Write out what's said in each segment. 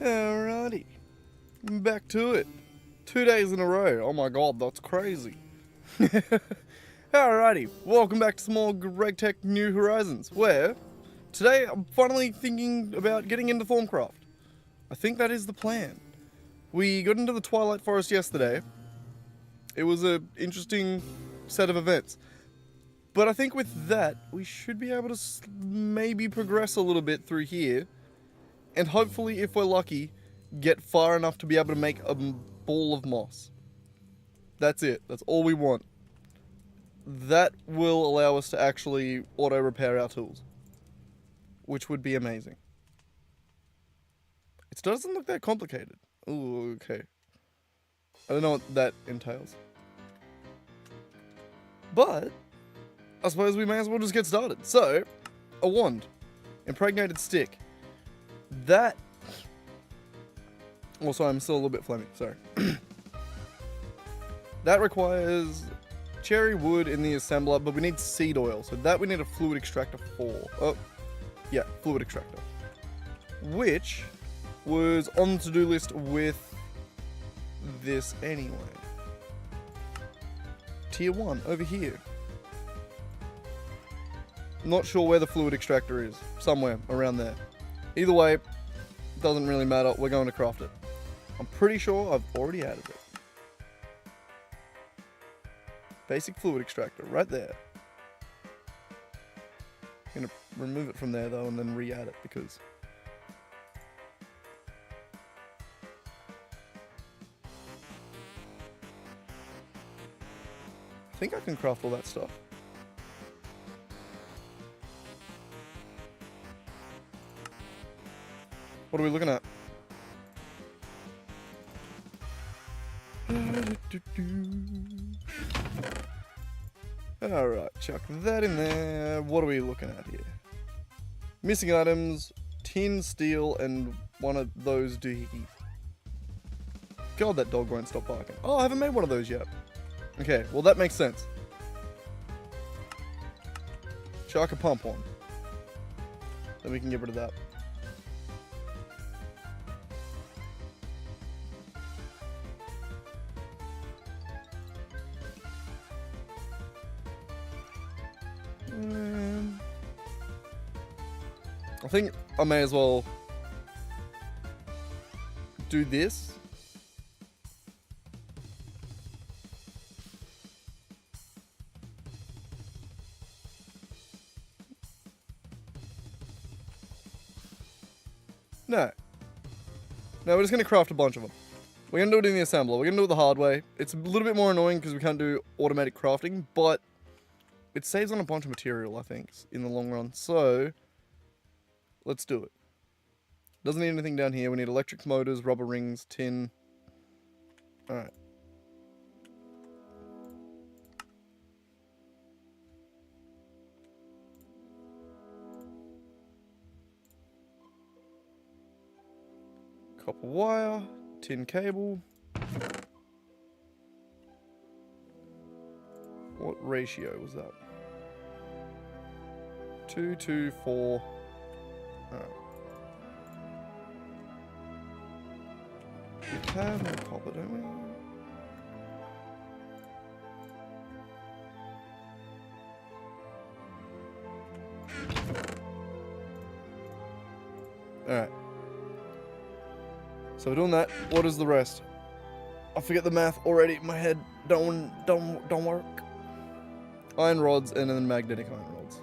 Alrighty, back to it. 2 days in a row. Oh my god, that's crazy. Alrighty, welcome back to some more Gregtech New Horizons, where today I'm finally thinking about getting into THAUMCRAFT. I think that is the plan. We got into the Twilight Forest yesterday. It was an interesting set of events. But I think with that, we should be able to maybe progress a little bit through here. And hopefully, if we're lucky, get far enough to be able to make a ball of moss. That's it. That's all we want. That will allow us to actually auto-repair our tools. Which would be amazing. It doesn't look that complicated. Ooh, okay. I don't know what that entails. But I suppose we may as well just get started. So, a wand. Impregnated stick. That... Also, I'm still a little bit phlegmy, sorry. That requires cherry wood in the assembler, but we need seed oil. So that we need a fluid extractor for. Oh, yeah, fluid extractor. Which was on the to-do list with this anyway. Tier 1, over here. Not sure where the fluid extractor is. Somewhere around there. Either way, doesn't really matter. We're going to craft it. I'm pretty sure I've already added it. Basic fluid extractor, right there. I'm going to remove it from there though and then re-add it because... I think I can craft all that stuff. What are we looking at? Alright, chuck that in there. What are we looking at here? Missing items, tin, steel, and one of those doohickeys. God, that dog won't stop barking. Oh, I haven't made one of those yet. Okay, well that makes sense. Chuck a pump on. Then we can get rid of that. I think I may as well do this. No, we're just going to craft a bunch of them. We're going to do it in the assembler. We're going to do it the hard way. It's a little bit more annoying because we can't do automatic crafting, but it saves on a bunch of material, I think, in the long run. So, let's do it. Doesn't need anything down here. We need electric motors, rubber rings, tin. Alright. Copper wire, tin cable. What ratio was that? 2 to 4. Alright. We have no copper, don't we? Alright. So we're doing that. What is the rest? I forget the math already. My head don't work. Iron rods and then magnetic iron rods.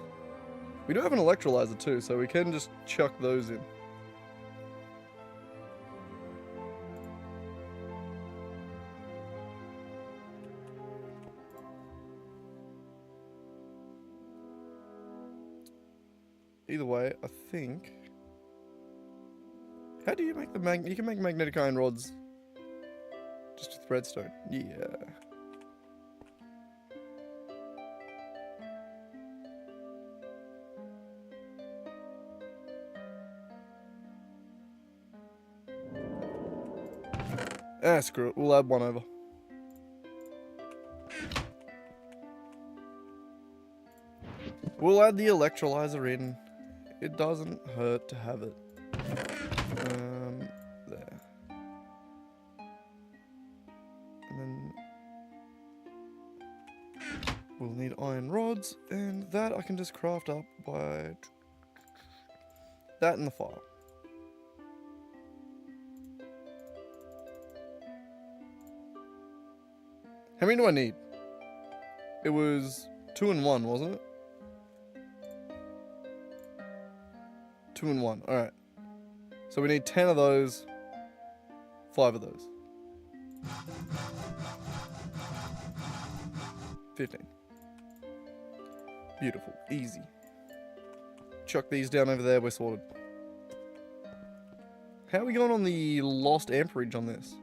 We do have an electrolyzer too, so we can just chuck those in. Either way, I think... How do you make the you can make magnetic iron rods just with redstone. Yeah. Ah, screw it. We'll add one over. We'll add the electrolyzer in. It doesn't hurt to have it. There. We'll need iron rods, and that I can just craft up by that and the fire. How many do I need? It was 2 and 1, wasn't it? 2 and 1, alright. So we need 10 of those, 5 of those. 15. Beautiful, easy. Chuck these down over there, we're sorted. How are we going on the lost amperage on this?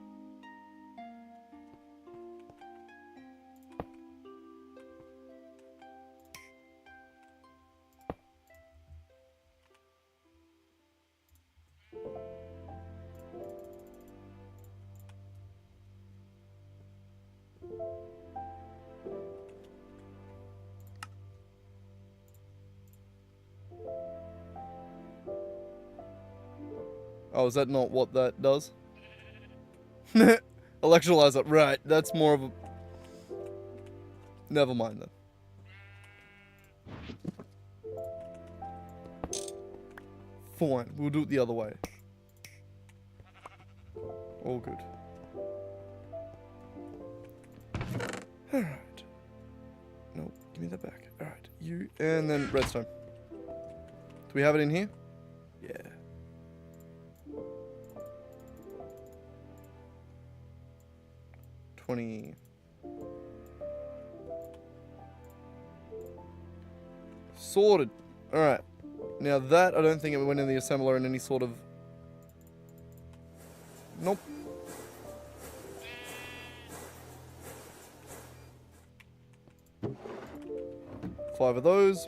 Oh, is that not what that does? Electrolyzer, right, that's more of a... Never mind then. Fine, we'll do it the other way. All good. Alright. No, give me that back. Alright, you, and then redstone. Do we have it in here? Yeah. Sorted. Alright. Now that, I don't think it went in the assembler in any sort of... Nope. Five of those.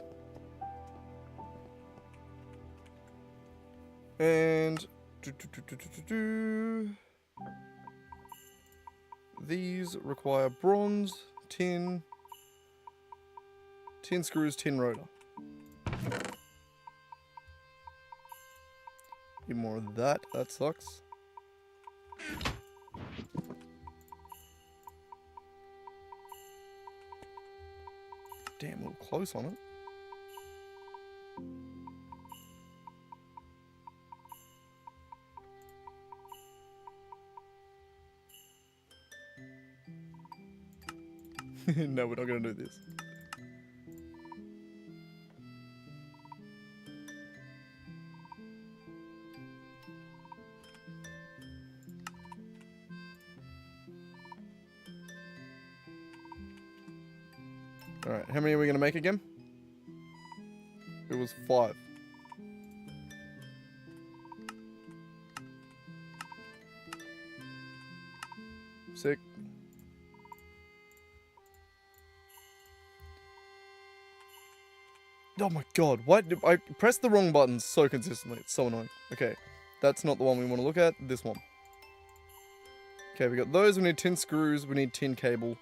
And... These require bronze, tin screws, tin rotor. Need more of that, that sucks. Damn, a little close on it. No, we're not going to do this. Alright, how many are we going to make again? It was 5. Sick. Oh my god, what? I pressed the wrong buttons so consistently. It's so annoying. Okay, that's not the one we want to look at. This one. Okay, we got those. We need tin screws. We need tin cable.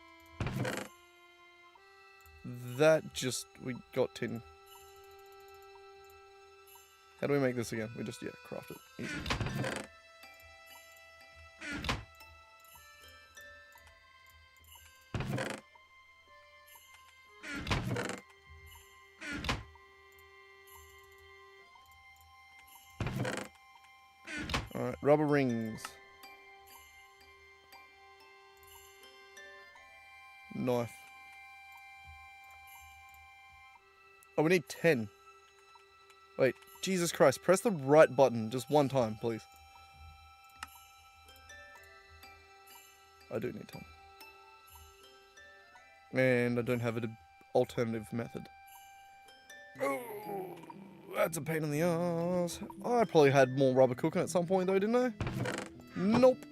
That just... We got tin. How do we make this again? We just, yeah, craft it. Easy. Alright, rubber rings. Knife. Oh, we need 10. Wait, Jesus Christ, press the right button just one time, please. I do need 10. And I don't have an alternative method. Oh, that's a pain in the ass. I probably had more rubber cooking at some point though, didn't I? Nope.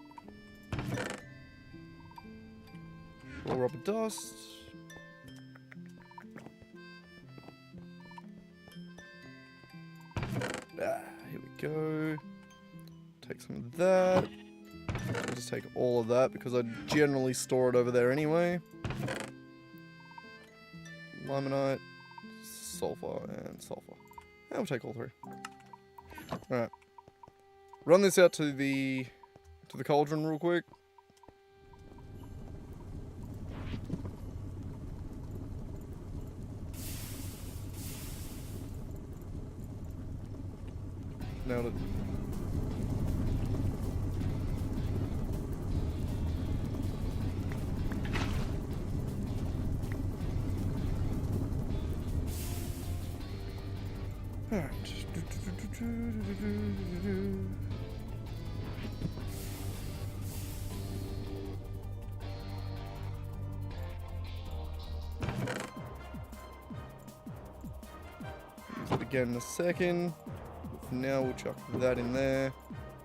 More rubber dust. Ah, here we go. Take some of that. I'll just take all of that because I generally store it over there anyway. Limonite, sulfur, and sulfur. And we'll take all 3. Alright. Run this out to the cauldron real quick. . Alright. Use it again in a second. Now we'll chuck that in there.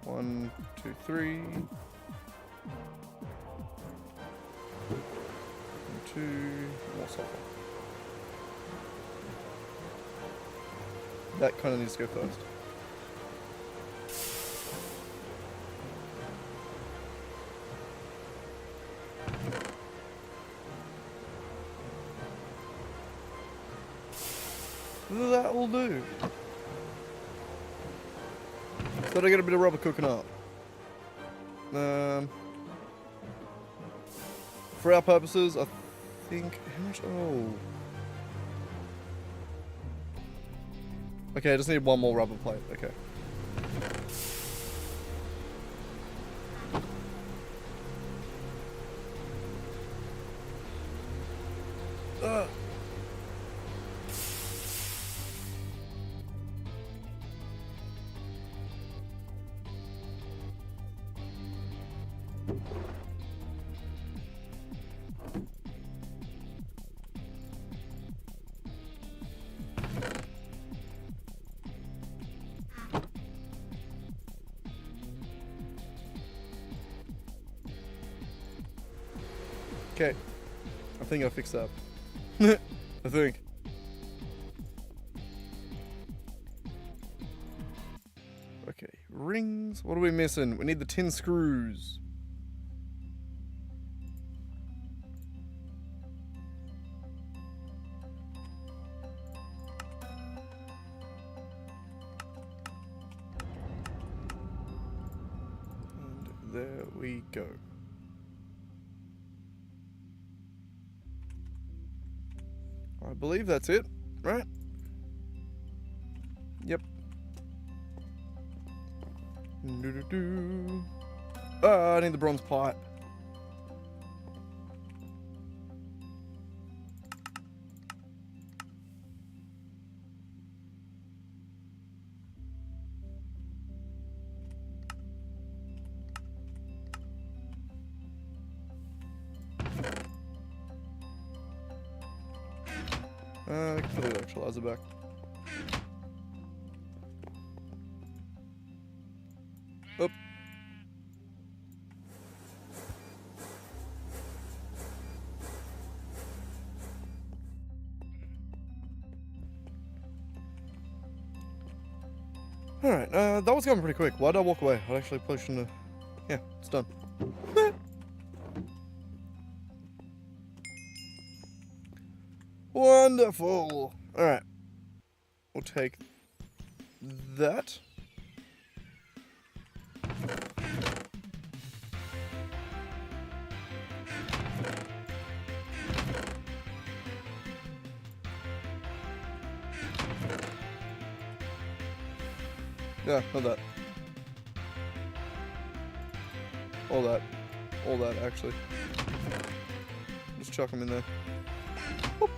1, 2, 3. 1, 2. More sulfur. That kind of needs to go first. That will do. So I get a bit of rubber cooking up. For our purposes, I think how much? Oh. Okay, I just need one more rubber plate. Okay. Okay, I think I fixed that. I think. Okay, rings. What are we missing? We need the tin screws. And there we go. I believe that's it, right? Yep. I need the bronze pipe. I can put the electrolyzer back. Up. Alright, that was going pretty quick. Why did I walk away? I actually probably shouldn't have... Yeah, it's done. Wonderful. Alright. We'll take that. Yeah, not that. All that. All that, actually. Just chuck them in there. Whoop.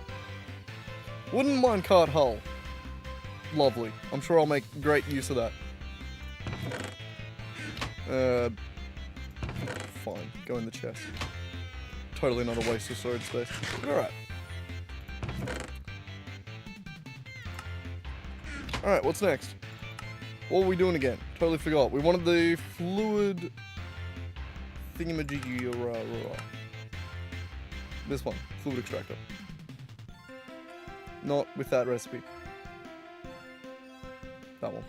Wooden minecart hull. Lovely. I'm sure I'll make great use of that. Fine. Go in the chest. Totally not a waste of storage space. Alright. Alright, what's next? What were we doing again? Totally forgot. We wanted the fluid thingamajiggy. This one. Fluid extractor. Not with that recipe. That one.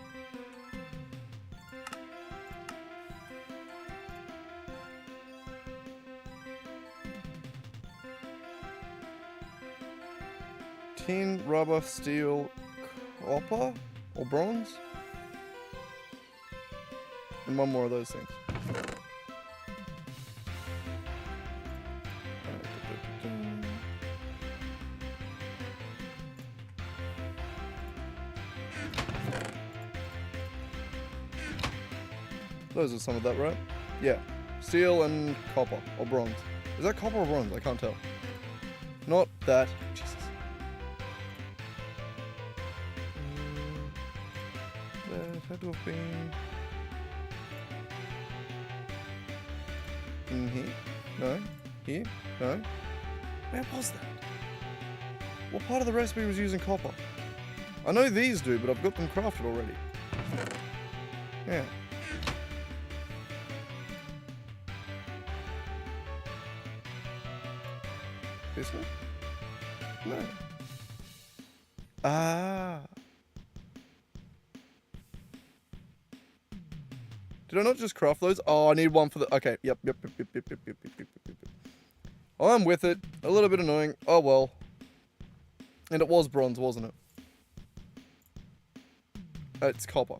Tin, rubber, steel, copper, or bronze? And one more of those things. Those are some of that, right? Yeah. Steel and copper, or bronze. Is that copper or bronze? I can't tell. Not that. Jesus. had to have been in here. No. Here. No. Where was that? What part of the recipe was using copper? I know these do, but I've got them crafted already. Yeah. This one? No. Ah. Did I not just craft those? Oh, I need one for the... Okay, yep. I'm with it. A little bit annoying. Oh, well. And it was bronze, wasn't it? It's copper.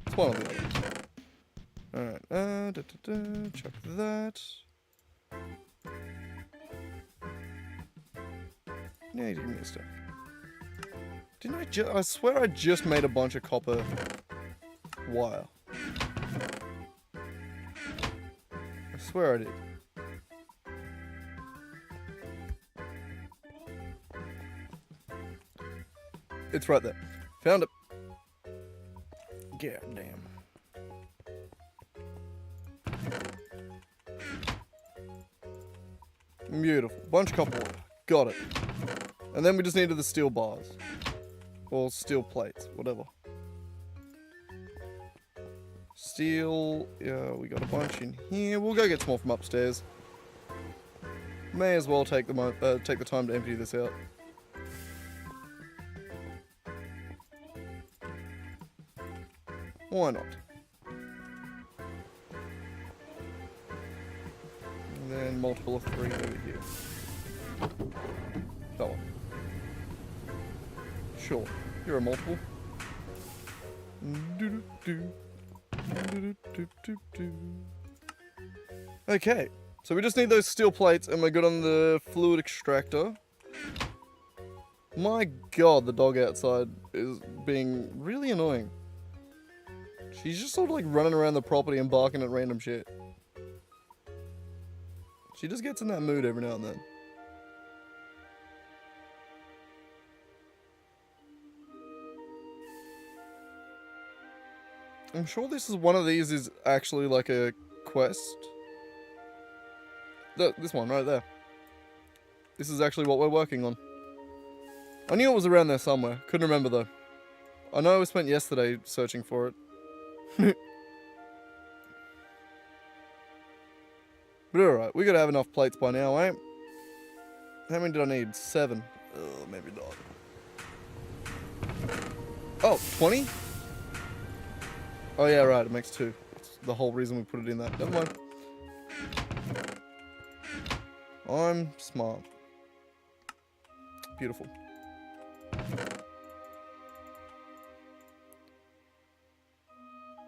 It's one of the others. Alright. Chuck that. Yeah, you give me a stack. Didn't I swear I just made a bunch of copper wire. I swear I did. It's right there. Found it. God damn. Beautiful. Bunch of copper wire. Got it. And then we just needed the steel bars. Or steel plates. Whatever. Steel. Yeah, we got a bunch in here. We'll go get some more from upstairs. May as well take the time to empty this out. Why not? And then multiple of 3 over here. That one. Sure. You're a multiple. Okay. So we just need those steel plates and we're good on the fluid extractor. My god, the dog outside is being really annoying. She's just sort of like running around the property and barking at random shit. She just gets in that mood every now and then. I'm sure this is one of these is actually like a quest. Look, this one right there. This is actually what we're working on. I knew it was around there somewhere. Couldn't remember though. I know I spent yesterday searching for it. But alright, we gotta have enough plates by now, eh? How many did I need? 7. Oh, maybe not. Oh, 20? Oh yeah, right, it makes 2. It's the whole reason we put it in that. Never mind. I'm smart. Beautiful.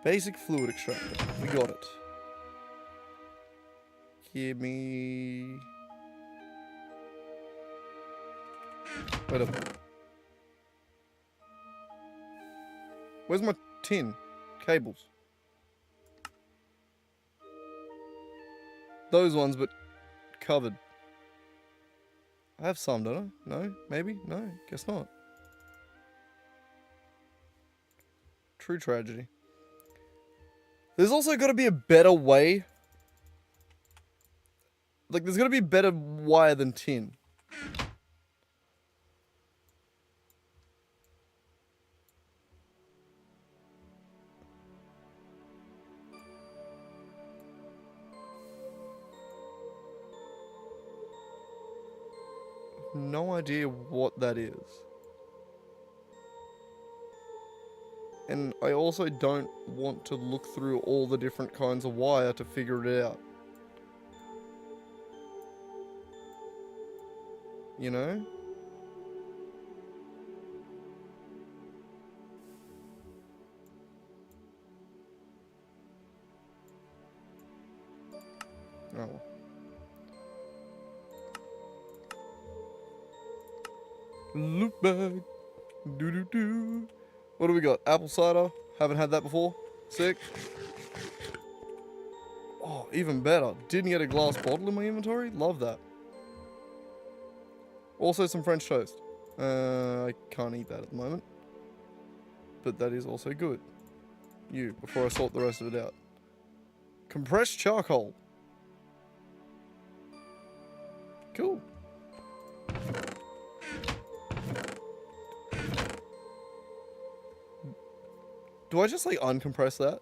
Basic fluid extractor. We got it. Give me... Wait up. Where's my tin? Cables. Those ones, but covered. I have some, don't I? No? Maybe? No? Guess not. True tragedy. There's also got to be a better way. Like, there's got to be a better wire than tin. No idea what that is. And I also don't want to look through all the different kinds of wire to figure it out. You know? Oh. Look back. Do. What do we got? Apple cider. Haven't had that before. Sick. Oh, even better. Didn't get a glass bottle in my inventory. Love that. Also some French toast. I can't eat that at the moment. but that is also good. Before I sort the rest of it out. Compressed charcoal. Cool. Do I just like uncompress that?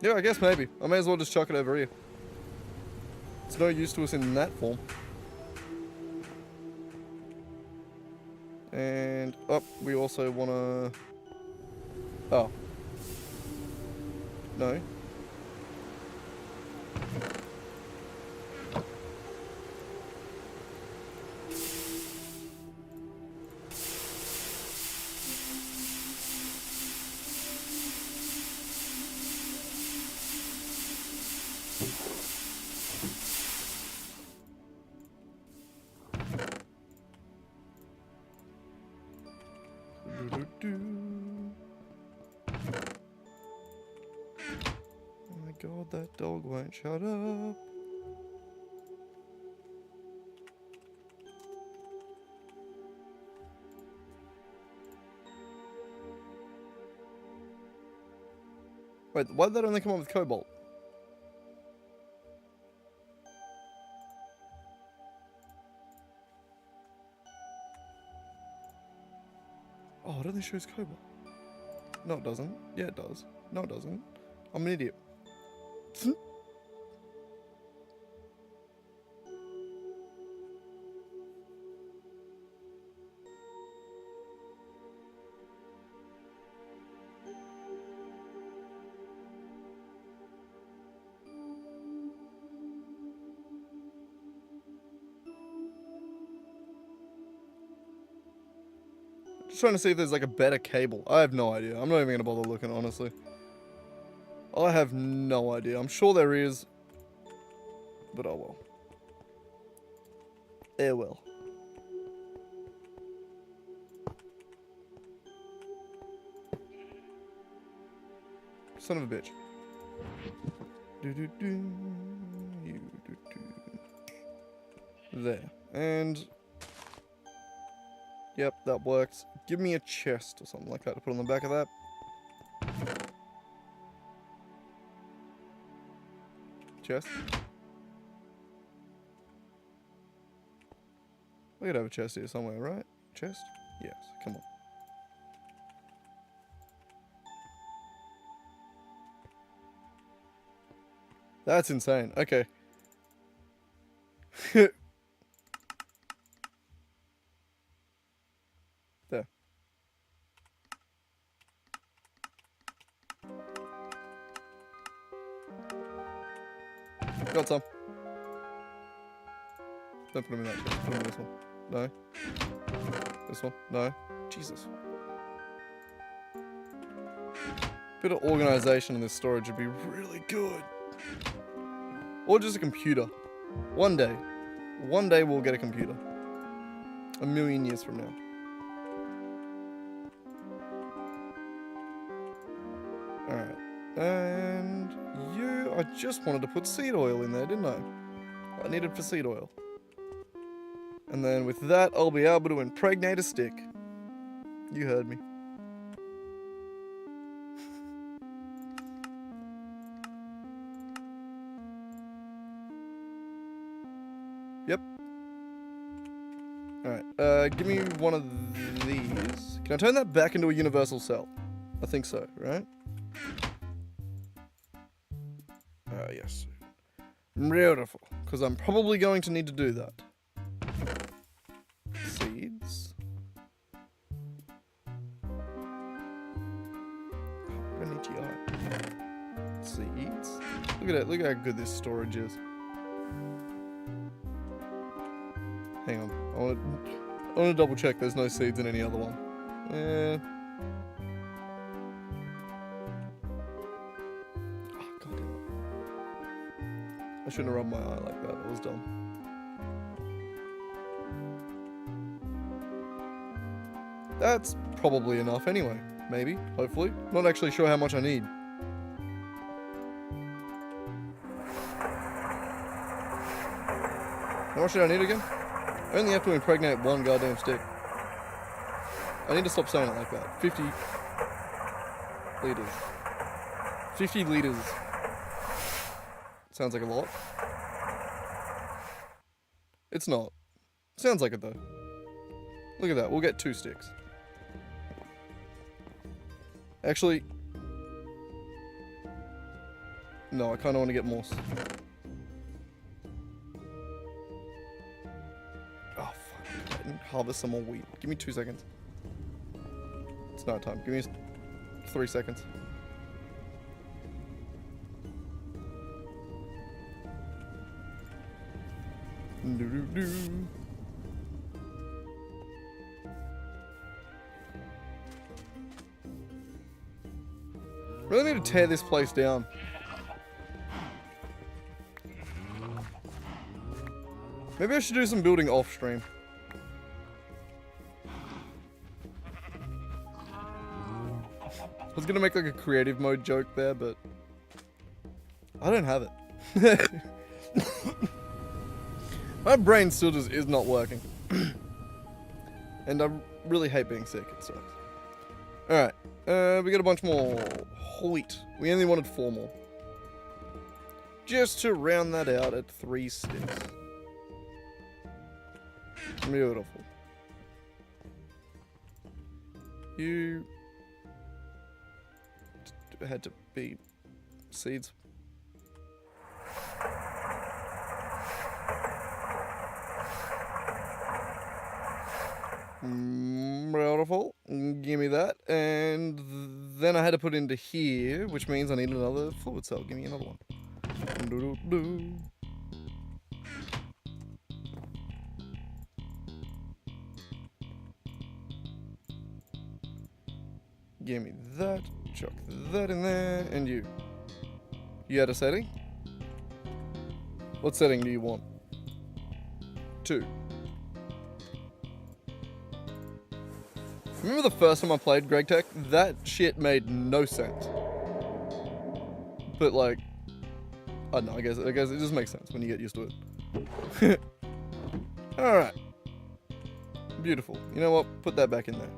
Yeah, I guess maybe. I may as well just chuck it over here. It's no use to us in that form. And, we also want to... Oh. No. Oh my god, that dog won't shut up. Wait, why did that only come up with cobalt? Oh, it only shows cobalt. No, it doesn't. Yeah, it does. No, it doesn't. I'm an idiot. Just trying to see if there's like a better cable. I have no idea. I'm not even going to bother looking, honestly. I have no idea. I'm sure there is. But oh well. Eh well. Son of a bitch. There. And... Yep, that works. Give me a chest or something like that to put on the back of that. Chest. We could have a chest here somewhere, right? Chest? Yes, come on. That's insane. Okay. There. Got some. Don't put them in that chest. Put them in this one. No. This one. No. Jesus. Bit of organization in this storage would be really good. Or just a computer. One day. One day we'll get a computer. 1,000,000 years from now. Alright. And I just wanted to put seed oil in there, didn't I? I needed for seed oil. And then with that, I'll be able to impregnate a stick. You heard me. Yep. Alright, give me one of these. Can I turn that back into a universal cell? I think so, right? Yes. Beautiful. Because I'm probably going to need to do that. Seeds. Oh, I need GI. Seeds. Look at it. Look how good this storage is. Hang on. I want to double check there's no seeds in any other one. I shouldn't have rubbed my eye like that. That was dumb. That's probably enough anyway. Maybe, hopefully. Not actually sure how much I need. How much did I need again? I only have to impregnate one goddamn stick. I need to stop saying it like that. 50 liters. 50 liters. Sounds like a lot. It's not. Sounds like it though. Look at that, we'll get 2 sticks. Actually, no, I kind of want to get more. Oh, fuck. I didn't harvest some more wheat. Give me 2 seconds. It's night time. Give me 3 seconds. Doo-doo-doo. Really need to tear this place down. Maybe I should do some building off stream. I was gonna make like a creative mode joke there, but I don't have it. My brain still just is not working. And I really hate being sick, it sucks. Alright, we got a bunch more wheat. We only wanted 4 more. Just to round that out at 3 sticks. Beautiful. You had to be seeds. Beautiful. Give me that. And then I had to put into here, which means I need another fluid cell. Give me another one. Doo-doo-doo. Give me that. Chuck that in there. And you. You had a setting? What setting do you want? 2. Remember the first time I played Gregtech? That shit made no sense. But like, I don't know, I guess it just makes sense when you get used to it. Alright. Beautiful. You know what? Put that back in there.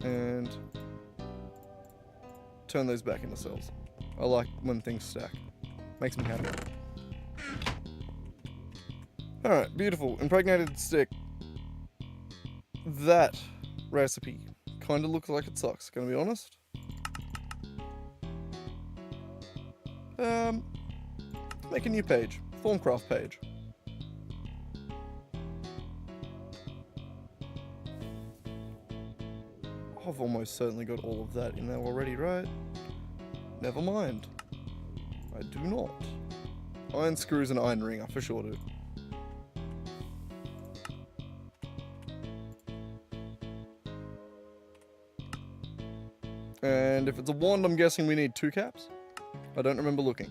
And turn those back into cells. I like when things stack. Makes me happy. Alright, beautiful. Impregnated stick. That recipe kind of looks like it sucks, gonna be honest. Make a new page. THAUMCRAFT page. I've almost certainly got all of that in there already, right? Never mind. I do not. Iron screws and iron ring, I for sure do. And if it's a wand, I'm guessing we need 2 caps? I don't remember looking.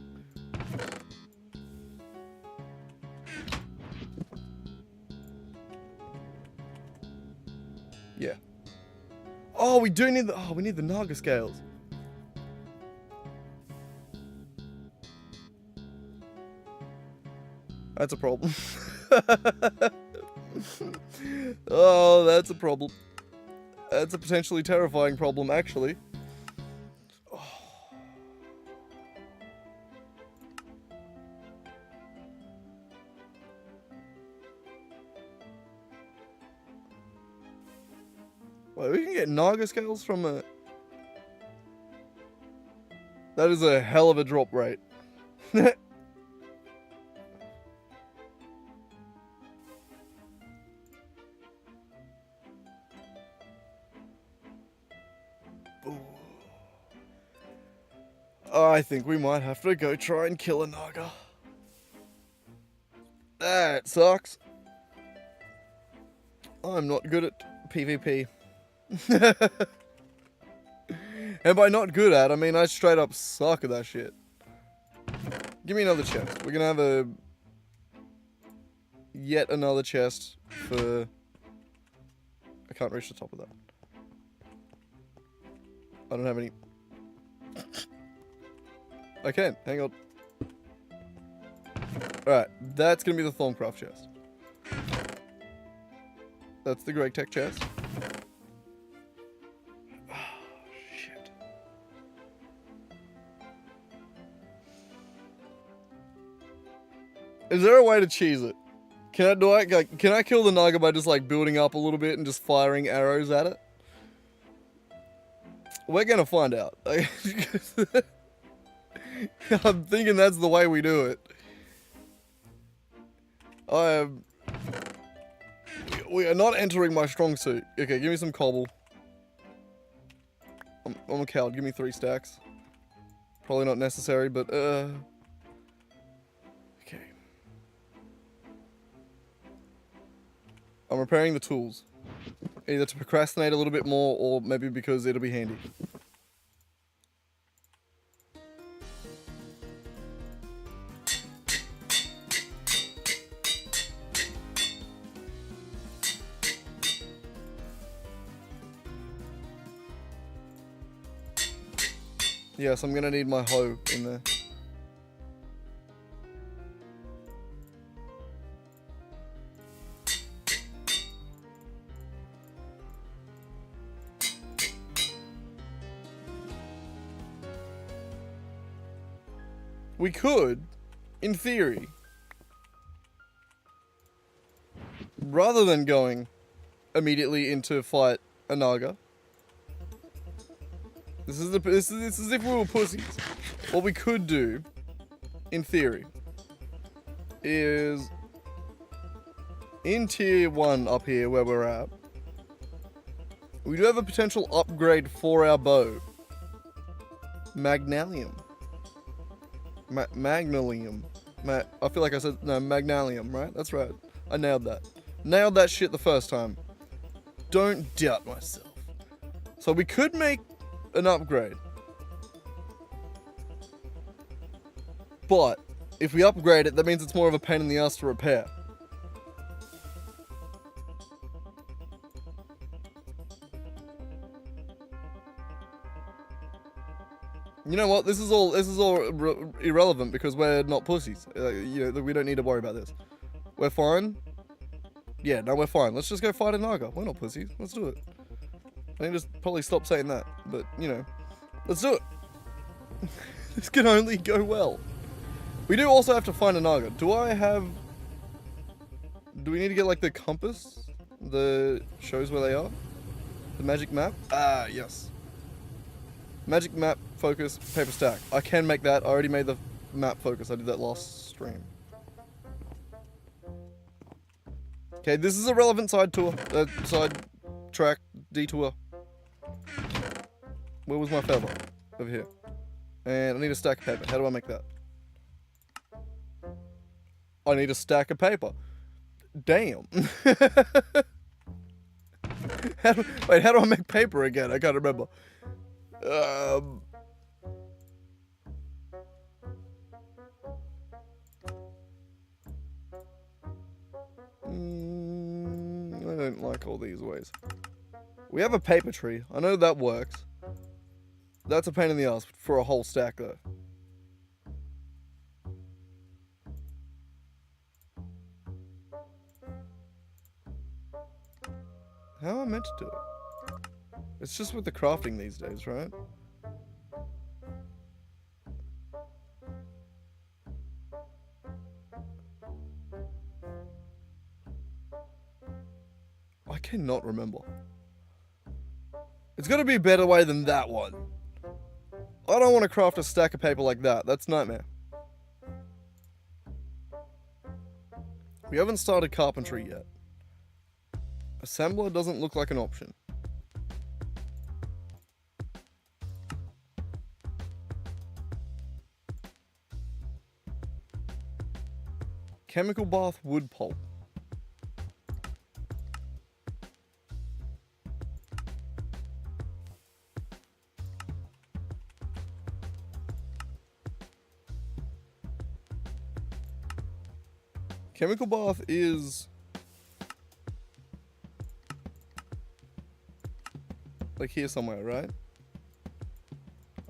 Yeah. Oh, we do need we need the Naga scales. That's a problem. Oh, that's a problem. That's a potentially terrifying problem, actually. Wait, we can get Naga scales from a... That is a hell of a drop rate. I think we might have to go try and kill a Naga. That sucks. I'm not good at PvP. And by not good at, I mean I straight up suck at that shit. Give me another chest. We're gonna have yet another chest for... I can't reach the top of that. I don't have any. I can. Hang on. Alright, that's gonna be the THAUMCRAFT chest. That's the Gregtech chest. Oh, shit. Is there a way to cheese it? Can I kill the Naga by just like building up a little bit and just firing arrows at it? We're gonna find out. I'm thinking that's the way we do it. We are not entering my strong suit. Okay, give me some cobble. I'm a coward. Give me 3 stacks. Probably not necessary, but okay. I'm repairing the tools. Either to procrastinate a little bit more, or maybe because it'll be handy. Yes, I'm gonna need my hoe in there. We could, in theory, rather than going immediately into fight a Naga. This is if we were pussies. What we could do, in theory, is in tier 1 up here where we're at, we do have a potential upgrade for our bow. Magnalium. Magnalium. I feel like I said, no, Magnalium, right? That's right. I nailed that. Nailed that shit the first time. Don't doubt myself. So we could make an upgrade. But if we upgrade it, that means it's more of a pain in the ass to repair. You know what? This is all irrelevant because we're not pussies. You know, we don't need to worry about this. We're fine. Yeah, no, we're fine. Let's just go fight a Naga. We're not pussies. Let's do it. I need to probably stop saying that, but you know, let's do it. This can only go well. We do also have to find a Naga. Do we need to get like the compass that shows where they are? The magic map? Ah, yes. Magic map, focus, paper stack. I can make that. I already made the map focus. I did that last stream. Okay, this is a relevant side tour. Side track detour. Where was my feather? Over here. And I need a stack of paper. How do I make that? I need a stack of paper. Damn. Wait, how do I make paper again? I can't remember. I don't like all these ways. We have a paper tree. I know that works. That's a pain in the ass for a whole stack though. How am I meant to do it? It's just with the crafting these days, right? I cannot remember. It's got to be a better way than that one. I don't want to craft a stack of paper like that. That's nightmare. We haven't started carpentry yet. Assembler doesn't look like an option. Chemical bath wood pulp. Chemical bath is like here somewhere, right?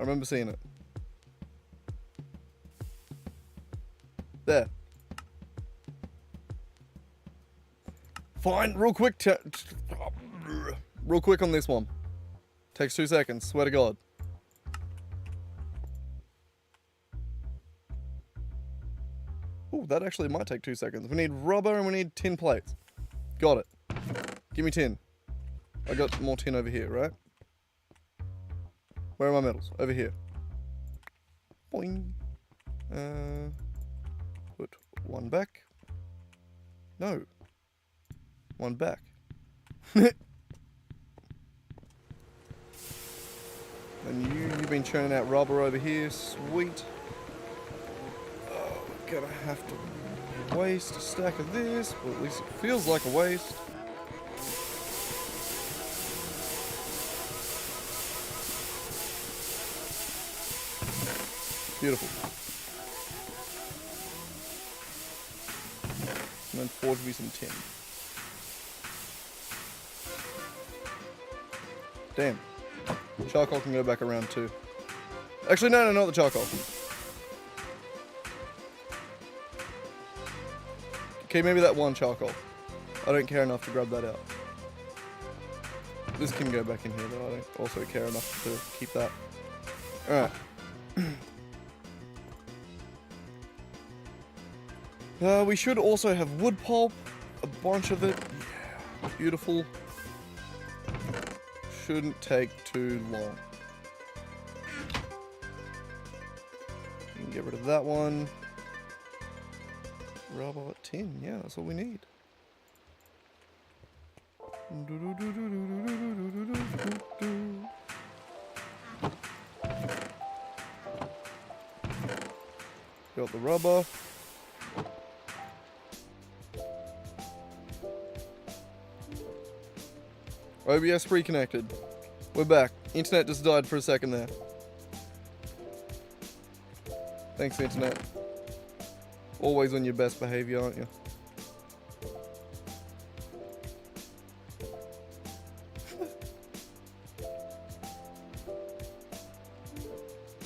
I remember seeing it. There. Fine, real quick. Real quick on this one. Takes 2 seconds, swear to God. Ooh, that actually might take 2 seconds. We need rubber and we need tin plates. Got it. Give me tin. I got more tin over here, right? Where are my metals? Over here. Boing. Put one back. No. One back. And you've been churning out rubber over here. Sweet. Oh, we're gonna have to waste a stack of this. Well, at least it feels like a waste. Beautiful. And then forge me some tin. Damn. Charcoal can go back around too. Actually, no, not the charcoal. Okay, maybe that one charcoal. I don't care enough to grab that out. This can go back in here, but I don't also care enough to keep that. Alright. We should also have wood pulp. A bunch of it. Yeah, beautiful. Shouldn't take too long. You can get rid of that one. Rubber tin, yeah, that's what we need. Got the rubber. OBS reconnected. We're back. Internet just died for a second there. Thanks, Internet. Always on your best behavior, aren't you?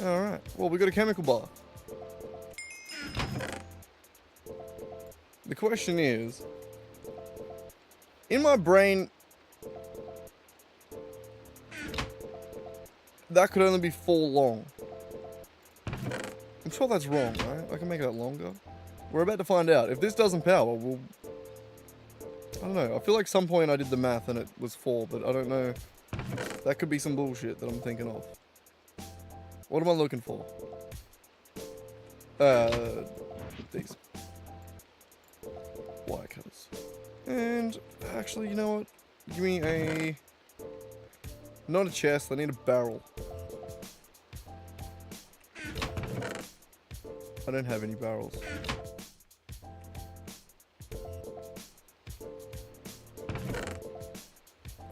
Alright. Well, we got a chemical bar. The question is, in my brain, that could only be 4 long. I'm sure that's wrong, right? I can make that longer. We're about to find out. If this doesn't power, we'll... I don't know. I feel like some point I did the math and it was 4, but I don't know. That could be some bullshit that I'm thinking of. What am I looking for? These. Wire cutters. And, actually, you know what? Give me a... Not a chest, I need a barrel. I don't have any barrels.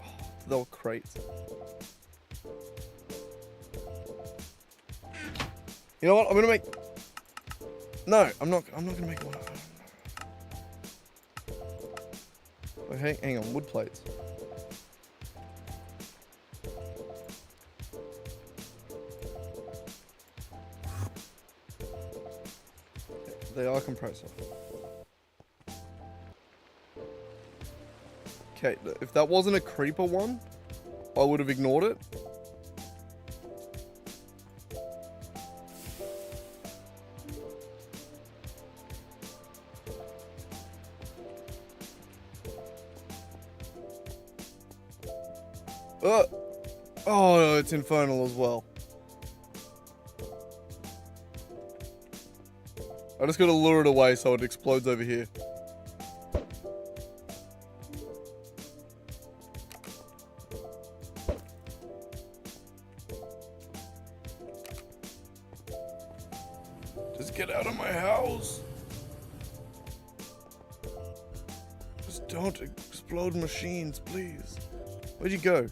Oh, they were crates. You know what? I'm gonna make... No, I'm not gonna make one. Okay, hang on, wood plates. They are compressor. Okay, if that wasn't a creeper one, I would have ignored it. Oh no, it's infernal as well. I just gotta lure it away so it explodes over here. Just get out of my house. Just don't explode machines, please. Where'd you go?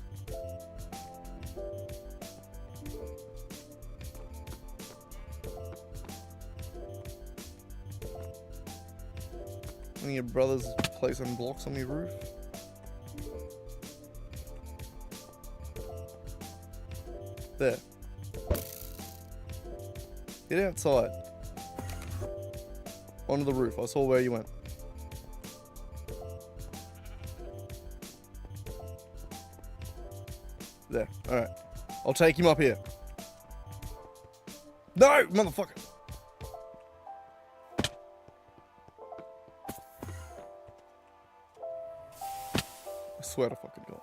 One of your brothers placing blocks on your roof? There. Get outside. Onto the roof. I saw where you went. There. Alright. I'll take him up here. No! Motherfucker! I swear to fucking God.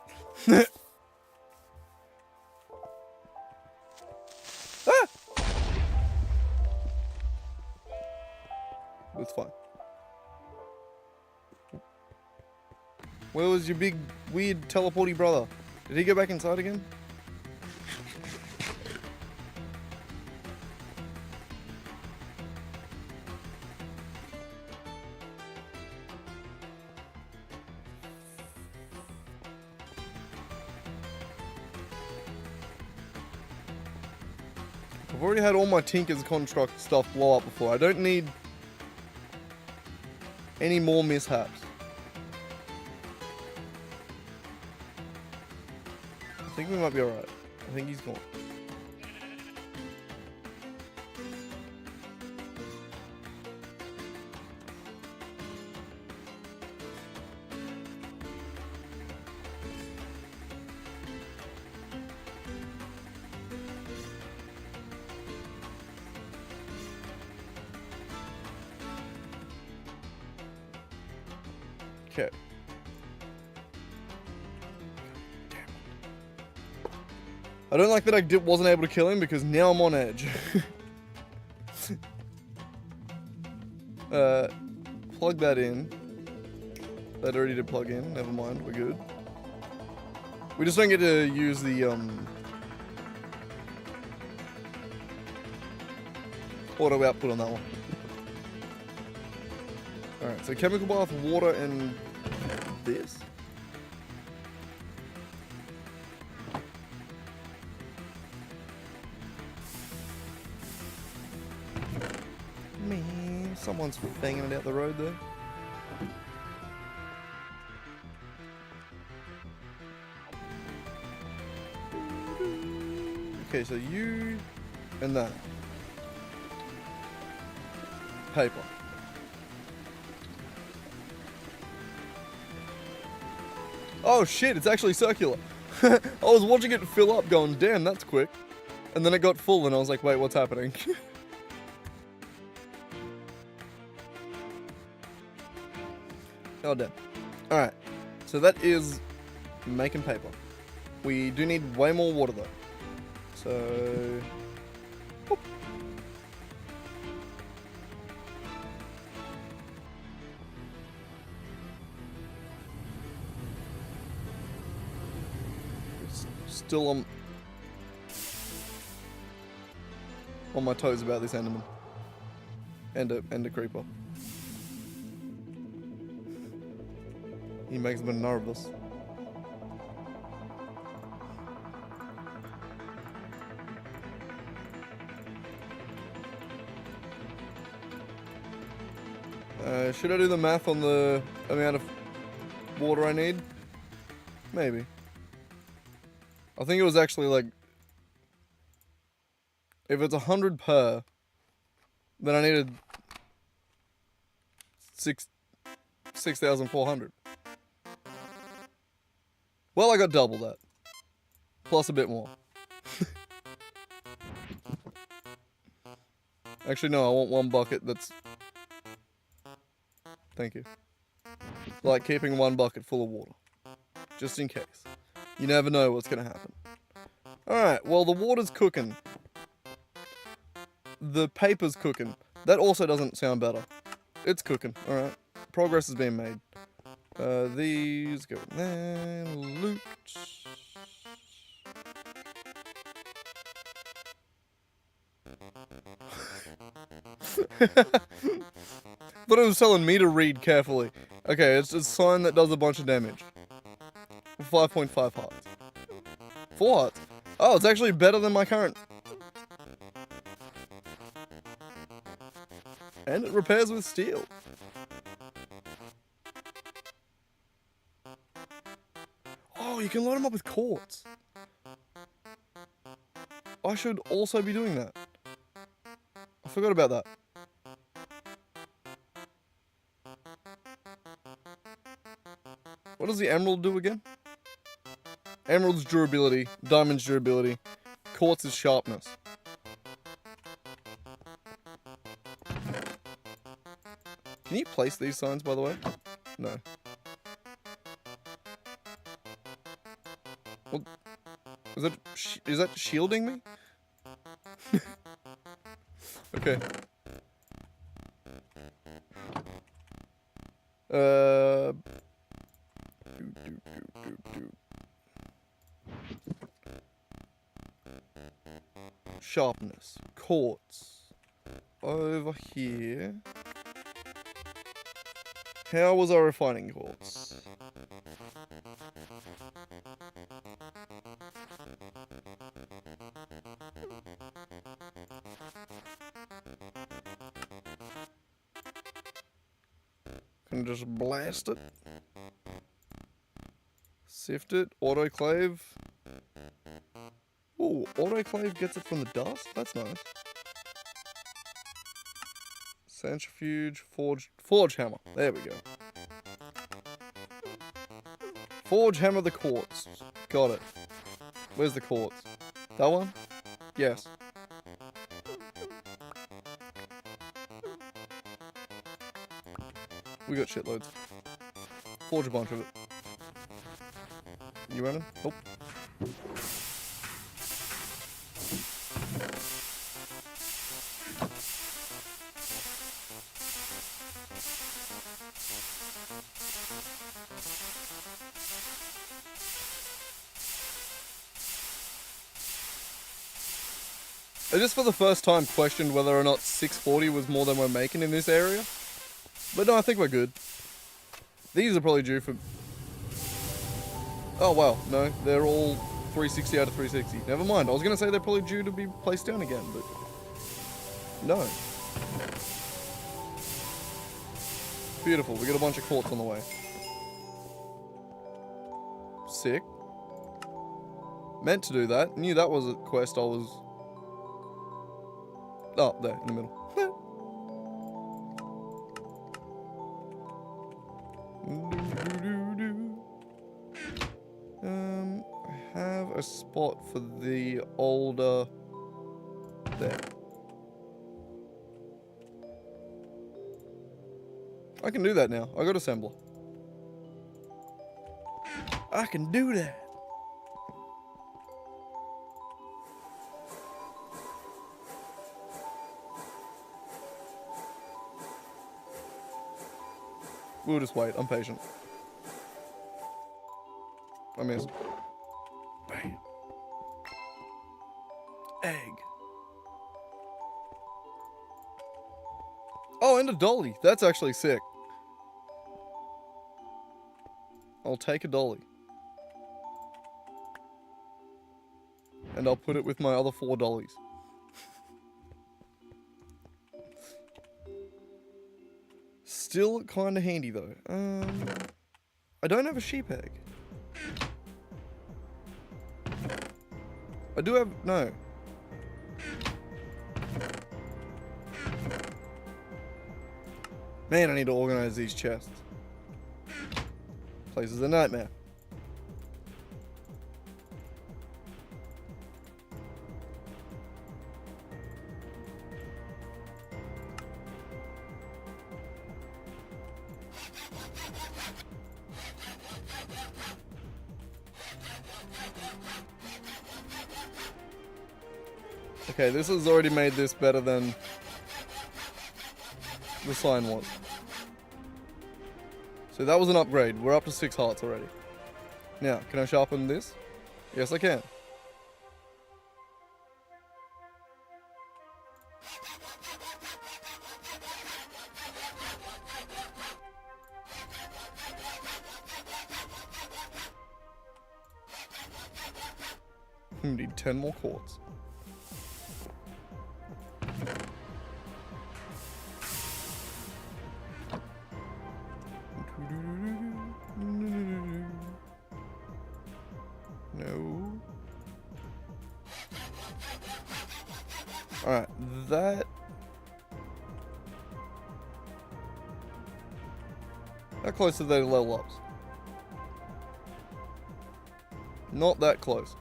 Ah! That's fine. Where was your big, weird, teleporty brother? Did he go back inside again? I've already had all my Tinker's Construct stuff blow up before. I don't need any more mishaps. I think we might be alright. I think he's gone. Okay. I don't like that I wasn't able to kill him because now I'm on edge. Plug that in. That already did plug in. Never mind. We're good. We just don't get to use the auto output on that one. Alright, so chemical bath, water, and this. Man, someone's banging it out the road there. Okay, so you and that. Paper. Oh shit, it's actually circular. I was watching it fill up going, damn, that's quick. And then it got full and I was like, wait, what's happening? Oh damn. Alright, so that is making paper. We do need way more water though. So... Whoop. Still on my toes about this enderman. And a creeper. He makes me nervous. Should I do the math on the amount of water I need? Maybe. I think it was actually like, if it's 100 per, then I needed 6,400. Well, I got double that. Plus a bit more. Actually, no, I want one bucket that's... Thank you. Like keeping one bucket full of water. Just in case. You never know what's going to happen. Alright, well, the water's cooking. The paper's cooking. That also doesn't sound better. It's cooking, alright. Progress is being made. These go in there. Loot. But it was telling me to read carefully. Okay, it's a sign that does a bunch of damage. 5.5 hearts. 4 hearts. Oh, it's actually better than my current. And it repairs with steel. Oh, you can load them up with quartz. I should also be doing that. forgot about that. What does the emerald do again? Emerald's durability, diamond's durability, quartz's sharpness. Can you place these signs, by the way? No. Well, is that shielding me? Okay. Sharpness. Quartz. Over here. How was I refining quartz? Can just blast it. Sift it. Autoclave. Ooh, autoclave gets it from the dust? That's nice. Centrifuge, forge hammer. There we go. Forge hammer the quartz. Got it. Where's the quartz? That one? Yes. We got shitloads. Forge a bunch of it. You running? Nope. I just for the first time questioned whether or not 640 was more than we're making in this area. But no, I think we're good. These are probably due for... Oh wow, no, they're all 360 out of 360. Never mind, I was going to say they're probably due to be placed down again, but... No. Beautiful, we got a bunch of quartz on the way. Sick. Meant to do that, knew that was a quest I was... Oh, there, in the middle. I have a spot for the older... There. I can do that now. I got assembler. I can do that. We'll just wait. I'm patient. I missed. Bam. Egg. Oh, and a dolly. That's actually sick. I'll take a dolly. And I'll put it with my other 4 dollies. Still kind of handy though. I don't have a sheep egg. I do have... No. Man, I need to organize these chests. Place is a nightmare. Okay, this has already made this better than the sign was. So that was an upgrade. We're up to 6 hearts already. Now, can I sharpen this? Yes, I can. Need 10 more quartz. No. Alright, that How close are they to level ups? Not that close.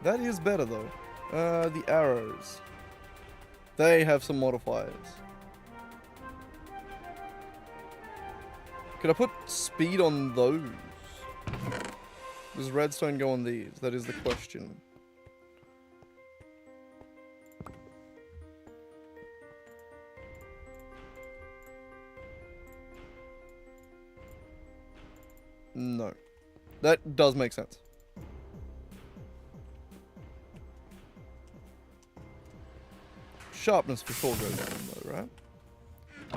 That is better though. The arrows. They have some modifiers. Could I put speed on those? Does redstone go on these? That is the question. No. That does make sense. Sharpness for sure goes on though, right?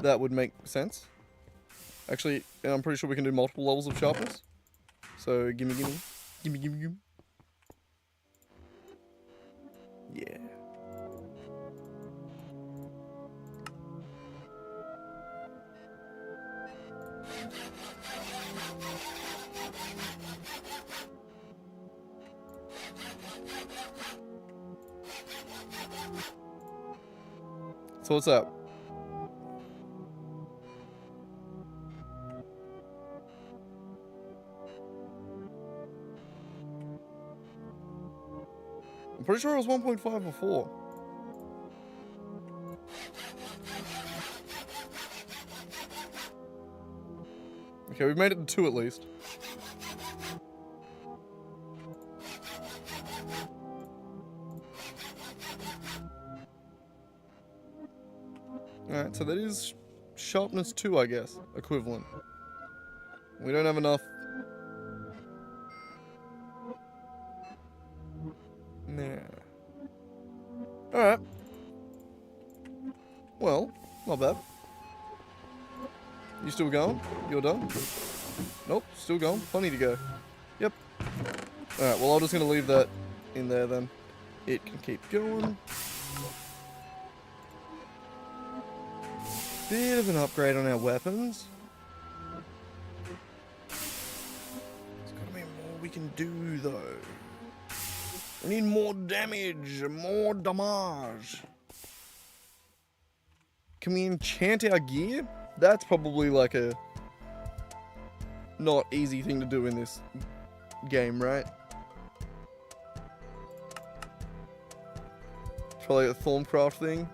That would make sense. Actually, I'm pretty sure we can do multiple levels of sharpness. So, gimme. Yeah. So what's up? I'm pretty sure it was 1.5 before. Okay, we've made it to 2 at least. Alright, so that is sharpness 2, I guess, equivalent. We don't have enough. Nah. Alright. Well, not bad. You still going? You're done? Nope, still going. Plenty to go. Yep. Alright, well, I'm just going to leave that in there then. It can keep going. Bit of an upgrade on our weapons. There's got to be more we can do, though. We need more damage, more damage. Can we enchant our gear? That's probably like a not easy thing to do in this game, right? Probably a THAUMCRAFT thing.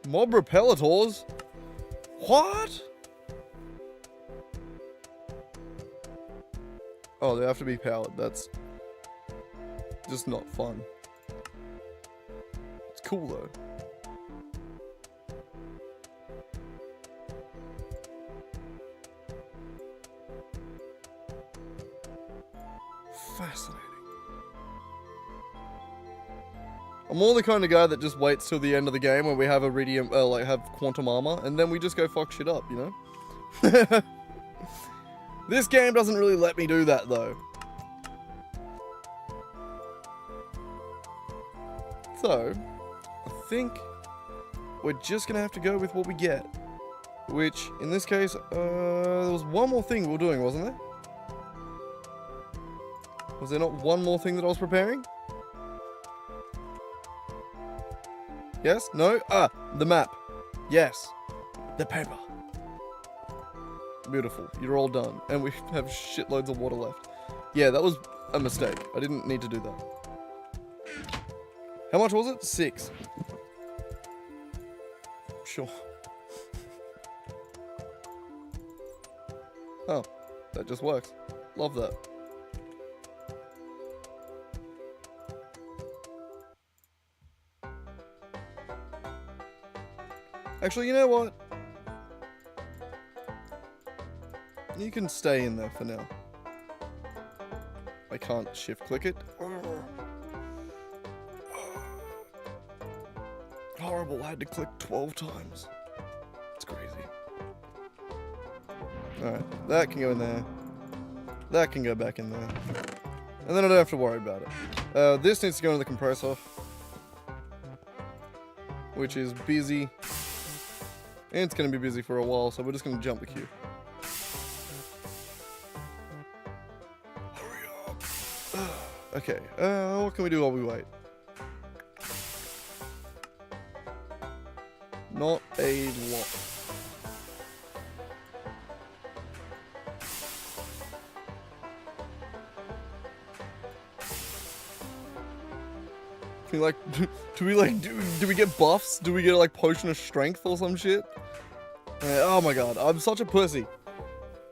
Mob repellators? What? Oh, they have to be powered. That's just not fun. It's cool though. Fascinating. I'm more the kind of guy that just waits till the end of the game where we have iridium, like have quantum armor, and then we just go fuck shit up, you know? This game doesn't really let me do that though. So, I think we're just gonna have to go with what we get. Which, in this case, there was one more thing we were doing, wasn't there? Was there not one more thing that I was preparing? Yes? No? Ah, the map. Yes. The paper. Beautiful. You're all done. And we have shitloads of water left. Yeah, that was a mistake. I didn't need to do that. How much was it? 6. Sure. Oh, that just works. Love that. Actually, you know what? You can stay in there for now. I can't shift click it. Horrible, I had to click 12 times. Alright, that can go in there. That can go back in there. And then I don't have to worry about it. This needs to go into the compressor, which is busy. And it's going to be busy for a while, so we're just going to jump the queue. Hurry up. Okay, what can we do while we wait? Not a lot. Can we like, do we get buffs? Do we get like potion of strength or some shit? Oh my god, I'm such a pussy.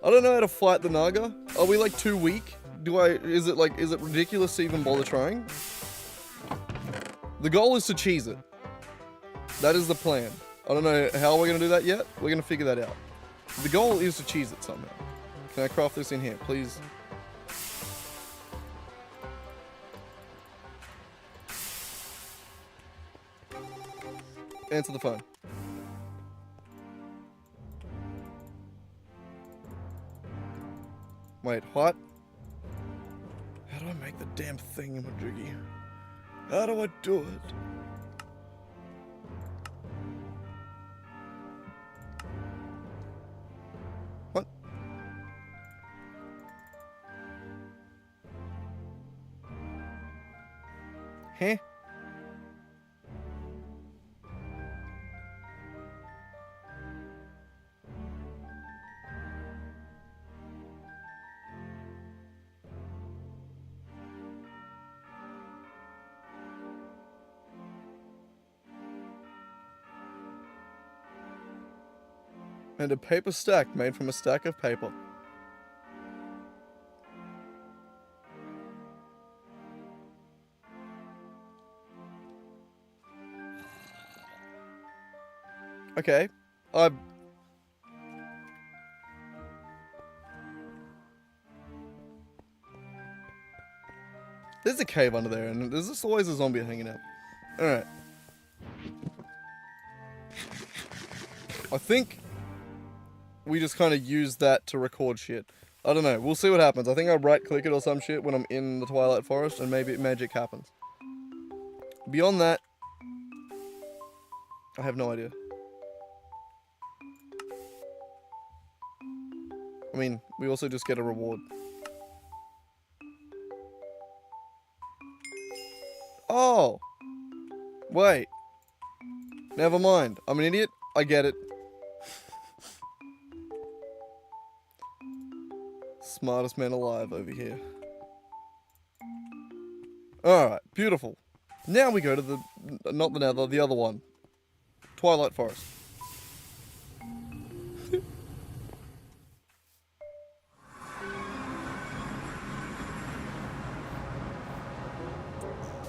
I don't know how to fight the Naga. Are we like too weak? Is it ridiculous to even bother trying? The goal is to cheese it. That is the plan. I don't know how we're gonna do that yet. We're gonna figure that out. The goal is to cheese it somehow. Can I craft this in here, please? Answer the phone. Wait, what? How do I make the damn thing in my jiggy? How do I do it? What? Huh? And a paper stack made from a stack of paper. Okay. There's a cave under there, and there's just always a zombie hanging out. Alright. I think we just kind of use that to record shit. I don't know. We'll see what happens. I think I'll right-click it or some shit when I'm in the Twilight Forest, and maybe magic happens. Beyond that, I have no idea. I mean, we also just get a reward. Oh! Wait. Never mind. I'm an idiot. I get it. Smartest man alive over here. Alright, beautiful. Now we go to the, not the Nether, the other one. Twilight Forest.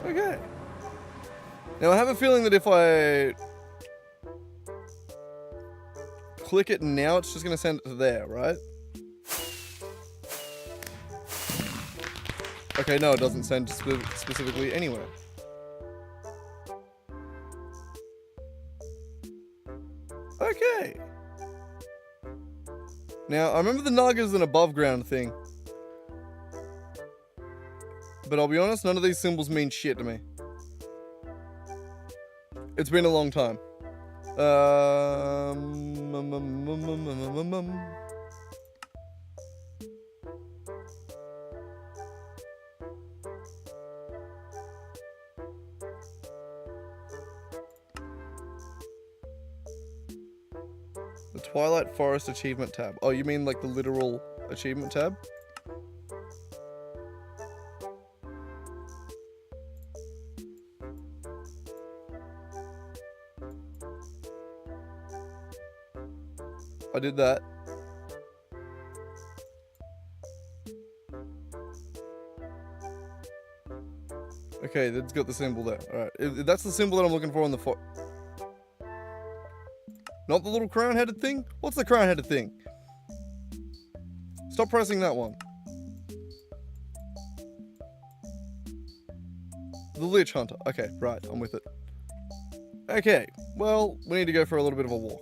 Okay. Now I have a feeling that if I click it now, it's just going to send it to there, right? Okay, no, it doesn't send specifically anywhere. Okay. Now, I remember the Naga is an above ground thing. But I'll be honest, none of these symbols mean shit to me. It's been a long time. The Twilight Forest achievement tab. Oh, you mean like the literal achievement tab? I did that. Okay, that's got the symbol there. Alright, that's the symbol that I'm looking for on the Not the little crown-headed thing? What's the crown-headed thing? Stop pressing that one. The Lich Hunter. Okay, right, I'm with it. Okay, well, we need to go for a little bit of a walk.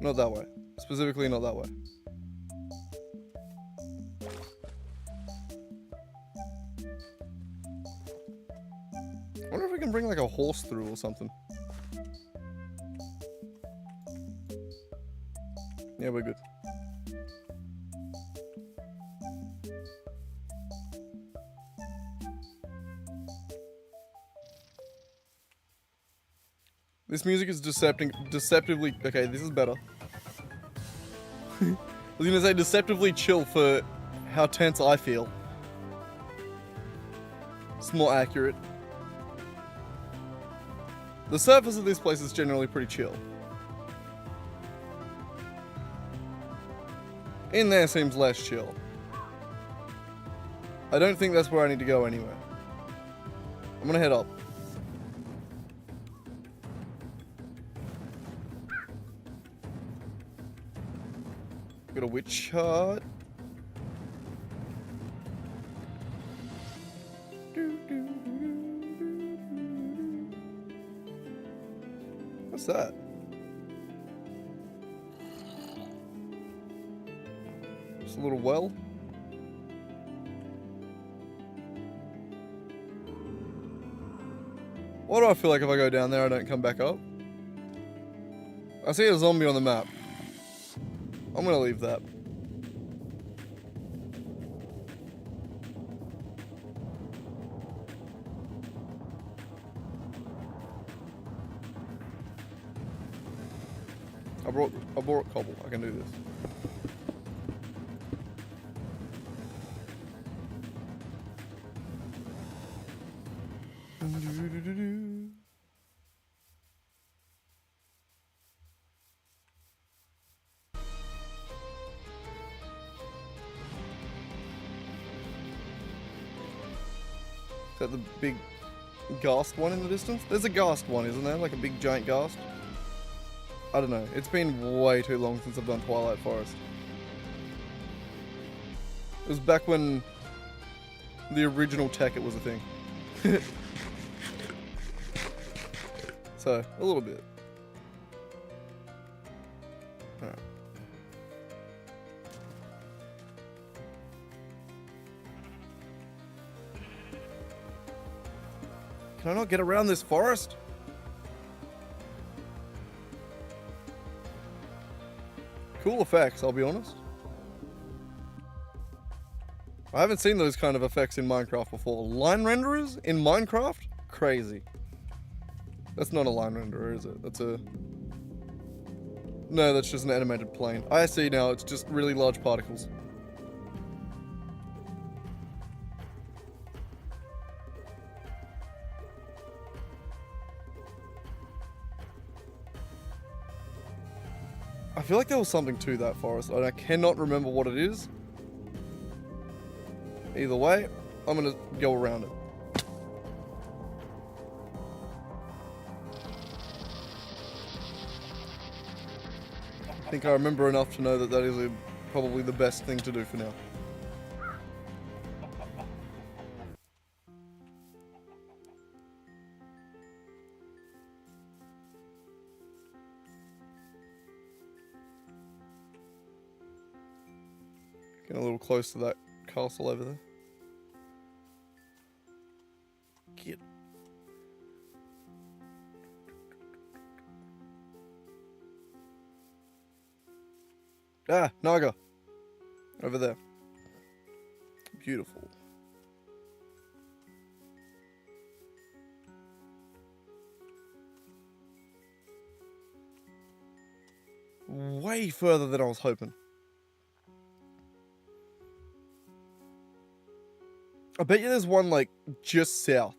Not that way. Specifically not that way. I wonder if we can bring like a horse through or something. Yeah, we're good. This music is deceptively... Okay, this is better. I was gonna say deceptively chill for how tense I feel. It's more accurate. The surface of this place is generally pretty chill. In there seems less chill. I don't think that's where I need to go anyway. I'm gonna head up. Got a witch hut. What's that? Just a little well. Why do I feel like if I go down there I don't come back up? I see a zombie on the map. I'm gonna leave that. I brought cobble. I can do this. Is that the big ghast one in the distance? There's a ghast one, isn't there? Like a big giant ghast? I don't know. It's been way too long since I've done Twilight Forest. It was back when the original Tekkit was a thing. So, a little bit. Alright. Can I not get around this forest? Cool effects, I'll be honest. I haven't seen those kind of effects in Minecraft before. Line renderers in Minecraft? Crazy. That's not a line renderer, is it? That's a... No, that's just an animated plane. I see now, it's just really large particles. I feel like there was something to that forest, and I cannot remember what it is. Either way, I'm gonna go around it. I think I remember enough to know that that is probably the best thing to do for now. Getting a little close to that castle over there. Get. Ah, Naga. Over there. Beautiful. Way further than I was hoping. I bet you there's one, like, just south.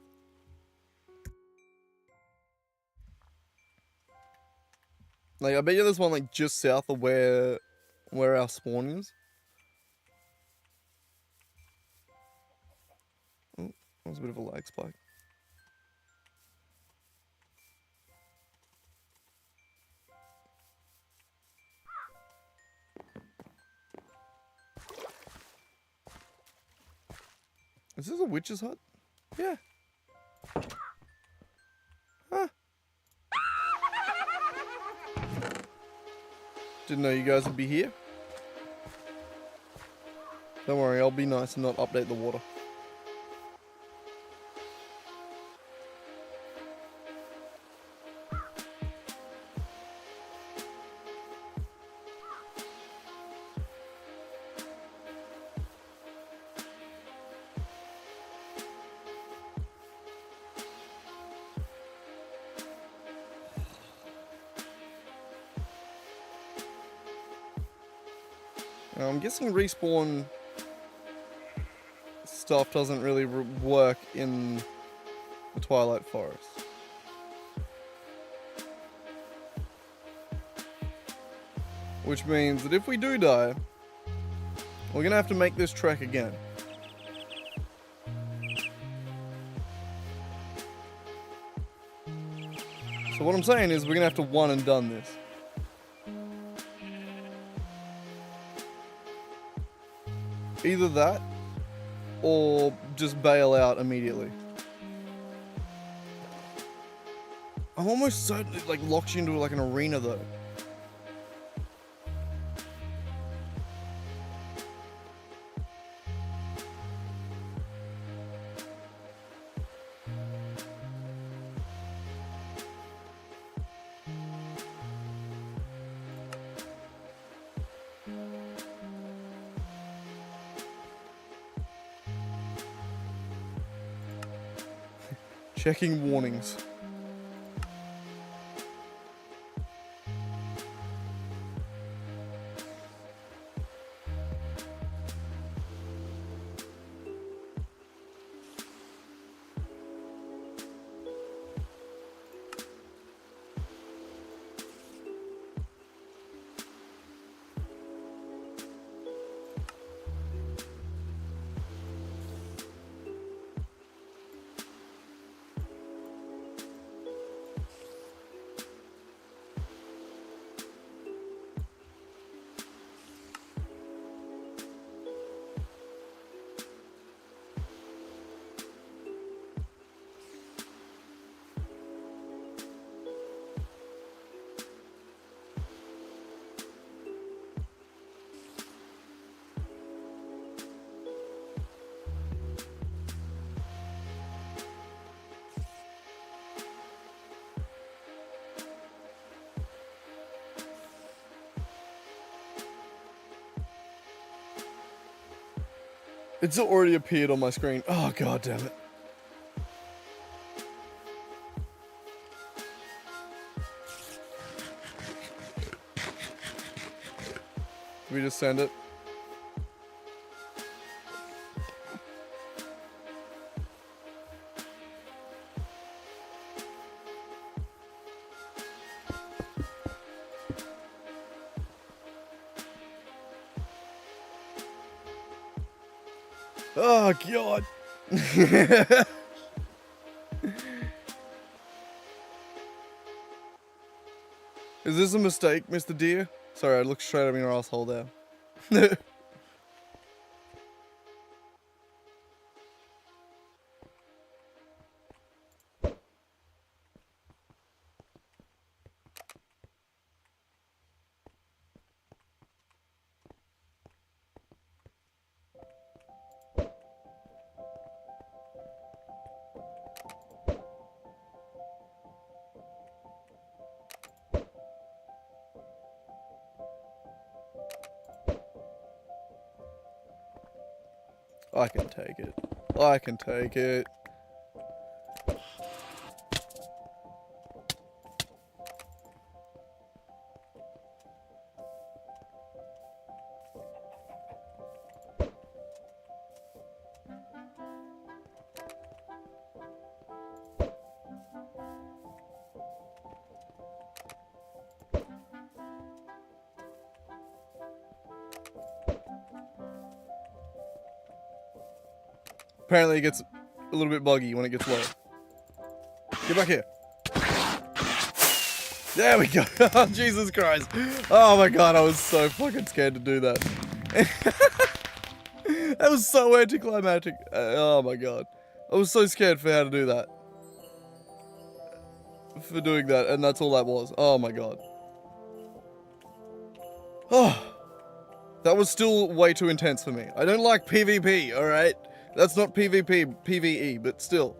Like, I bet you there's one, like, just south of where our spawn is. Oh, that was a bit of a lag spike. Is this a witch's hut? Yeah. Huh. Didn't know you guys would be here. Don't worry, I'll be nice and not update the water. Now, I'm guessing respawn stuff doesn't really work in the Twilight Forest. Which means that if we do die, we're gonna have to make this trek again. So what I'm saying is we're gonna have to one and done this. Either that, or just bail out immediately. I'm almost certain it like locks you into like an arena though. Checking warnings. It's already appeared on my screen. Oh, god damn it. Did we just send it? Oh, God. Is this a mistake, Mr. Deer? Sorry, I looked straight at me your asshole there. I can take it. I can take it. Apparently it gets a little bit buggy when it gets low. Get back here. There we go. Oh, Jesus Christ. Oh my god, I was so fucking scared to do that. That was so anticlimactic. Oh my god. I was so scared for how to do that. For doing that, and that's all that was. Oh my god. Oh, that was still way too intense for me. I don't like PvP, alright? That's not PvP, PvE, but still.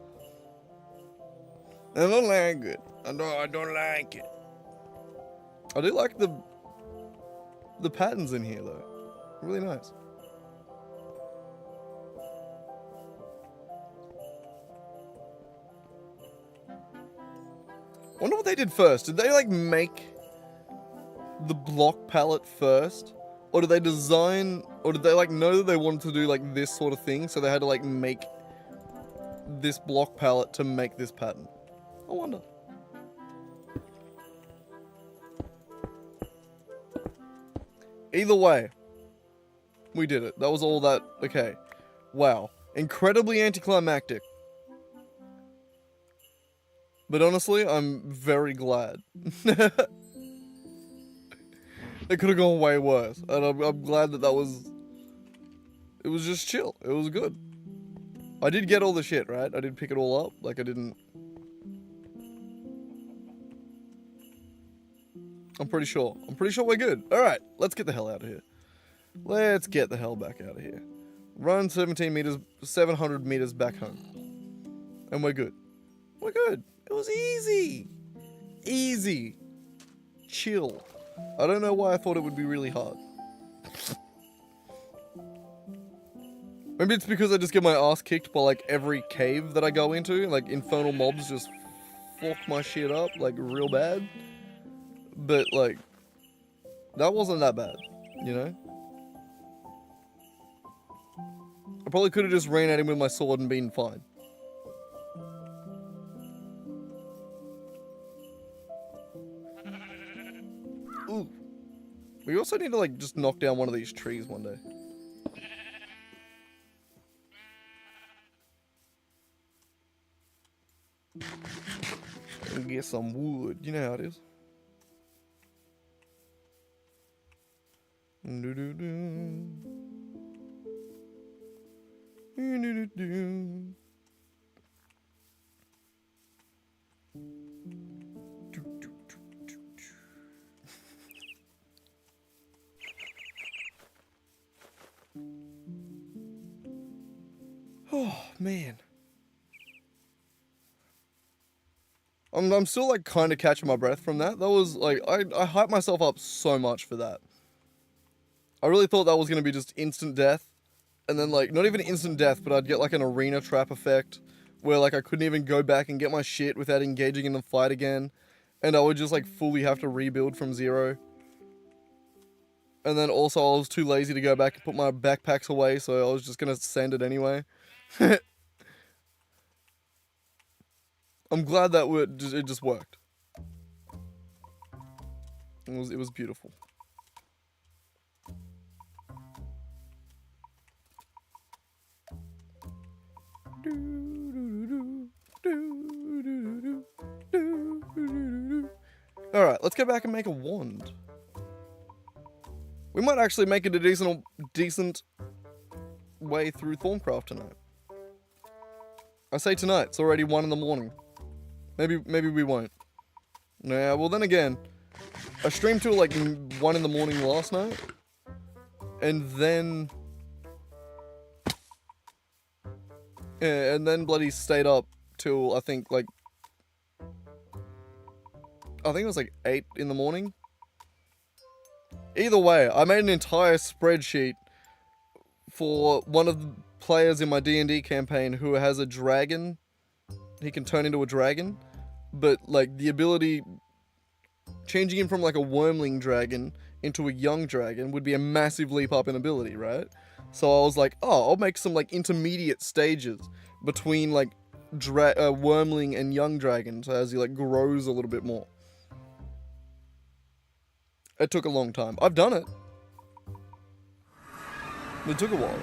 I don't like it. I don't like it. I do like the patterns in here though. Really nice. Wonder what they did first. Did they like make the block palette first? Or did they design, or did they like know that they wanted to do like this sort of thing, so they had to like make this block palette to make this pattern? I wonder. Either way, we did it. That was all that. Okay. Wow. Incredibly anticlimactic. But honestly, I'm very glad. It could have gone way worse. And I'm glad that was... It was just chill. It was good. I did get all the shit, right? I did pick it all up. Like, I didn't... I'm pretty sure. I'm pretty sure we're good. Alright, let's get the hell out of here. Let's get the hell back out of here. Run 17 meters, 700 meters back home. And we're good. We're good. It was easy. Easy. Chill. I don't know why I thought it would be really hard. Maybe it's because I just get my ass kicked by like every cave that I go into. Like infernal mobs just fuck my shit up like real bad. But like, that wasn't that bad, you know? I probably could have just ran at him with my sword and been fine. Ooh. We also need to like just knock down one of these trees one day. And get some wood. You know how it is. Oh man, I'm still like kind of catching my breath from that. That was like I hyped myself up so much for that. I really thought that was gonna be just instant death, and then like not even instant death, but I'd get like an arena trap effect where like I couldn't even go back and get my shit without engaging in the fight again, and I would just like fully have to rebuild from zero. And then also I was too lazy to go back and put my backpacks away, so I was just gonna send it anyway. I'm glad that it just worked. It was beautiful. Alright, let's go back and make a wand. We might actually make it a decent way through THAUMCRAFT tonight. I say tonight, it's already 1 in the morning. Maybe we won't. Nah, well then again, I streamed till like 1 in the morning last night. And then... yeah, and then bloody stayed up till I think it was like 8 in the morning. Either way, I made an entire spreadsheet for one of the players in my D&D campaign who has a dragon. He can turn into a dragon, but like the ability, changing him from like a wormling dragon into a young dragon would be a massive leap up in ability, right? So I was like, oh, I'll make some like intermediate stages between like wormling and young dragons as he like grows a little bit more. It took a long time. I've done it. It took a while.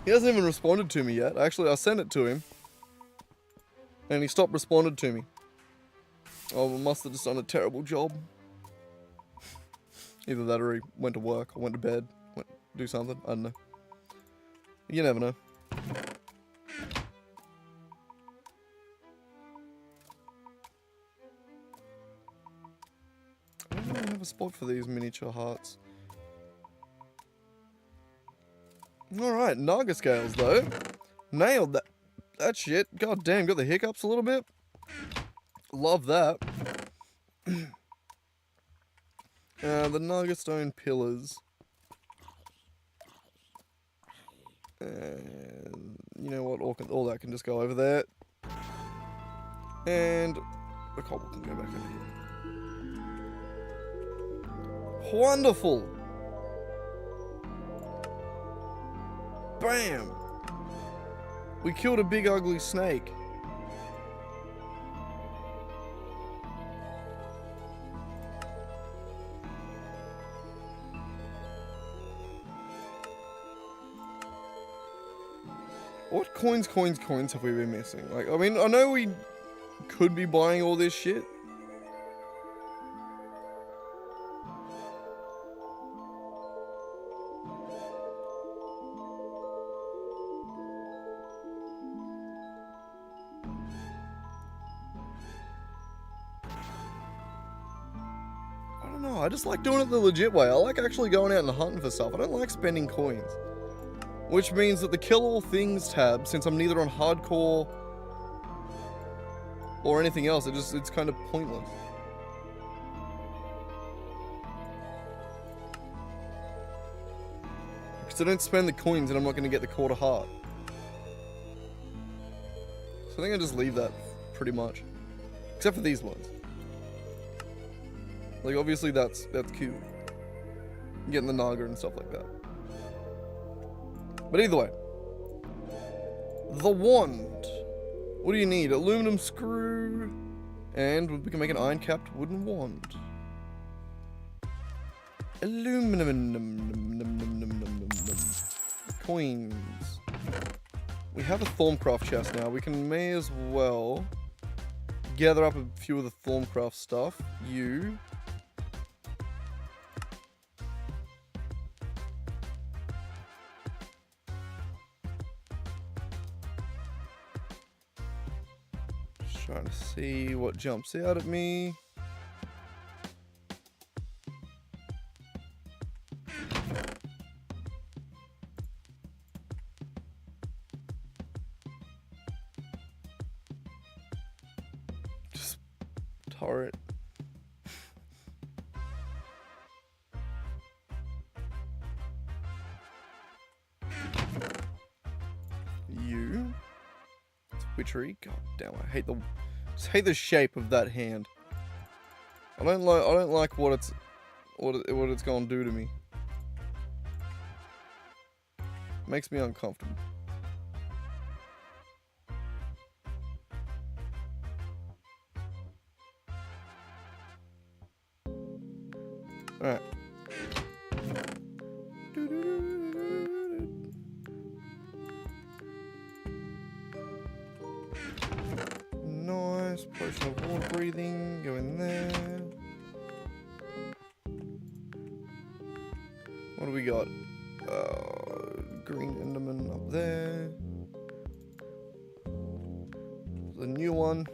He hasn't even responded to me yet. Actually, I sent it to him. And he stopped responding to me. Oh, I must have just done a terrible job. Either that or he went to work, or went to bed, went to do something. I don't know. You never know. have a spot for these miniature hearts. Alright, Naga scales though. Nailed that shit. God damn, got the hiccups a little bit. Love that. The Naga stone pillars. And you know what? All that can just go over there. And the cobble can go back over here. Wonderful! Bam! We killed a big ugly snake. What coins have we been missing? Like, I mean, I know we could be buying all this shit. I don't know, I just like doing it the legit way. I like actually going out and hunting for stuff. I don't like spending coins. Which means that the kill all things tab, since I'm neither on hardcore or anything else, it's kind of pointless. Because I don't spend the coins and I'm not going to get the quarter heart. So I think I just leave that pretty much. Except for these ones. Like obviously that's cute. Getting the Naga and stuff like that. But either way, the wand. What do you need? Aluminum screw, and we can make an iron-capped wooden wand. Aluminum. Coins. We have a THAUMCRAFT chest now. We may as well gather up a few of the THAUMCRAFT stuff. You. Trying to see what jumps out at me. Just turret. You. It's witchery. God damn, I hate the shape of that hand. I don't like what it's gonna do to me. Makes me uncomfortable. Alright. Nice. Potion of water breathing. Go in there. What do we got? Green Enderman up there. The new one.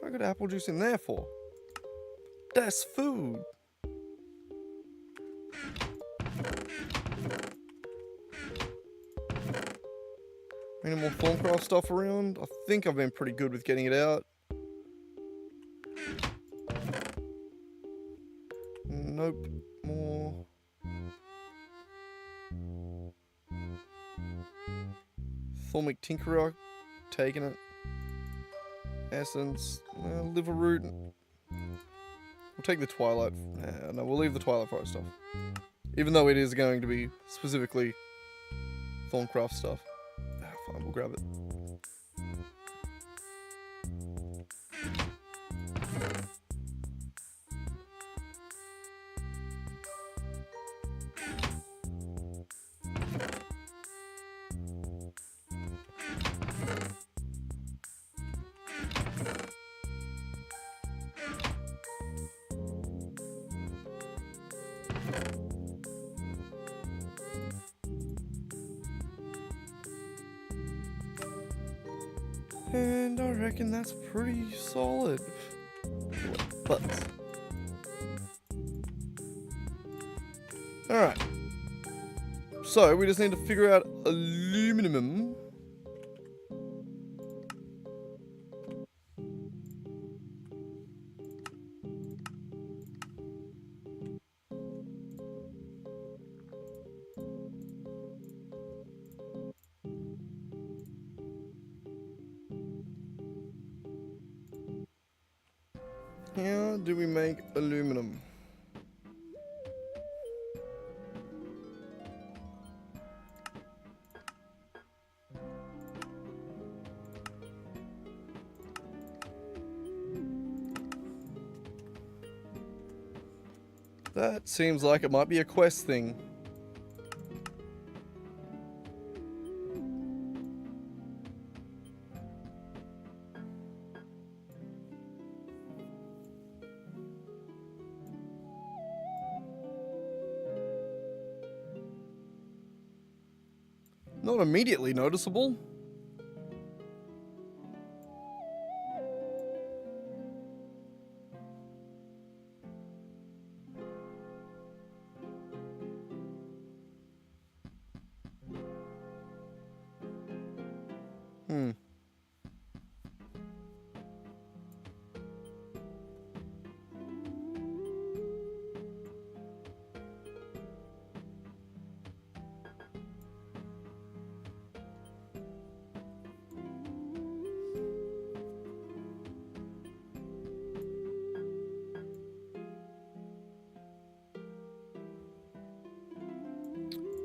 I got apple juice in there for? That's food. Any more THAUMCRAFT stuff around? I think I've been pretty good with getting it out. Nope. More. Thaumic Tinkerer. Taking it. Essence. Liver root. We'll take the Twilight. No, we'll leave the Twilight Forest stuff. Even though it is going to be specifically THAUMCRAFT stuff. Fine, we'll grab it. And I reckon that's pretty solid. Buttons. Alright. So, we just need to figure out aluminum. How do we make aluminum? That seems like it might be a quest thing. Not immediately noticeable.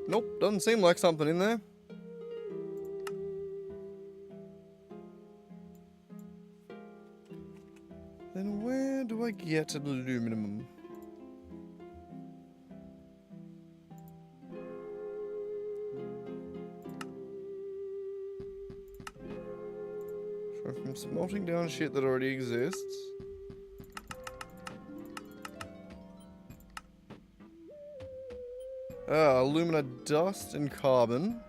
Nope, doesn't seem like something in there. Then where do I get aluminum? So from smelting down shit that already exists. Alumina dust and carbon.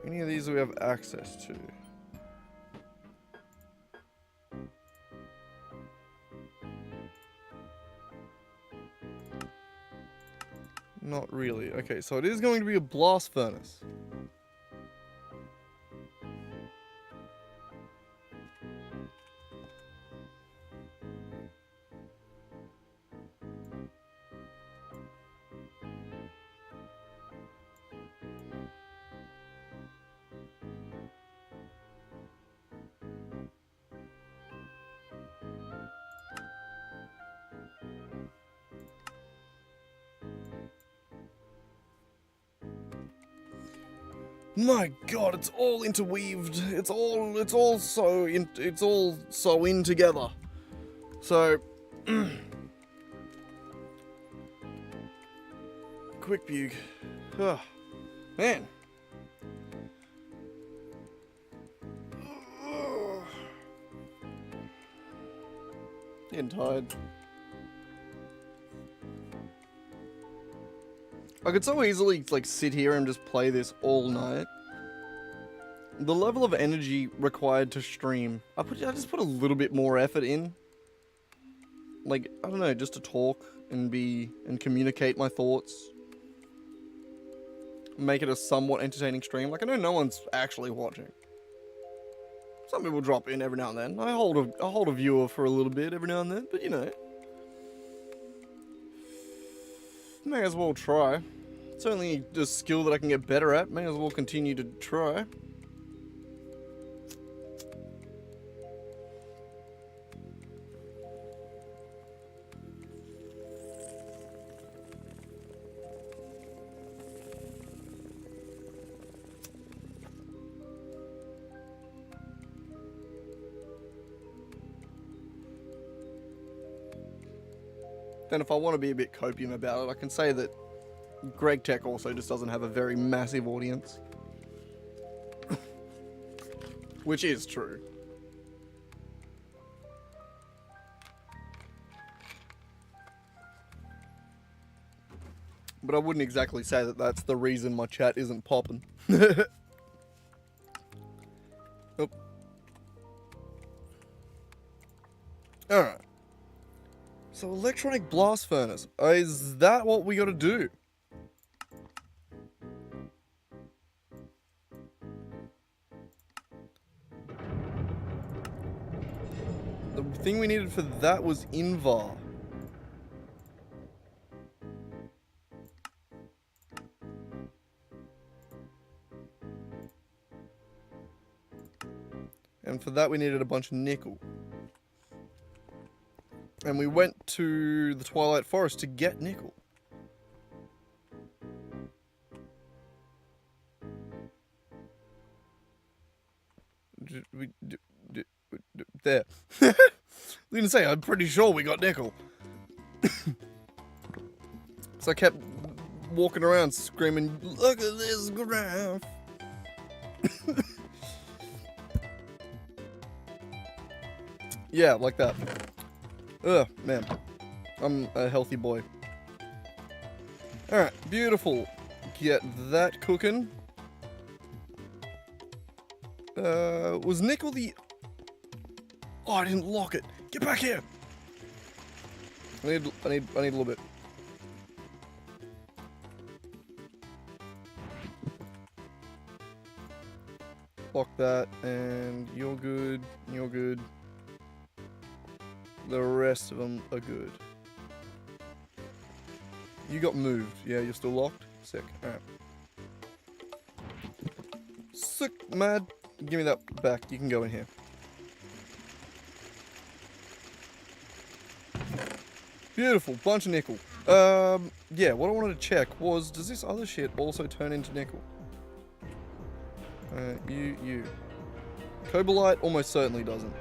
Any of these we have access to? Not really. Okay, so it is going to be a blast furnace. My God, it's all interweaved. It's all so in together. So, quick bug. Oh, man. Getting tired. I could so easily like sit here and just play this all night. The level of energy required to stream, I just put a little bit more effort in. Like, I don't know, just to talk and communicate my thoughts. Make it a somewhat entertaining stream. Like, I know no one's actually watching. Some people drop in every now and then. I hold a viewer for a little bit every now and then, but you know. May as well try. It's only a skill that I can get better at. May as well continue to try. Then if I want to be a bit copium about it, I can say that Gregtech also just doesn't have a very massive audience. Which is true. But I wouldn't exactly say that that's the reason my chat isn't popping. Oh. Alright. So electronic blast furnace. Is that what we gotta do? The thing we needed for that was Invar. And for that we needed a bunch of nickel. And we went to the Twilight Forest to get nickel. There. I was gonna say, I'm pretty sure we got nickel. So I kept walking around screaming, "Look at this graph!" Yeah, like that. Ugh, man. I'm a healthy boy. Alright, beautiful. Get that cooking. Was nickel the... Oh, I didn't lock it. Get back here! I need a little bit. Lock that, and you're good, you're good. The rest of them are good. You got moved. Yeah, you're still locked? Sick. Alright. Sick, mad. Give me that back. You can go in here. Beautiful. Bunch of nickel. Yeah, what I wanted to check was, does this other shit also turn into nickel? You. Cobalite almost certainly doesn't.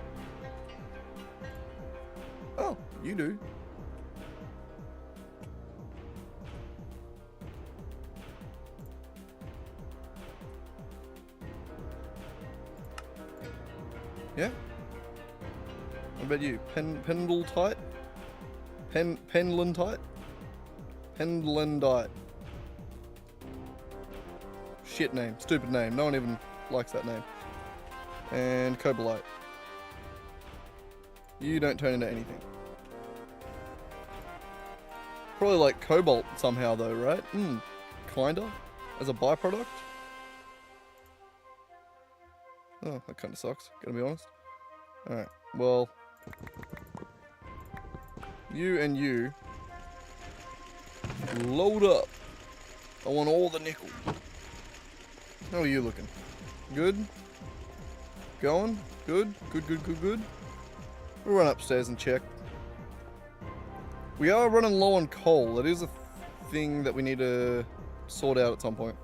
Oh, you do. Yeah? What about you? Pendletite? Pendlantite? Pendlandite. Shit name. Stupid name. No one even likes that name. And Cobalite. You don't turn into anything. Probably like cobalt somehow though, right? Kinda. As a byproduct. Oh, that kinda sucks, gotta be honest. Alright, well. You and you. Load up. I want all the nickel. How are you looking? Good? Going? Good? Good. We'll run upstairs and check. We are running low on coal. That is a thing that we need to sort out at some point.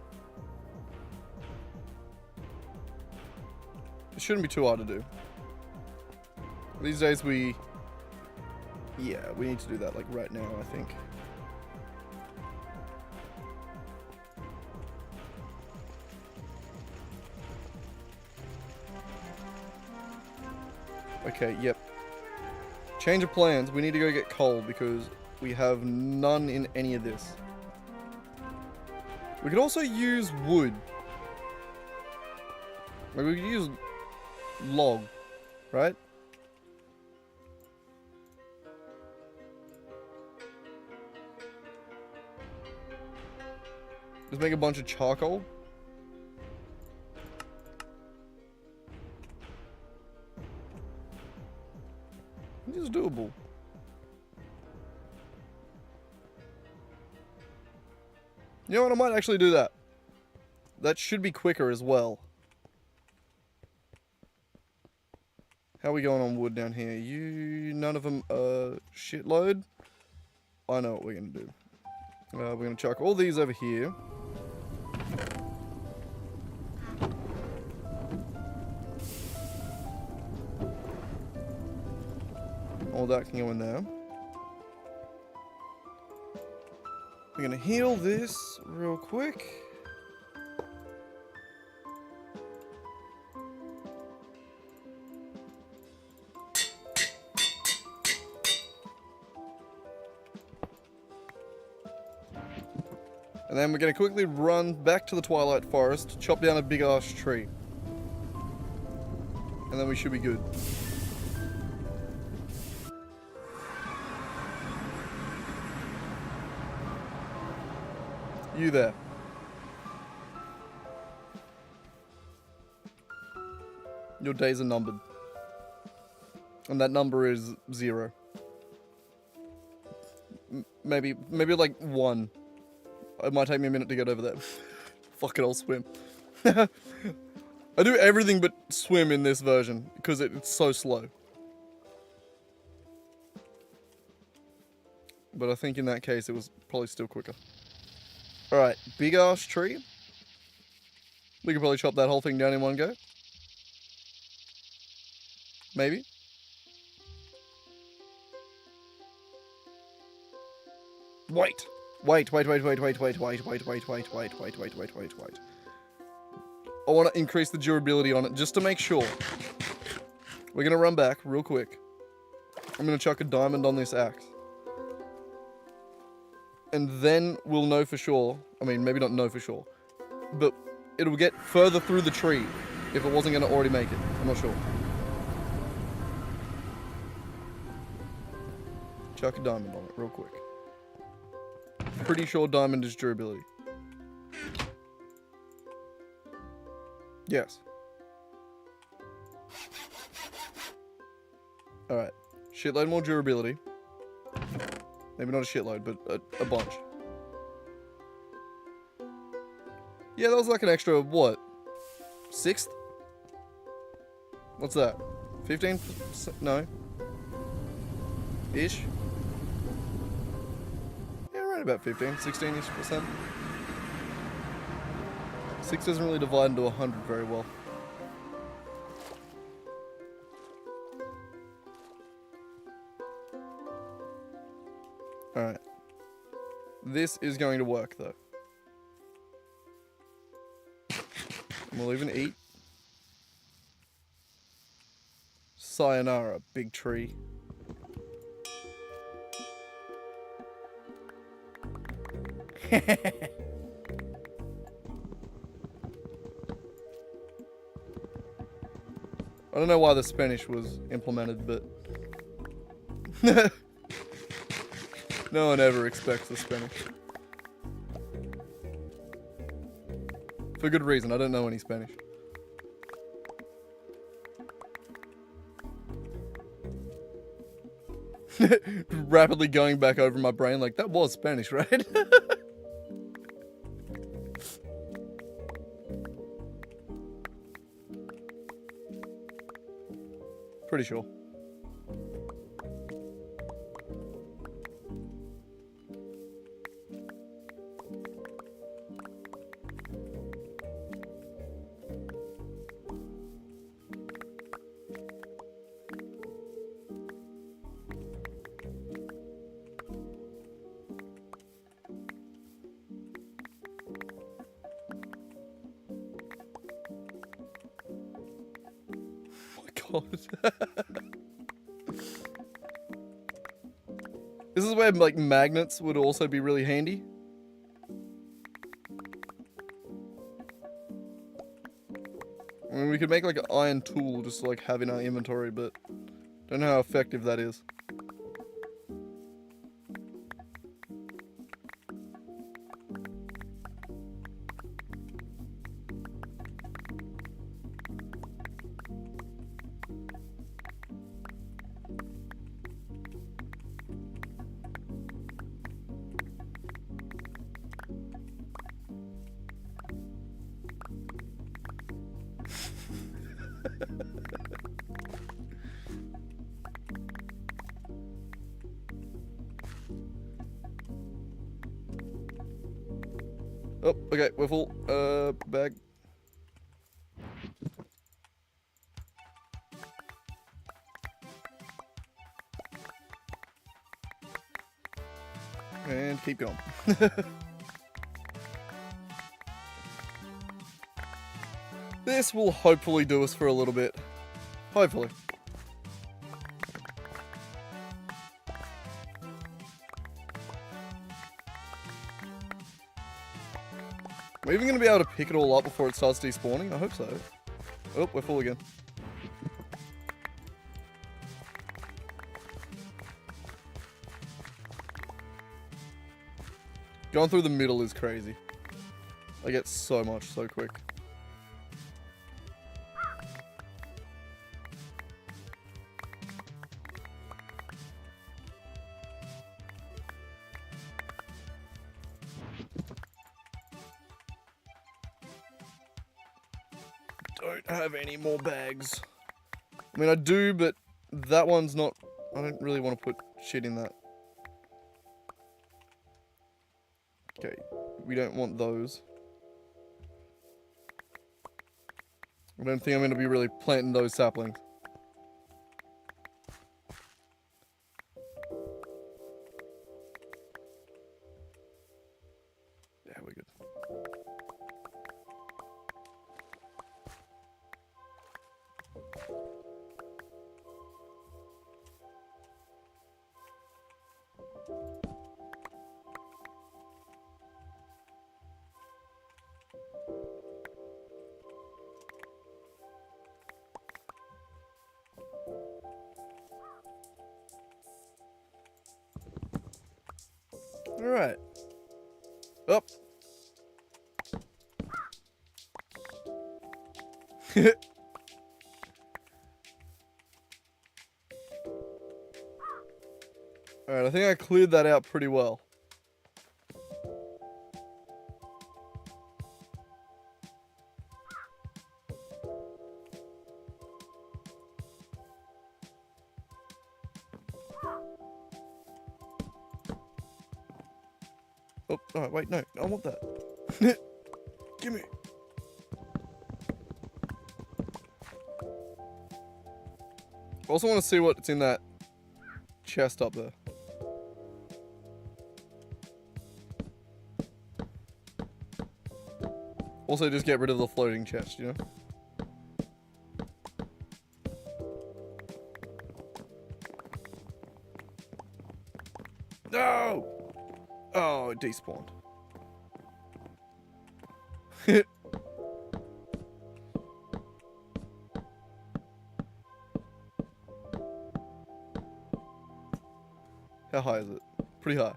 It shouldn't be too hard to do. These days we... Yeah, we need to do that like right now, I think. Okay, yep. Change of plans. We need to go get coal because we have none in any of this. We could also use wood. Like we could use log, right? Just make a bunch of charcoal. It is doable. You know what? I might actually do that. That should be quicker as well. How are we going on wood down here? None of them shitload. I know what we're gonna do. We're gonna chuck all these over here. All that can go in there. We're gonna heal this real quick. And then we're going to quickly run back to the Twilight Forest, chop down a big ass tree. And then we should be good. You there. Your days are numbered. And that number is 0. Maybe like 1. It might take me a minute to get over there. Fuck it, I'll swim. I do everything but swim in this version, because it's so slow. But I think in that case, it was probably still quicker. Alright, big ass tree. We could probably chop that whole thing down in one go. Maybe. Wait. Wait. I want to increase the durability on it just to make sure. We're going to run back real quick. I'm going to chuck a diamond on this axe. And then we'll know for sure. I mean, maybe not know for sure. But it'll get further through the tree if it wasn't going to already make it. I'm not sure. Chuck a diamond on it real quick. Pretty sure diamond is durability. Yes. Alright. Shitload more durability. Maybe not a shitload, but a bunch. Yeah, that was like an extra, what? 6th? What's that? 15? No. Ish? Yeah, right about 15, 16-ish%. 6 doesn't really divide into 100 very well. Alright. This is going to work, though. And we'll even eat. Sayonara, big tree. I don't know why the Spanish was implemented, but no one ever expects the Spanish. For good reason, I don't know any Spanish. Rapidly going back over my brain like, that was Spanish, right? Pretty sure. This is where, like, magnets would also be really handy. I mean, we could make, like, an iron tool just to, like, have in our inventory, but don't know how effective that is. Oh, okay, we're full. Bag. And keep going. This will hopefully do us for a little bit. Hopefully. Am I even going to be able to pick it all up before it starts despawning? I hope so. Oh, we're full again. Going through the middle is crazy. I get so much so quick. Don't have any more bags. I mean, I do, but that one's not... I don't really want to put shit in that. Okay, we don't want those. I don't think I'm going to be really planting those saplings. Yeah, we're good. Alright. Up. Alright, I think I cleared that out pretty well. Oh, alright, wait, no, I want that. Gimme. I also want to see what's in that chest up there. Also, just get rid of the floating chest, you know? No! Oh, it despawned. How high is it? Pretty high.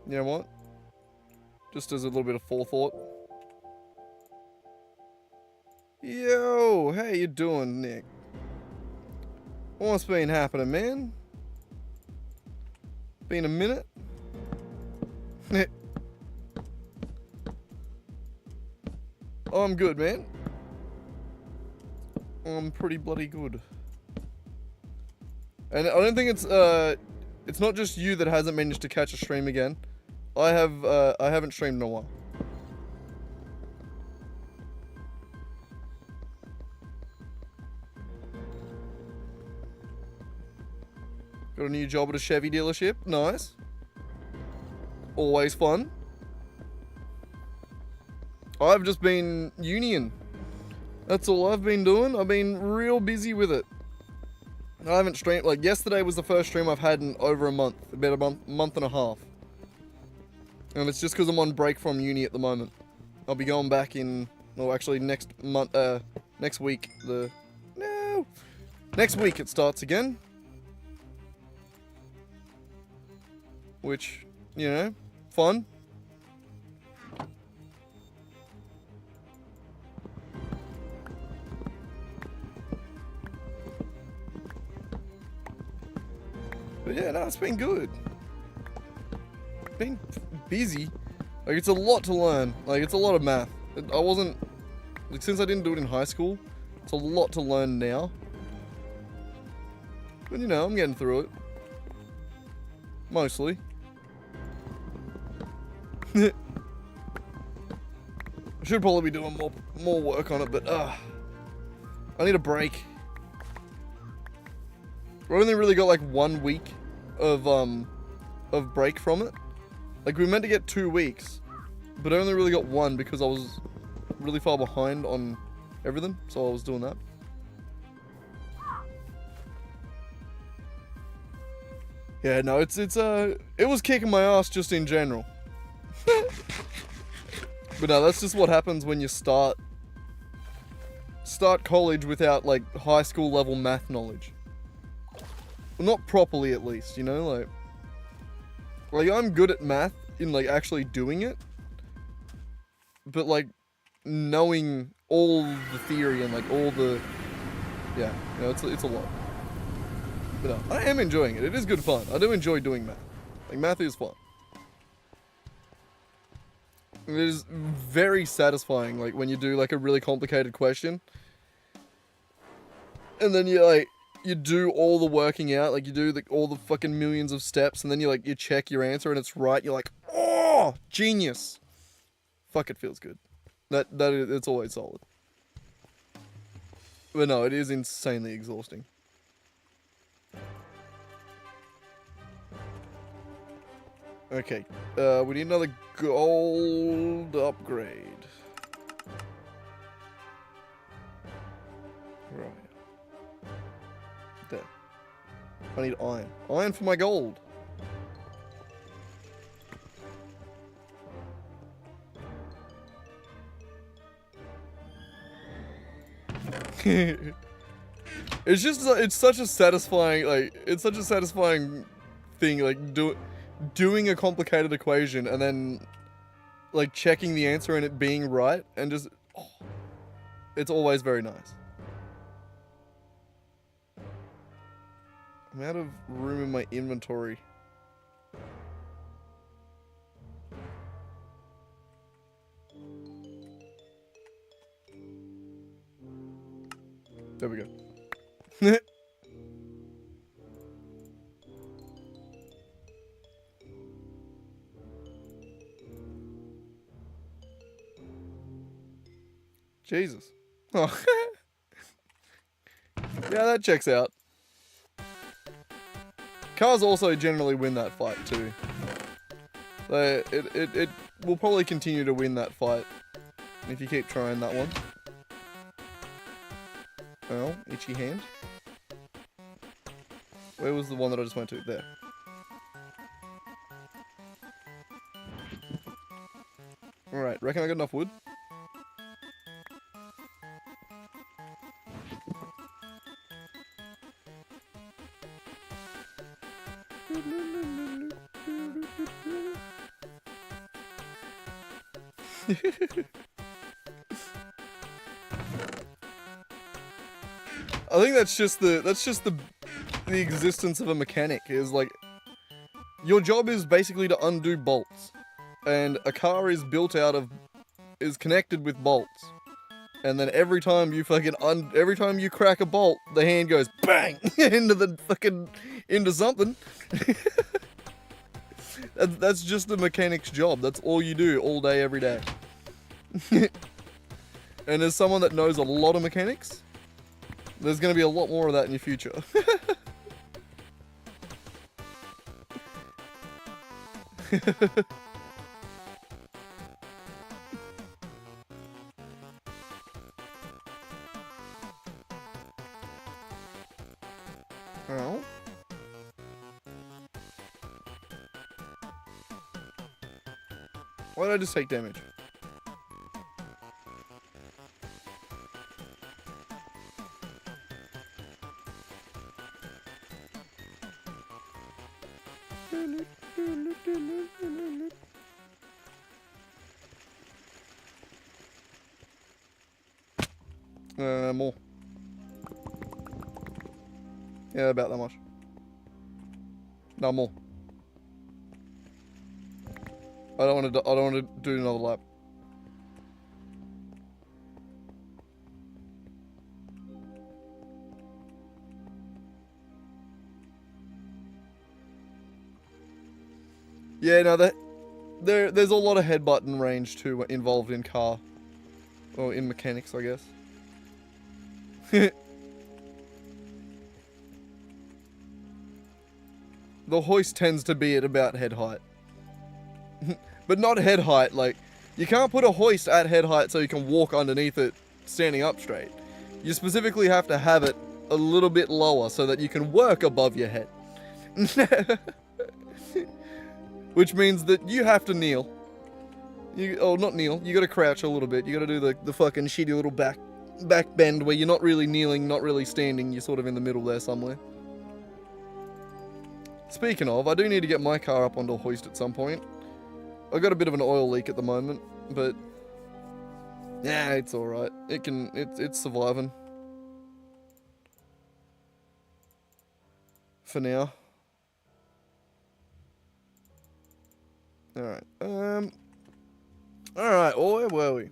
You know what? Just as a little bit of forethought. Yo, how you doing, Nick? What's been happening, man? Been a minute? Oh, I'm good, man. I'm pretty bloody good. And I don't think it's not just you that hasn't managed to catch a stream again. I haven't streamed in a while. Got a new job at a Chevy dealership. Nice. Always fun. I've just been union. That's all I've been doing. I've been real busy with it. I haven't streamed, like yesterday was the first stream I've had in over a month. About a month and a half. And it's just because I'm on break from uni at the moment. I'll be going back in, well actually next month, next week. Next week it starts again. Which, you know, fun. But yeah, no, it's been good. Been busy. Like, it's a lot to learn. Like, it's a lot of math. I wasn't, like, since I didn't do it in high school, it's a lot to learn now. But, you know, I'm getting through it. Mostly. I should probably be doing more work on it, but, I need a break. We only really got, like, 1 week of break from it. Like, we were meant to get 2 weeks, but I only really got 1 because I was really far behind on everything, so I was doing that. Yeah, no, it was kicking my ass just in general. But no, that's just what happens when you start college without, like, high school level math knowledge. Well, not properly, at least, you know, like I'm good at math in, like, actually doing it, but, like, knowing all the theory and, like, all the, yeah, you know, it's a lot. But no, I am enjoying it. It is good fun. I do enjoy doing math. Like, math is fun. It is very satisfying, like, when you do, like, a really complicated question. And then you do all the working out, like, you do all the fucking millions of steps, and then you check your answer and it's right, you're like, oh, genius. Fuck, it feels good. It's always solid. But no, it is insanely exhausting. Okay, we need another gold upgrade. Right. There. I need iron. Iron for my gold. It's such a satisfying, like, it's such a satisfying thing, like, doing a complicated equation and then, like, checking the answer and it being right, and just, oh, it's always very nice. I'm out of room in my inventory. There we go. Jesus. Oh. Yeah, that checks out. Cars also generally win that fight too. It will probably continue to win that fight if you keep trying that one. Oh, itchy hand. Where was the one that I just went to? There. Alright, reckon I got enough wood? I think that's just the existence of a mechanic, is like, your job is basically to undo bolts, and a car is connected with bolts, and then every time you crack a bolt, the hand goes bang into something. That's just the mechanic's job. That's all you do all day, every day. And as someone that knows a lot of mechanics, there's going to be a lot more of that in your future. Oh. Why did I just take damage? More. Yeah, about that much. No, more. I don't want to do another lap. Yeah, no, there's a lot of head button range too involved in car, or in mechanics, I guess. The hoist tends to be at about head height. But not head height, like, you can't put a hoist at head height so you can walk underneath it standing up straight. You specifically have to have it a little bit lower so that you can work above your head. Which means that you have to kneel. Oh, not kneel. You gotta crouch a little bit. You gotta do the fucking shitty little back bend where you're not really kneeling, not really standing. You're sort of in the middle there somewhere. Speaking of, I do need to get my car up onto a hoist at some point. I've got a bit of an oil leak at the moment, but yeah, it's alright. It's surviving. For now. Alright. Alright, where were we?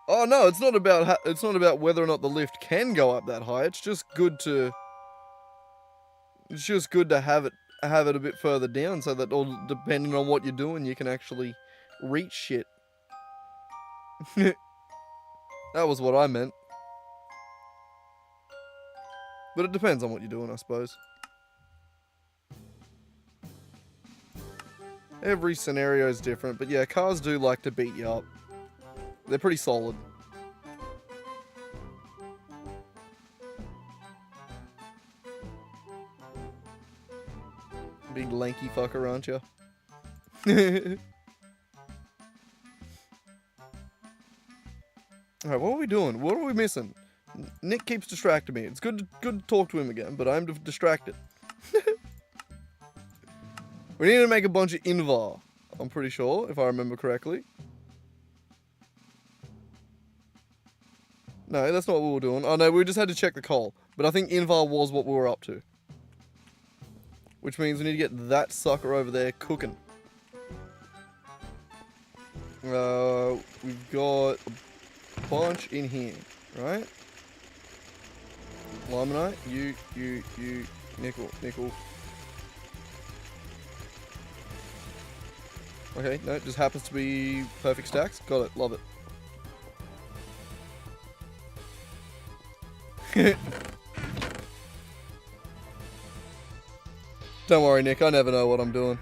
Oh no, it's not about whether or not the lift can go up that high. It's just good to have it a bit further down so that all depending on what you're doing, you can actually reach shit. That was what I meant. But it depends on what you're doing, I suppose. Every scenario is different, but yeah, cars do like to beat you up. They're pretty solid. Big lanky fucker, aren't you? Alright, what are we doing? What are we missing? Nick keeps distracting me. It's good to talk to him again, but I'm distracted. We need to make a bunch of Invar, I'm pretty sure, if I remember correctly. No, that's not what we were doing. Oh no, we just had to check the coal. But I think Invar was what we were up to. Which means we need to get that sucker over there cooking. We've got a bunch in here, right? Limonite, you, nickel. Okay, no, it just happens to be perfect stacks. Got it, love it. Don't worry, Nick, I never know what I'm doing.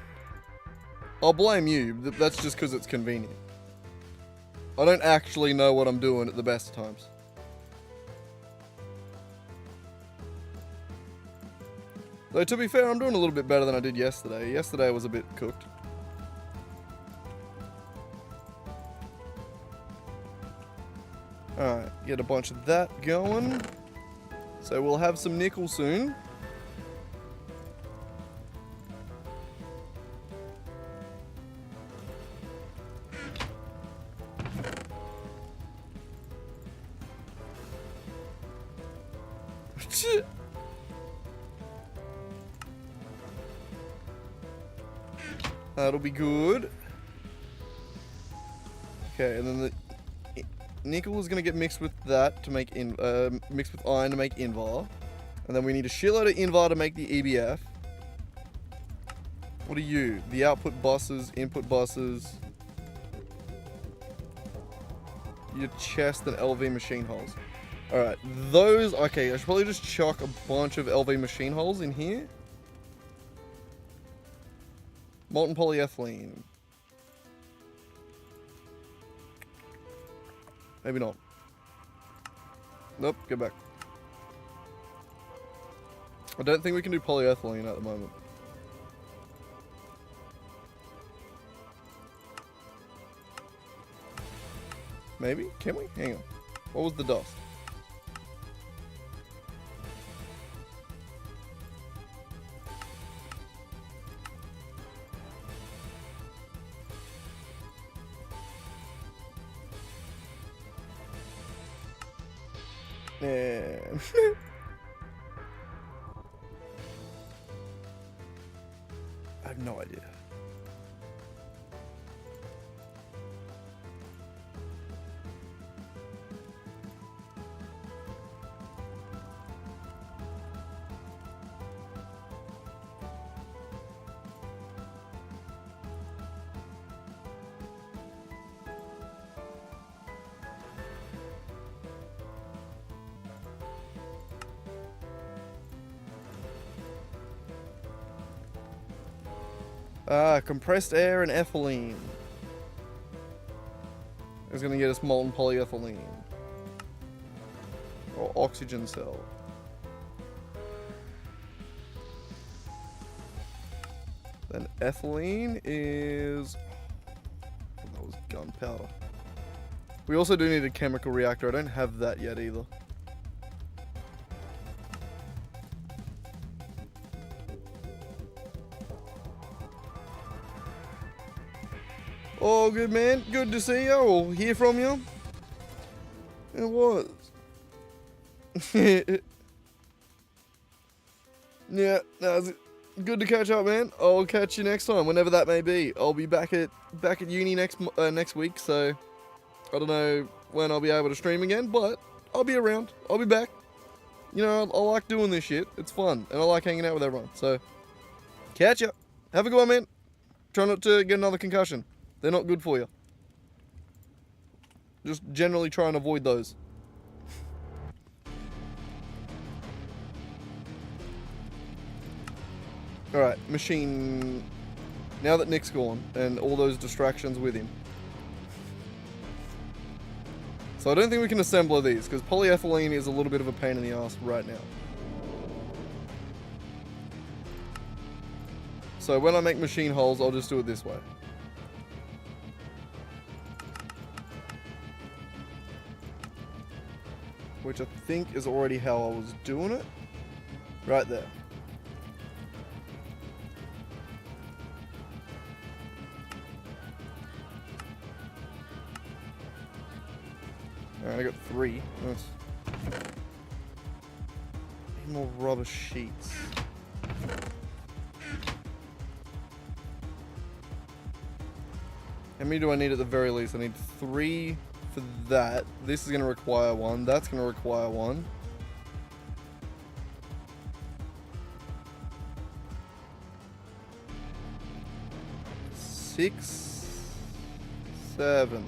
I'll blame you, that's just because it's convenient. I don't actually know what I'm doing at the best of times. Though, to be fair, I'm doing a little bit better than I did yesterday. Yesterday was a bit cooked. Alright, get a bunch of that going. So we'll have some nickel soon. That'll be good. Okay, and then the nickel is going to get mixed with that to make mixed with iron to make Invar. And then we need a shitload of Invar to make the EBF. What are you? The output buses, input buses. Your chest and LV machine holes. Alright, those... Okay, I should probably just chuck a bunch of LV machine holes in here. Molten polyethylene. Maybe not. Nope, go back. I don't think we can do polyethylene at the moment. Maybe? Can we? Hang on. What was the dust? Man. I have no idea. Compressed air and ethylene is going to get us molten polyethylene. Or oxygen cell. Then ethylene is... Oh, that was gunpowder. We also do need a chemical reactor. I don't have that yet either. Oh, good man. Good to see you or hear from you. It was. Yeah, no, good to catch up, man. I'll catch you next time, whenever that may be. I'll be back at uni next week, so I don't know when I'll be able to stream again, but I'll be around. I'll be back. You know, I like doing this shit. It's fun, and I like hanging out with everyone. So, catch ya. Have a good one, man. Try not to get another concussion. They're not good for you. Just generally try and avoid those. Alright, machine... Now that Nick's gone, and all those distractions with him. So I don't think we can assemble these, because polyethylene is a little bit of a pain in the ass right now. So when I make machine holes, I'll just do it this way. Which I think is already how I was doing it. Right there. Alright, I got 3. Nice. Need more rubber sheets. How many do I need at the very least? I need 3 for that. This is going to require 1. That's going to require 1. Six, 7.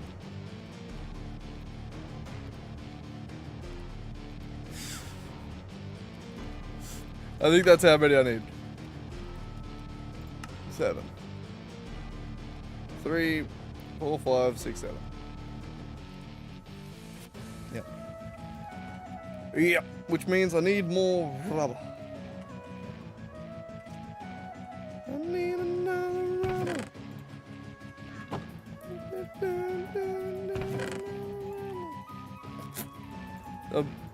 I think that's how many I need. 7. 3, 4, 5, 6, 7. Yep. Yep. Which means I need more rubber. I need another rubber.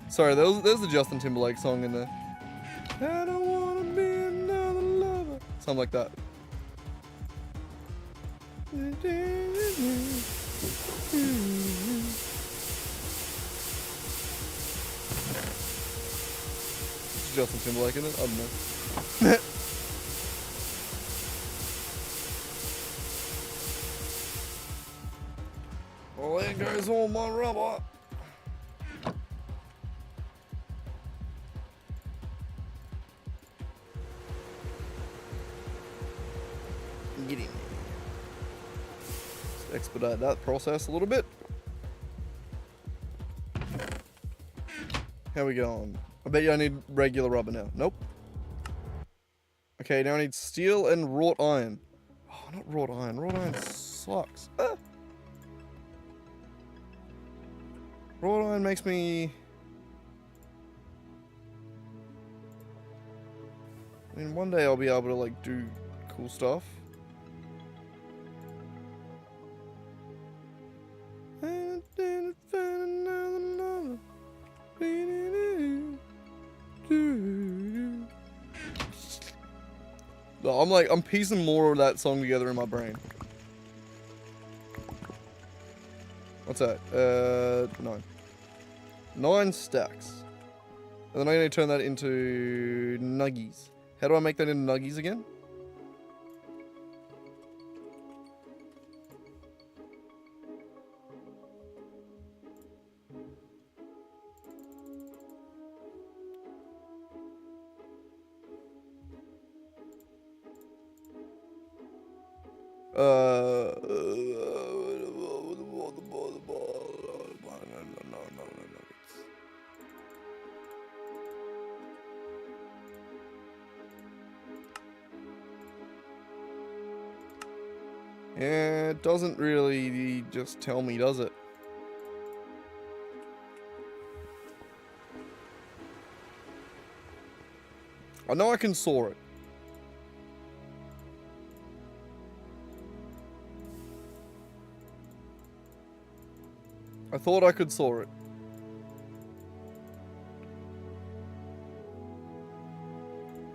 Sorry, there's the Justin Timberlake song in there. I don't wanna be another lover. Something like that. Justin Timberlake in it? I don't know. Well, there goes all my rubber. Get in. Let's expedite that process a little bit. How we going? I bet you I need regular rubber now. Nope. Okay, now I need steel and wrought iron. Oh, not wrought iron. Wrought iron sucks. Ah. Wrought iron makes me... I mean, one day I'll be able to, like, do cool stuff. I'm piecing more of that song together in my brain. What's that? 9. 9 stacks. And then I'm going to turn that into nuggies. How do I make that into nuggies again? Yeah, it doesn't really just tell me, does it? I know I can saw it. I thought I could saw it.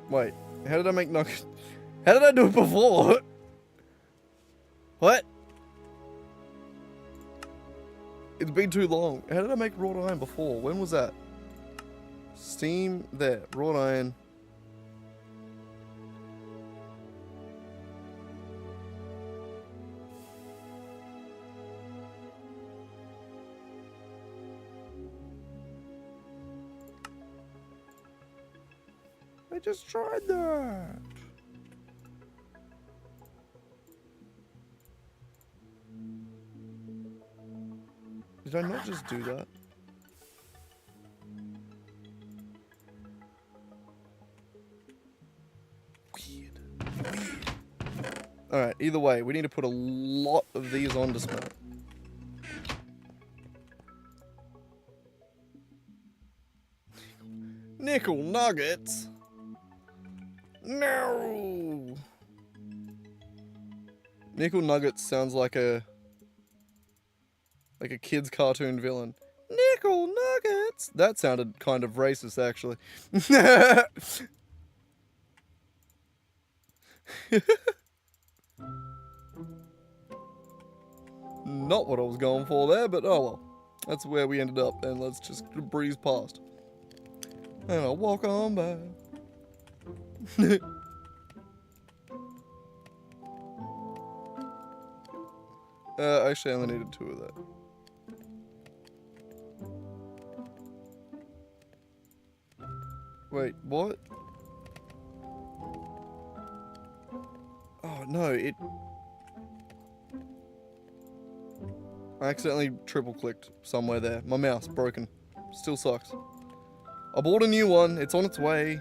Wait, how did I make nuggets? How did I do it before? What? It's been too long. How did I make wrought iron before? When was that? Steam there. Wrought iron. I just tried that. Did I not just do that? Weird. Alright, either way, we need to put a lot of these on to smelt. Nickel nuggets? No! Nickel nuggets sounds like a kid's cartoon villain. Nickel nuggets! That sounded kind of racist, actually. Not what I was going for there, but oh well. That's where we ended up, and let's just breeze past. And I'll walk on by. Actually, I only needed 2 of that. Wait, what? Oh, no, it... I accidentally triple-clicked somewhere there. My mouse, broken. Still sucks. I bought a new one. It's on its way.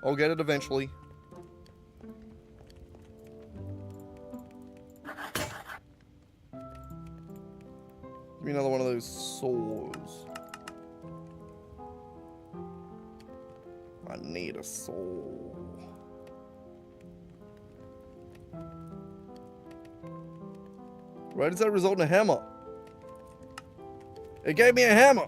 I'll get it eventually. Give me another one of those saws. I need a saw. Why does that result in a hammer? It gave me a hammer.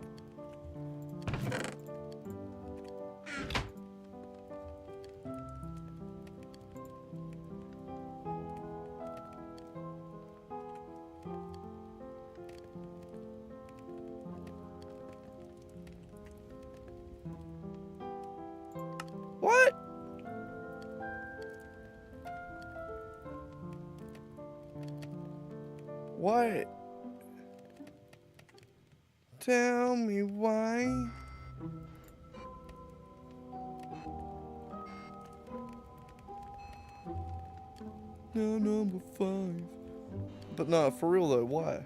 What? Why? Tell me why. No, number 5. But no, for real though, why?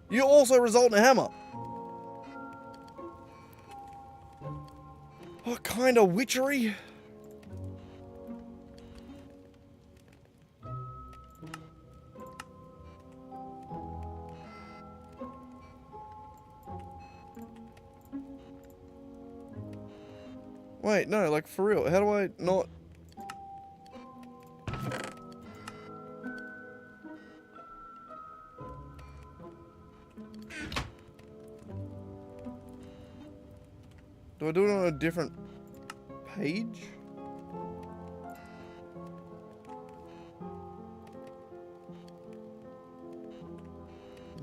You also result in a hammer. What kind of witchery? Wait, no, like for real, how do I not... Do I do it on a different page?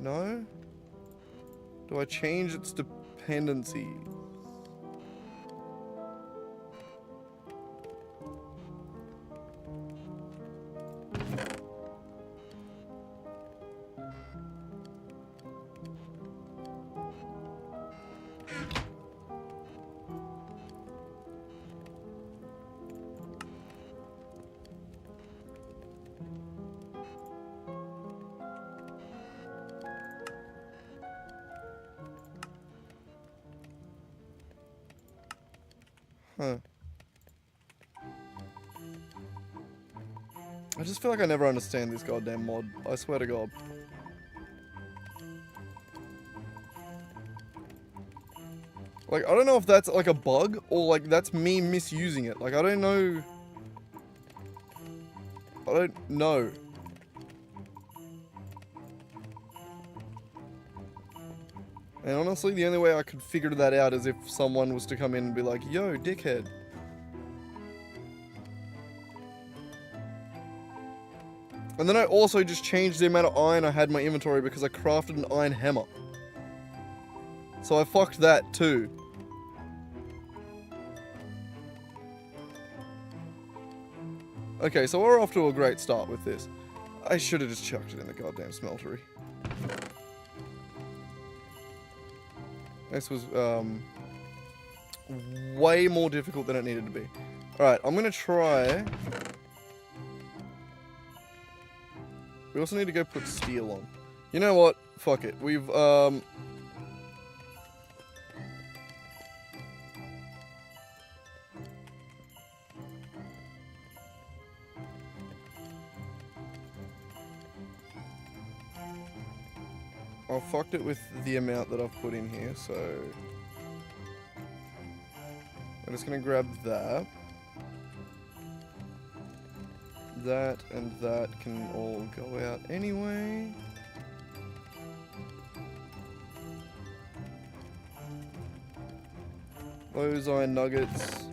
No? Do I change its dependencies? Huh. I just feel like I never understand this goddamn mod. I swear to God. Like, I don't know if that's like a bug or like that's me misusing it. Like, I don't know. I don't know. And honestly, the only way I could figure that out is if someone was to come in and be like, yo, dickhead. And then I also just changed the amount of iron I had in my inventory because I crafted an iron hammer. So I fucked that too. Okay, so we're off to a great start with this. I should have just chucked it in the goddamn smeltery. This was way more difficult than it needed to be. Alright, I'm gonna try. We also need to go put steel on. You know what? Fuck it. We've I fucked it with the amount that I've put in here, so I'm just gonna grab that. That and that can all go out anyway. Those iron nuggets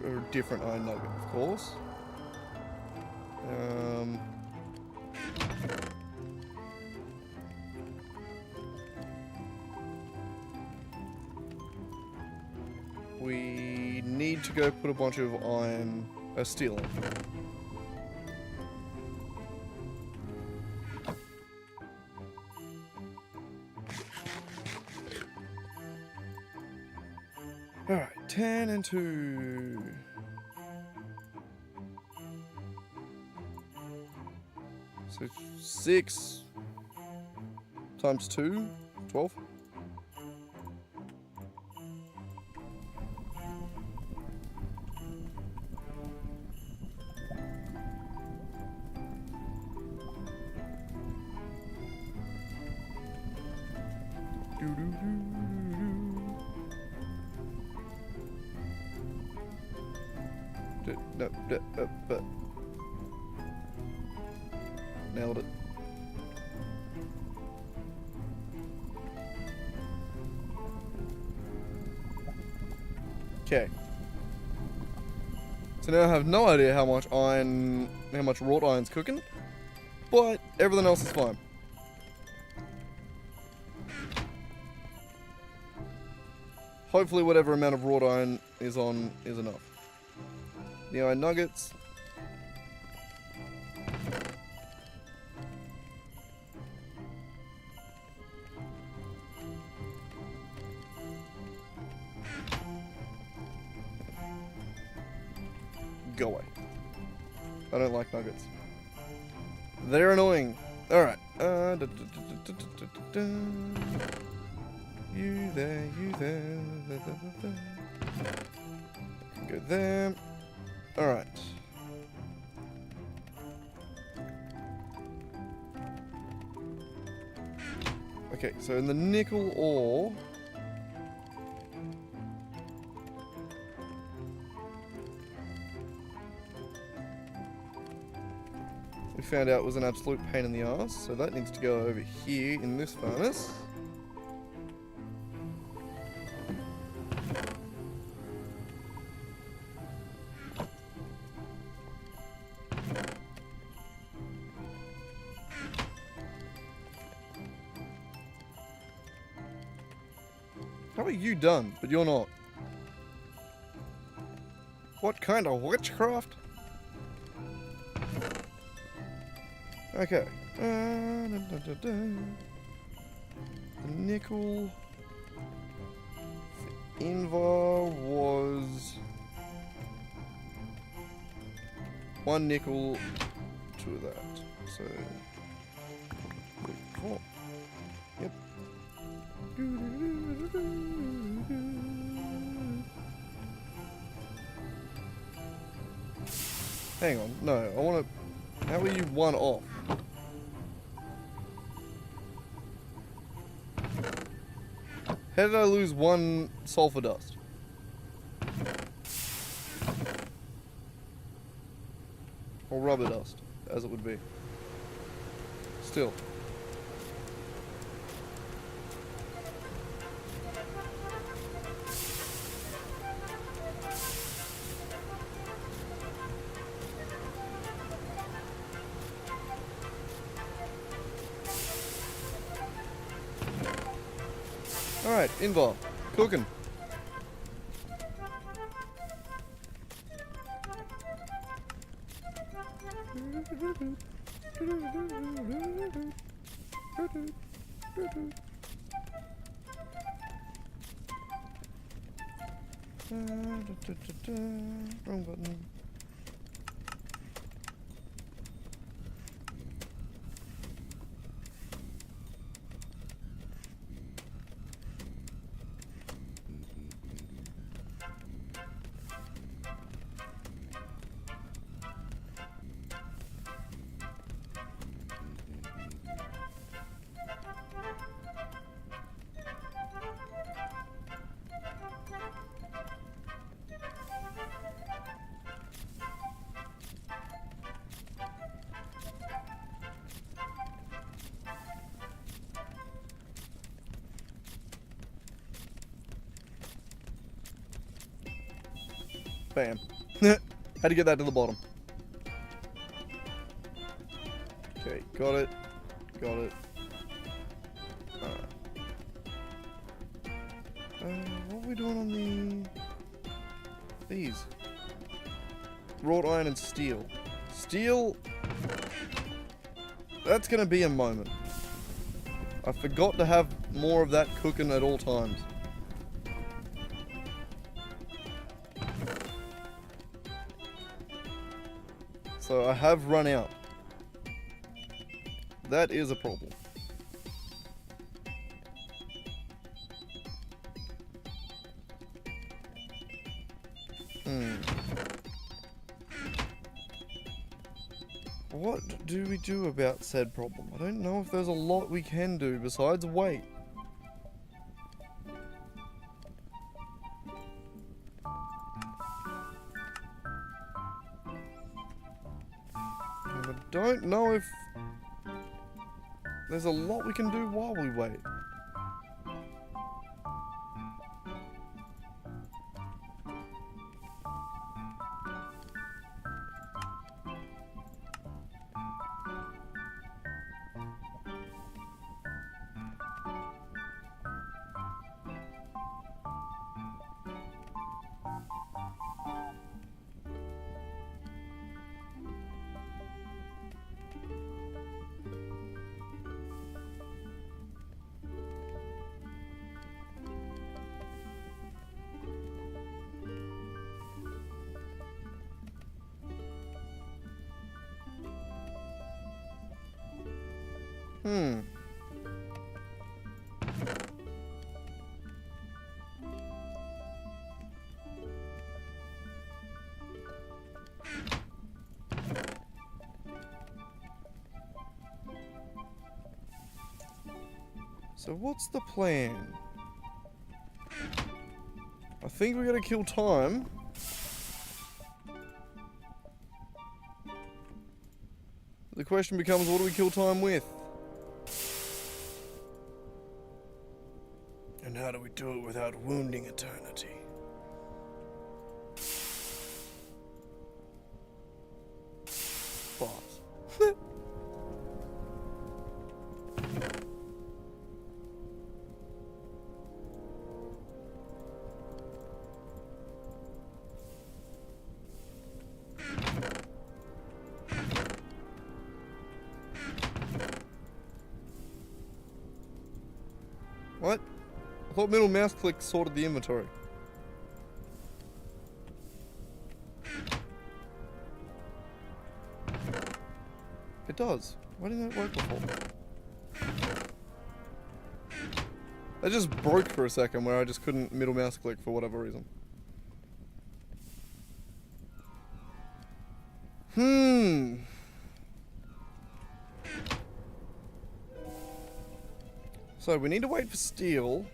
are a different iron nugget, of course. We need to go put a bunch of steel in. Alright, 10 and 2. So 6 times 2, 12. Nailed it. Okay. So now I have no idea how much wrought iron's cooking, but everything else is fine. Hopefully whatever amount of wrought iron is on is enough. The iron nuggets. Go away. I don't like nuggets. They're annoying. Alright. You there, you there. Go there. Alright. Okay, so in the nickel ore, we found out it was an absolute pain in the ass, so that needs to go over here in this furnace. How are you done, but you're not? What kind of witchcraft? Okay. The nickel for Invar was 1 nickel, 2 of that. So 4. Yep. Hang on, no, I want to... How are you 1 off? How did I lose 1 sulfur dust? Or rubber dust, as it would be. Still. Alright, Invar. Cooking. Wrong button. Bam. Had to get that to the bottom. Okay, got it. Got it. What are we doing on these? Wrought iron and steel. Steel... That's gonna be a moment. I forgot to have more of that cooking at all times. So I have run out. That is a problem. What do we do about said problem? I don't know if there's a lot we can do besides wait. And I don't know if there's a lot we can do while we wait. So what's the plan? I think we gotta kill time. The question becomes, what do we kill time with? And how do we do it without wounding eternity? Boss. What? I thought middle mouse click sorted the inventory. It does. Why didn't it work before? That just broke for a second where I just couldn't middle mouse click for whatever reason. So we need to wait for steel.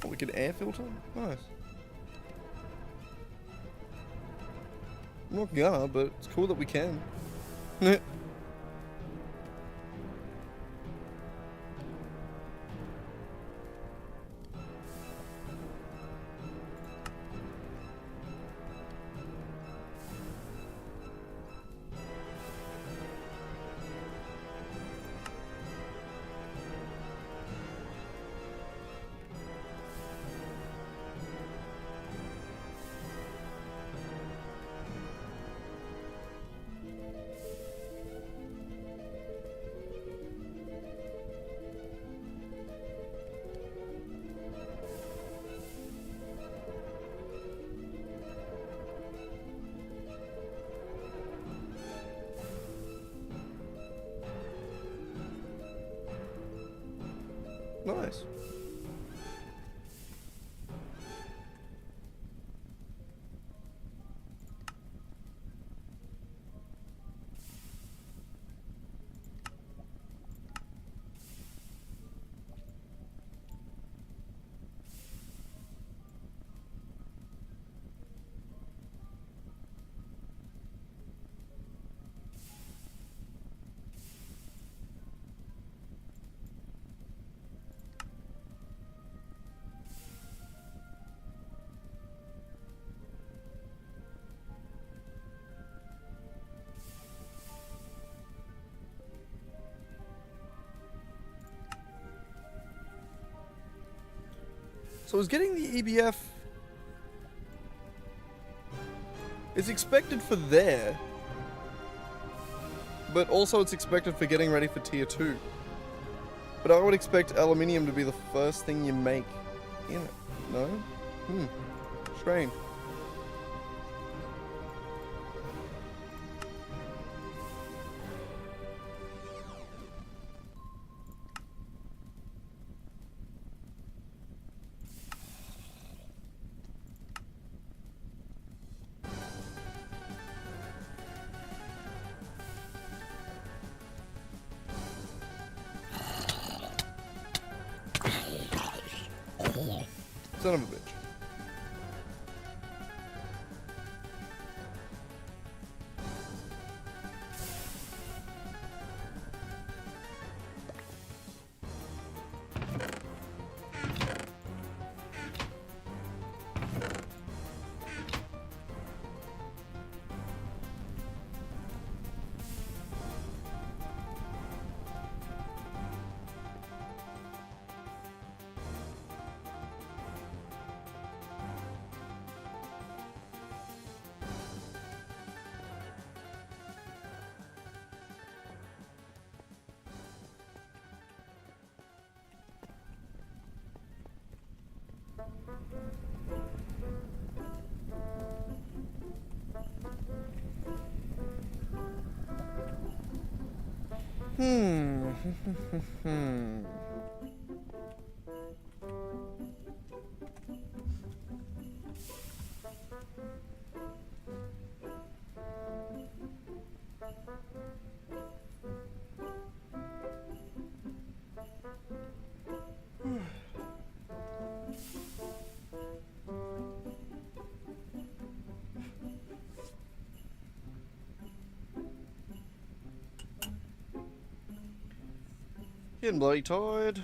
Oh, we can air filter? Nice. I'm not gonna, but it's cool that we can. Nice. So I was getting the EBF. It's expected for there, but also it's expected for getting ready for tier 2. But I would expect aluminium to be the first thing you make in it. No? Strange. Son of a bitch. Getting bloody tired.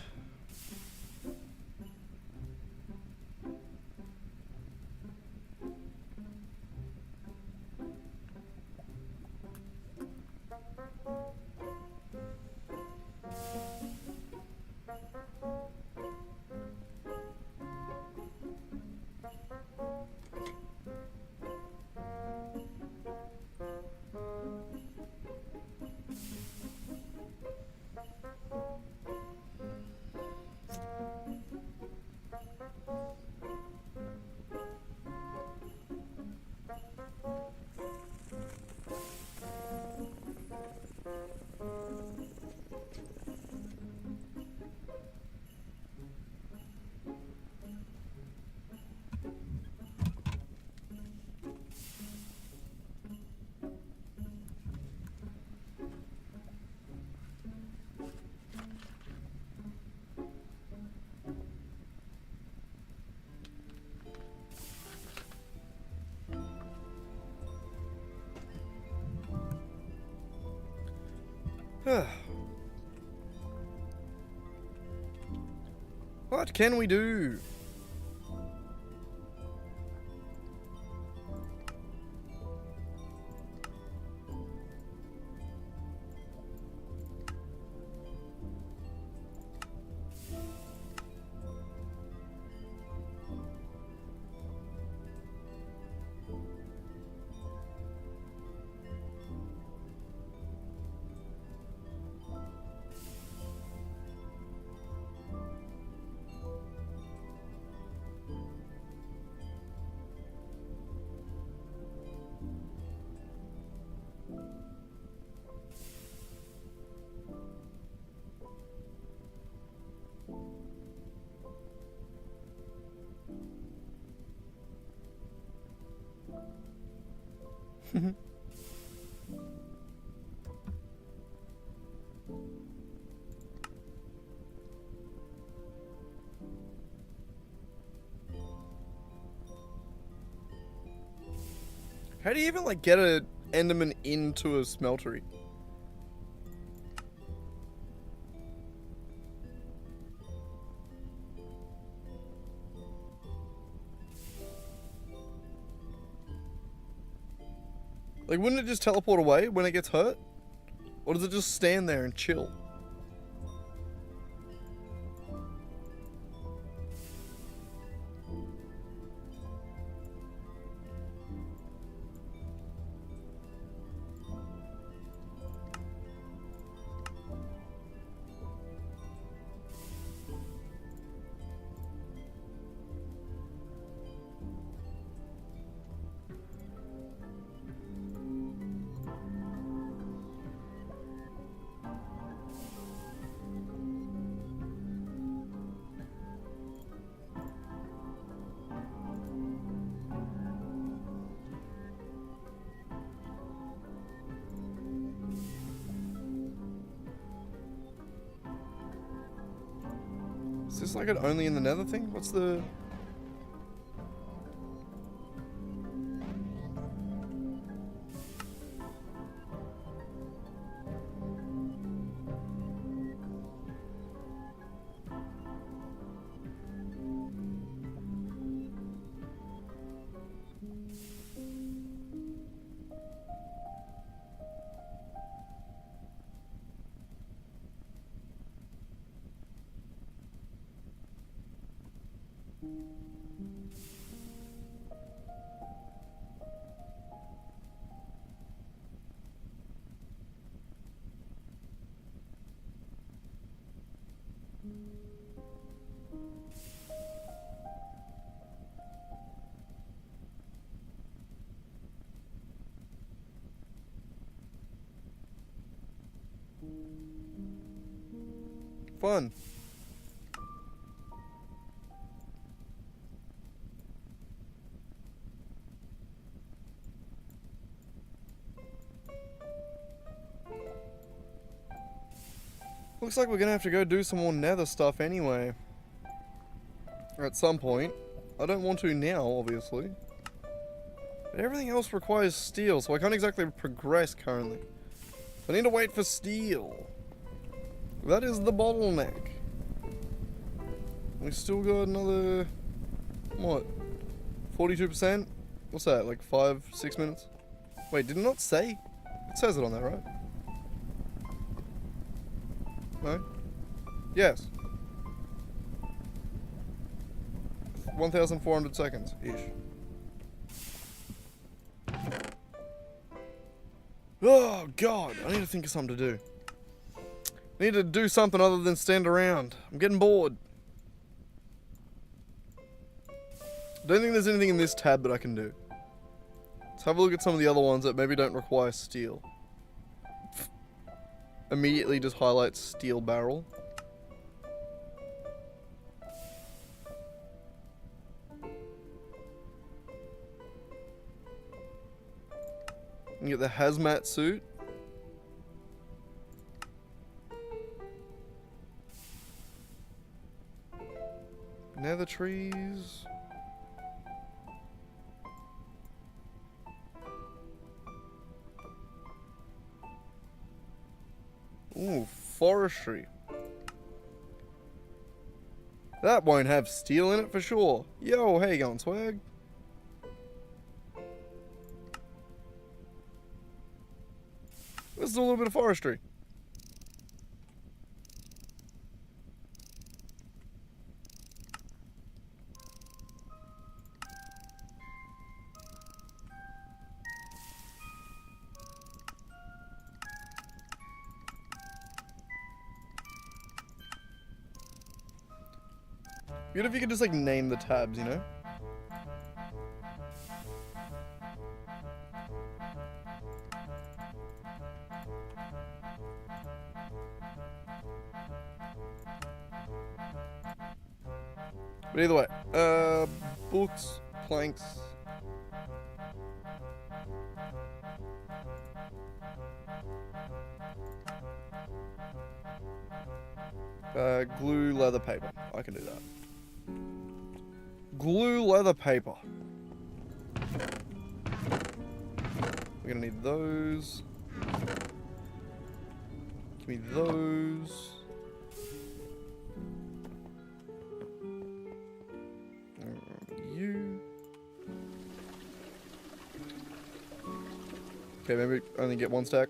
What can we do? How do you even like get a Enderman into a smeltery? Like, wouldn't it just teleport away when it gets hurt? Or does it just stand there and chill? Is this like it only in the nether thing? What's the... Fun. Looks like we're gonna have to go do some more nether stuff anyway. At some point. I don't want to now, obviously. But everything else requires steel, so I can't exactly progress currently. I need to wait for steel. That is the bottleneck. We still got another... what? 42%? What's that, like 5-6 minutes? Wait, did it not say? It says it on there, right? No? Yes. 1,400 seconds-ish. Oh, God. I need to think of something to do. I need to do something other than stand around. I'm getting bored. Don't think there's anything in this tab that I can do. Let's have a look at some of the other ones that maybe don't require steel. Immediately just highlights steel barrel. You get the hazmat suit. Nether trees. Ooh, forestry. That won't have steel in it for sure. Yo, how you going, swag? This is a little bit of forestry. Good if you could just like name the tabs, you know? But either way, books, planks. Glue leather paper. I can do that. Glue leather paper. We're gonna need those. Give me those. You. Okay, maybe only get one stack.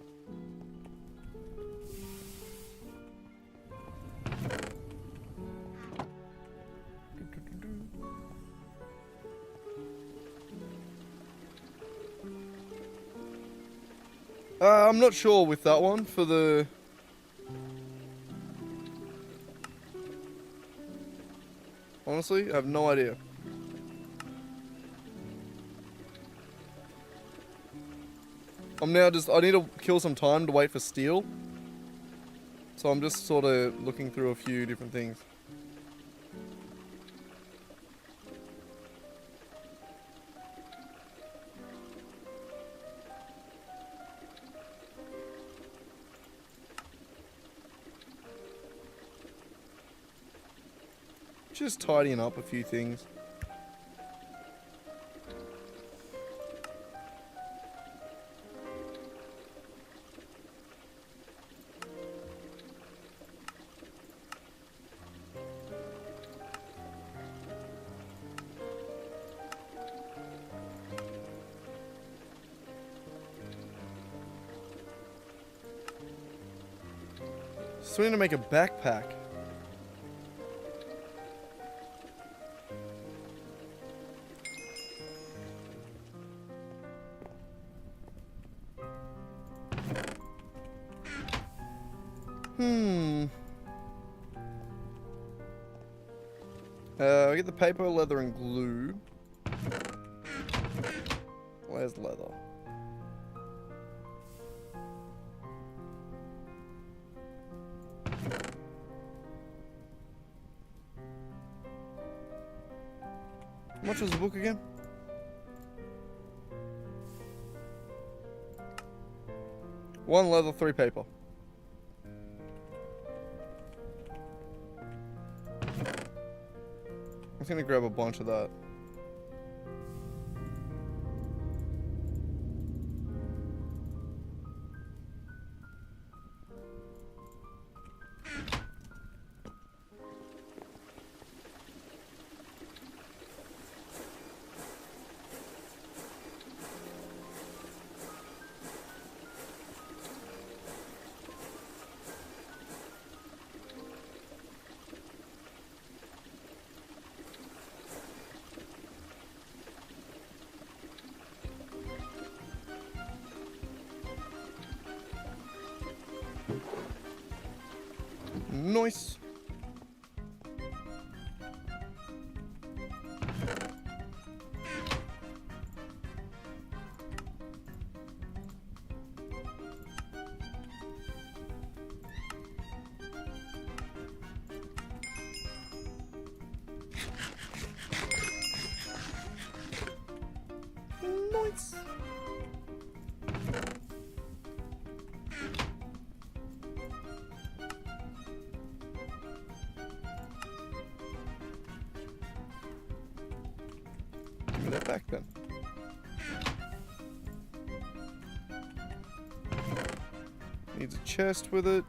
I'm not sure with that one for the... Honestly, I have no idea. I need to kill some time to wait for steel. So I'm just sort of looking through a few different things. Just tidying up a few things. So we need to make a backpack. I get the paper, leather, and glue. Where's leather? How much was the book again? One leather, 3 paper. I'm gonna grab a bunch of that. Nice. Nice. Give me that back then. Needs a chest with it.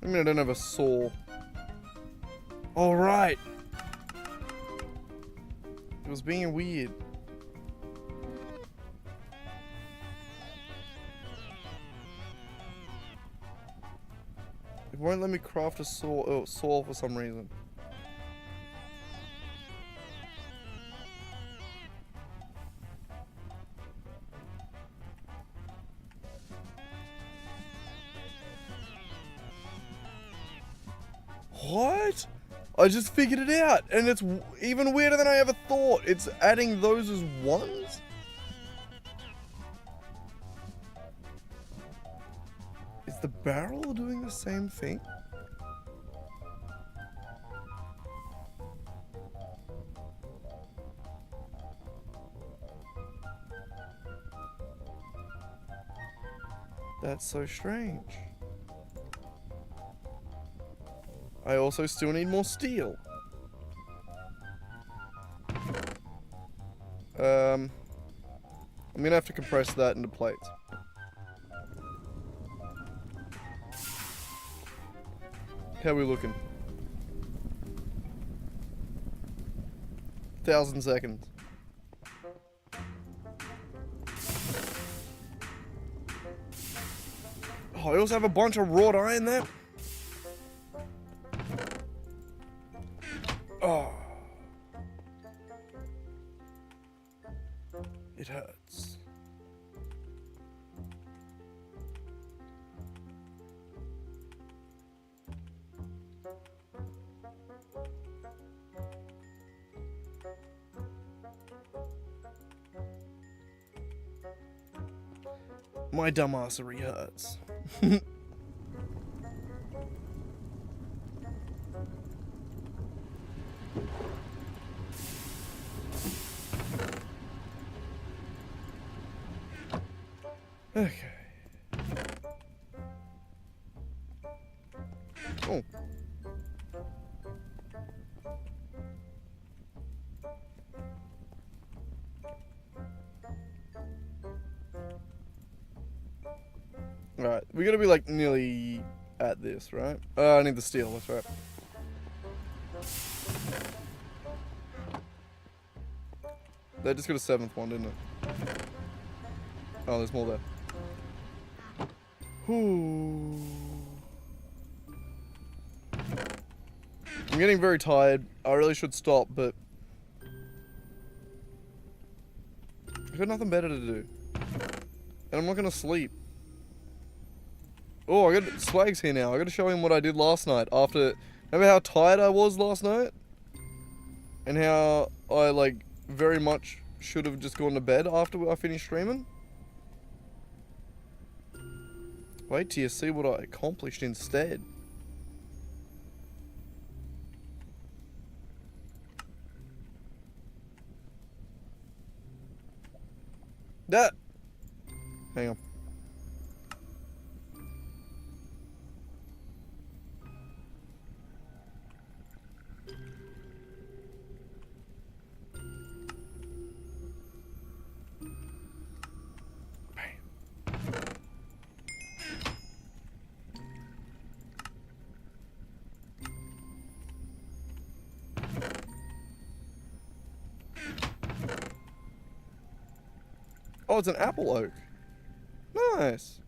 I mean, I don't have a saw. All right. It was being weird. It won't let me craft a saw for some reason. What? I just figured it out, and it's even weirder than I ever thought. It's adding those as ones? Is the barrel doing the same thing? That's so strange. I also still need more steel. I'm gonna have to compress that into plates. How are we looking? 1,000 seconds. Oh, I also have a bunch of wrought iron there. Oh. It hurts. My dumbassery hurts. Okay. Oh. Alright, we gotta be like nearly at this, right? I need the steel, that's right. They just got a 7th one, didn't it? Oh, there's more there. Ooh. I'm getting very tired. I really should stop, but I've got nothing better to do. And I'm not gonna sleep. Oh, I got Swag's here now. I gotta show him what I did last night after... Remember how tired I was last night? And how I, like, very much should have just gone to bed after I finished streaming? Wait till you see what I accomplished instead. That! Hang on. Oh, it's an apple oak. Nice.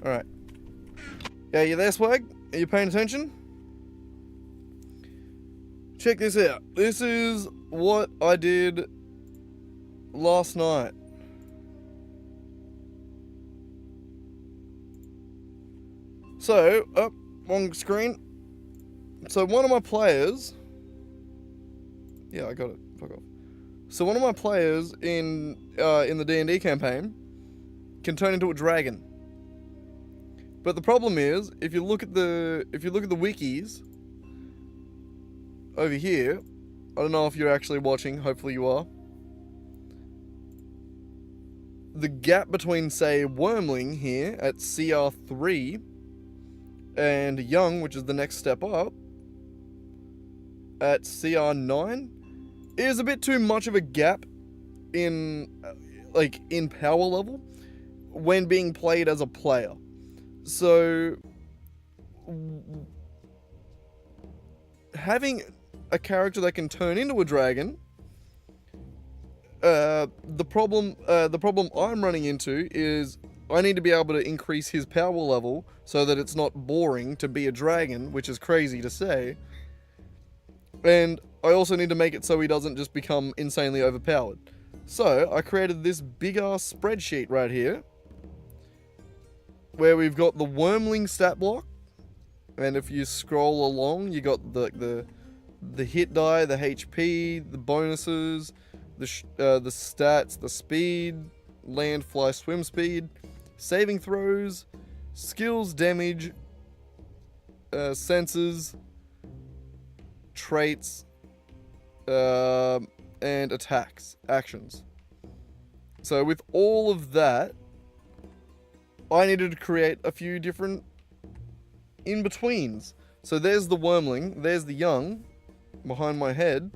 Alright. Yeah, you there, Swag? Are you paying attention? Check this out. This is what I did last night. So, wrong screen. So one of my players... Yeah, I got it. Fuck off. So one of my players in the D&D campaign can turn into a dragon. But the problem is, if you look at the wikis over here, I don't know if you're actually watching, hopefully you are. The gap between, say, Wormling here at CR3 and Young, which is the next step up, at CR9 is a bit too much of a gap in power level when being played as a player. So, having a character that can turn into a dragon, the problem I'm running into is I need to be able to increase his power level so that it's not boring to be a dragon, which is crazy to say. And I also need to make it so he doesn't just become insanely overpowered. So, I created this big-ass spreadsheet right here, where we've got the Wormling stat block, And if you scroll along, you got the hit die, the HP, the bonuses, the stats, the speed, land, fly, swim speed, saving throws, skills, damage, senses, traits, and attacks, actions. So with all of that, I needed to create a few different in-betweens. So there's the wormling, there's the young, behind my head.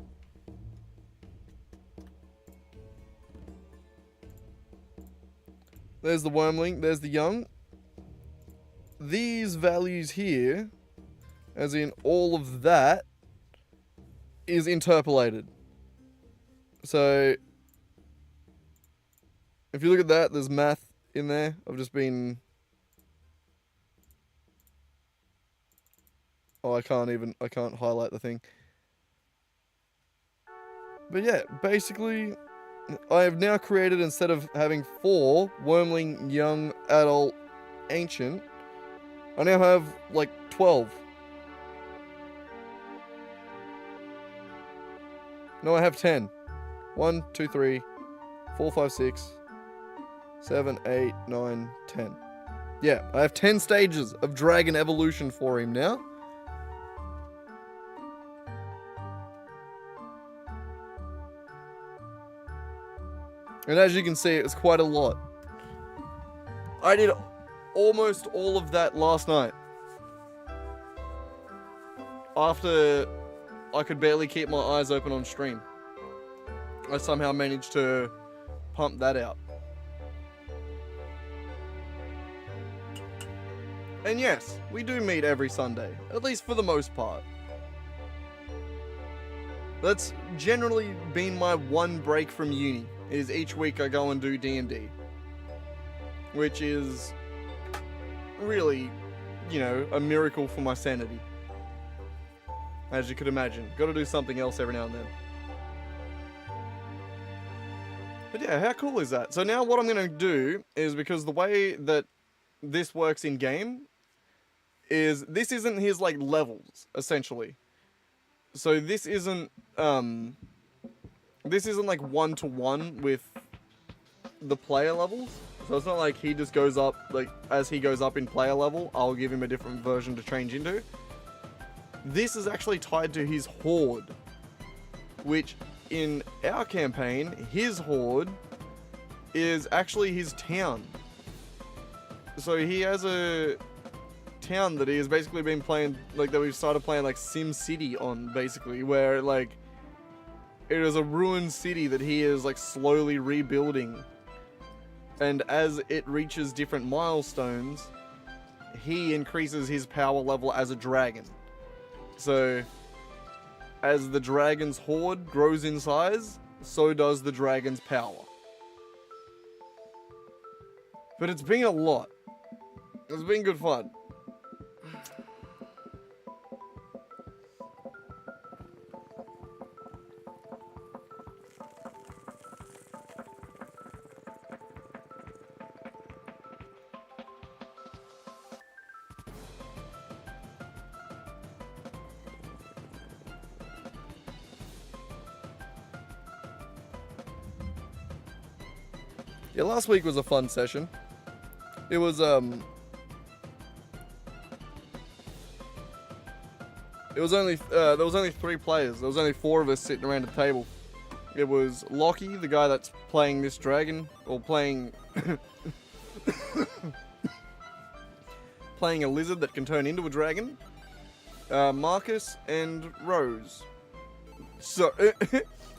There's the wormling, there's the young. These values here, as in all of that, is interpolated. So, if you look at that, there's math in there. I've just been... Oh, I can't highlight the thing. But yeah, basically, I have now created, instead of having 4, wormling, young, adult, ancient, I now have, like, 12. No, I have 10. 1, 2, 3, 4, 5, 6, 7, 8, 9, 10. Yeah, I have 10 stages of dragon evolution for him now. And as you can see, it's quite a lot. I did almost all of that last night. After I could barely keep my eyes open on stream, I somehow managed to pump that out. And yes, we do meet every Sunday, at least for the most part. That's generally been my one break from uni, is each week I go and do D&D. Which is really, you know, a miracle for my sanity. As you could imagine. Gotta do something else every now and then. But yeah, how cool is that? So now what I'm going to do is, because the way that this works in game is, this isn't his like levels, essentially. So this isn't like one-to-one with the player levels. So it's not like he just goes up, like as he goes up in player level, I'll give him a different version to change into. This is actually tied to his horde, which in our campaign, his horde is actually his town. So he has a town that he has basically been playing, like that we've started playing like Sim City on, basically, where like it is a ruined city that he is like slowly rebuilding. And as it reaches different milestones, he increases his power level as a dragon. So as the dragon's horde grows in size, so does the dragon's power. But it's been a lot. It's been good fun. Yeah, last week was a fun session. It was only there was only 3 players. There was only 4 of us sitting around a table. It was Lockie, the guy that's playing this dragon, or playing playing a lizard that can turn into a dragon. Marcus and Rose. So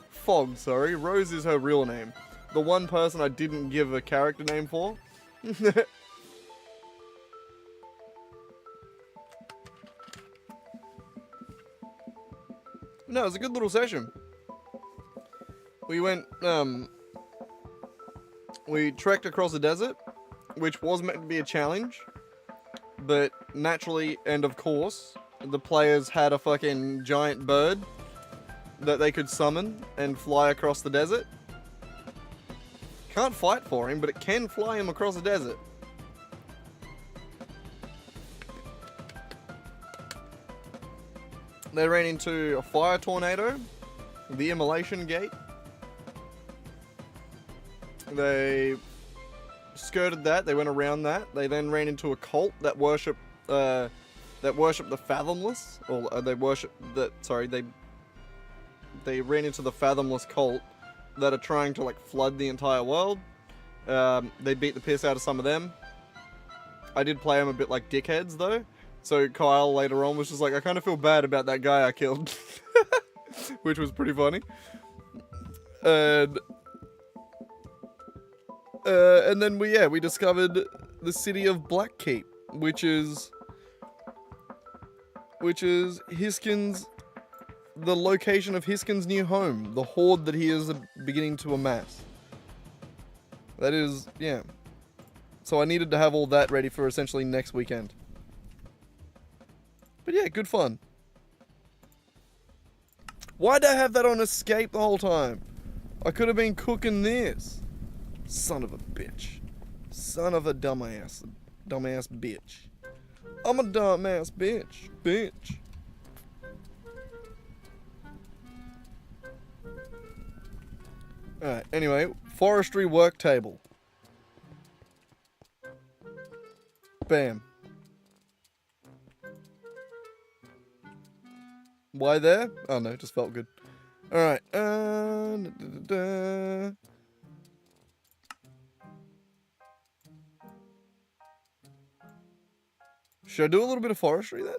Fog, sorry. Rose is her real name. The one person I didn't give a character name for. No, it was a good little session. We went, we trekked across a desert, which was meant to be a challenge, but naturally, and of course, the players had a fucking giant bird that they could summon and fly across the desert. Can't fight for him, but it can fly him across the desert. They ran into a fire tornado, the immolation gate. They skirted that. They went around that. They then ran into a cult that worship the fathomless, or they worship that. Sorry, they ran into the fathomless cult that are trying to like flood the entire world. They beat the piss out of some of them. I did play them a bit like dickheads though. So Kyle later on was just like, I kind of feel bad about that guy I killed. Which was pretty funny. And then we discovered the city of Blackkeep, which is Hiskin's, the location of Hiskin's new home, the horde that he is beginning to amass. That is, yeah. So I needed to have all that ready for essentially next weekend. But yeah, good fun. Why'd I have that on escape the whole time? I could have been cooking this. Son of a bitch. Son of a dumbass. Dumbass bitch. I'm a dumbass bitch. Bitch. Alright, anyway. Forestry work table. Bam. Why there? Oh no, just felt good. Alright. Should I do a little bit of forestry then?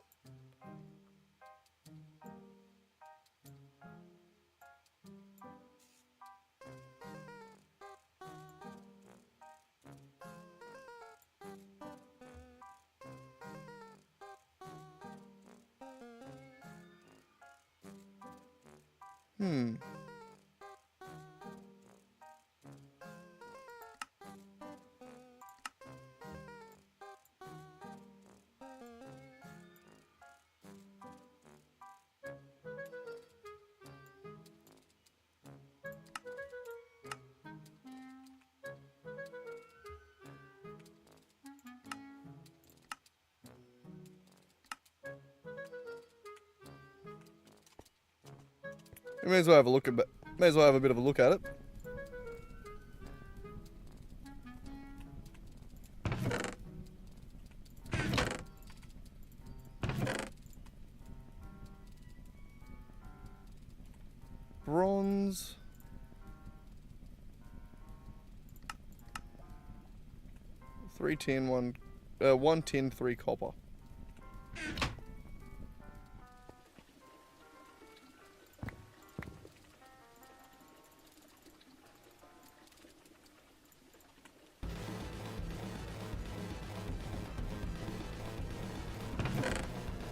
We may as well have a look at it. May as well have a bit of a look at it. Bronze. 3 tin, 1 tin, 3 copper.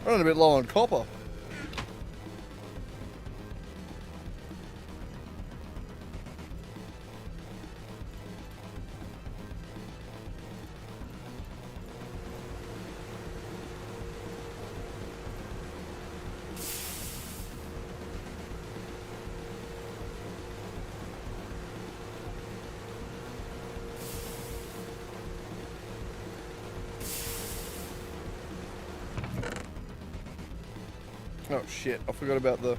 Running a bit low on copper. Oh shit, I forgot about the...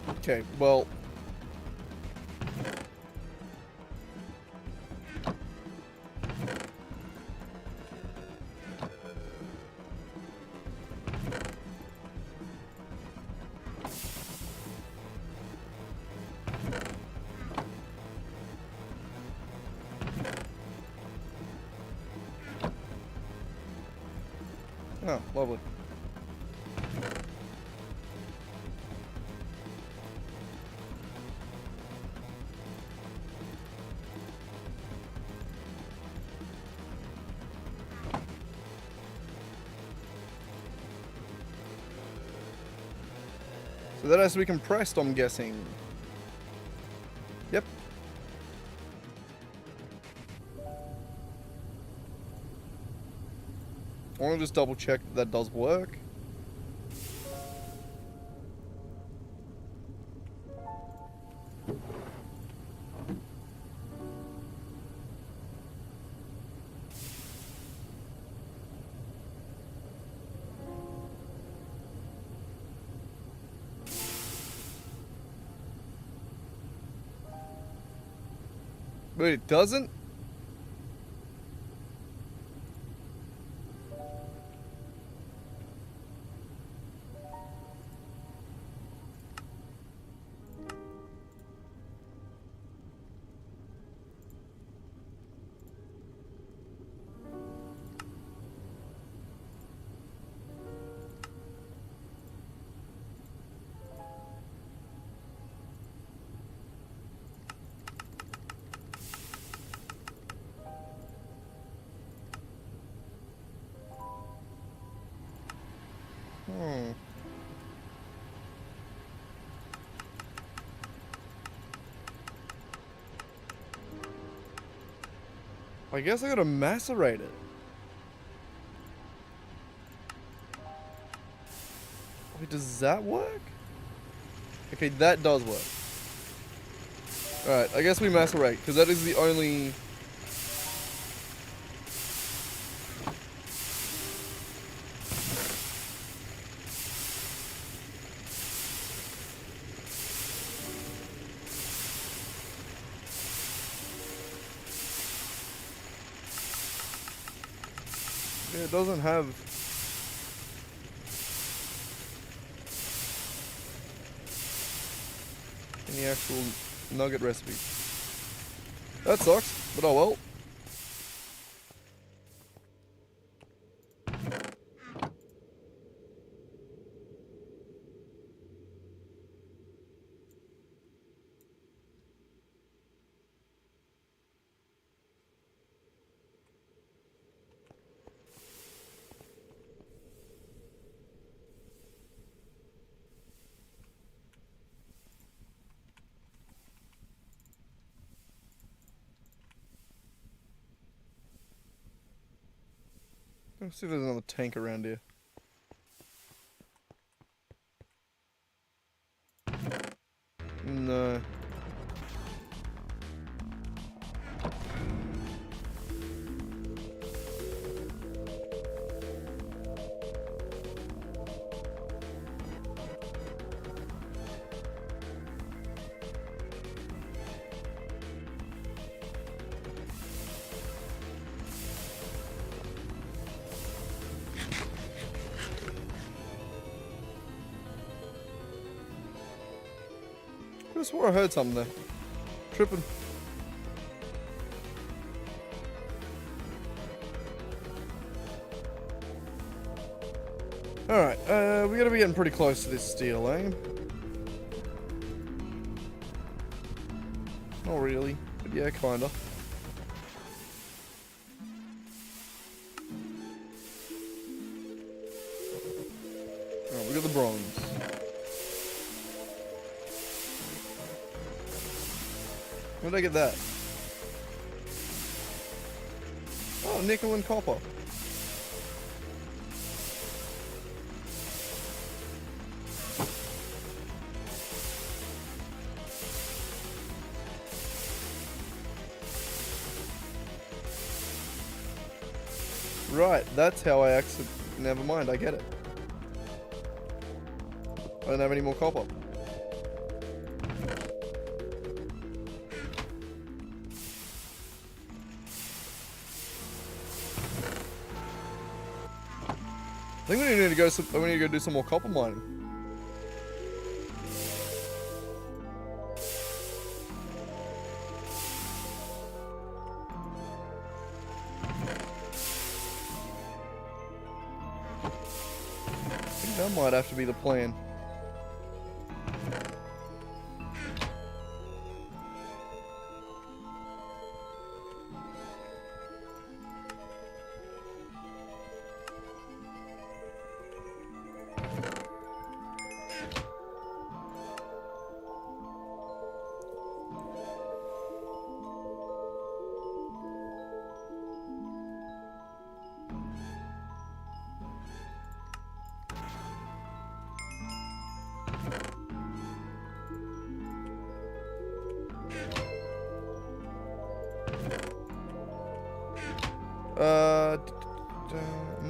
Okay, well... Oh, lovely. So that has to be compressed, I'm guessing. Yep. I want to just double check that does work. Wait, it doesn't? I guess I gotta macerate it. Wait, does that work? Okay, that does work. Alright, I guess we macerate, because that is the only... Yeah, it doesn't have... any actual nugget recipe. That sucks, but oh well. Let's see if there's another tank around here. No. I swore I heard something there. Tripping. Alright, we gotta be getting pretty close to this steel, eh? Not really, but yeah, kinda. Alright, we got the bronze. When did I get that? Oh, nickel and copper. Right, that's how I actually... Never mind, I get it. I don't have any more copper. I think we need to go do some more copper mining. I think that might have to be the plan.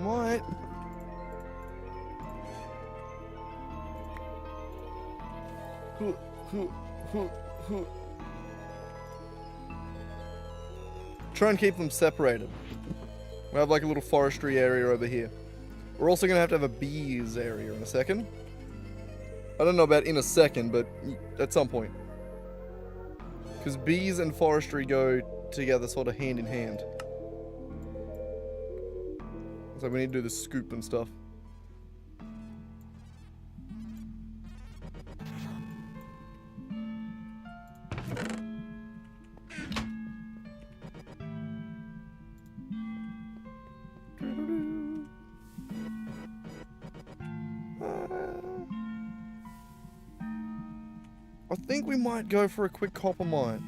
Might. try and keep them separated. We have like a little forestry area over here. We're also going to have a bees area in a second. I don't know about in a second, but at some point. Because bees and forestry go together sort of hand in hand. So we need to do the scoop and stuff. I think we might go for a quick copper mine.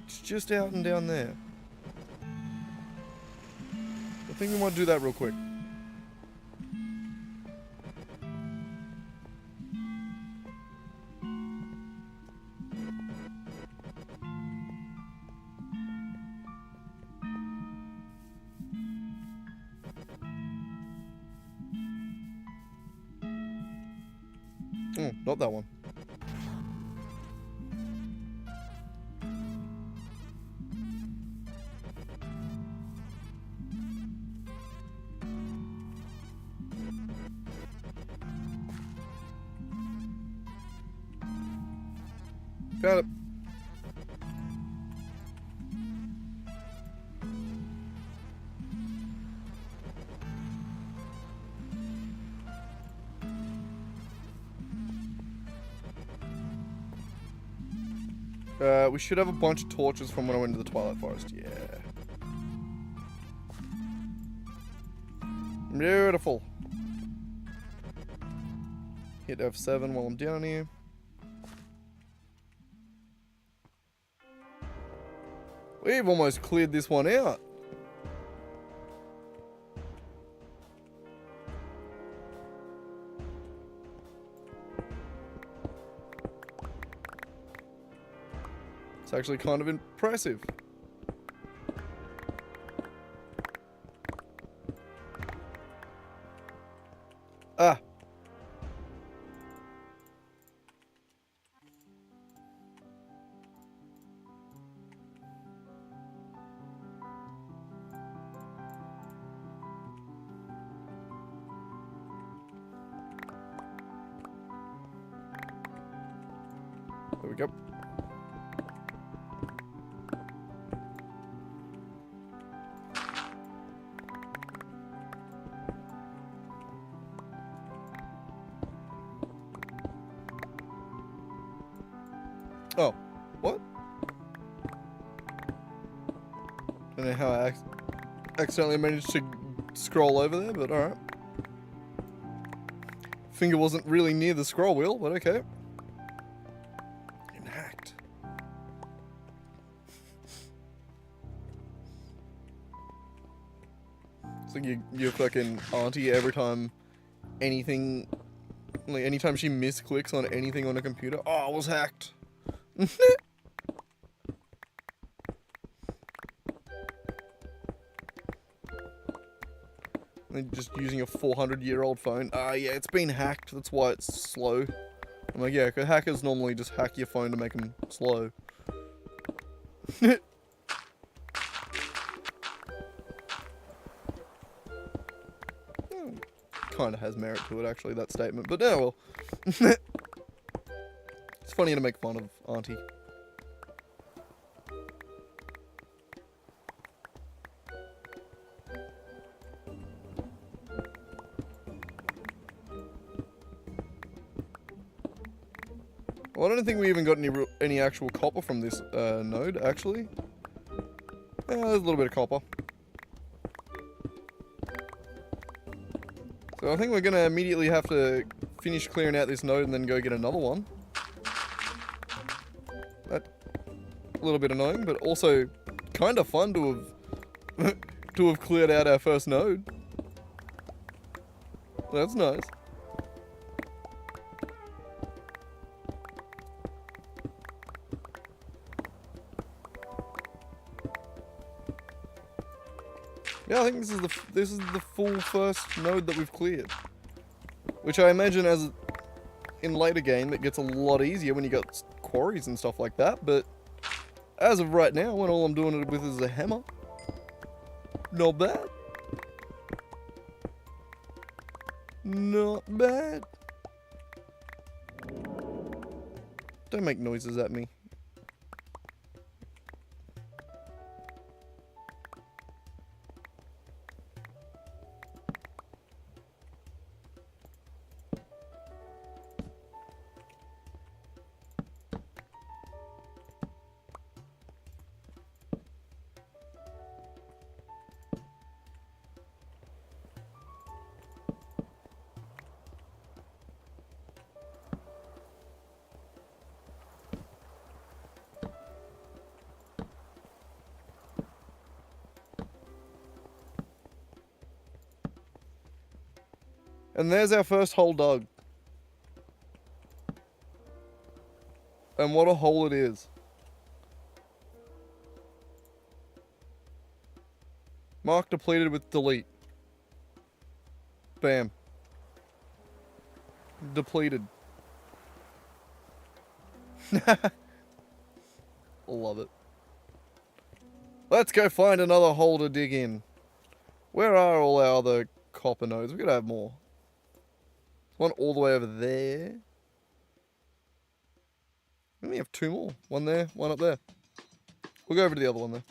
It's just out and down there. I think we might do that real quick. Not that one. Got it. We should have a bunch of torches from when I went to the Twilight Forest. Yeah. Beautiful. Hit F7 while I'm down here. We've almost cleared this one out. It's actually kind of impressive. Ah. There we go. Oh, what? Don't know how I accidentally managed to scroll over there, but alright. Finger wasn't really near the scroll wheel, but okay. And hacked. It's like your fucking auntie every time anything, like anytime she misclicks on anything on a computer. Oh, I was hacked. Just using a 400-year-old phone. Yeah, it's been hacked. That's why it's slow. I'm like, yeah, 'cause hackers normally just hack your phone to make them slow. Kind of has merit to it, actually, that statement. But yeah, well. It's funny to make fun of Auntie. Well, I don't think we even got any actual copper from this node, actually. Yeah, there's a little bit of copper. So I think we're going to immediately have to finish clearing out this node and then go get another one. That's a little bit annoying, but also kind of fun to have cleared out our first node. That's nice. Yeah, I think this is the full first node that we've cleared, which I imagine as in later game it gets a lot easier when you got quarries and stuff like that. But as of right now, when all I'm doing it with is a hammer, not bad. Not bad. Don't make noises at me. And there's our first hole dug. And what a hole it is. Mark depleted with delete. Bam. Depleted. Love it. Let's go find another hole to dig in. Where are all our other copper nodes? We're gonna have more. One all the way over there. We only have 2 more. One there, one up there. We'll go over to the other one there.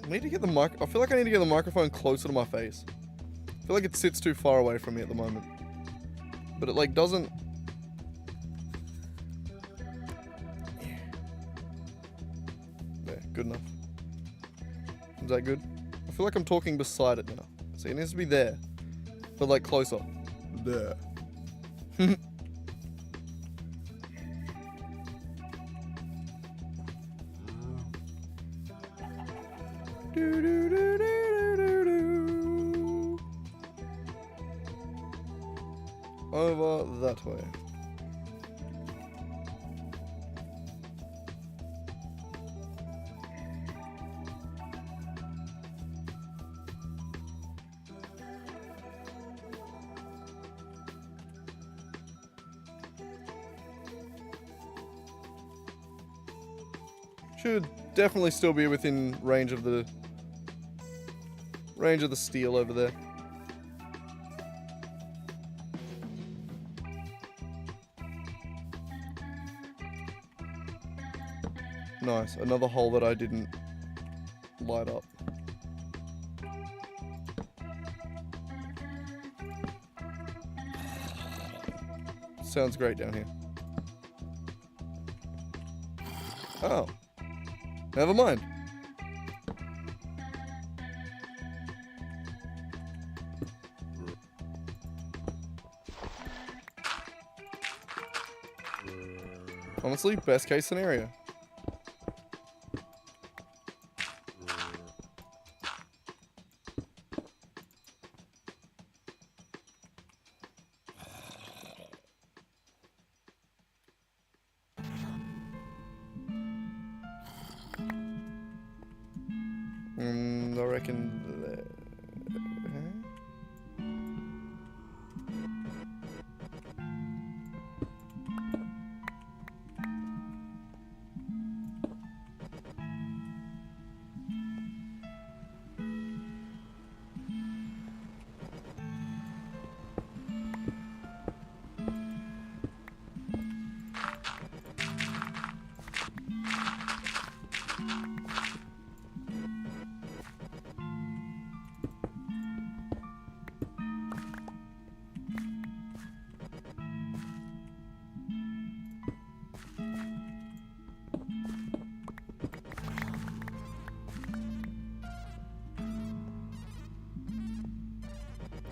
I need to get the mic. I feel like I need to get the microphone closer to my face. I feel like it sits too far away from me at the moment. But it like doesn't. There, good enough. Is that good? I feel like I'm talking beside it now. See, it needs to be there. But like closer. There. Over that way. Should definitely still be within range of the steel over there. Nice, another hole that I didn't light up. Sounds great down here. Oh. Never mind. Honestly, best case scenario. I reckon there.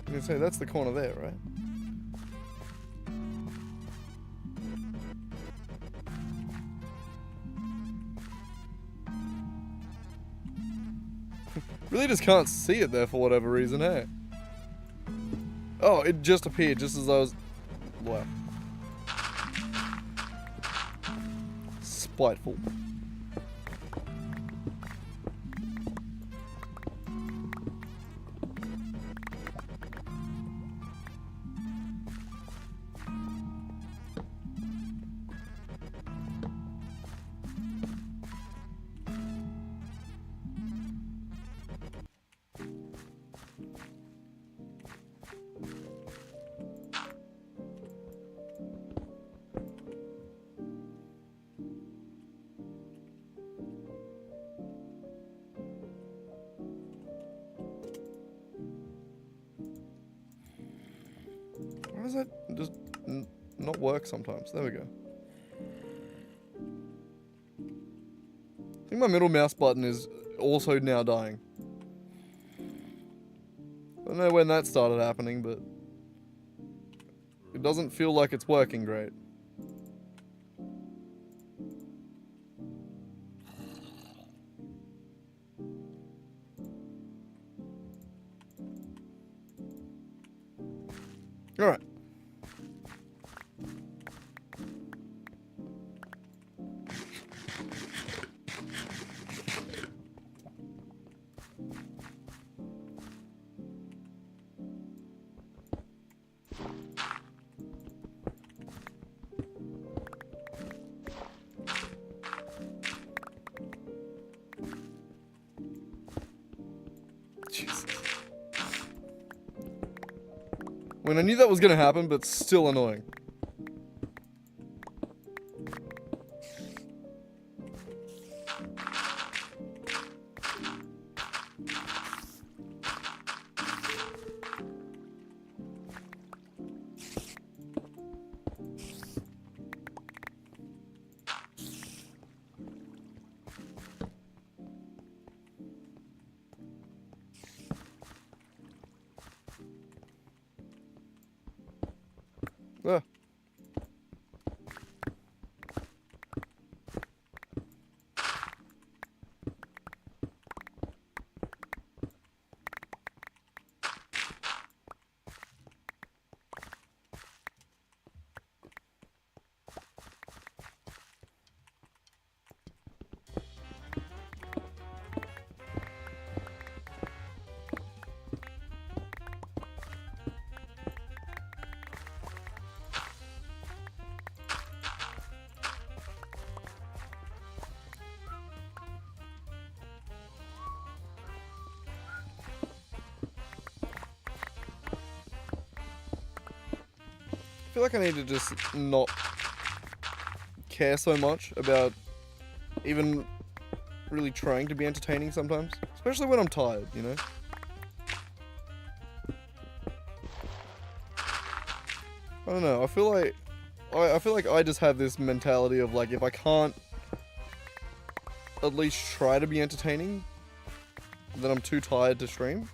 I was gonna say, that's the corner there, right? Really just can't see it there for whatever reason, hey? Oh, it just appeared just as I was... Wow. Spiteful. that just not work sometimes? There we go. I think my middle mouse button is also now dying. I don't know when that started happening, but it doesn't feel like it's working great. All right. Jesus. I mean, I knew that was going to happen, but still annoying. Ah. I feel like I need to just not care so much about even really trying to be entertaining sometimes, especially when I'm tired, you know? I don't know, I feel like I just have this mentality of like, if I can't at least try to be entertaining, then I'm too tired to stream.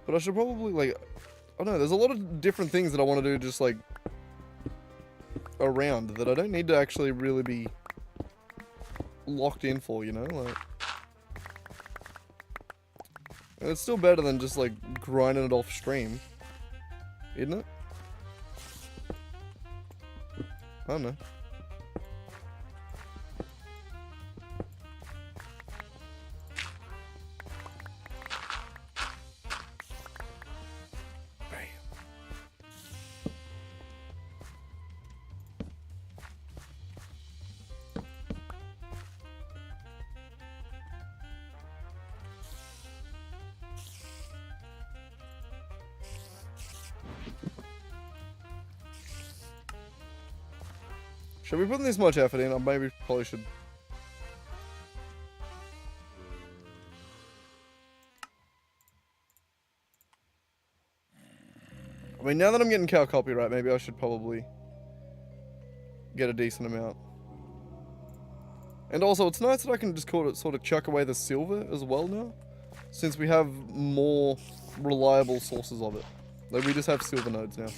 But I should probably, like, I don't know, there's a lot of different things that I want to do just, like, around that I don't need to actually really be locked in for, you know? Like, and it's still better than just, like, grinding it off stream, isn't it? I don't know. Should we put this much effort in? I maybe probably should. I mean, now that I'm getting cow copyright, maybe I should probably get a decent amount. And also, it's nice that I can just sort of chuck away the silver as well now, since we have more reliable sources of it. Like, we just have silver nodes now.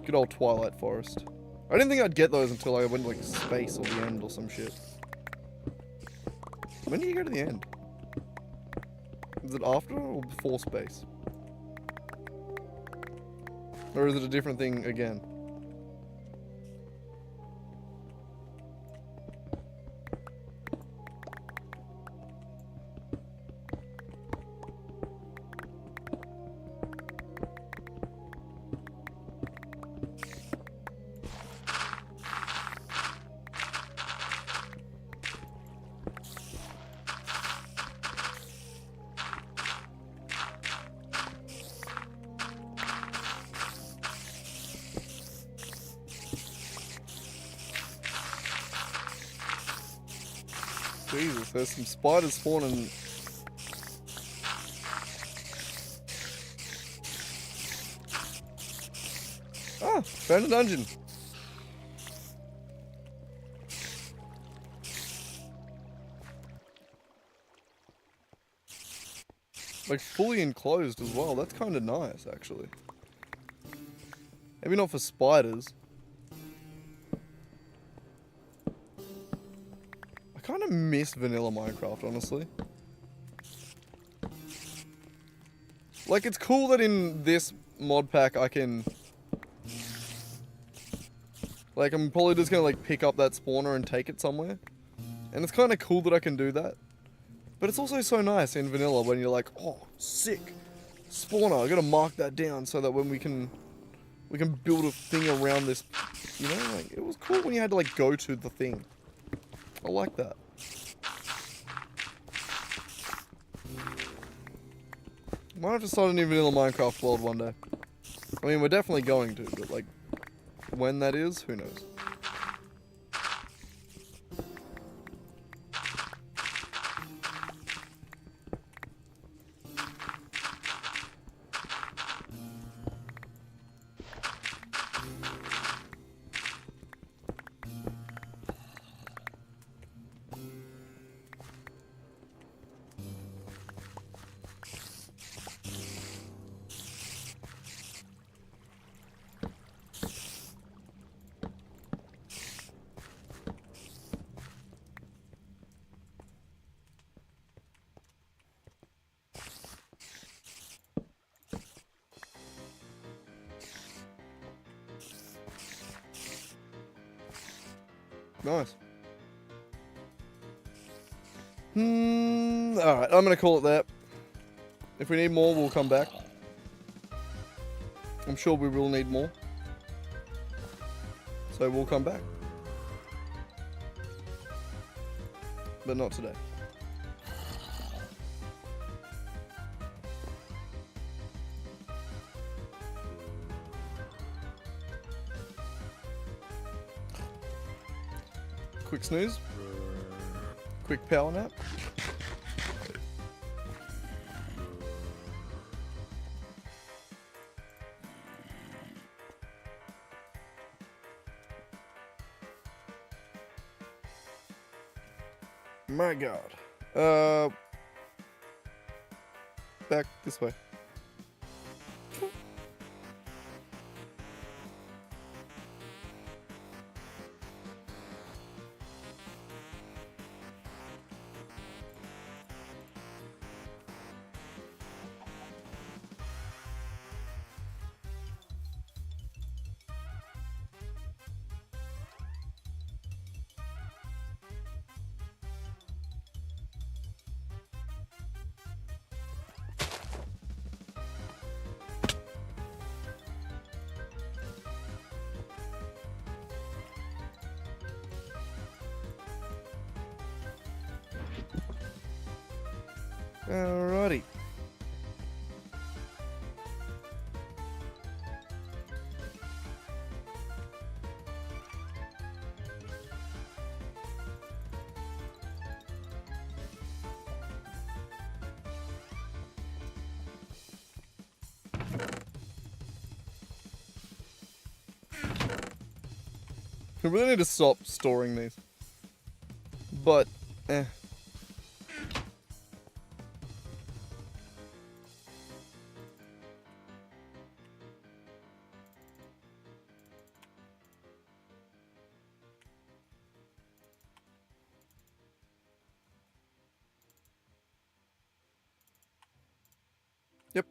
Good old Twilight Forest. I didn't think I'd get those until I went like space or the end or some shit. When do you go to the end? Is it after or before space? Or is it a different thing again? Jesus, there's some spiders spawning. Ah, found a dungeon. Like fully enclosed as well. That's kind of nice, actually. Maybe not for spiders. I kind of miss vanilla Minecraft, honestly. Like, it's cool that in this mod pack I can... Like, I'm probably just gonna, like, pick up that spawner and take it somewhere. And it's kind of cool that I can do that. But it's also so nice in vanilla when you're like, oh, sick. Spawner, I gotta mark that down so that when we can build a thing around this, you know, like, it was cool when you had to, like, go to the thing. I like that. Might have to start a new vanilla Minecraft world one day. I mean, we're definitely going to, but, like, when that is, who knows. Nice. Alright, I'm gonna call it that. If we need more, we'll come back. I'm sure we will need more. So we'll come back. But not today. Quick snooze. Quick power nap. My God. Back this way. Alrighty. We really need to stop storing these. But, Yep.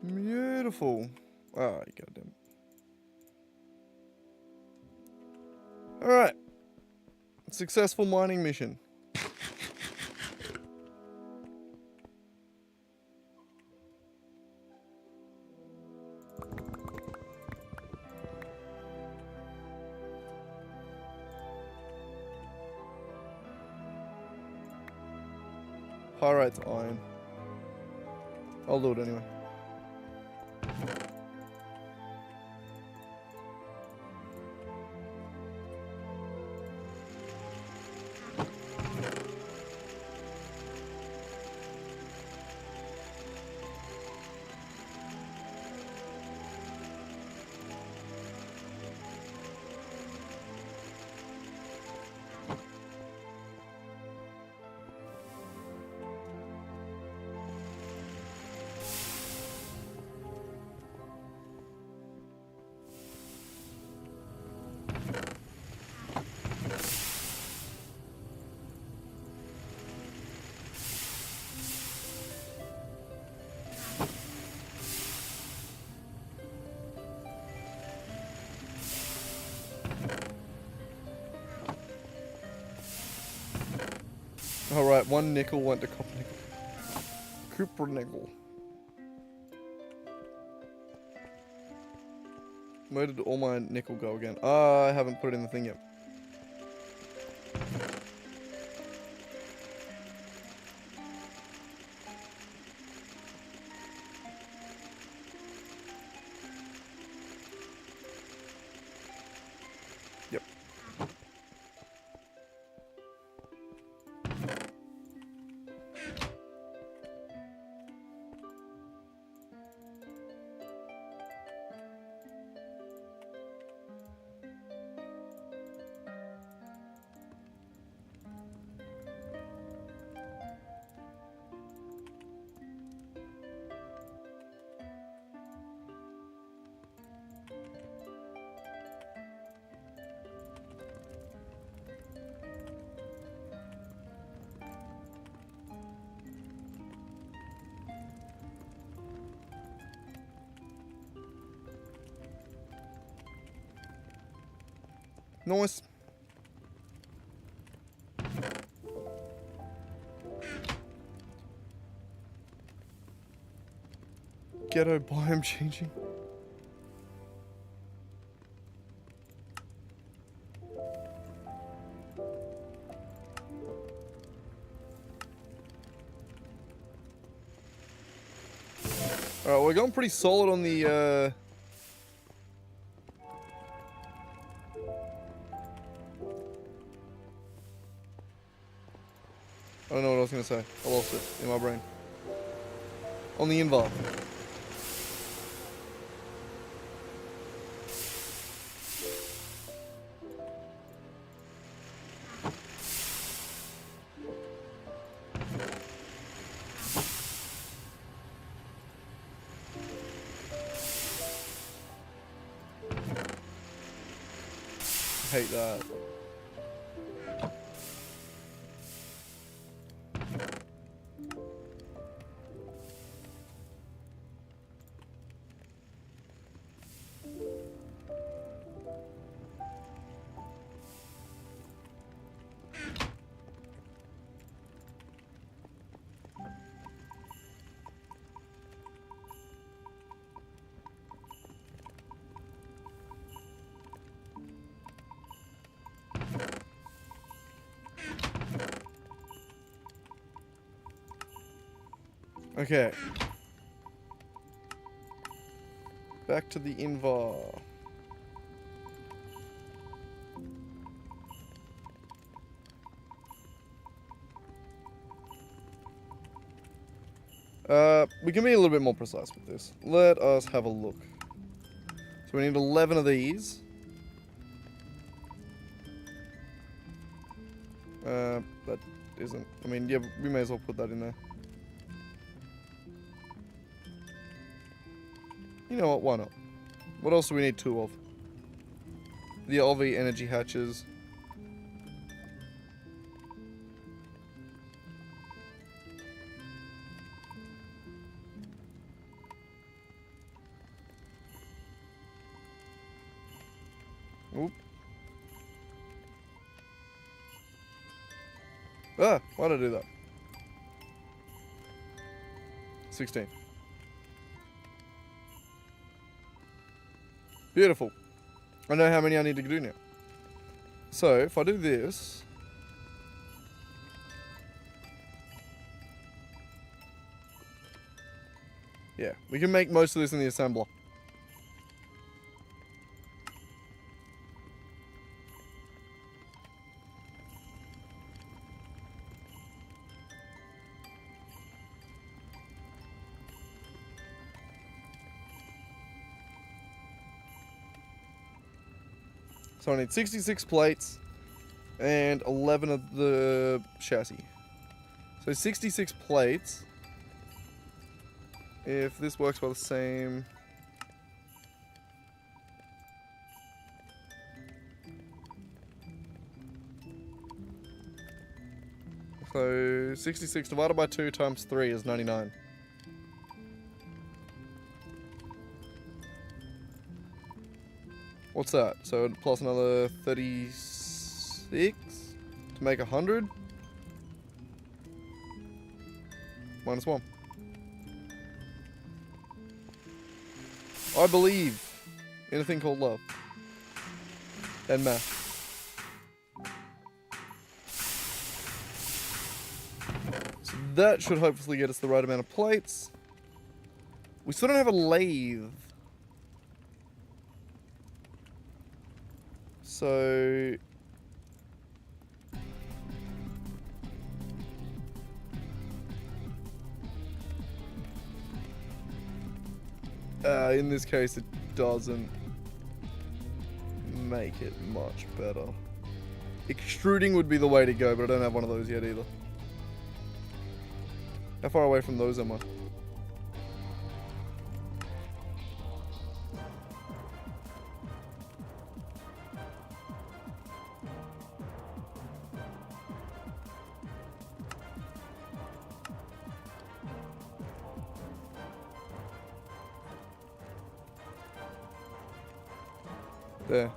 Beautiful. Oh, you goddamn. Alright. Successful mining mission. Pyrite's iron. I'll do it anyway. Alright, one nickel went to copper nickel. Cooper nickel. Where did all my nickel go again? I haven't put it in the thing yet. Yep. Nice. Ghetto biome changing. Alright, we're going pretty solid on the I don't know what I was going to say. I lost it in my brain. On the invar. Hate that. Okay. Back to the invar. We can be a little bit more precise with this. Let us have a look. So we need 11 of these. That isn't... I mean, yeah, we may as well put that in there. You know what, why not? What else do we need 2 of? The LV energy hatches. Oop. Ah, why did I do that? 16. Beautiful. I know how many I need to do now. So, if I do this... Yeah, we can make most of this in the assembler. So I need 66 plates and 11 of the chassis. So 66 plates. If this works by the same... So 66 divided by 2 times 3 is 99. What's that? So plus another 36 to make 100? Minus 1. I believe in a thing called love. And math. So that should hopefully get us the right amount of plates. We still don't have a lathe. So... in this case, it doesn't make it much better. Extruding would be the way to go, but I don't have one of those yet either. How far away from those am I? There.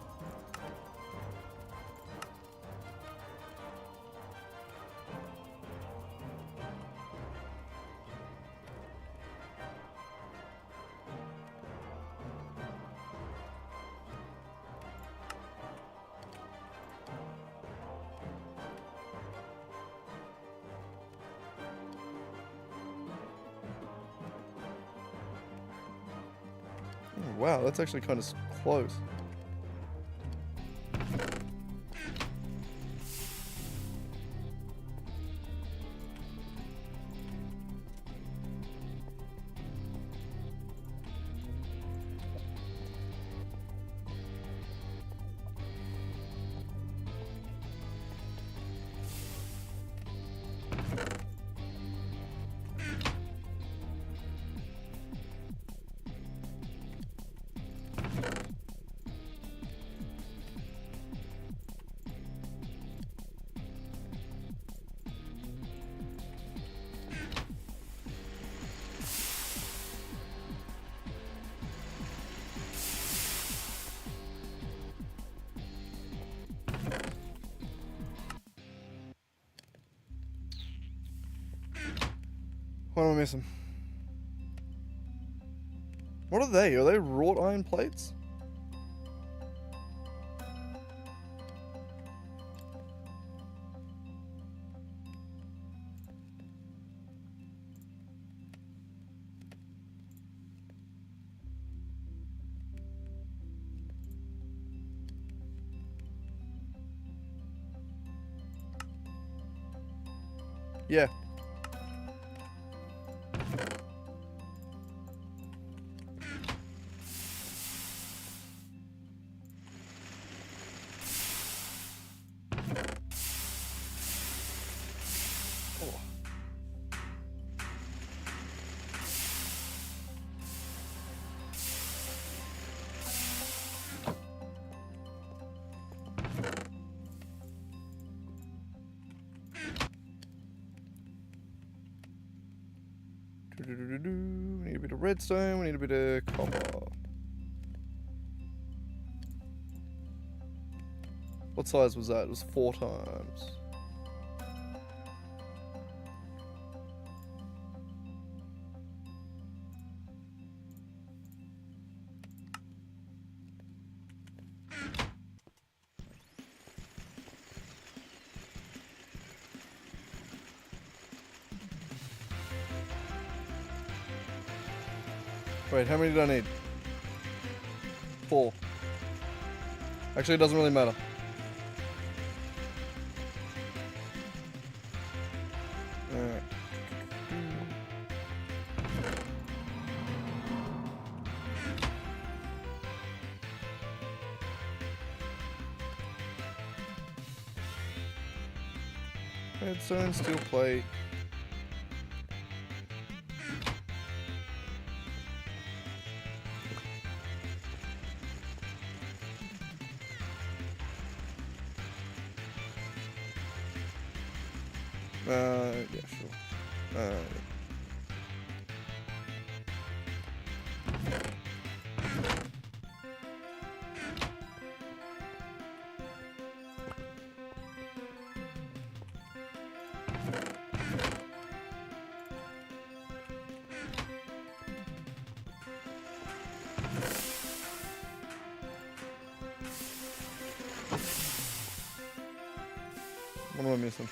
Oh, wow, that's actually kind of close. What am I missing? What are they? Are they wrought iron plates? Yeah. We need a bit of redstone, we need a bit of copper. What size was that? It was 4 times. Wait, how many did I need? 4. Actually, it doesn't really matter. Alright. Redstone, steel plate. Yeah, sure. What am I missing?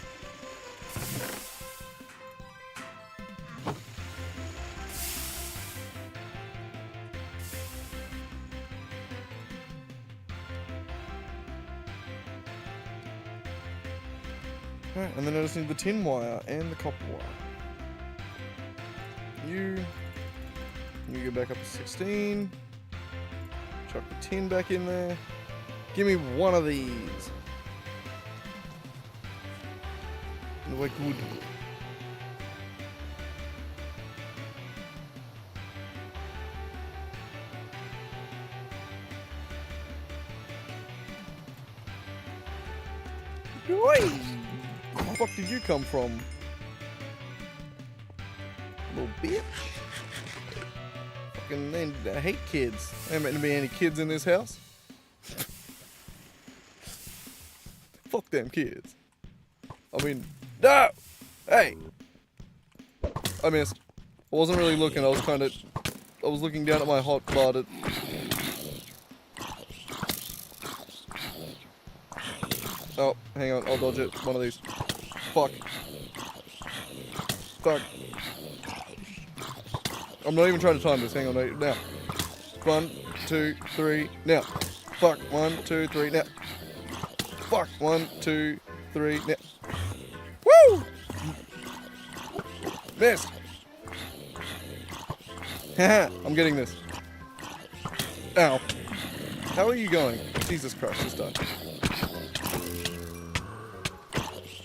Alright, and then I just need the tin wire and the copper wire. You go back up to 16. Chuck the tin back in there. Give me one of these. And we're good. Where the fuck did you come from? Little bitch. Fucking, I hate kids. There ain't meant to be any kids in this house. Fuck them kids. I mean, no! Hey! I missed. I wasn't really looking, I was looking down at my hot bar. Oh, hang on, I'll dodge it. One of these. Fuck. Fuck. I'm not even trying to time this. Hang on, wait. Now. 1, 2, 3, now. Fuck. 1, 2, 3, now. Fuck. 1, 2, 3, now. Woo! Missed. Haha, I'm getting this. Ow. How are you going? Jesus Christ, just died.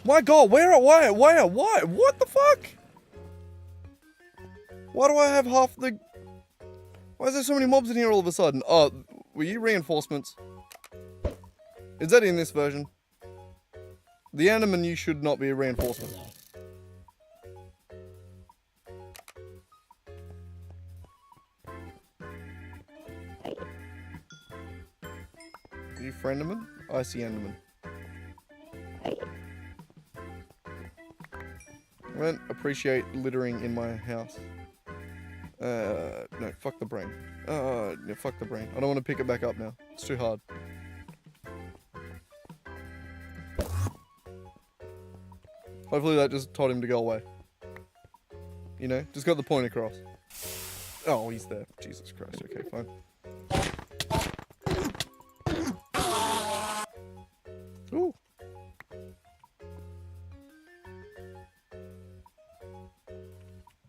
My God, where? What the fuck? Why do I have half the... Why is there so many mobs in here all of a sudden? Oh, were you reinforcements? Is that in this version? The Animan, you should not be a reinforcement. Are you Frienderman? I see Enderman. I don't appreciate littering in my house. No, fuck the brain. No, fuck the brain. I don't want to pick it back up now. It's too hard. Hopefully that just told him to go away. You know, just got the point across. Oh, he's there. Jesus Christ. Okay, fine. Ooh.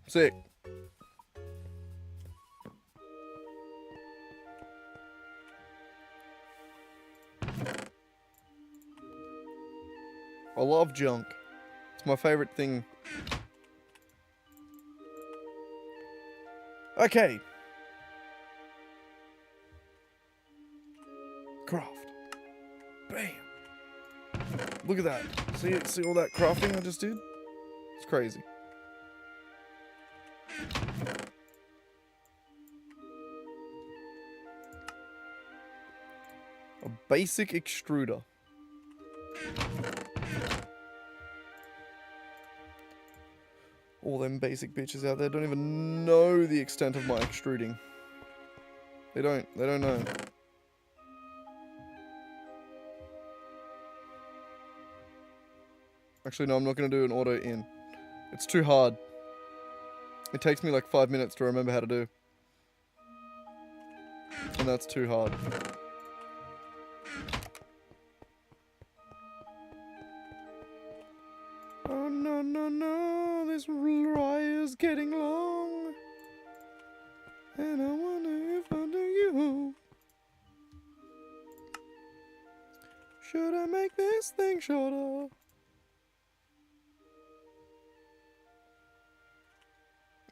Sick. I love junk. It's my favorite thing. Okay. Craft. Bam. Look at that. See all that crafting I just did? It's crazy. A basic extruder. All them basic bitches out there don't even know the extent of my extruding. They don't know. Actually, no, I'm not going to do an auto in. It's too hard. It takes me like 5 minutes to remember how to do. And that's too hard. Oh no, no, no, this wire's getting long. And I wonder if I do you. Should I make this thing shorter?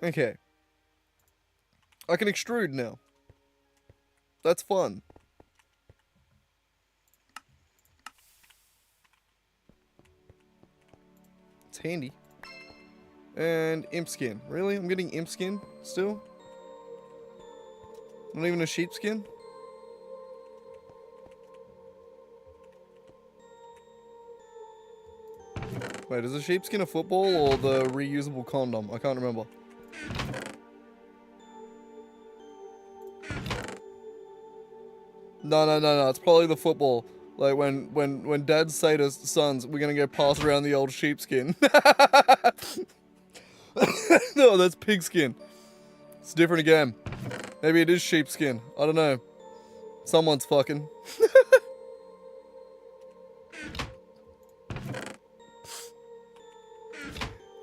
Okay. I can extrude now. That's fun. It's handy. And imp skin. Really? I'm getting imp skin still? Not even a sheepskin? Wait, is the sheepskin a football or the reusable condom? I can't remember. No. It's probably the football. Like when dads say to sons, we're gonna go pass around the old sheepskin. No, that's pigskin. It's different again. Maybe it is sheepskin. I don't know. Someone's fucking.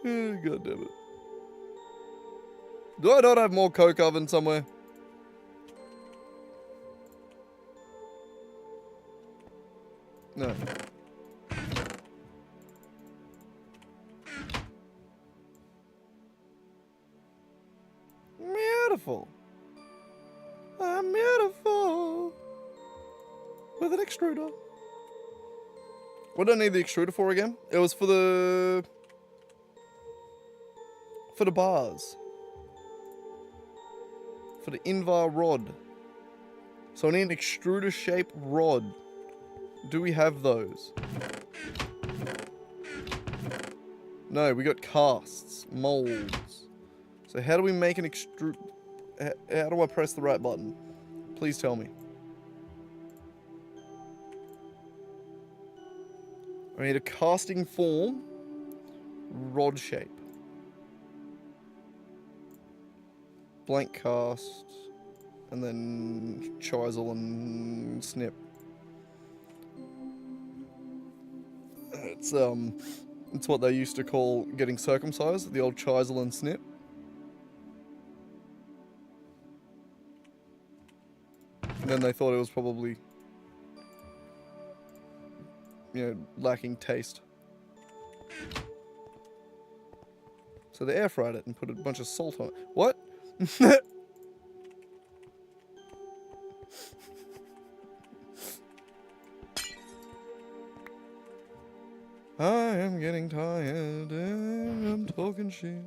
Oh, God damn it. Do I not have more coke oven somewhere? No. Beautiful. I'm beautiful. With an extruder. What do I need the extruder for again? It was for the bars. For the Invar rod. So I need an extruder shape rod. Do we have those? No, we got casts, molds. So how do we make an extrude? How do I press the right button? Please tell me. I need a casting form, rod shape. Blank cast, and then chisel and snip. It's what they used to call getting circumcised, the old chisel and snip. And then they thought it was probably, lacking taste. So they air fried it and put a bunch of salt on it. What? I am getting tired and I'm talking shit.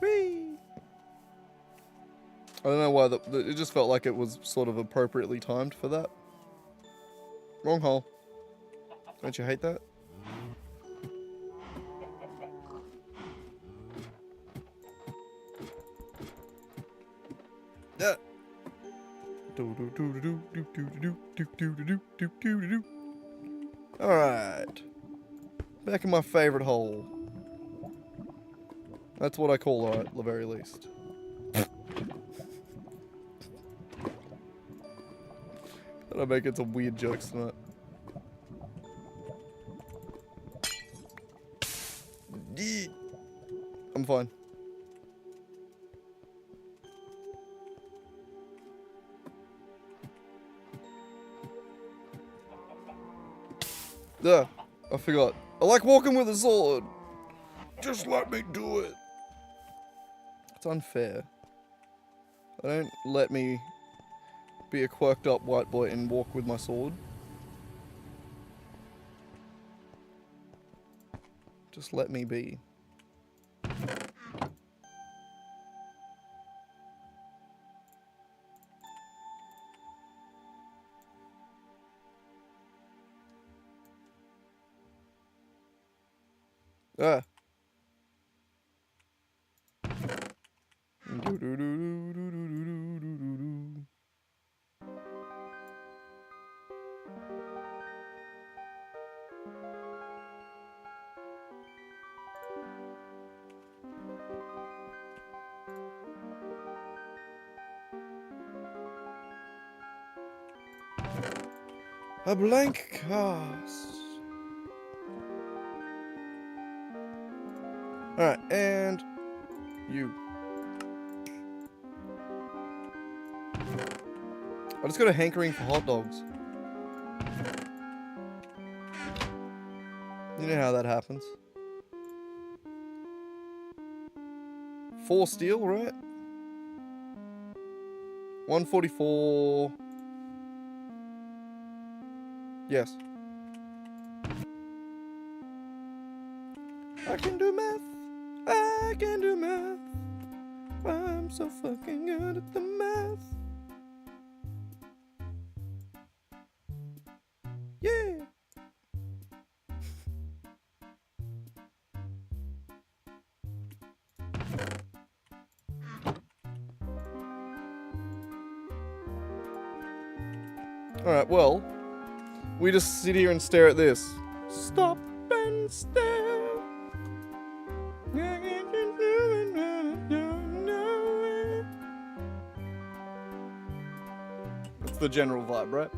Whee! I don't know why it just felt like it was sort of appropriately timed for that. Wrong hole. Don't you hate that? Yeah. Alright. Back in my favorite hole. That's what I call it, at the very least. I'm making some weird jokes tonight. I'm fine. Yeah, I forgot. I like walking with a sword. Just let me do it. It's unfair. Don't let me be a quirked up white boy and walk with my sword. Just let me be. Ah. A blank cast. Alright, and you. I just got a hankering for hot dogs. You know how that happens. 4 steel, right? 144. Yes. I can do math. I can do math. I'm so fucking good at the math. Yeah. Alright, well, we just sit here and stare at this. Stop and stare. That's the general vibe, right?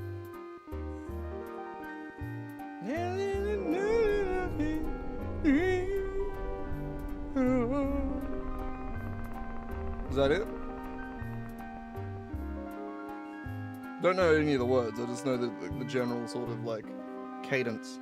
Is that it? Don't know any of the words, I just know the general sort of like cadence.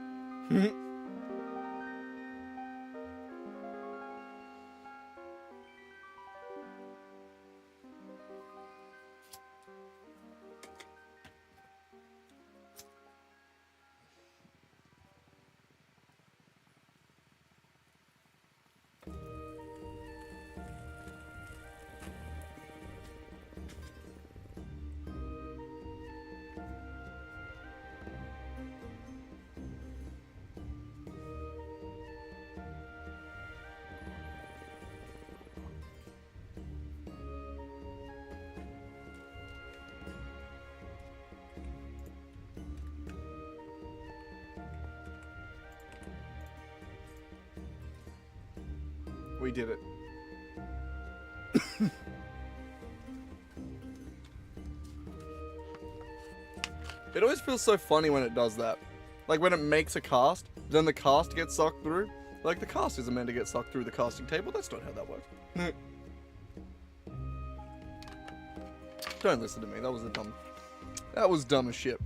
We did it. It always feels so funny when it does that. Like when it makes a cast, then the cast gets sucked through. Like the cast isn't meant to get sucked through the casting table. That's not how that works. Don't listen to me. That was dumb as shit.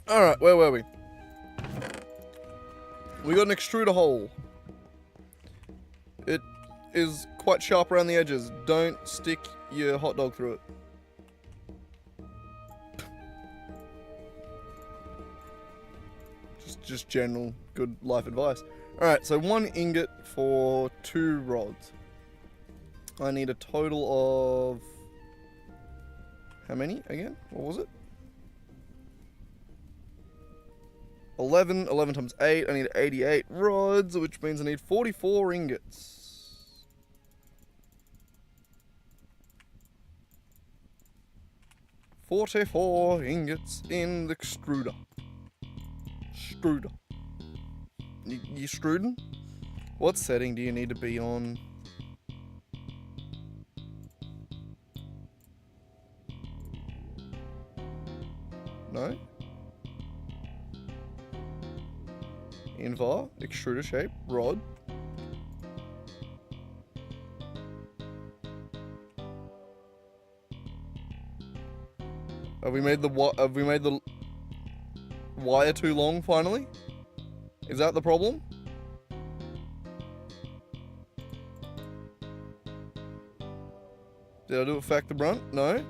Alright, where were we? We got an extruder hole. It is quite sharp around the edges. Don't stick your hot dog through it. Just general good life advice. Alright, so 1 ingot for 2 rods. I need a total of... How many again? What was it? 11 times 8. I need 88 rods, which means I need 44 ingots. 44 ingots in the extruder. You extruding? What setting do you need to be on? No? Invar, extruder shape, rod. Have we made the wire too long finally? Is that the problem? Did I do it factor brunt? No.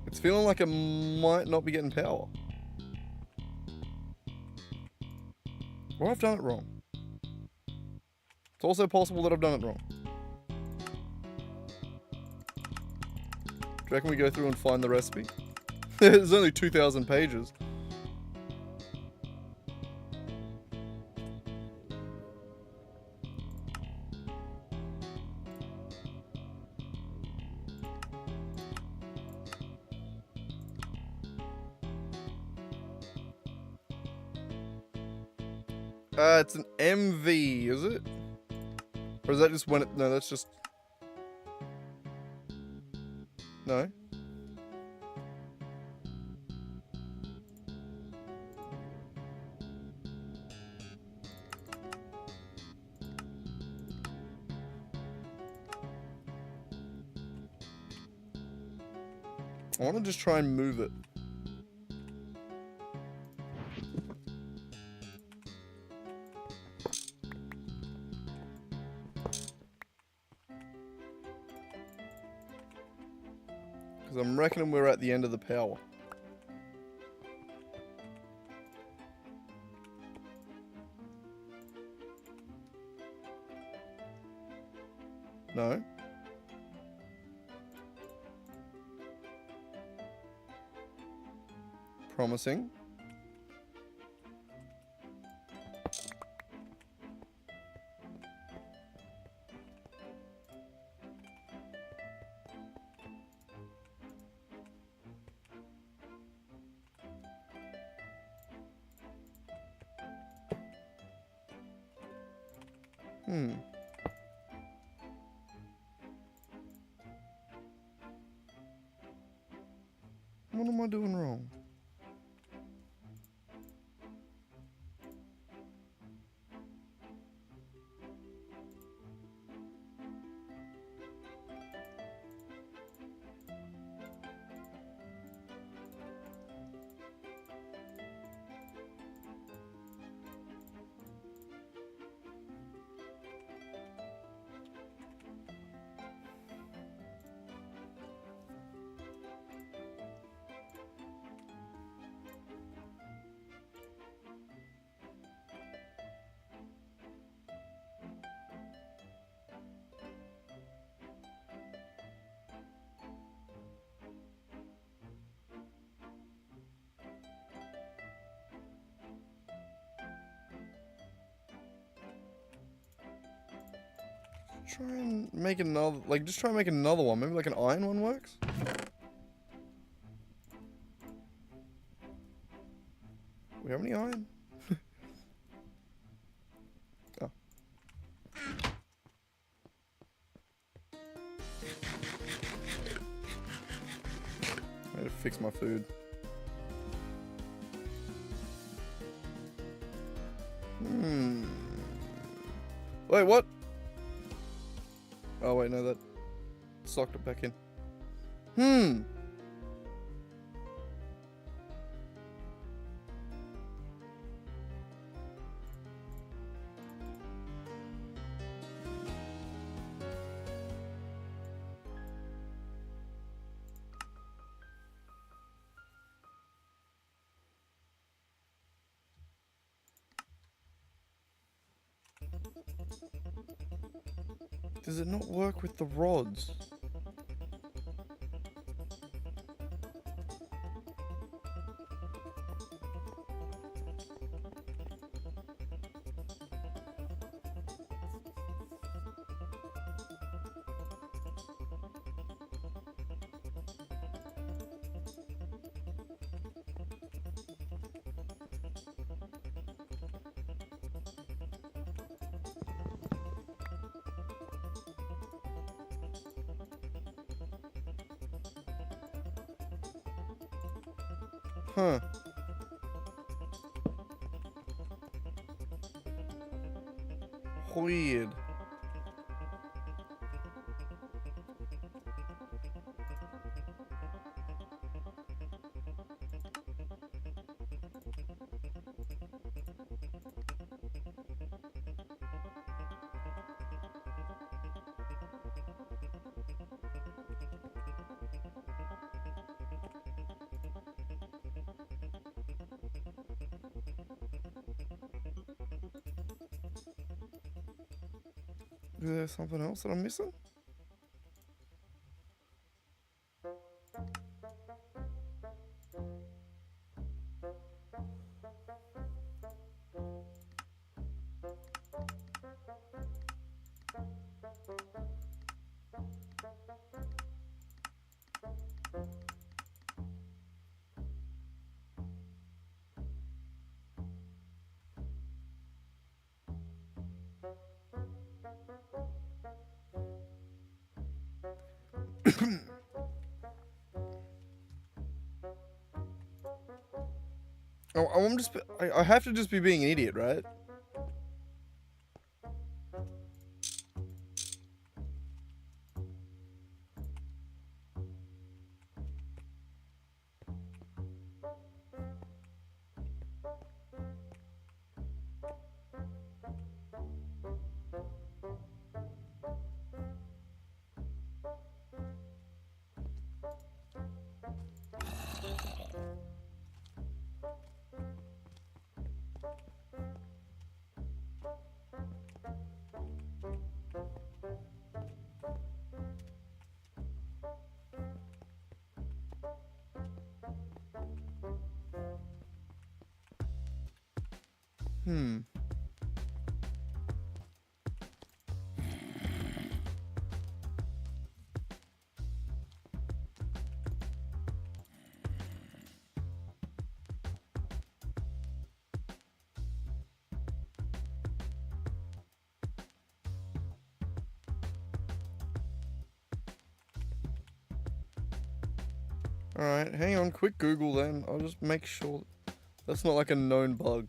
It's feeling like it might not be getting power. Or I've done it wrong. It's also possible that I've done it wrong. Do you reckon we go through and find the recipe? There's only 2,000 pages. It's an MV, is it? Or is that just when it... No, that's just... No. I want to just try and move it. Because I'm reckoning we're at the end of the power. No. Promising. What am I doing wrong? Try and make another, like, just try and make another one. Maybe like an iron one works? We have any iron? Oh. I need to fix my food. Wait, what? Oh, wait, no, that socked it back in. Does it not work with the rods? Huh. Weird. Is there something else that I'm missing? Oh, I'm just. I have to just be being an idiot, right? Alright, hang on, quick Google then. I'll just make sure that's not like a known bug.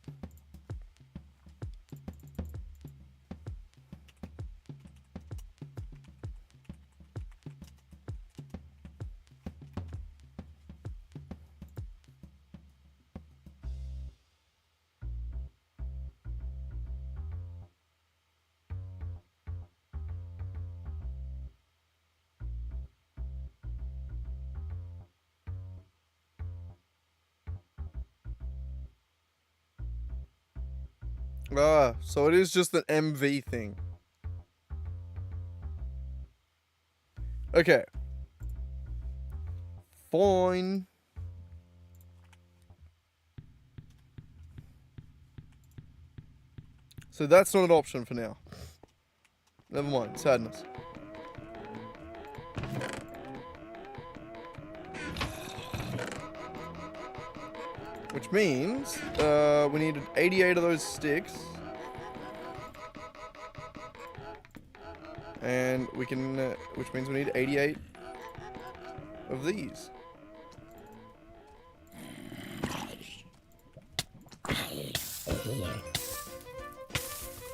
Ah, so it is just an MV thing. Okay. Fine. So that's not an option for now. Never mind, sadness. Which means we needed 88 of those sticks. And we can, which means we need 88 of these.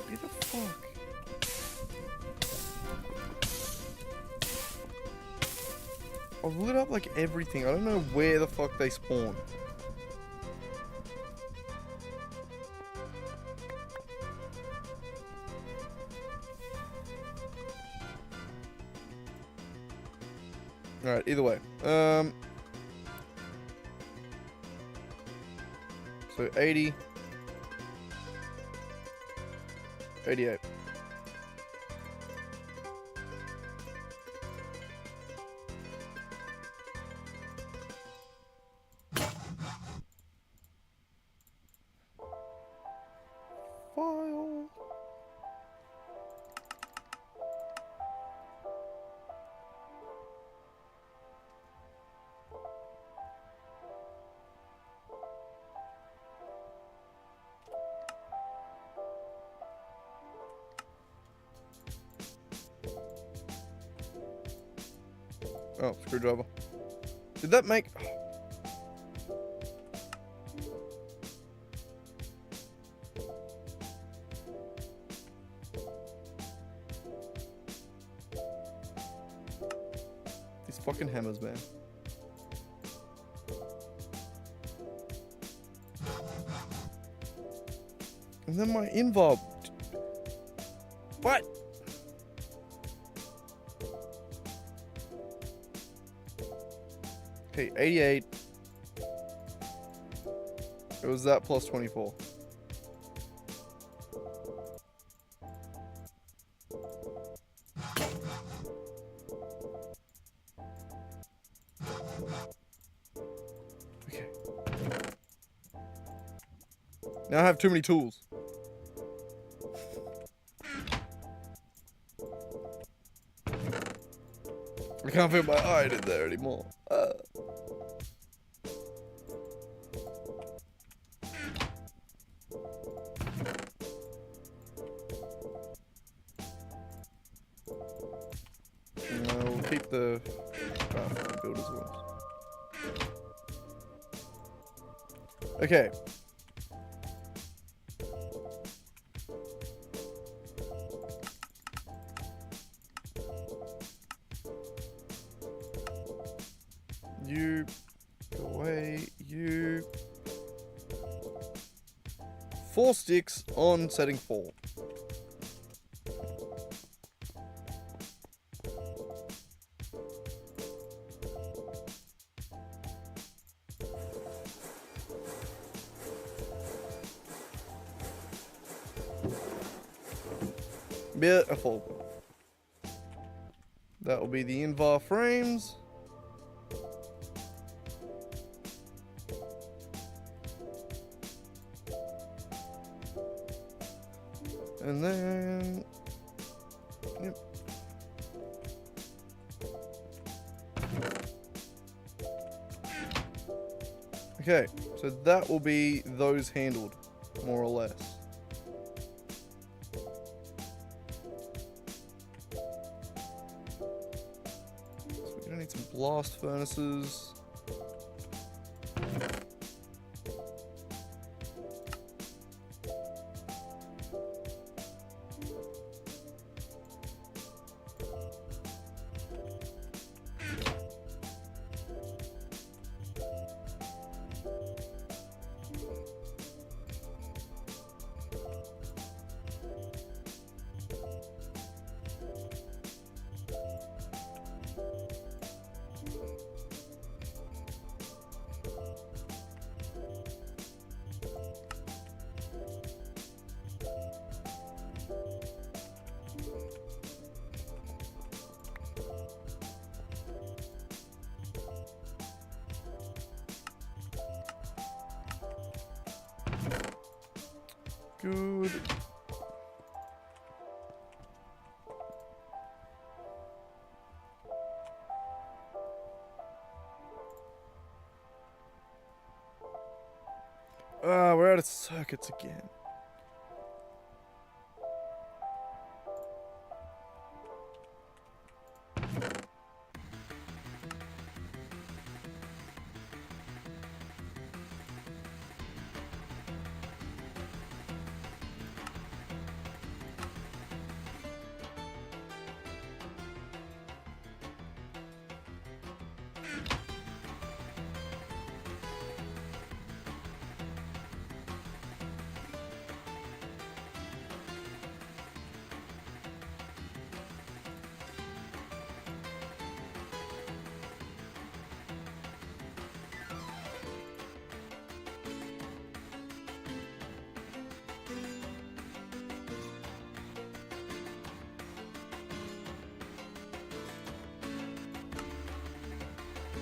What the fuck? I've lit up like everything. I don't know where the fuck they spawn. Alright, either way. So 80. 88. File. Oh, screwdriver. Did that make... These fucking hammers, man. And then my involve. What? Okay, 88. It was that plus 24. Okay. Now I have too many tools. I can't fit my iron in there anymore. We'll keep the builder's ones. Okay. You go away. You 4 sticks on setting 4. Beautiful. That will be the invar frames. And then... Yep. Okay, so that will be those handled, more or less. So we're gonna need some blast furnaces. Good. We're out of circuits again.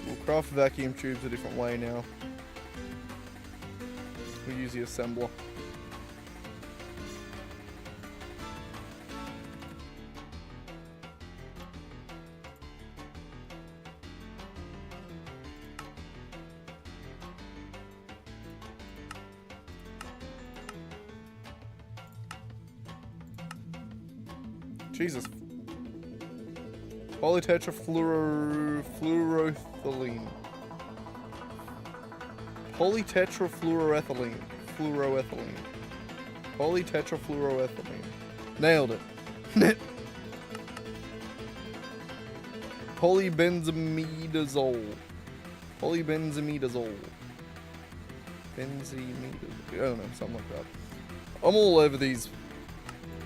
We'll craft vacuum tubes a different way now. We'll use the assembler. Jesus. Polytetrafluoroethylene. Polytetrafluoroethylene. Fluoroethylene. Polytetrafluoroethylene. Nailed it. Polybenzimidazole. Polybenzimidazole. Benzimidazole. I don't know, something like that. I'm all over these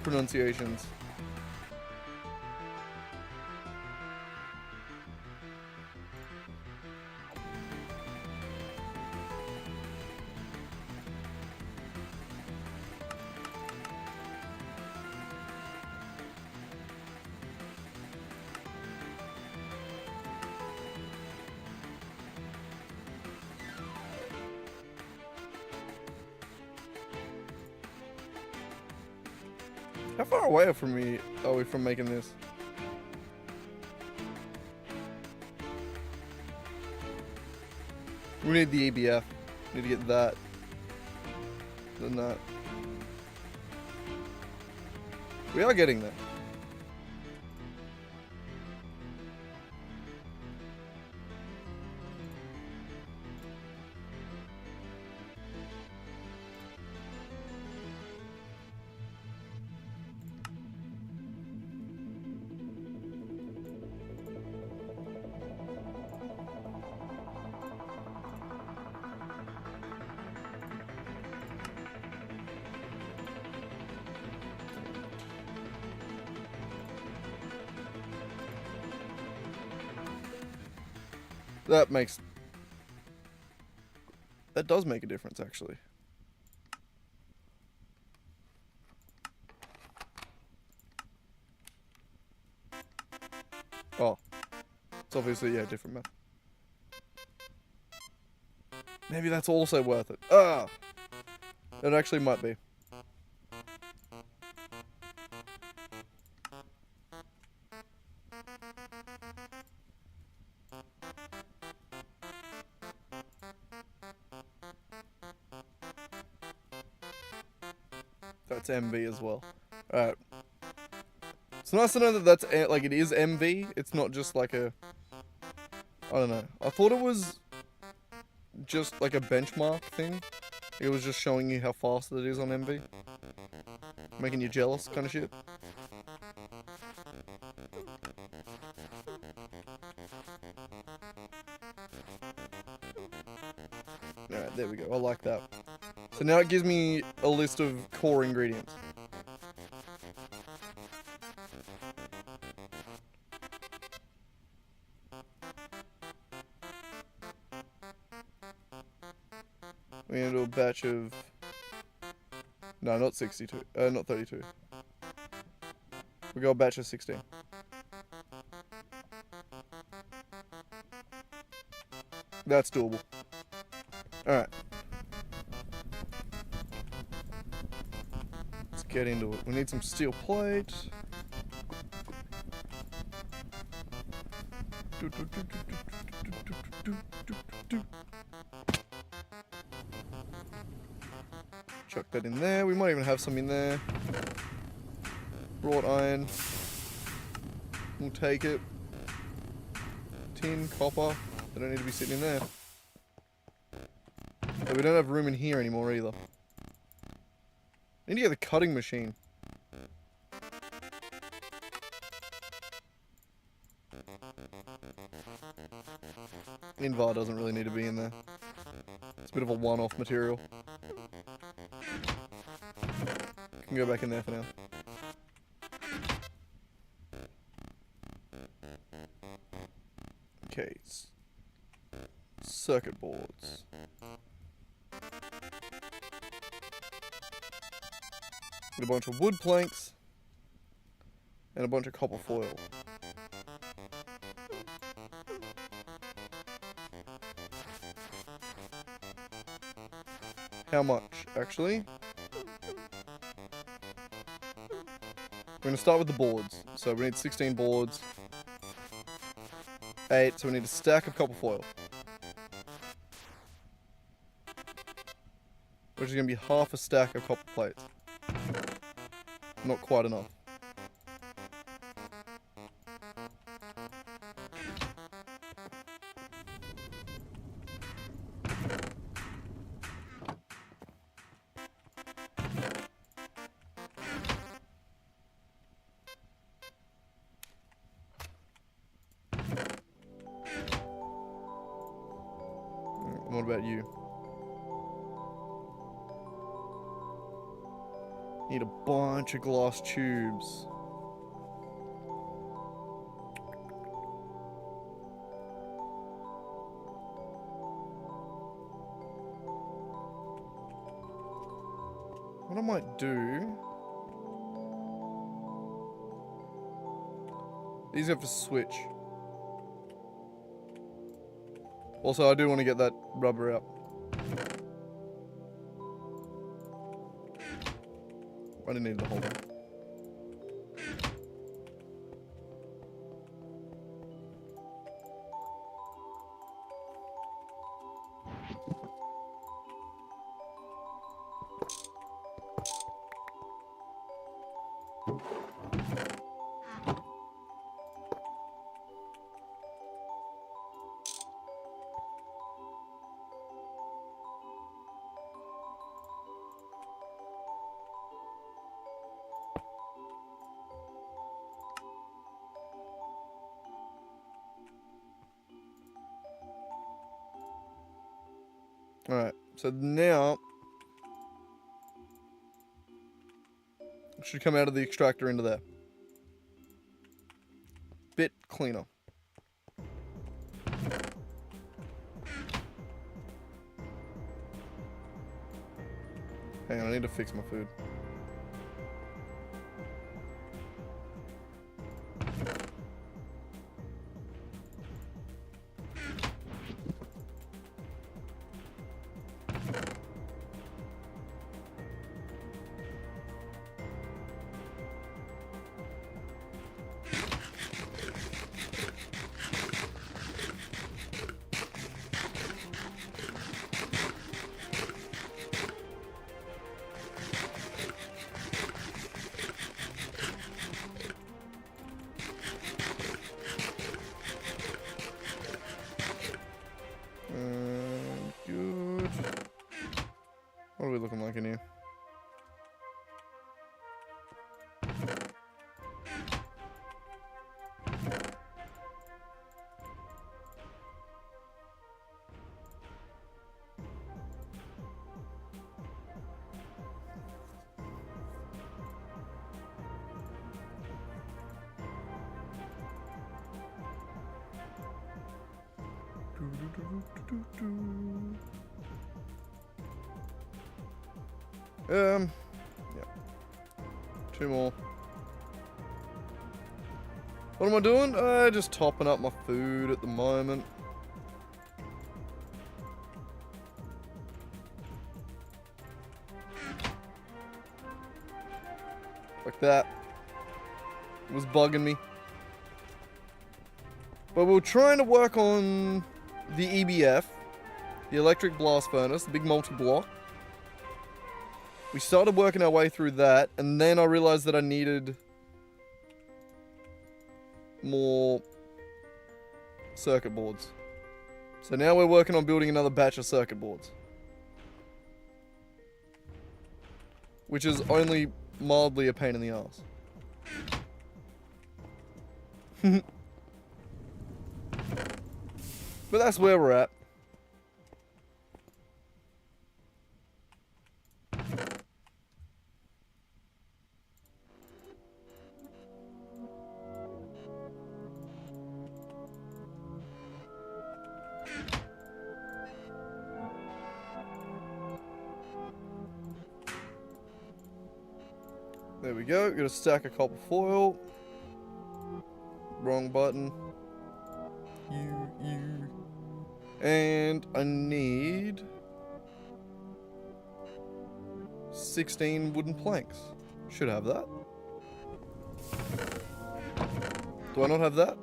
pronunciations. How far away from me are we from making this? We need the ABF. Need to get that. Then that. We are getting there. That does make a difference, actually. Oh. It's obviously, yeah, different map. Maybe that's also worth it. Ah! It actually might be. That's MV as well. Alright. It's nice to know that that's, like, it is MV. It's not just like a... I don't know. I thought it was just like a benchmark thing. It was just showing you how fast it is on MV. Making you jealous kind of shit. Alright, there we go. I like that. So now it gives me a list of core ingredients. We're gonna do a batch of... No, not 62. Not 32. We got a batch of 16. That's doable. Alright. Let's get into it. We need some steel plate. Chuck that in there. We might even have some in there. Wrought iron. We'll take it. Tin, copper. They don't need to be sitting in there. But we don't have room in here anymore either. Need to get the cutting machine. Invar doesn't really need to be in there. It's a bit of a one-off material. Can go back in there for now. Okay. Circuit boards. Get a bunch of wood planks. And a bunch of copper foil. How much, actually? We're going to start with the boards. So we need 16 boards. 8, so we need a stack of copper foil. Which is going to be half a stack of copper plates. Not quite enough. What about you? Need a bunch of glass tubes. What I might do... These have to switch. Also, I do want to get that rubber out. I didn't need the whole thing. Alright, so now it should come out of the extractor into there. Bit cleaner. Hang on, I need to fix my food. Yeah. 2 more. What am I doing? Just topping up my food at the moment. Like that. It was bugging me. But we were trying to work on the EBF, the electric blast furnace, the big multi-block. We started working our way through that, and then I realized that I needed more circuit boards. So now we're working on building another batch of circuit boards. Which is only mildly a pain in the ass. But that's where we're at. There we go. Got a stack of copper foil. Wrong button. You. And I need 16 wooden planks. Should have that. Do I not have that?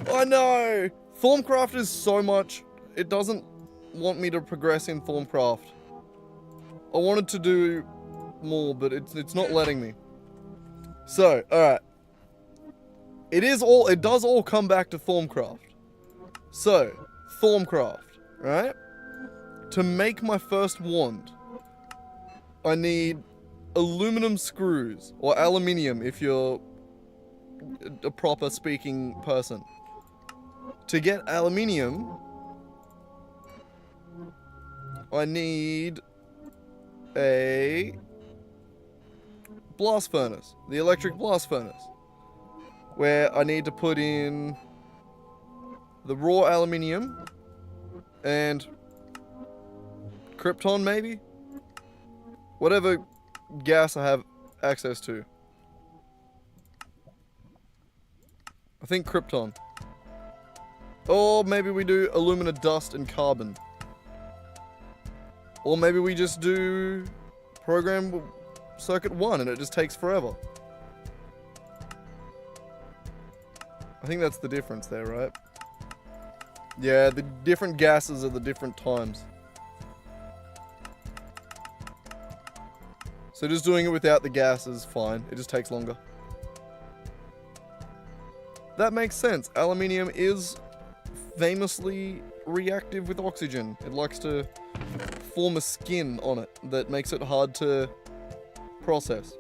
Oh no! THAUMCRAFT is so much. It doesn't want me to progress in THAUMCRAFT. I wanted to do more, but it's not letting me. So, alright. It does all come back to THAUMCRAFT. So, THAUMCRAFT, right? To make my first wand, I need aluminum screws, or aluminium if you're a proper speaking person. To get aluminium, I need a blast furnace, the electric blast furnace, where I need to put in the raw aluminium and krypton, maybe? Whatever gas I have access to. I think krypton. Or maybe we do alumina dust and carbon. Or maybe we just do program circuit 1 and it just takes forever. I think that's the difference there, right? Yeah, the different gases at the different times. So just doing it without the gas is fine. It just takes longer. That makes sense. Aluminium is famously reactive with oxygen. It likes to form a skin on it that makes it hard to process.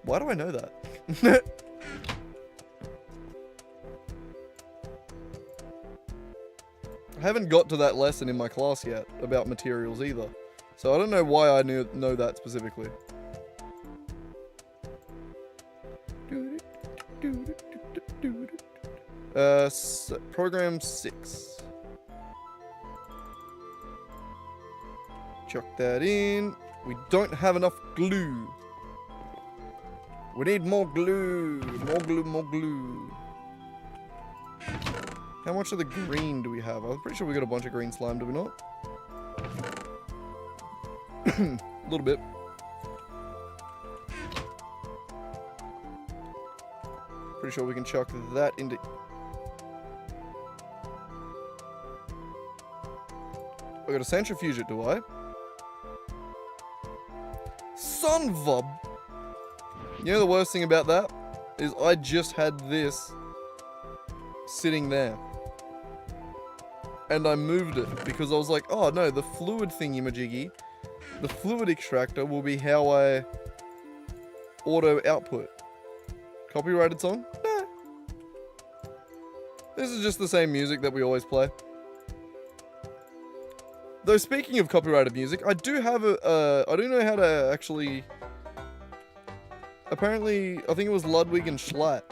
Why do I know that? I haven't got to that lesson in my class yet about materials either. So I don't know why I know that specifically. Program 6. Chuck that in. We don't have enough glue. We need more glue. More glue, more glue. How much of the green do we have? I'm pretty sure we got a bunch of green slime, do we not? A little bit. Pretty sure we can chuck that into... I got a centrifuge it, do I? Son of a... You know the worst thing about that? Is I just had this sitting there. And I moved it because I was like, oh no, the fluid thingy-majiggy, the fluid extractor will be how I auto output. Copyrighted song? Nah. This is just the same music that we always play. Though speaking of copyrighted music, I do have I do know how to actually... Apparently, I think it was Ludwig and Schlatt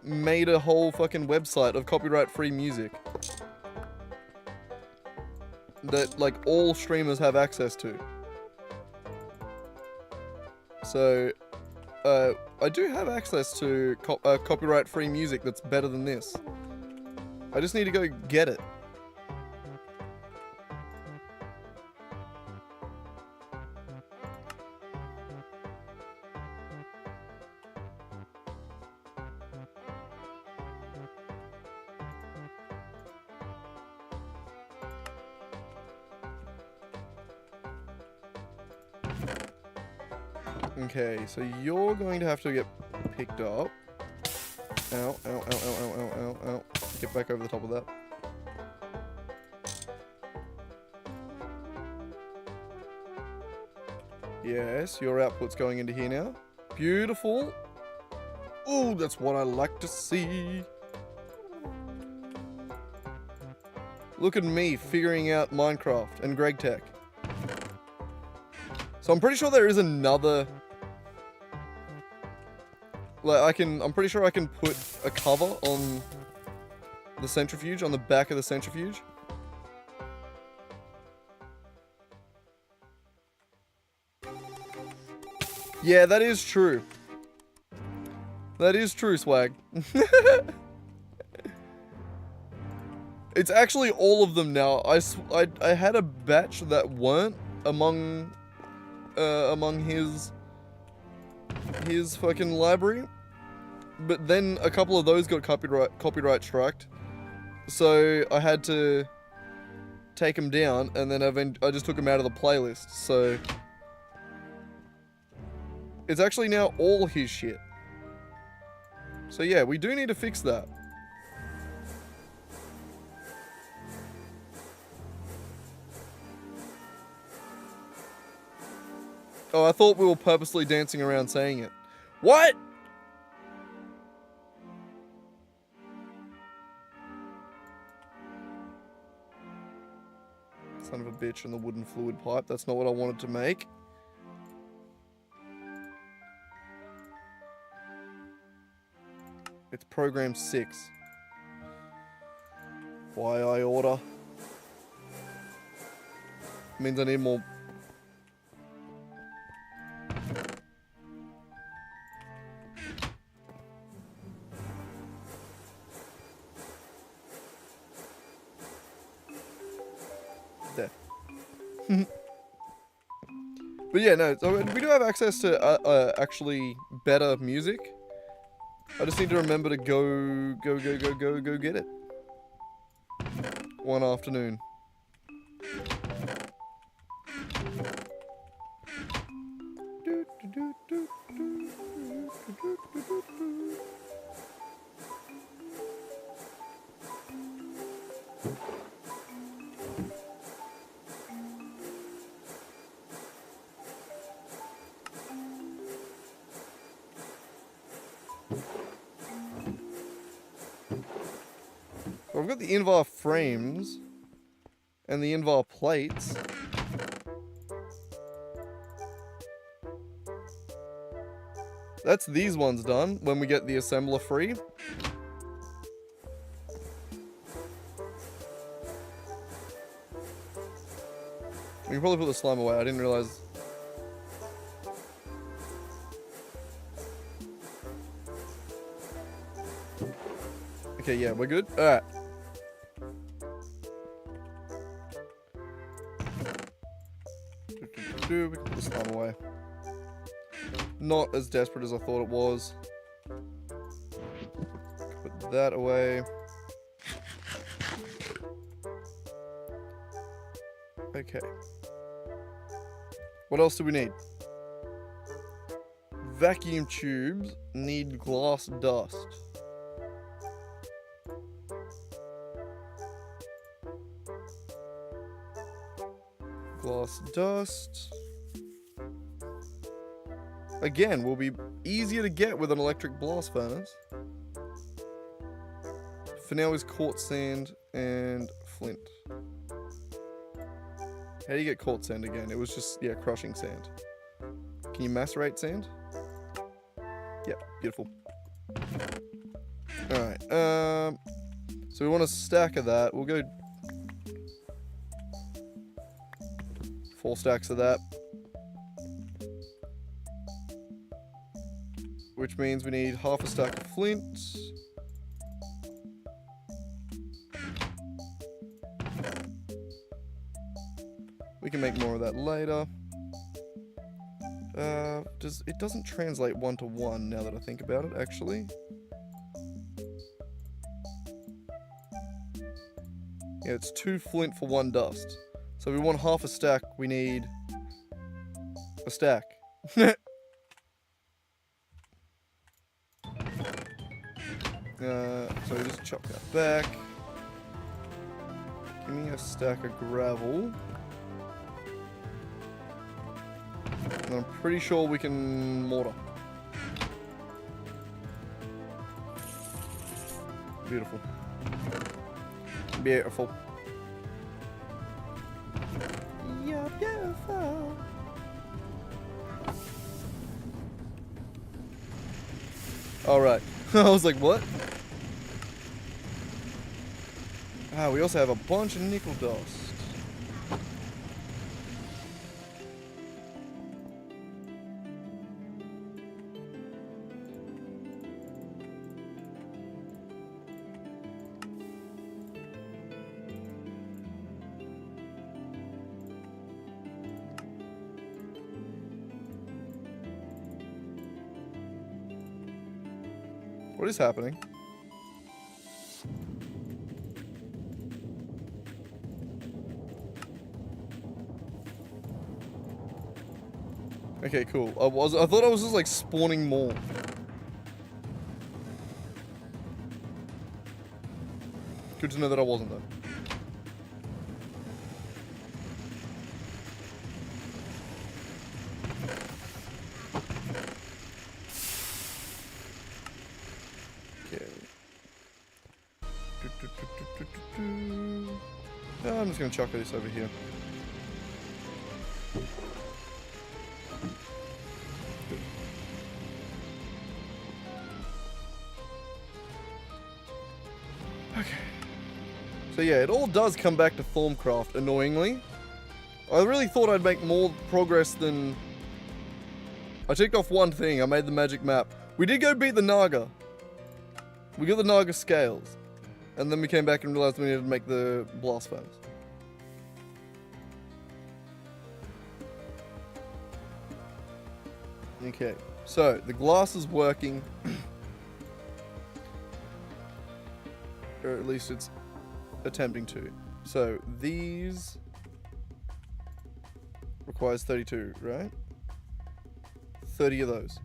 made a whole fucking website of copyright-free music that, like, all streamers have access to. So, I do have access to copyright-free music that's better than this. I just need to go get it. Okay, so you're going to have to get picked up. Ow, ow, ow, ow, ow, ow, ow, ow. Get back over the top of that. Yes, your output's going into here now. Beautiful. Ooh, that's what I like to see. Look at me figuring out Minecraft and Gregtech. So I'm pretty sure there is another... Like, I'm pretty sure I can put a cover on the centrifuge, on the back of the centrifuge. Yeah, that is true. That is true, Swag. It's actually all of them now. I had a batch that weren't among his fucking library, but then a couple of those got copyright striked, so I had to take them down, and then I just took them out of the playlist. So it's actually now all his shit. So yeah, we do need to fix that. Oh, I thought we were purposely dancing around saying it. What? Son of a bitch and the wooden fluid pipe. That's not what I wanted to make. It's program 6. Why I order? Means I need more... There. But yeah, no, so we do have access to actually better music. I just need to remember to go get it. One afternoon. So I've got the Invar frames and the Invar plates. That's these ones done when we get the assembler free. We can probably put the slime away. I didn't realize. Okay, yeah, we're good. All right. We can put the slime away. Not as desperate as I thought it was. Put that away. Okay. What else do we need? Vacuum tubes need glass dust. Glass dust. Again, will be easier to get with an electric blast furnace. For now is quartz sand and flint. How do you get quartz sand again? It was just, yeah, crushing sand. Can you macerate sand? Yep, beautiful. Alright, so we want a stack of that. We'll go 4 stacks of that. Which means we need half a stack of flint. We can make more of that later. It doesn't translate 1 to 1 now that I think about it, actually. Yeah, it's 2 flint for 1 dust. So if we want half a stack, we need a stack. So we just chop that back. Give me a stack of gravel. And I'm pretty sure we can mortar. Beautiful. Beautiful. Yeah, beautiful. Alright. I was like, what? Ah, we also have a bunch of nickel dust. What is happening? Okay, cool. I thought I was just like spawning more. Good to know that I wasn't though. I'm just gonna chuck this over here. Okay. So yeah, it all does come back to THAUMCRAFT, annoyingly. I really thought I'd make more progress than... I checked off one thing, I made the magic map. We did go beat the Naga. We got the Naga scales. And then we came back and realized we needed to make the blast furnace. Okay, so the glass is working. Or at least it's attempting to. So these requires 32, right? 30 of those.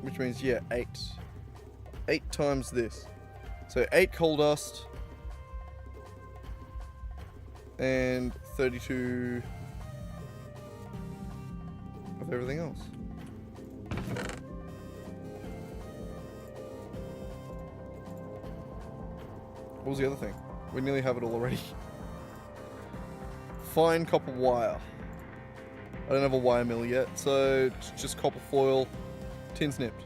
Which means, yeah, 8. 8 times this. So 8 coal dust. And 32 of everything else. What was the other thing? We nearly have it all already. Fine copper wire. I don't have a wire mill yet, so it's just copper foil, tin snipped.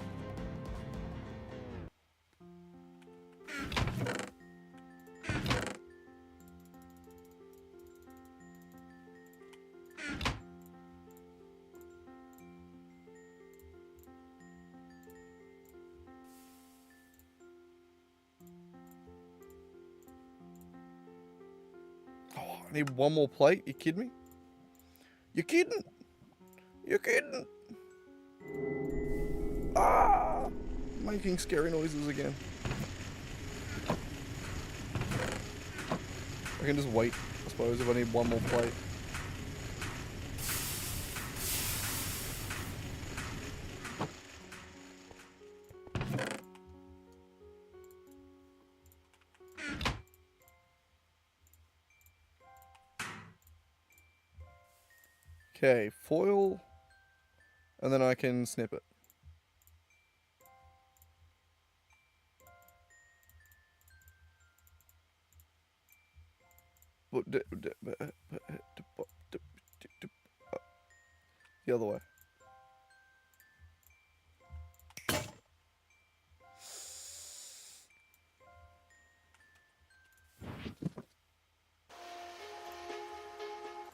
I need one more plate? You kidding me? You kidding? You kidding? Ah! Making scary noises again. I can just wait, I suppose, if I need one more plate. Okay, foil, and then I can snip it. The other way.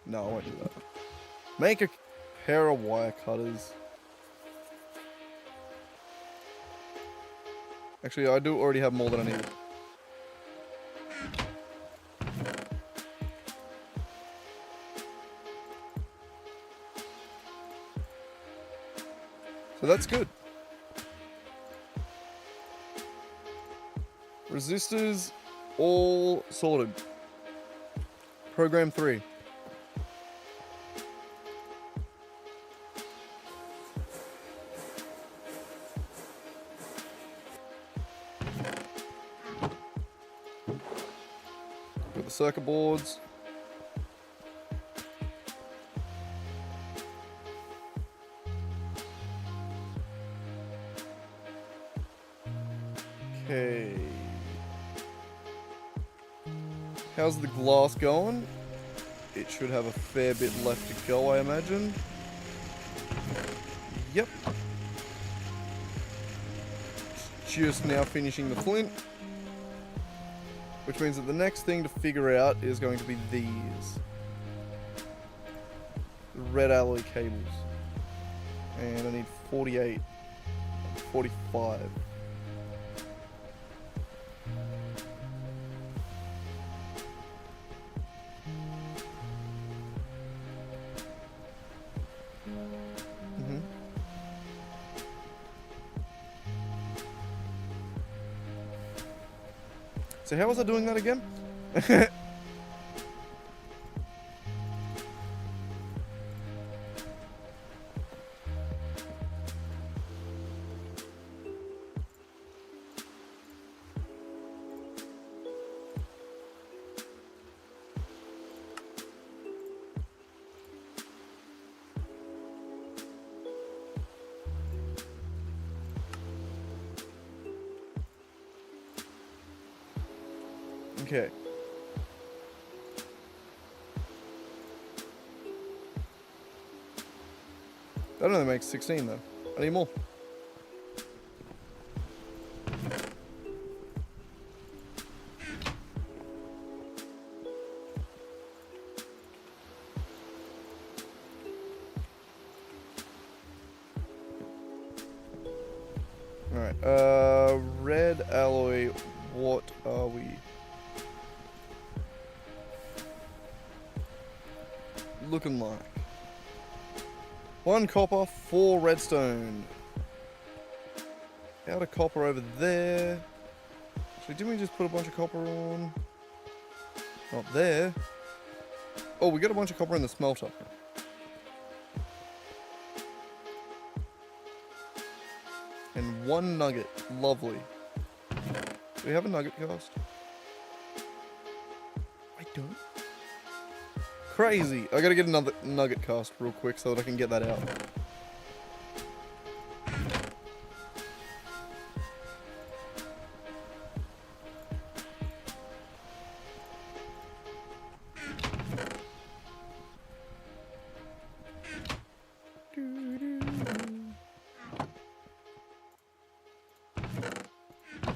No, I won't do that. Make a pair of wire cutters. Actually, I do already have more than I need. So that's good. Resistors all sorted. Program 3. Got the circuit boards. Okay. How's the glass going? It should have a fair bit left to go, I imagine. Yep. Just now finishing the flint. Which means that the next thing to figure out is going to be these. The red alloy cables. And I need 48. 45. So how was I doing that again? Okay. That only makes 16 though. I need more. Alright, red alloy, what are we? Looking like 1 copper, 4 redstone. Out of copper over there. Actually, didn't we just put a bunch of copper on? Not there. Oh, we got a bunch of copper in the smelter. And 1 nugget. Lovely. Do we have a nugget cast? I don't. Crazy. I gotta get another nugget cast real quick so that I can get that out.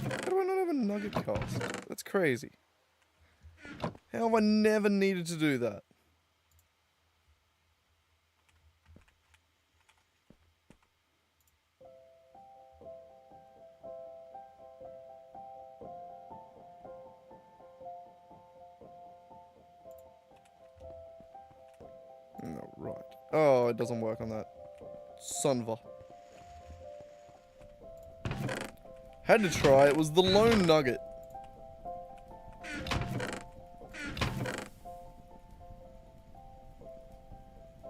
How do I not have a nugget cast? That's crazy. How have I never needed to do that? No, right. Oh, it doesn't work on that. Son of a... Had to try, it was the lone nugget.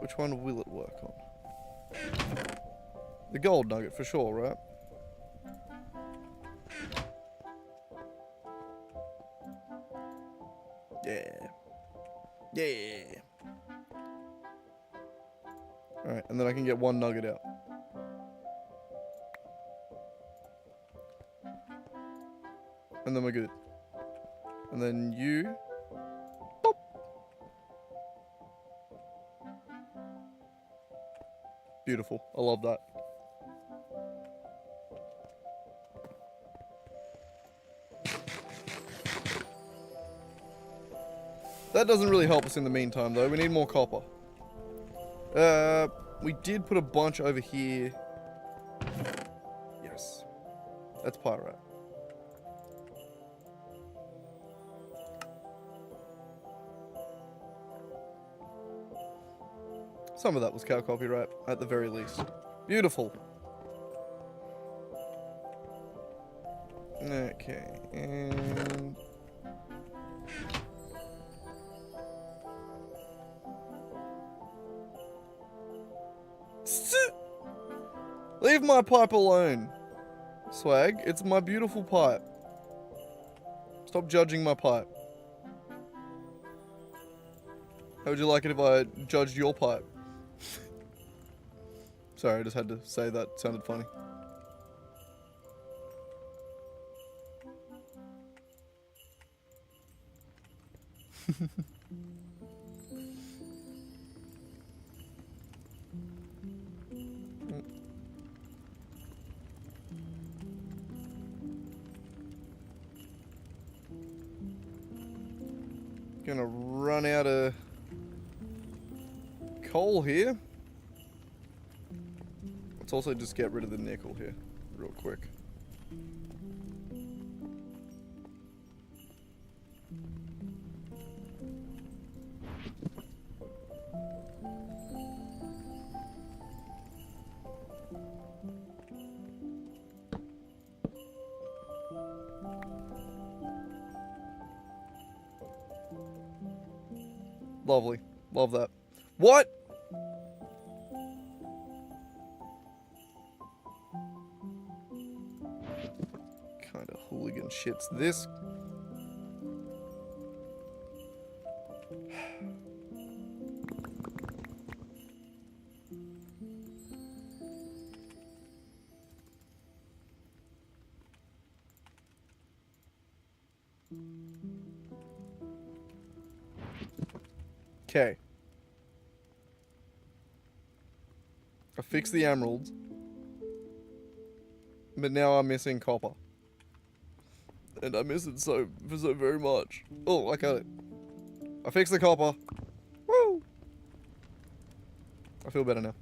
Which one will it work on? The gold nugget for sure, right? Yeah. Yeah. Alright, and then I can get 1 nugget out. And then we're good. And then you... Boop. Beautiful. I love that. That doesn't really help us in the meantime, though. We need more copper. We did put a bunch over here. Yes. That's pyrite. Some of that was cow copyright, at the very least. Beautiful. Okay, and... Leave my pipe alone, Swag. It's my beautiful pipe. Stop judging my pipe. How would you like it if I judged your pipe? Sorry, I just had to say that. It sounded funny. Gonna run out of coal here. Let's also just get rid of the nickel here real quick. Lovely. Love that. What? Kind of hooligan shit's this? Okay. I fixed the emeralds. But now I'm missing copper. And I miss it so very much. Oh, I got it. I fixed the copper. Woo! I feel better now.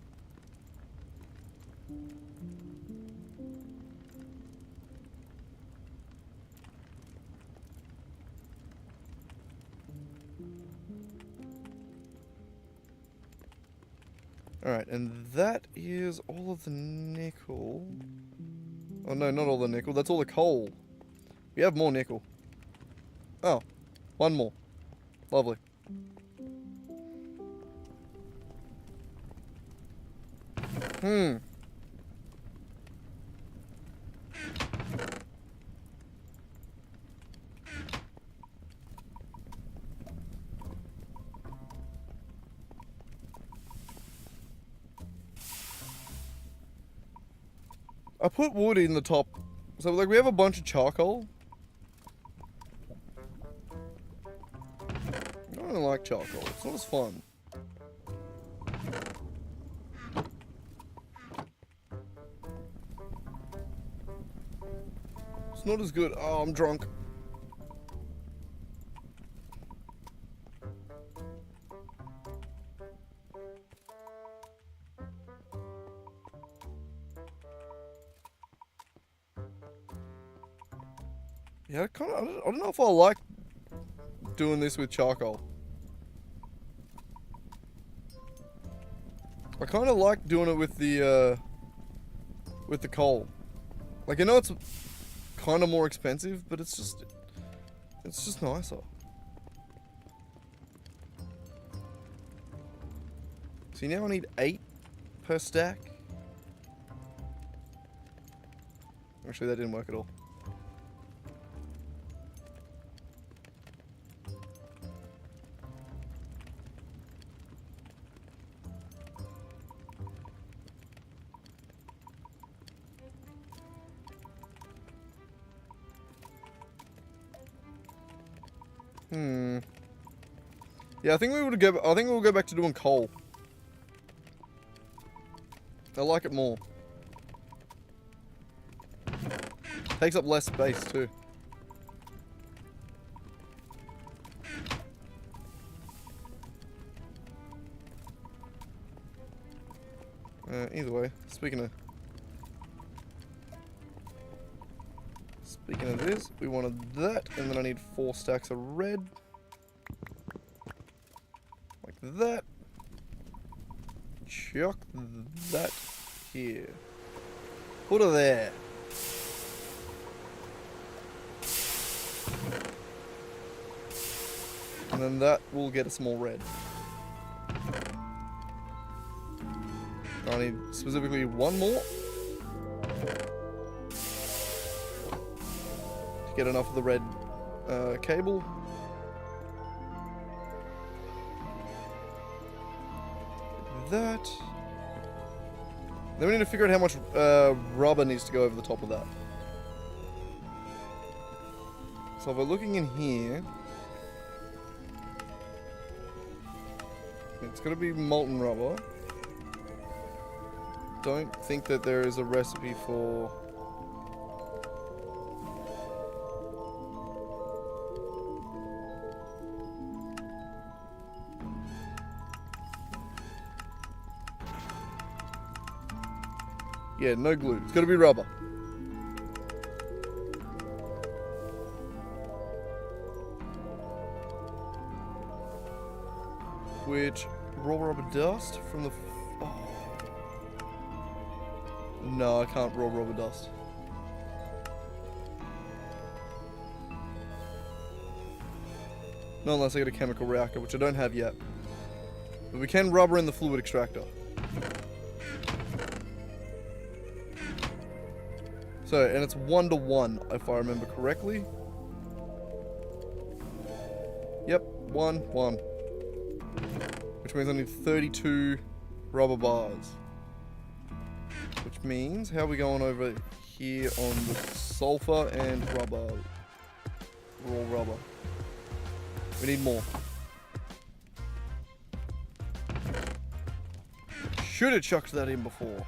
Alright, and that is all of the nickel. Oh no, not all the nickel. That's all the coal. We have more nickel. Oh, one more. Lovely. I put wood in the top. So, like, we have a bunch of charcoal. I don't like charcoal. It's not as fun. It's not as good. Oh, I'm drunk. Yeah, I don't know if I like doing this with charcoal. I kind of like doing it with the coal. Like, I know it's kind of more expensive, but it's just nicer. See, now I need 8 per stack. Actually, that didn't work at all. Yeah, I think we'll go back to doing coal. I like it more. Takes up less space too. Either way, speaking of this, we wanted that, and then I need 4 stacks of red. Like that. Chuck that here. Put her there. And then that will get us more red. I need specifically 1 more to get enough of the red cable. Like that. Then we need to figure out how much rubber needs to go over the top of that. So if we're looking in here, it's going to be molten rubber. Don't think that there is a recipe for... Yeah, no glue. It's got to be rubber. Which, raw rubber dust from the... Oh. No, I can't raw rubber dust. Not unless I get a chemical reactor, which I don't have yet. But we can rubber in the fluid extractor. So, and it's 1-to-1, if I remember correctly. Yep, 1-1. Which means I need 32 rubber bars. Which means, how are we going over here on the sulfur and rubber? Raw rubber. We need more. Should have chucked that in before.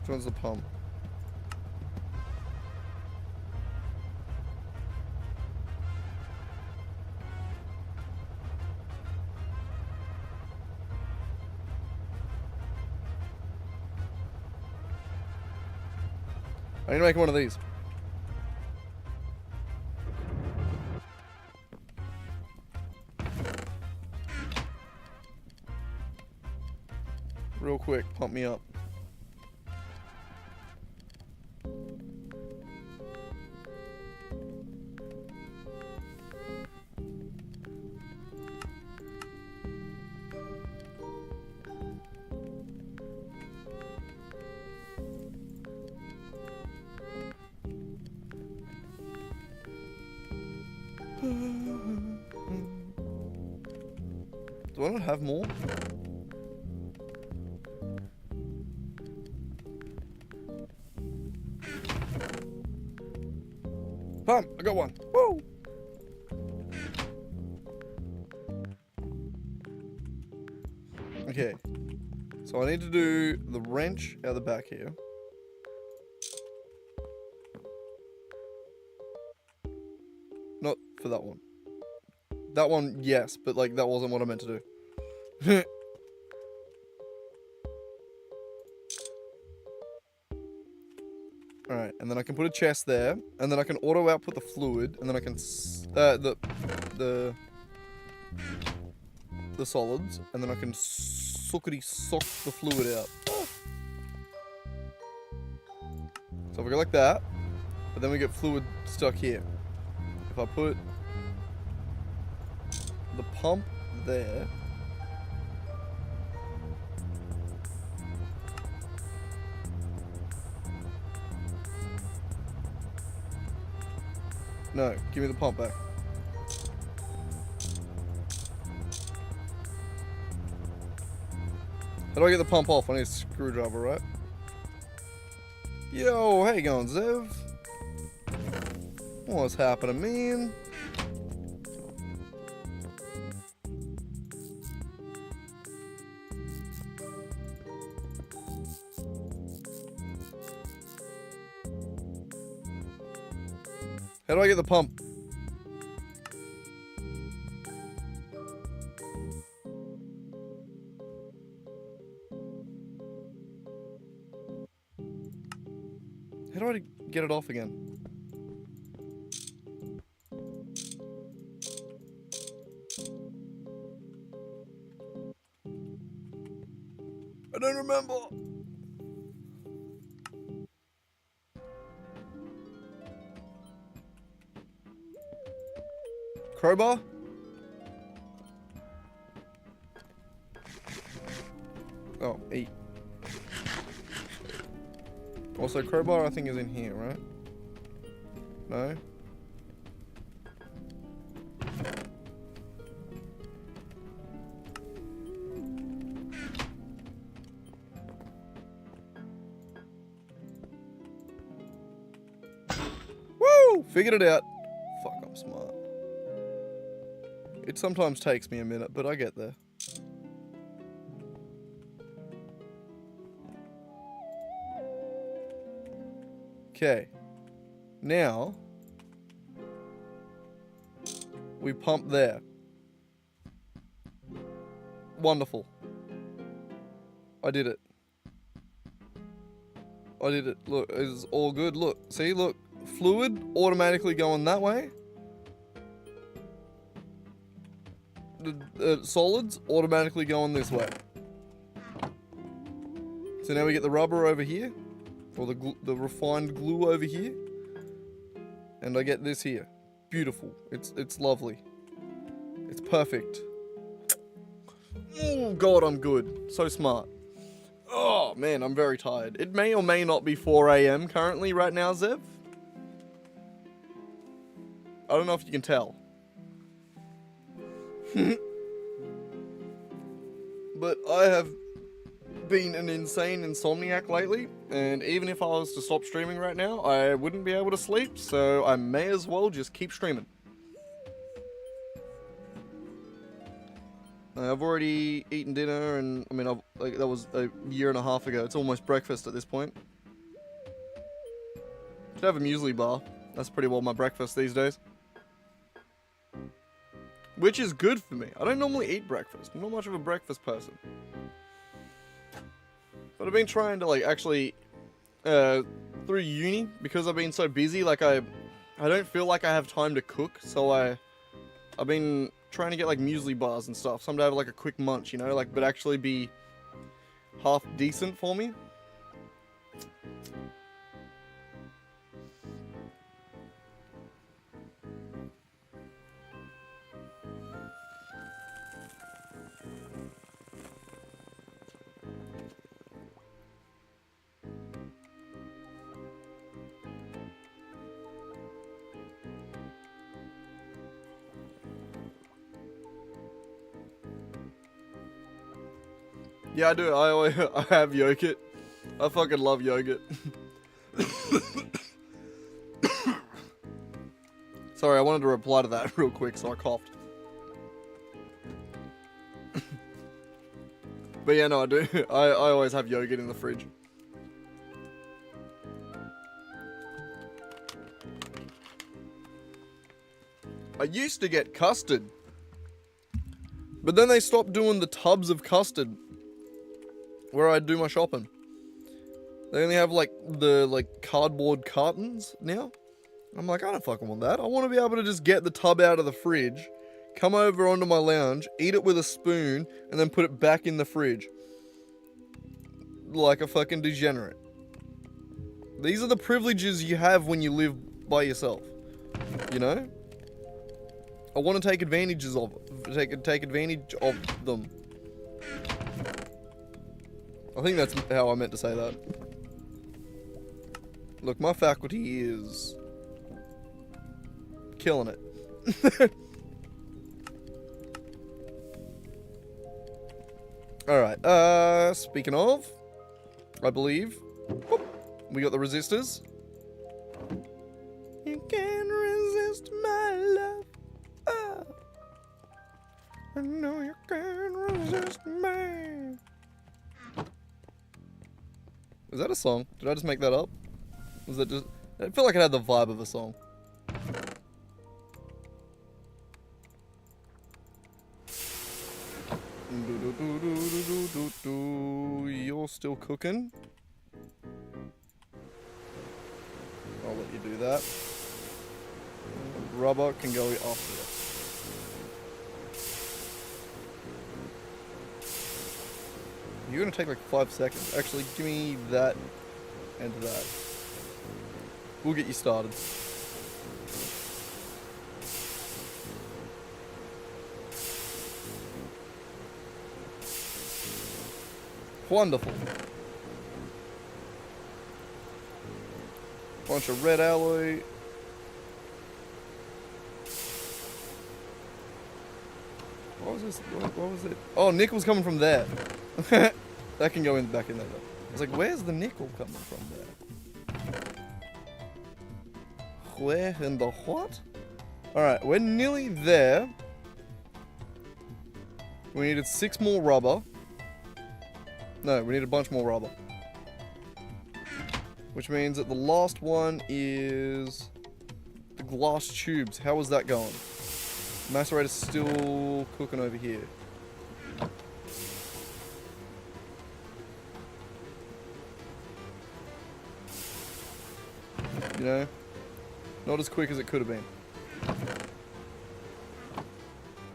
Which one's the pump? I need to make one of these. Real quick, pump me up. Do I not have more? Pump! I got one. Woo! Okay. So I need to do the wrench out the back here. Not for that one. That one, yes, but like that wasn't what I meant to do. Alright, and then I can put a chest there, and then I can auto output the fluid, and then I can the solids, and then I can sockety sock the fluid out. So if we go like that, but then we get fluid stuck here. If I put the pump there, No, give me the pump back. How do I get the pump off? I need a screwdriver, right? Yo, how you going, Zev? What's happening, man? How do I get the pump? How do I get it off again? I don't remember. Crowbar? Oh, 8. Also, crowbar I think is in here, right? No? Woo! Figured it out. Fuck, I'm smart. It sometimes takes me a minute, but I get there. Okay. Now, we pump there. Wonderful. I did it. I did it. Look, it's all good. Look, see, look. Fluid automatically going that way. The solids automatically going this way. So now we get the rubber over here. Or the refined glue over here. And I get this here. Beautiful. It's lovely. It's perfect. Oh god, I'm good. So smart. Oh man, I'm very tired. It may or may not be 4 AM currently right now, Zev. I don't know if you can tell. But I have been an insane insomniac lately, and even if I was to stop streaming right now, I wouldn't be able to sleep, so I may as well just keep streaming. I've already eaten dinner, and I mean, that was a year and a half ago. It's almost breakfast at this point. Should have a muesli bar. That's pretty well my breakfast these days. Which is good for me. I don't normally eat breakfast. I'm not much of a breakfast person. But I've been trying to like actually through uni, because I've been so busy, like I don't feel like I have time to cook, so I've been trying to get like muesli bars and stuff. Some to have like a quick munch, you know, like but actually be half decent for me. Yeah, I do. I have yogurt. I fucking love yogurt. Sorry, I wanted to reply to that real quick, so I coughed. But yeah, no, I do. I always have yogurt in the fridge. I used to get custard. But then they stopped doing the tubs of custard where I do my shopping. They only have like the cardboard cartons now. I'm like, I don't fucking want that. I want to be able to just get the tub out of the fridge, come over onto my lounge, eat it with a spoon, and then put it back in the fridge. Like a fucking degenerate. These are the privileges you have when you live by yourself. You know? I want to take advantages of take advantage of them. I think that's how I meant to say that. Look, my faculty is Killing it. Alright, speaking of, I believe, whoop, we got the resistors. You can't resist my love. Oh. I know you can't resist me. Is that a song? Did I just make that up? Was that just... I feel like it had the vibe of a song. You're still cooking. I'll let you do that. Rubber can go after it. You're gonna take like 5 seconds. Actually, give me that and that. We'll get you started. Wonderful. Bunch of red alloy. What was this? What was it? Oh, nickel's coming from there. That can go in back in there though. I was like, where's the nickel coming from there? Where in the what? Alright, we're nearly there. We needed 6 more rubber. No, we need a bunch more rubber. Which means that the last one is the glass tubes. How is that going? Macerator's still cooking over here. You know, not as quick as it could have been.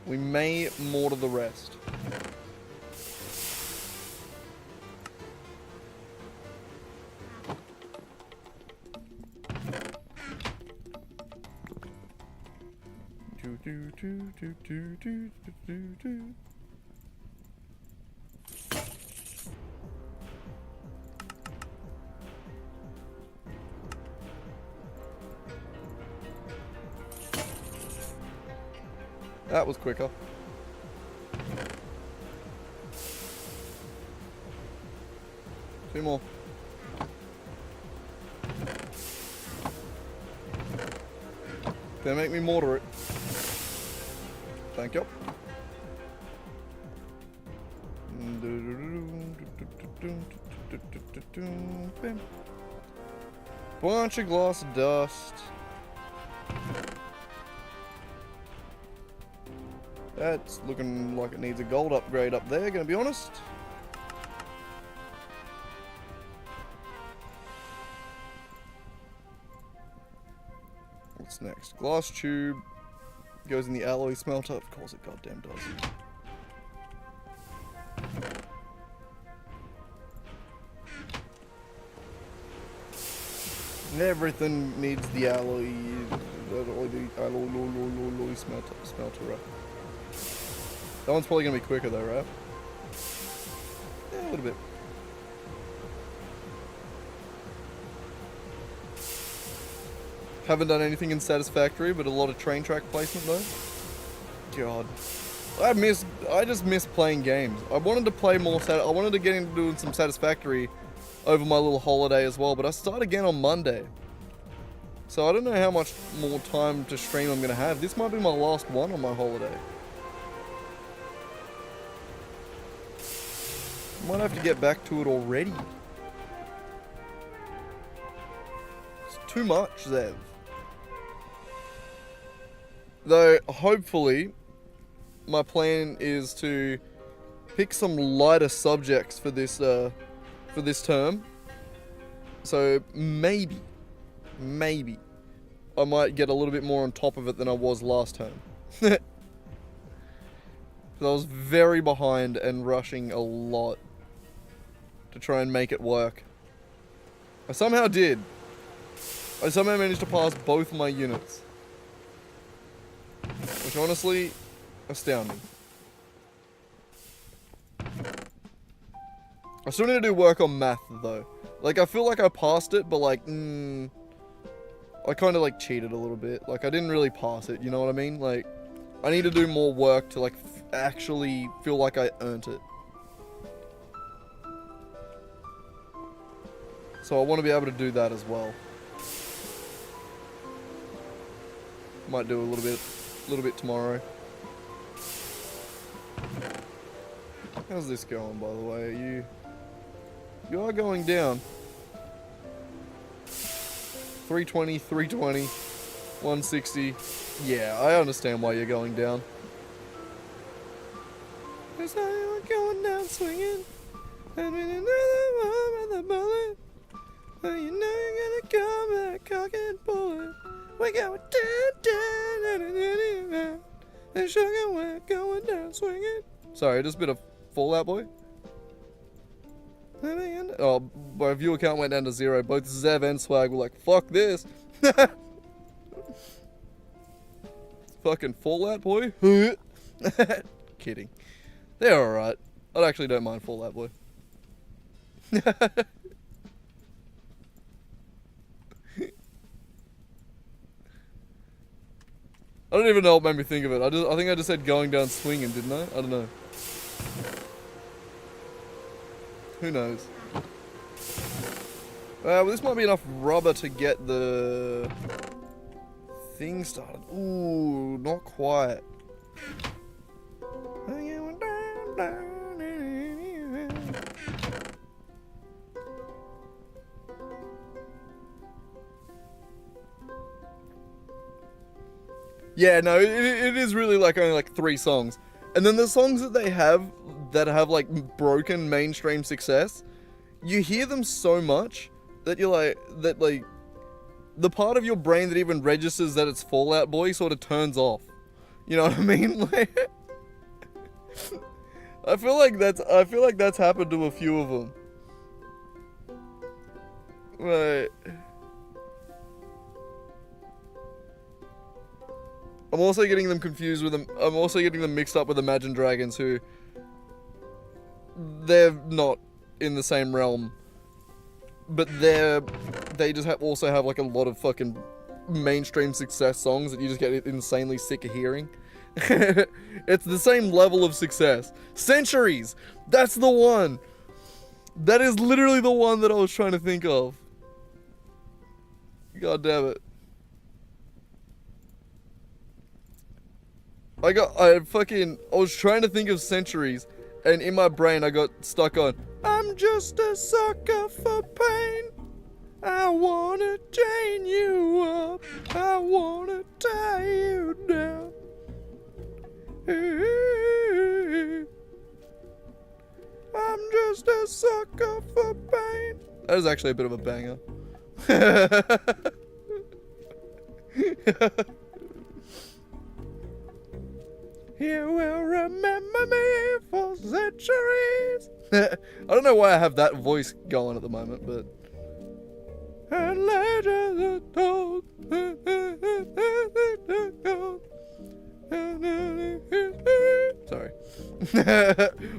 We may mortar the rest. That was quicker. Two more. Don't make me mortar it. Thank you. Bunch of glass dust. That's looking like it needs a gold upgrade up there, gonna be honest. What's next? Glass tube goes in the alloy smelter. Of course it goddamn does. Everything needs the alloy smelter. That one's probably gonna be quicker though, right? Yeah, a little bit. Haven't done anything in Satisfactory, but a lot of train track placement though. God, I just miss playing games. I wanted to play more. I wanted to get into doing some Satisfactory over my little holiday as well, but I start again on Monday. So I don't know how much more time to stream I'm gonna have. This might be my last one on my holiday. Might have to get back to it already. It's too much, Zev. Though, hopefully, my plan is to pick some lighter subjects for this term. So maybe, I might get a little bit more on top of it than I was last term. Because I was very behind and rushing a lot to try and make it work. I somehow did. I somehow managed to pass both my units. Which honestly, astounding. I still need to do work on math though. Like I feel like I passed it, but like, I kind of like cheated a little bit. Like I didn't really pass it, you know what I mean? Like I need to do more work to like actually feel like I earned it. So I want to be able to do that as well. Might do a little bit tomorrow. How's this going, by the way? You are going down. 320, 320, 160. Yeah, I understand why you're going down. Cause I am going down swinging. And with another one with a bullet. Oh, you know you're gonna come back, cock and pull it. We're going down, and sugar, we're going down swinging. Sorry, just a bit of Fallout Boy. Oh, my viewer count went down to 0. Both Zev and Swag were like, fuck this. Fucking Fallout Boy. Kidding. They're alright. I actually don't mind Fallout Boy. I don't even know what made me think of it. I think I just said going down swinging, didn't I? I don't know. Who knows? Well, this might be enough rubber to get the thing started. Ooh, not quite. Yeah, no, it is really like only like 3 songs. And then the songs that they have that have like broken mainstream success, you hear them so much that you're like, that like, the part of your brain that even registers that it's Fallout Boy sort of turns off. You know what I mean? Like, I feel like that's happened to a few of them. Right. I'm also getting them confused with them. I'm also getting them mixed up with Imagine Dragons, who they're not in the same realm, but they just also have like a lot of fucking mainstream success songs that you just get insanely sick of hearing. It's the same level of success. Centuries. That's the one. That is literally the one that I was trying to think of. God damn it. I was trying to think of Centuries, and in my brain I got stuck on, I'm just a sucker for pain. I wanna chain you up. I wanna tie you down. I'm just a sucker for pain. That is actually a bit of a banger. You will remember me for centuries. I don't know why I have that voice going at the moment, but... And legends are told. Sorry.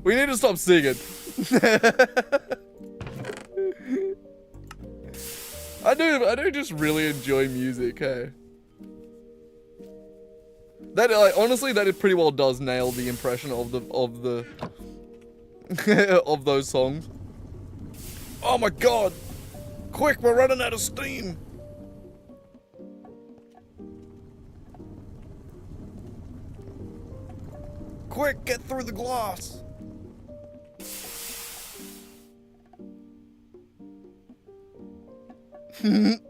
We need to stop singing. I do just really enjoy music, hey. That, like, honestly, that it pretty well does nail the impression of the of those songs. Oh my god! Quick, we're running out of steam! Quick, get through the glass! I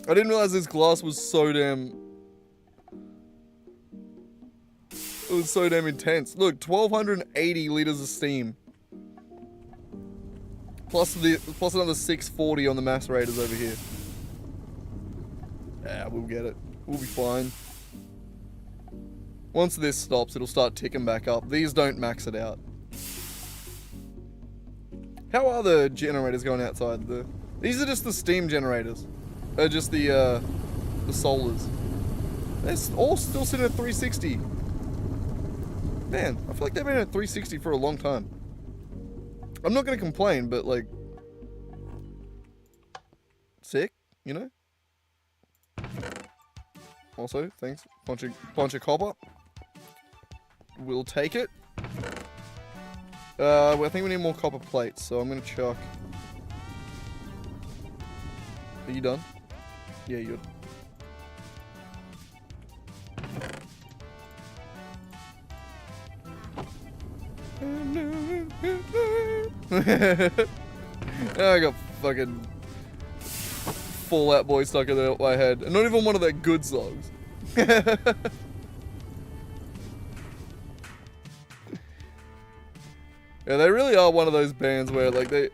didn't realize this glass was so damn... It was so damn intense. Look, 1,280 liters of steam. Plus another 640 on the macerators over here. Yeah, we'll get it. We'll be fine. Once this stops, it'll start ticking back up. These don't max it out. How are the generators going outside? These are just the steam generators. They're just the solars. They're all still sitting at 360. Man, I feel like they've been at 360 for a long time. I'm not gonna complain, but like... sick, you know? Also, thanks. Bunch of copper. We'll take it. I think we need more copper plates, so I'm gonna chuck. Are you done? Yeah, you're. I got fucking Fallout Boy stuck in my head. And not even one of their good songs. Yeah, they really are one of those bands where, like, I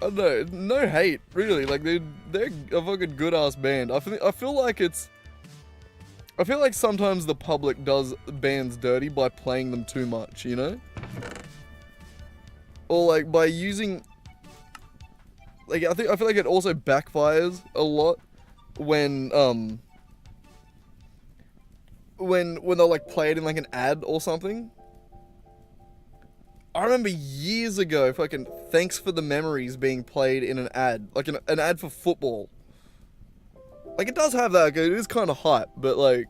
don't know, no hate, really. Like, they're a fucking good-ass band. I feel like sometimes the public does bands dirty by playing them too much, you know? Or, like, by using... Like, I feel like it also backfires a lot when they'll, like, play it in, like, an ad or something. I remember years ago, fucking Thanks for the Memories being played in an ad. Like, an ad for football. Like, it does have that, it is kind of hype, but, like,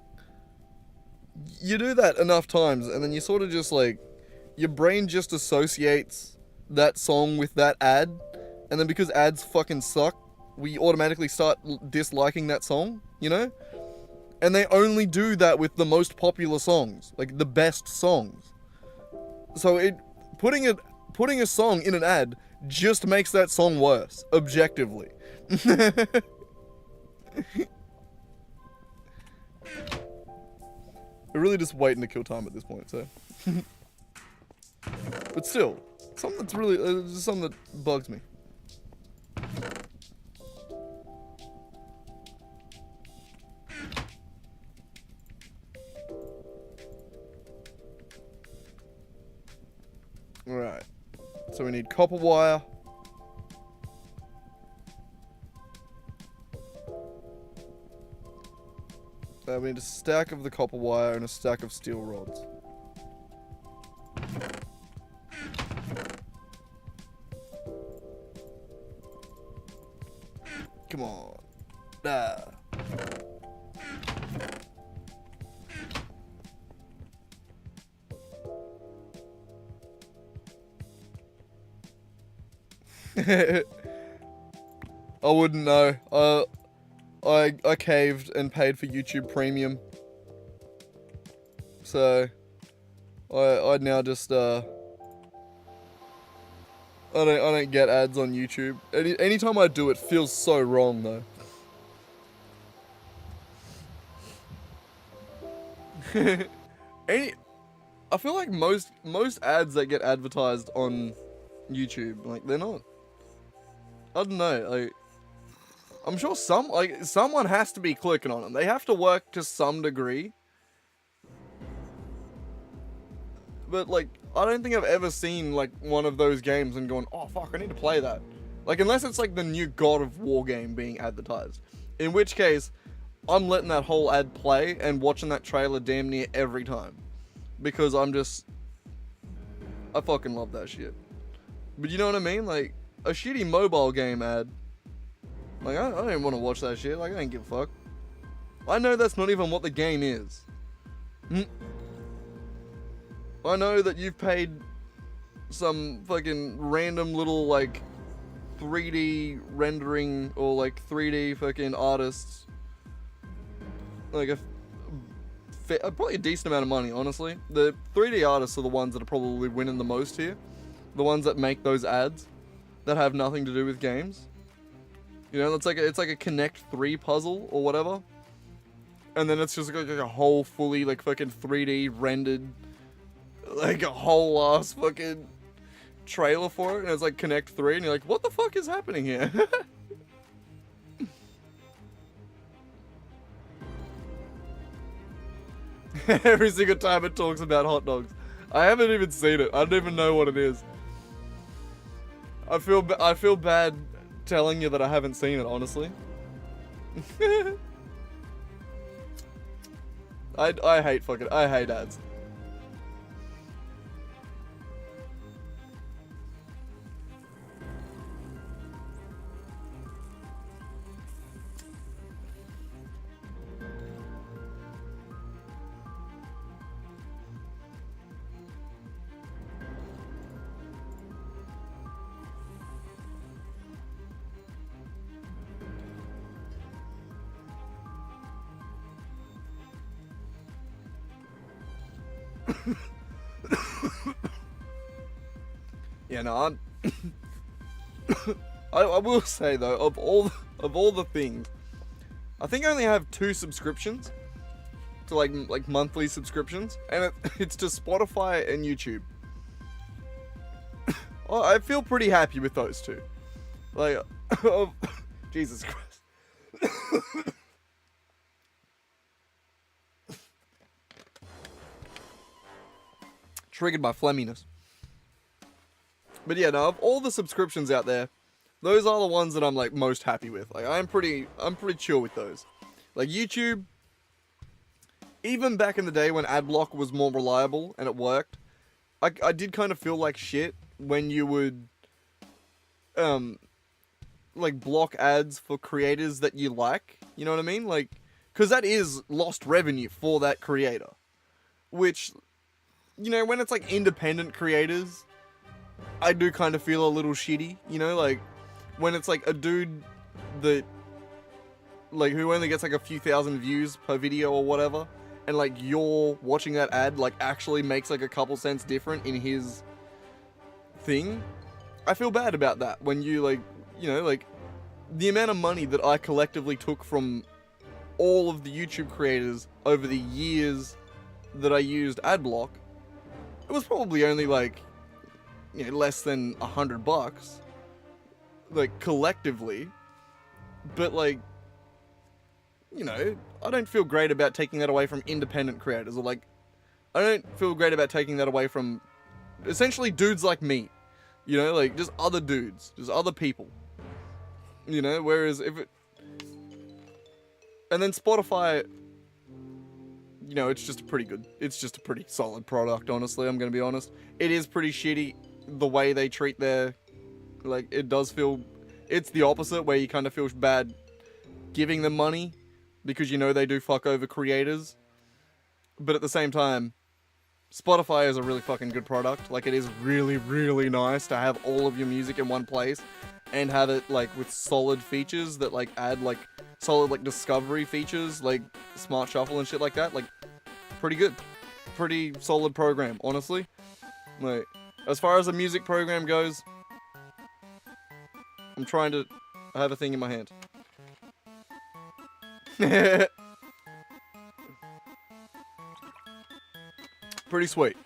you do that enough times, and then you sort of just, like, your brain just associates that song with that ad, and then because ads fucking suck, we automatically start disliking that song, you know? And they only do that with the most popular songs, like, the best songs. So putting a song in an ad just makes that song worse, objectively. We're really just waiting to kill time at this point, so. But still, something that's really, something that bugs me. Alright, so we need copper wire. We need a stack of the copper wire and a stack of steel rods. Come on. Ah. I wouldn't know. I caved and paid for YouTube Premium. So I now just I don't get ads on YouTube. Anytime I do, it feels so wrong though. I feel like most ads that get advertised on YouTube, like, they're not, I don't know, like, I'm sure someone has to be clicking on them. They have to work to some degree. But, like, I don't think I've ever seen, like, one of those games and gone, oh, fuck, I need to play that. Like, unless it's, like, the new God of War game being advertised. In which case, I'm letting that whole ad play and watching that trailer damn near every time. Because I fucking love that shit. But you know what I mean? Like, a shitty mobile game ad. Like, I don't even want to watch that shit. Like, I don't give a fuck. I know that's not even what the game is. I know that you've paid some fucking random little, like, 3D rendering or, like, 3D fucking artists. Like, probably a decent amount of money, honestly. The 3D artists are the ones that are probably winning the most here. The ones that make those ads that have nothing to do with games. You know, it's like a Connect 3 puzzle or whatever. And then it's just like a whole fully, like, fucking 3D rendered, like, a whole ass fucking trailer for it. And it's like Connect 3 and you're like, what the fuck is happening here? Every single time it talks about hot dogs. I haven't even seen it. I don't even know what it is. I feel bad telling you that I haven't seen it, honestly. I hate ads. Yeah, no, I will say though, of all the things, I think I only have 2 subscriptions to like monthly subscriptions, and it's to Spotify and YouTube. Well, I feel pretty happy with those 2. Like, Jesus Christ. Triggered by phlegminess. But yeah, no, of all the subscriptions out there, those are the ones that I'm like most happy with. Like I'm pretty chill with those. Like YouTube, even back in the day when AdBlock was more reliable and it worked, I did kind of feel like shit when you would like block ads for creators that you like. You know what I mean? Like, because that is lost revenue for that creator. Which, you know, when it's like independent creators, I do kind of feel a little shitty, you know, like when it's like a dude that like who only gets like a few thousand views per video or whatever, and like you're watching that ad like actually makes like a couple cents different in his thing. I feel bad about that when you like, you know, like the amount of money that I collectively took from all of the YouTube creators over the years that I used AdBlock, it was probably only like, you know, less than $100, like collectively. But like, you know, I don't feel great about taking that away from independent creators, or like, I don't feel great about taking that away from essentially dudes like me, you know, like just other dudes, just other people, you know. Whereas if it, and then Spotify, you know, it's just a pretty solid product, honestly. I'm gonna be honest. It is pretty shitty the way they treat their, like, it does feel, it's the opposite, where you kind of feel bad giving them money because you know they do fuck over creators. But at the same time, Spotify is a really fucking good product. Like, it is really, really nice to have all of your music in one place and have it, like, with solid features that, like, add, like, solid, like, discovery features, like Smart Shuffle and shit like that. Like, pretty good. Pretty solid program, honestly. Like, as far as the music program goes, I'm trying to have a thing in my hand. Pretty sweet.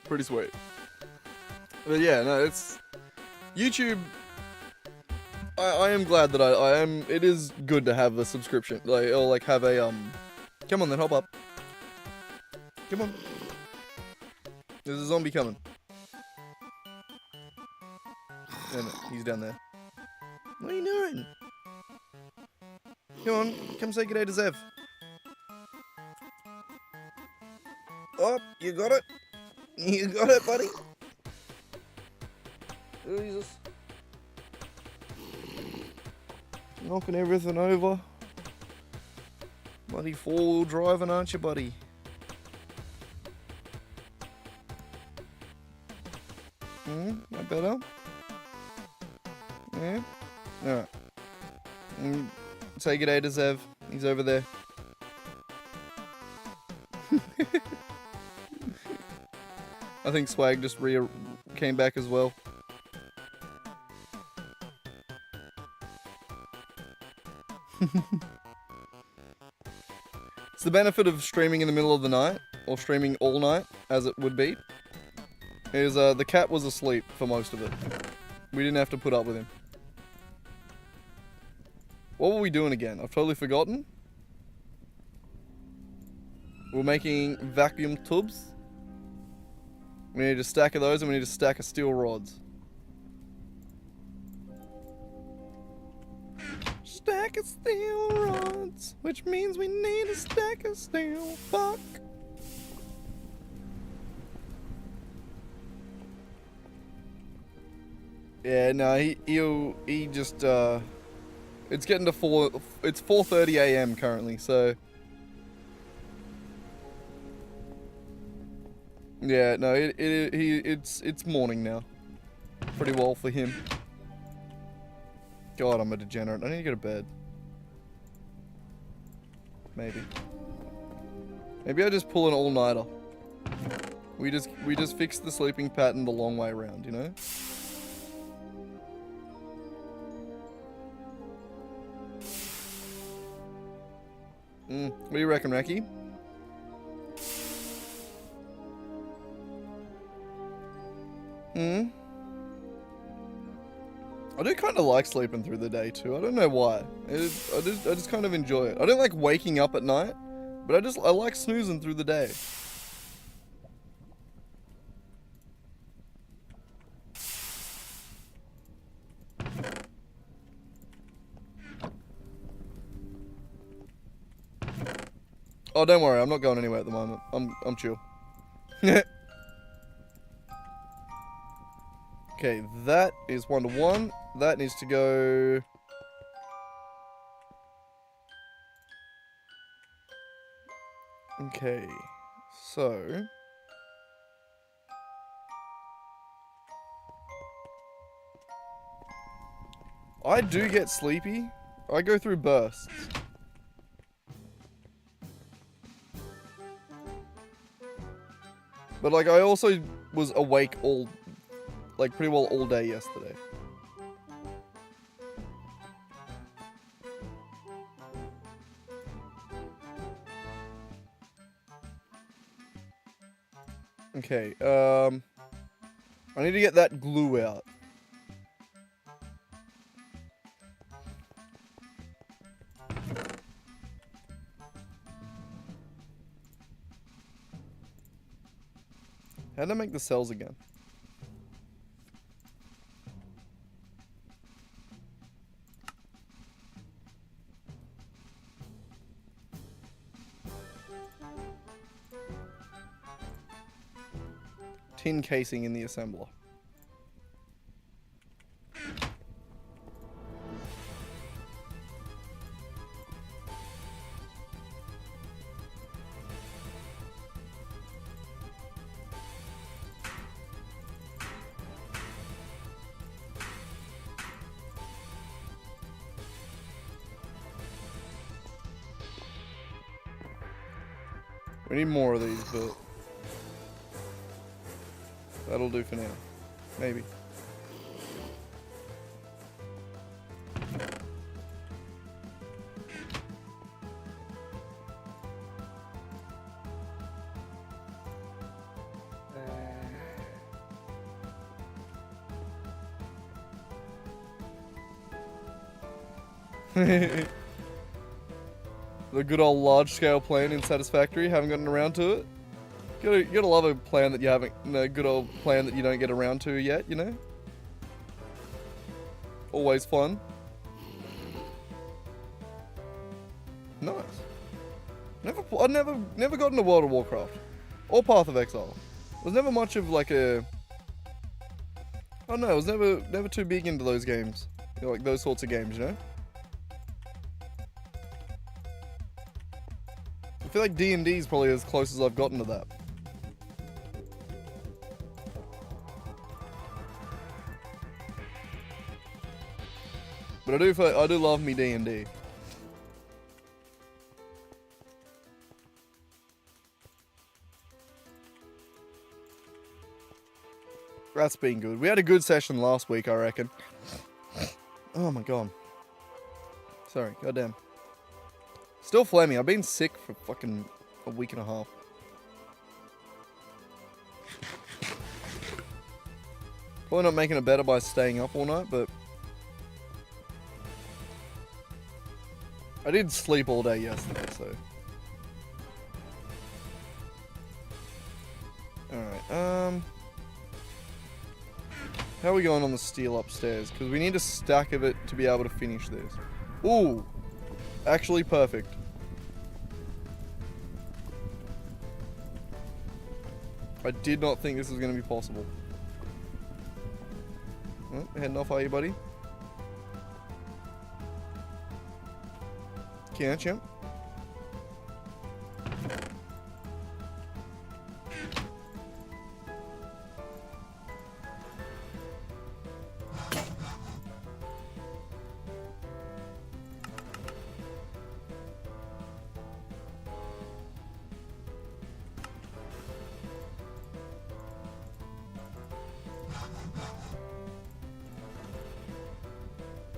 Pretty sweet. But yeah, no, it's YouTube. I am glad that I am. It is good to have a subscription, like, or like have a Come on then, hop up. Come on. There's a zombie coming. No, he's down there. What are you doing? Come on, come say good day to Zev. Oh, you got it. You got it, buddy. Oh, Jesus. Knocking everything over. Bloody four-wheel driving, aren't you, buddy? That better? Yeah? Alright. Say good day to Zev. He's over there. I think Swag just came back as well. It's the benefit of streaming in the middle of the night, or streaming all night, as it would be, is the cat was asleep for most of it. We didn't have to put up with him. What were we doing again? I've totally forgotten. We're making vacuum tubs. We need a stack of those, and we need a stack of steel rods. Stack of steel rods, which means we need a stack of steel. Fuck. Yeah, no, he just it's getting to it's 4:30 a.m. currently, so yeah, no, it's morning now. Pretty well for him. God, I'm a degenerate. I need to go to bed. Maybe I just pull an all-nighter. We just fix the sleeping pattern the long way around, you know? What do you reckon, Raki? I do kind of like sleeping through the day too. I don't know why. I just kind of enjoy it. I don't like waking up at night, but I like snoozing through the day. Oh, don't worry. I'm not going anywhere at the moment. I'm chill. Okay, that is 1 to 1. That needs to go. Okay, so I do get sleepy. I go through bursts. But like I also was awake pretty well all day yesterday. Okay, I need to get that glue out. How did I make the cells again? Tin casing in the assembler. We need more of these, but that'll do for now. Maybe. The good old large-scale plan in Satisfactory, haven't gotten around to it. You gotta love a plan that you haven't, good old plan that you don't get around to yet, you know? Always fun. Nice. I've never got into World of Warcraft. Or Path of Exile. I was never much of like a... I don't know, I was never too big into those games. You know, like those sorts of games, you know? I feel like D&D is probably as close as I've gotten to that. But I do love me D&D. That's been good. We had a good session last week, I reckon. Oh my god. Sorry, goddamn. Still phlegmy. I've been sick for fucking a week and a half. Probably not making it better by staying up all night, but... I did sleep all day yesterday, so... Alright, how are we going on the steel upstairs? Because we need a stack of it to be able to finish this. Ooh! Actually perfect. I did not think this was going to be possible. Oh, heading off, are you, buddy? Can't you?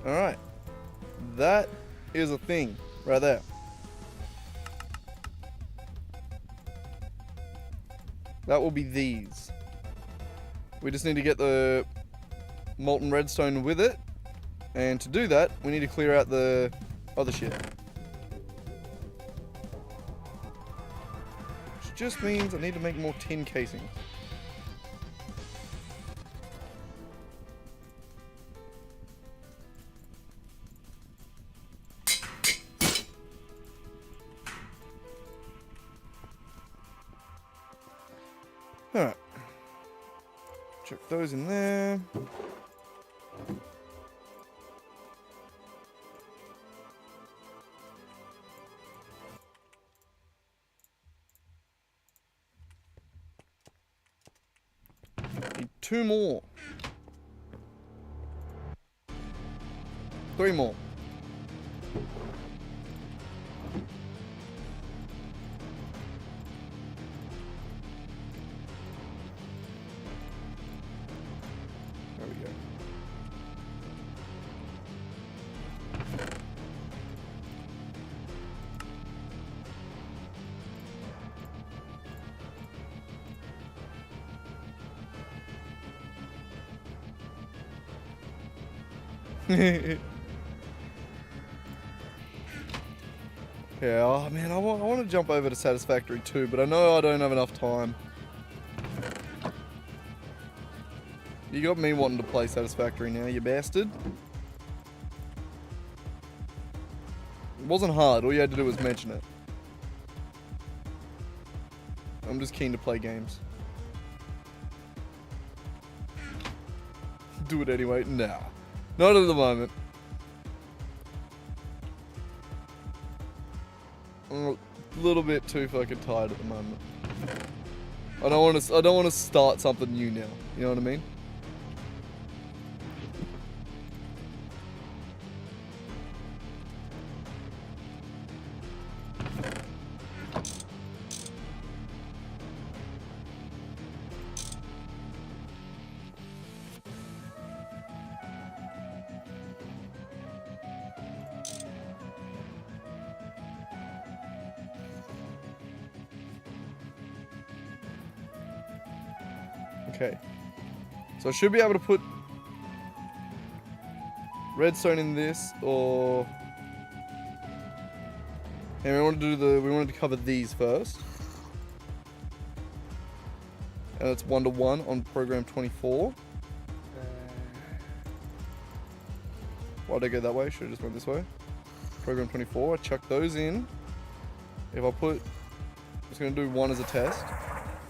Alright. That is a thing right there. That will be these. We just need to get the molten redstone with it. And to do that, we need to clear out the other shit. Which just means I need to make more tin casings. Alright. Chuck those in there. Need 2 more. 3 more. There we go. Yeah, oh man, I want to jump over to Satisfactory too, but I know I don't have enough time. You got me wanting to play Satisfactory now, you bastard. It wasn't hard, all you had to do was mention it. I'm just keen to play games. Do it anyway? Nah. Not at the moment. I'm a little bit too fucking tired at the moment. I don't want to start something new now. You know what I mean? Okay, so I should be able to put redstone in this, or and we wanted to cover these first, and it's 1-to-1 on program 24. Why'd I go that way? Should have just went this way. Program 24. I chuck those in. If I put, I'm just gonna do one as a test.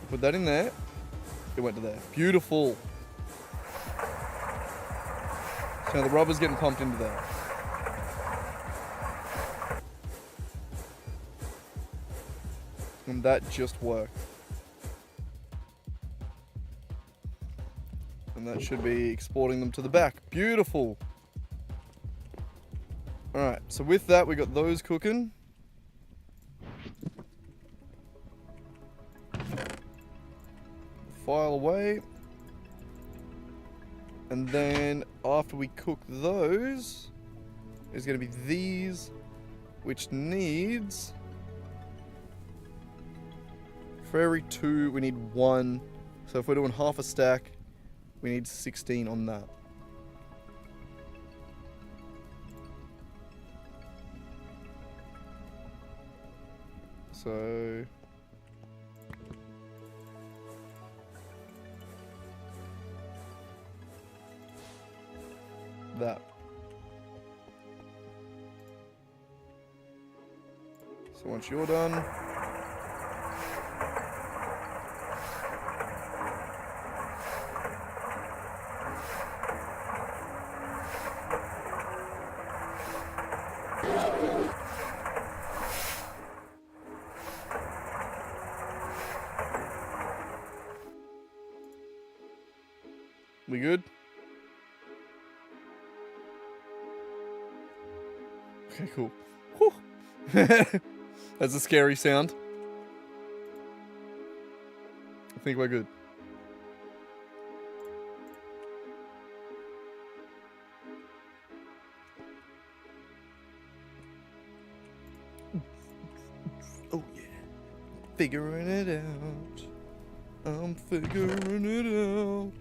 Put that in there. It went to there. Beautiful. So now the rubber's getting pumped into there. And that just worked. And that should be exporting them to the back. Beautiful. Alright, so with that we got those cooking. File away, and then after we cook those is going to be these, which needs, for every 2 we need 1, so if we're doing half a stack we need 16 on that. So that. So once you're done, we good? Okay, cool. Whew. That's a scary sound. I think we're good. figuring it out. I'm figuring it out.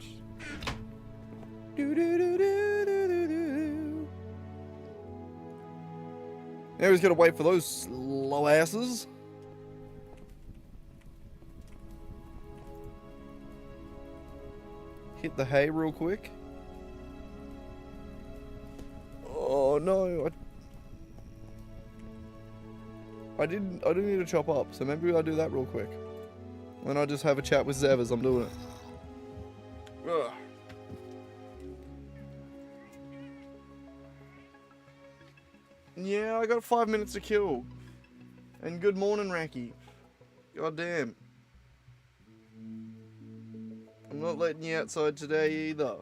Do do do do do do do. Now he's gotta wait for those slow asses. Hit the hay real quick. Oh no, I didn't need to chop up, so maybe I'll do that real quick. Then I'll just have a chat with Zev as I'm doing it. Ugh. Yeah, I got 5 minutes to kill. And good morning, Racky. God damn. I'm not letting you outside today either.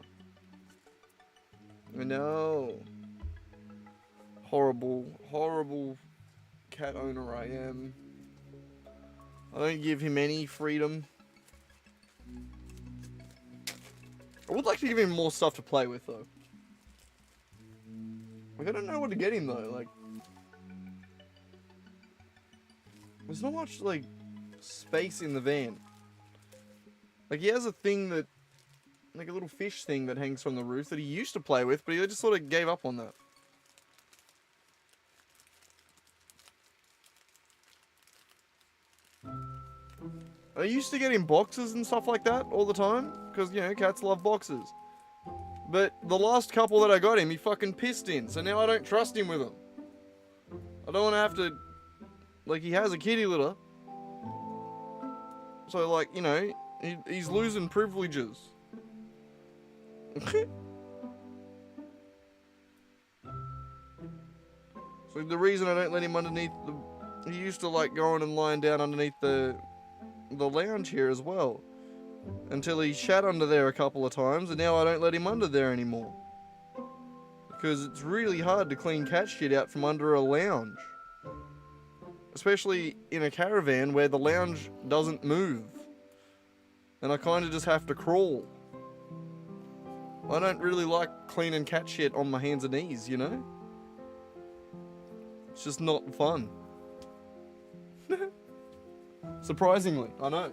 I know. Horrible, horrible cat owner I am. I don't give him any freedom. I would like to give him more stuff to play with though. Like, I don't know what to get him though, like... There's not much, like, space in the van. Like, he has a thing that... Like a little fish thing that hangs from the roof that he used to play with, but he just sort of gave up on that. I used to get him boxes and stuff like that all the time, because, you know, cats love boxes. But the last couple that I got him, he fucking pissed in, so now I don't trust him with them. I don't want to have to... Like, he has a kitty litter. So, like, you know, he's losing privileges. So the reason I don't let him underneath the... He used to, like, go on and lying down underneath the lounge here as well. Until he shat under there a couple of times, and now I don't let him under there anymore. Because it's really hard to clean cat shit out from under a lounge. Especially in a caravan where the lounge doesn't move. And I kind of just have to crawl. I don't really like cleaning cat shit on my hands and knees, you know? It's just not fun. Surprisingly, I know.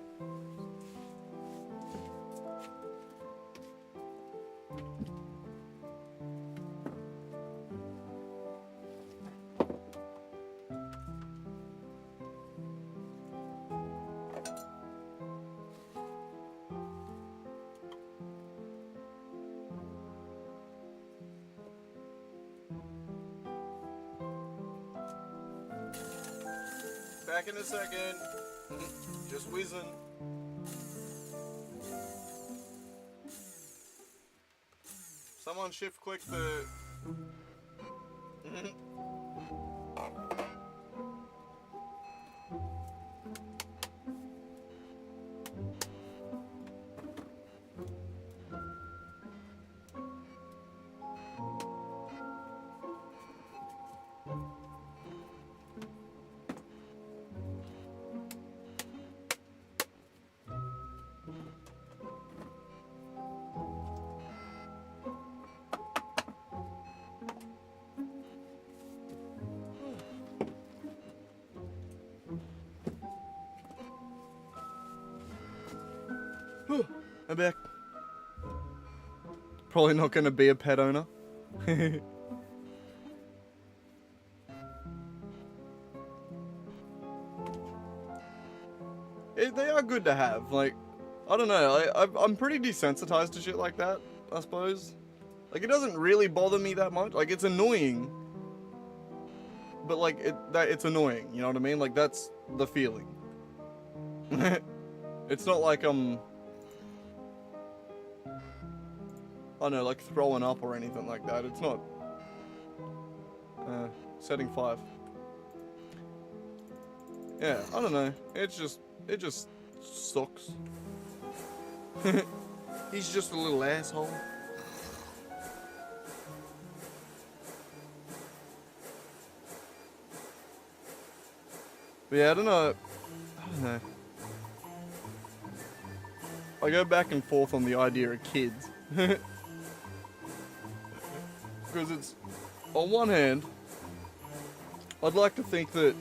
Back in a second. Just whizzing. Someone shift click the... I'm back. Probably not going to be a pet owner. They are good to have. Like, I don't know. I'm pretty desensitized to shit like that, I suppose. Like, it doesn't really bother me that much. Like, it's annoying. But, like, it's annoying. You know what I mean? Like, that's the feeling. It's not like I'm... I don't know, like throwing up or anything like that. It's not. Setting 5. Yeah, I don't know. It just sucks. He's just a little asshole. But yeah, I don't know. I go back and forth on the idea of kids. Because it's, on one hand, I'd like to think that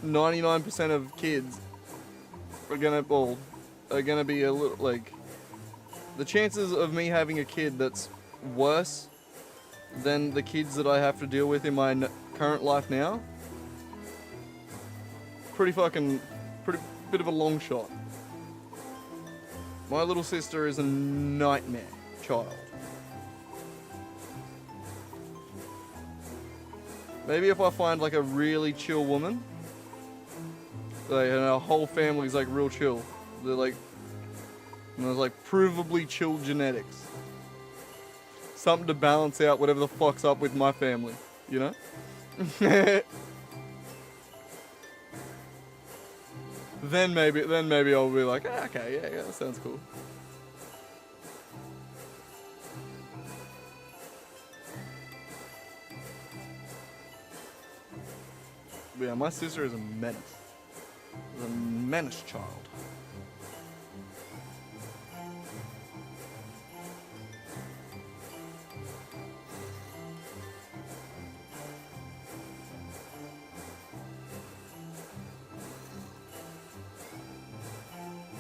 99% of kids are gonna be a little, like, the chances of me having a kid that's worse than the kids that I have to deal with in my current life now, pretty bit of a long shot. My little sister is a nightmare child. Maybe if I find like a really chill woman, like, and our whole family's like real chill. They're like, and there's like provably chill genetics. Something to balance out whatever the fuck's up with my family, you know? Then maybe I'll be like, ah, okay, yeah, that sounds cool. But yeah, my sister is a menace. She's a menace child.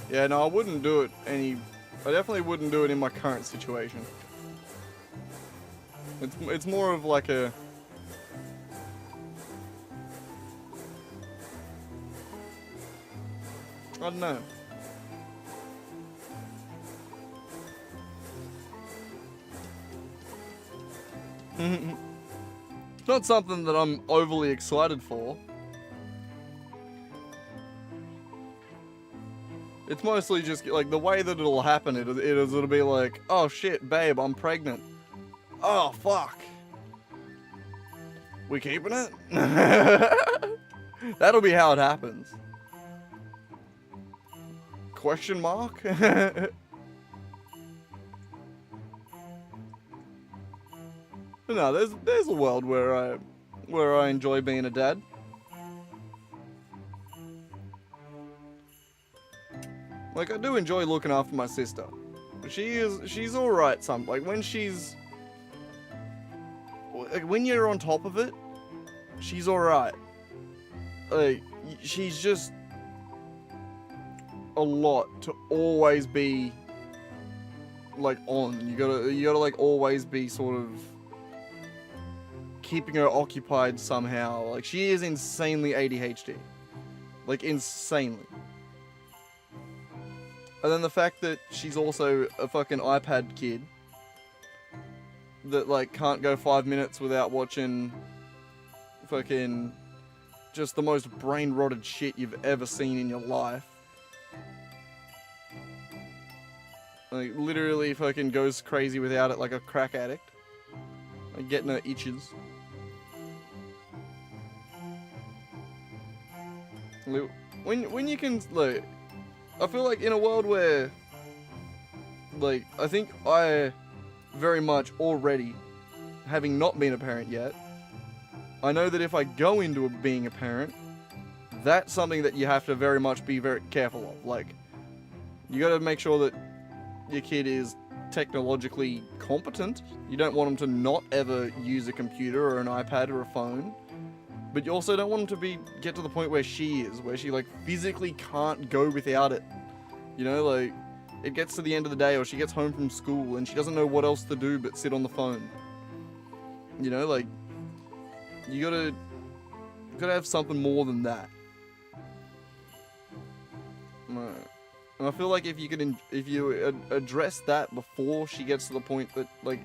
Yeah, no, I wouldn't do it I definitely wouldn't do it in my current situation. It's more of like a... I don't know. It's not something that I'm overly excited for. It's mostly just like the way that it'll happen. It'll be like, oh shit, babe, I'm pregnant. Oh fuck. We keeping it? That'll be how it happens. Question mark? No, there's a world where I enjoy being a dad. Like, I do enjoy looking after my sister. She's alright like when you're on top of it, she's alright. Like, she's just a lot to always be like on. You gotta like always be sort of keeping her occupied somehow. Like, she is insanely ADHD. Like, insanely. And then the fact that she's also a fucking iPad kid that, like, can't go 5 minutes without watching fucking just the most brain-rotted shit you've ever seen in your life. Like, literally fucking goes crazy without it like a crack addict. Like, getting her itches. When you can, like... I feel like in a world where, like, I think I very much already, having not been a parent yet, I know that if I go into being a parent, that's something that you have to very much be very careful of. Like, you gotta make sure that your kid is technologically competent. You don't want them to not ever use a computer or an iPad or a phone. But you also don't want them to get to the point where she is, where she, like, physically can't go without it. You know, like, it gets to the end of the day, or she gets home from school and she doesn't know what else to do but sit on the phone. You know, like, you gotta have something more than that. And I feel like if you address that before she gets to the point that, like,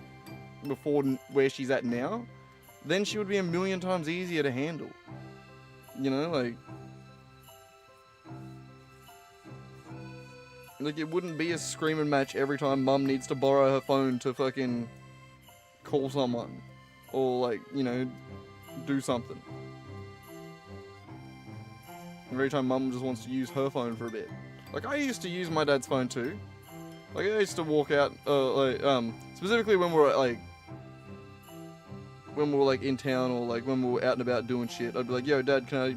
before where she's at now, then she would be a million times easier to handle. You know, like it wouldn't be a screaming match every time mum needs to borrow her phone to fucking call someone. Or, like, you know, do something. Every time mum just wants to use her phone for a bit. Like, I used to use my dad's phone too. Like, I used to walk out, specifically when we're, like, in town, or, like, when we were out and about doing shit, I'd be like, yo, Dad, can I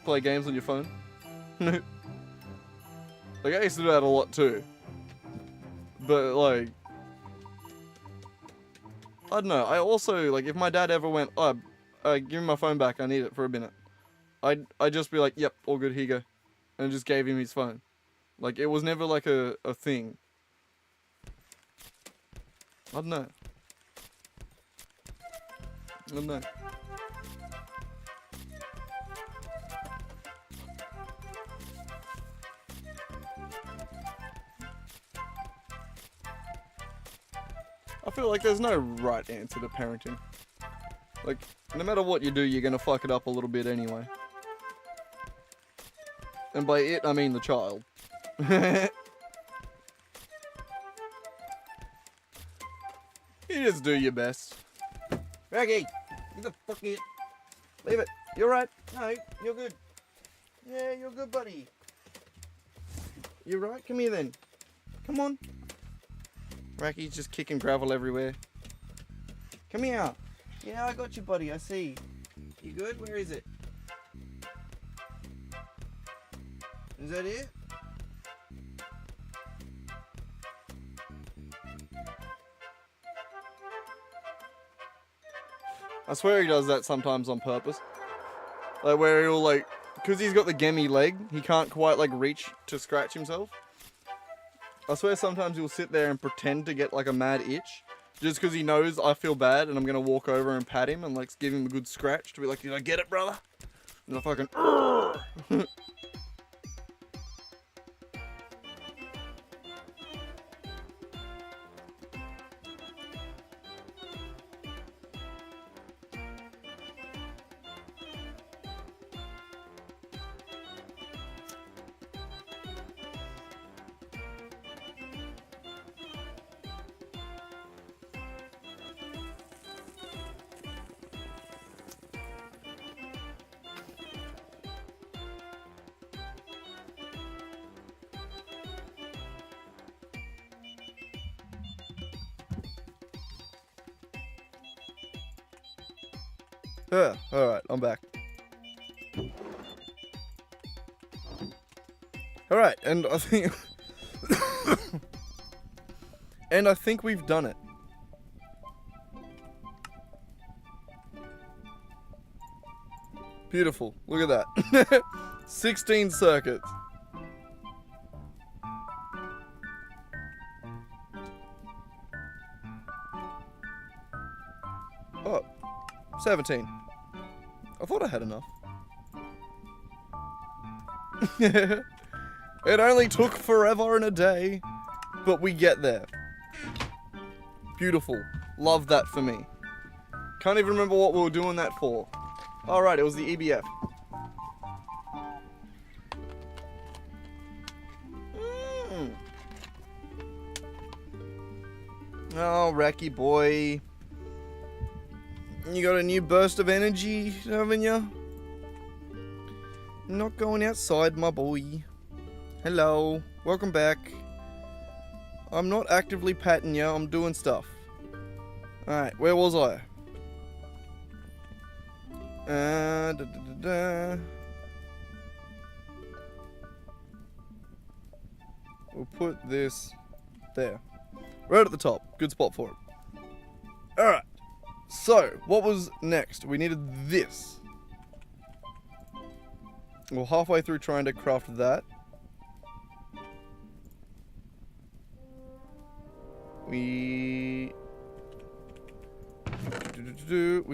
play games on your phone? Like, I used to do that a lot, too. But, like, I don't know, I also, like, if my dad ever went, oh, give me my phone back, I need it for a minute. I'd just be like, yep, all good, here you go. And just gave him his phone. Like, it was never like a thing. I don't know. I don't know. I feel like there's no right answer to parenting. Like, no matter what you do, you're gonna fuck it up a little bit anyway. And by it, I mean the child. You just do your best. Maggie, get the fuck in. Leave it. You're right. No, you're good. Yeah, you're good, buddy. You're right. Come here then. Come on. Racky's just kicking gravel everywhere. Come here. Yeah, I got you, buddy. I see. You good? Where is it? Is that it? I swear he does that sometimes on purpose. Like where he'll like, because he's got the gemmy leg, he can't quite like reach to scratch himself. I swear sometimes he'll sit there and pretend to get like a mad itch. Just because he knows I feel bad and I'm going to walk over and pat him and like give him a good scratch to be like, did I get it, brother? And I fucking... Alright, I'm back. Alright, and I think... and I think we've done it. Beautiful. Look at that. 16 circuits. Oh, 17. I thought I had enough. It only took forever and a day, but we get there. Beautiful. Love that for me. Can't even remember what we were doing that for. Alright, it was the EBF. Oh, Racky boy. You got a new burst of energy, haven't you? Not going outside, my boy. Hello. Welcome back. I'm not actively patting you, I'm doing stuff. Alright, where was I? We'll put this there. Right at the top. Good spot for it. Alright. So, what was next? We needed this. We're halfway through trying to craft that. We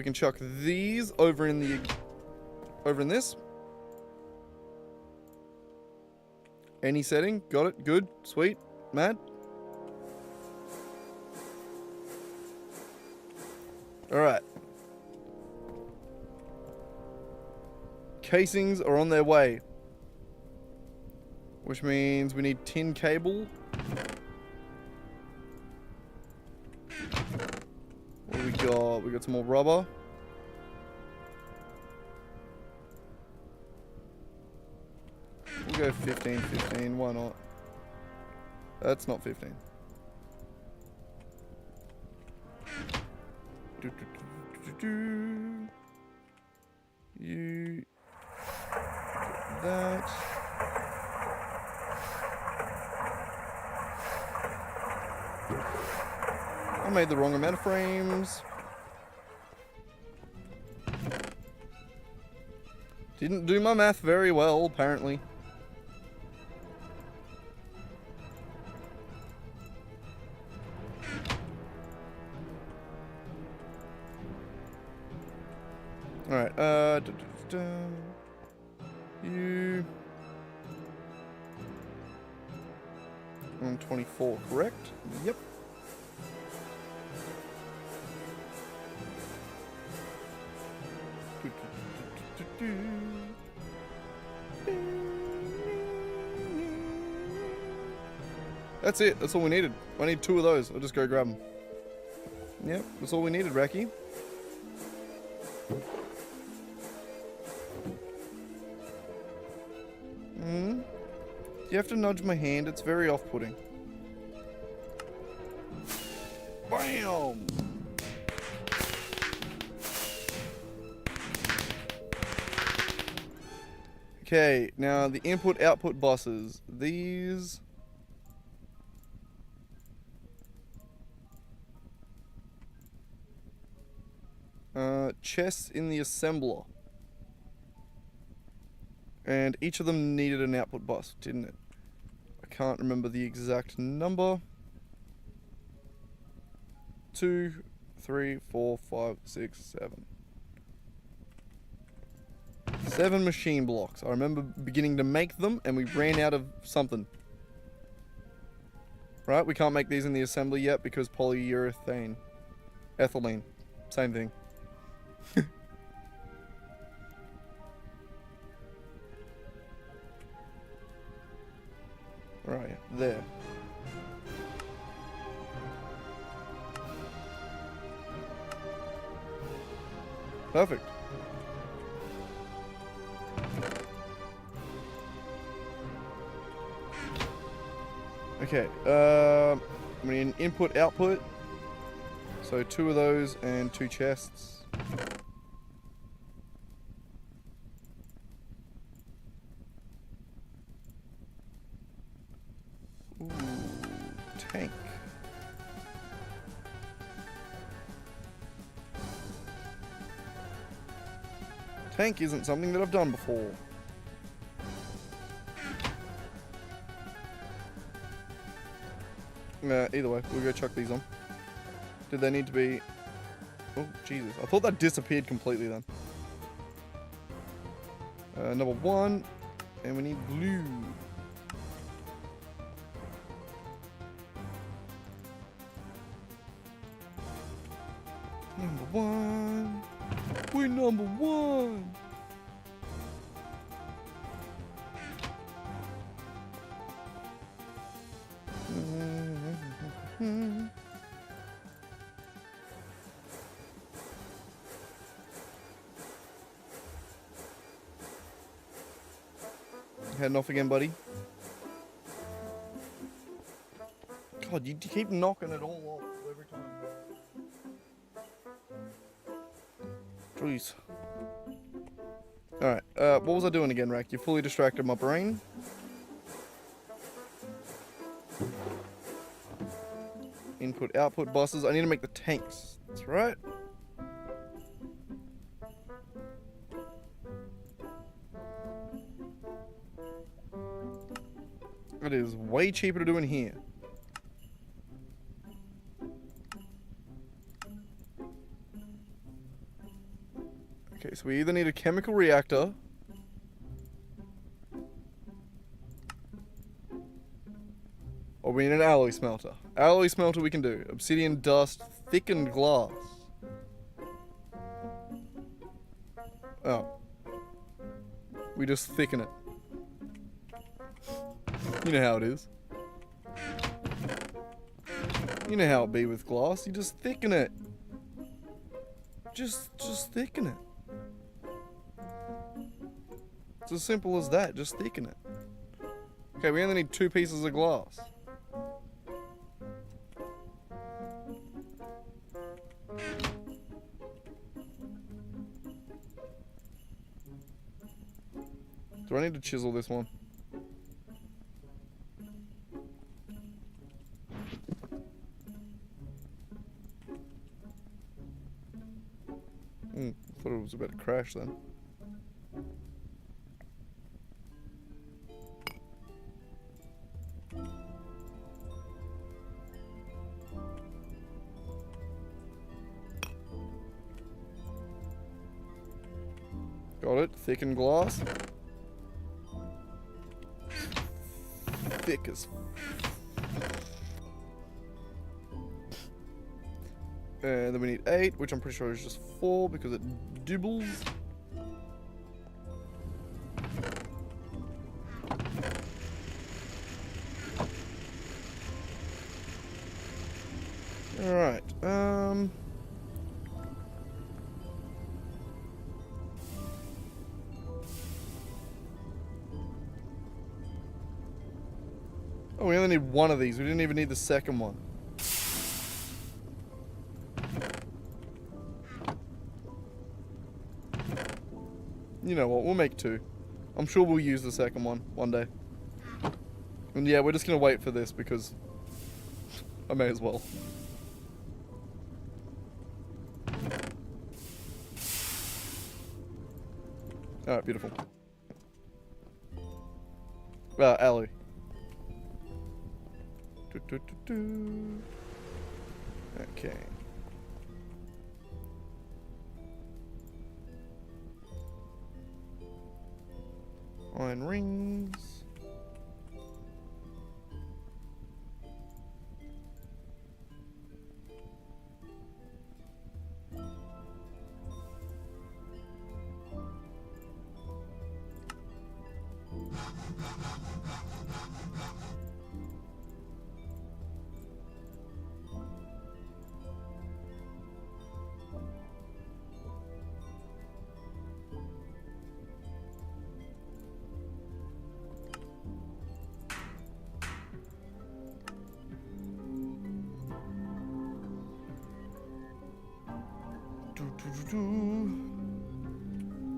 can chuck these over in this. Any setting? Got it. Good. Sweet. Mad. Alright. Casings are on their way. Which means we need tin cable. What do we got? We got some more rubber. We'll go 15, why not? That's not 15. You that. I made the wrong amount of frames. Didn't do my math very well, apparently. Alright, you... On 24, correct? Yep. That's it. That's all we needed. I need 2 of those. I'll just go grab them. Yep, that's all we needed, Racky. You have to nudge my hand. It's very off-putting. Bam! Okay, now the input-output buses. These... chests in the assembler. And each of them needed an output bus, didn't it? I can't remember the exact number. 2, 3, 4, 5, 6, 7. 7 machine blocks. I remember beginning to make them and we ran out of something. Right, we can't make these in the assembly yet because polyurethane. Ethylene. Same thing. Right, there. Perfect. Okay, we need an input output. So 2 of those and 2 chests. Ooh, tank. Tank isn't something that I've done before. Either way, we'll go chuck these on. Did they need to be... Oh, Jesus. I thought that disappeared completely then. Number 1. And we need glue. Number 1. We're number 1. Heading off again, buddy. God, you keep knocking it all off every time. Jeez. Alright, what was I doing again, Rack? You fully distracted my brain. Input, output buses. I need to make the tanks. That's right. It is way cheaper to do in here. Okay, so we either need a chemical reactor or we need an alloy smelter. Alloy smelter we can do. Obsidian dust, thickened glass. Oh. We just thicken it. You know how it is. You know how it be with glass. You just thicken it. Just thicken it. It's as simple as that. Just thicken it. Okay, we only need 2 pieces of glass. Do I need to chisel this one? I thought it was about to crash then. Got it. Thickened glass. Thick as... And then we need 8, which I'm pretty sure is just 4 because it dibbles. Alright, oh, we only need one of these. We didn't even need the second one. You know what, we'll make 2. I'm sure we'll use the second one day. And yeah, we're just gonna wait for this because I may as well. Alright, beautiful. Alloy. Okay. Iron rings.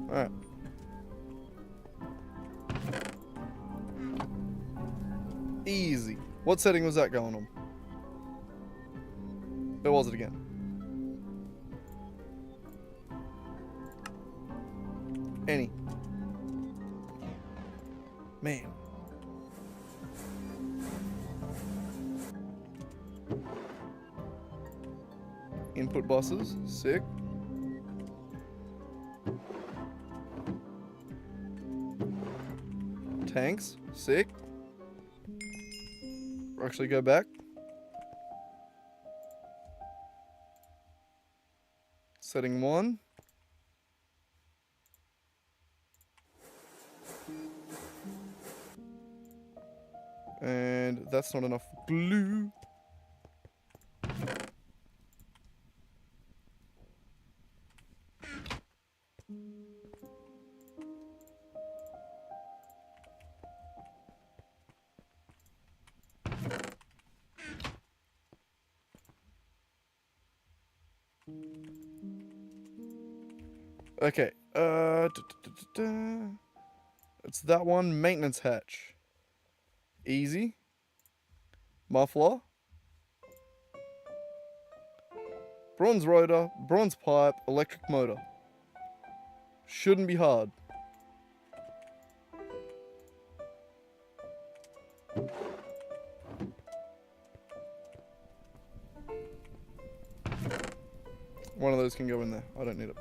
Alright. Easy. What setting was that going on? Where was it again? Any. Man. Input buses. Sick. Tanks. Sick. Actually go back. Setting 1. And that's not enough glue. Okay, it's that one, maintenance hatch. Easy. Muffler. Bronze rotor, bronze pipe, electric motor. Shouldn't be hard. One of those can go in there. I don't need it.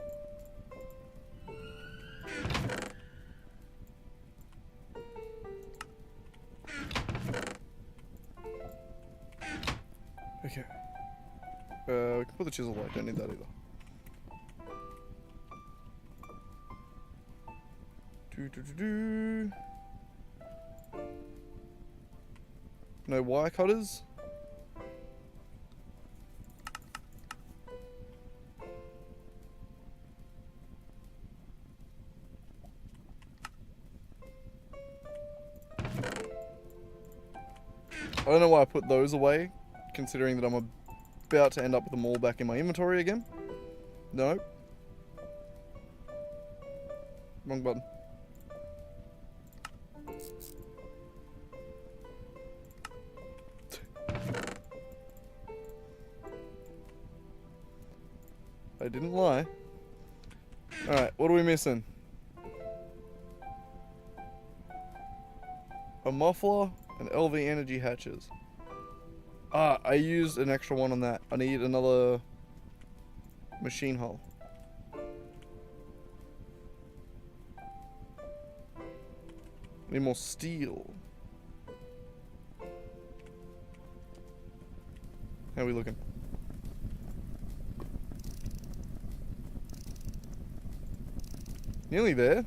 Okay. We can put the chisel away. Don't need that either. No wire cutters. I don't know why I put those away, considering that I'm about to end up with them all back in my inventory again. No. Wrong button. I didn't lie. Alright, what are we missing? A muffler and LV energy hatches. Ah, I used an extra one on that. I need another machine hull. Need more steel. How are we looking? Nearly there.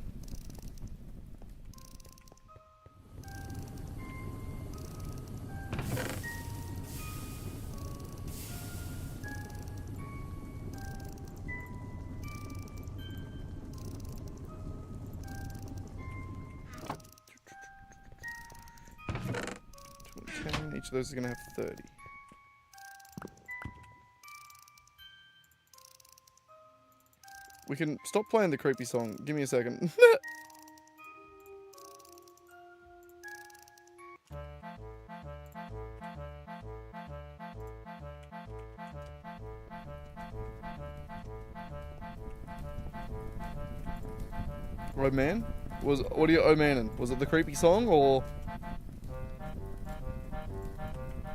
Each of those is going to have 30. We can stop playing the creepy song. Give me a second. Right, man? What are you oh-manning? Was it the creepy song, or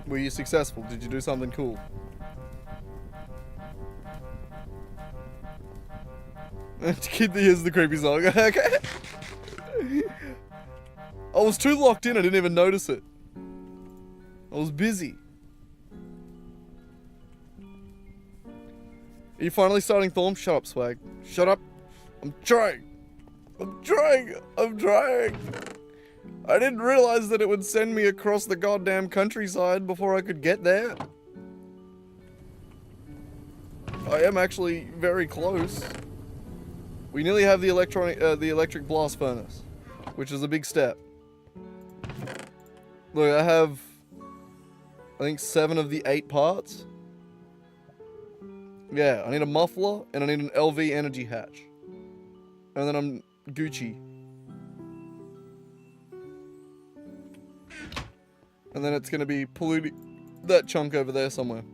were you successful? Did you do something cool? To keep the ears the creepy song. Okay. I was too locked in, I didn't even notice it. I was busy. Are you finally starting Thorm? Shut up, Swag. Shut up. I'm trying. I'm trying. I'm trying. I didn't realize that it would send me across the goddamn countryside before I could get there. I am actually very close. We nearly have the electric blast furnace, which is a big step. Look, I have, I think 7 of the 8 parts. Yeah, I need a muffler and I need an LV energy hatch. And then I'm Gucci. And then it's gonna be polluting that chunk over there somewhere.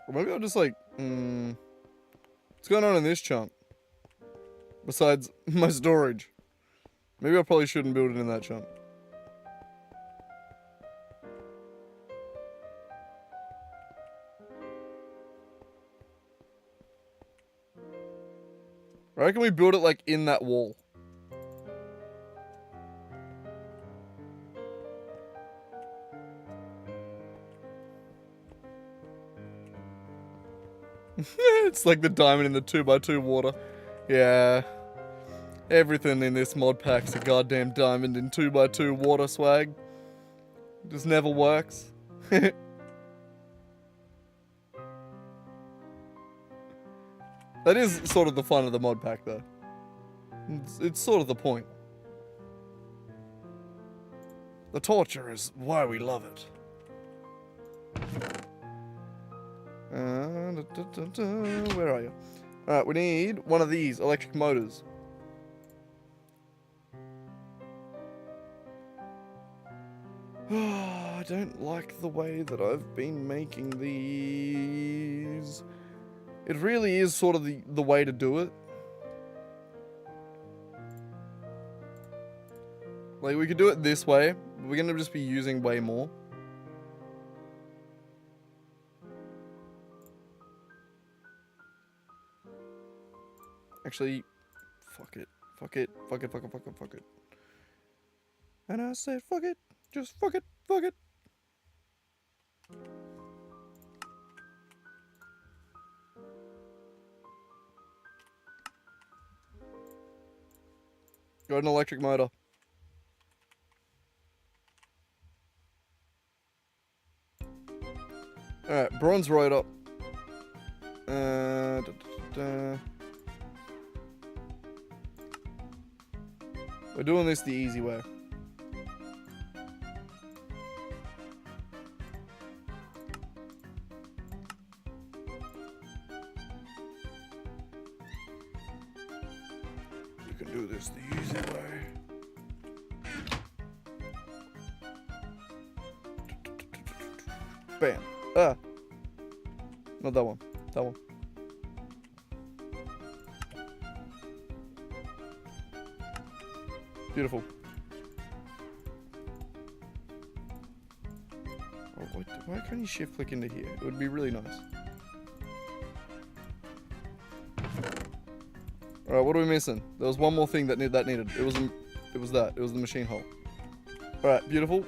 Or maybe I'll just like, what's going on in this chunk? Besides my storage. Maybe I probably shouldn't build it in that chunk. I reckon we build it like in that wall. It's like the diamond in the 2x2 water. Yeah. Everything in this mod pack's a goddamn diamond in 2x2 water, Swag. Just never works. That is sort of the fun of the mod pack, though. It's sort of the point. The torture is why we love it. Where are you? Alright, we need one of these electric motors. I don't like the way that I've been making these. It really is sort of the way to do it. Like, we could do it this way, but we're gonna just be using way more. Actually, fuck it. Fuck it. Fuck it, fuck it, fuck it, fuck it. And I said, fuck it. Just fuck it, fuck it. Got an electric motor. Alright, bronze rotor. We're doing this the easy way. You can do this the easy way. Bam. Ah. Not that one. That one. Beautiful. Oh, why can't you shift click into here? It would be really nice. Alright, what are we missing? There was one more thing that needed. It was the machine hull. Alright, beautiful.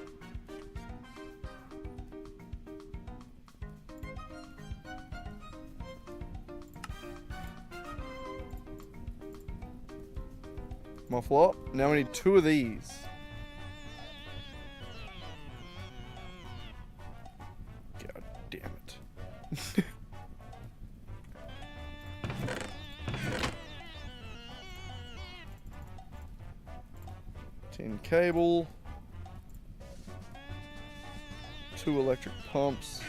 Muffle up. Now we need 2 of these. God damn it. Tin cable. 2 electric pumps.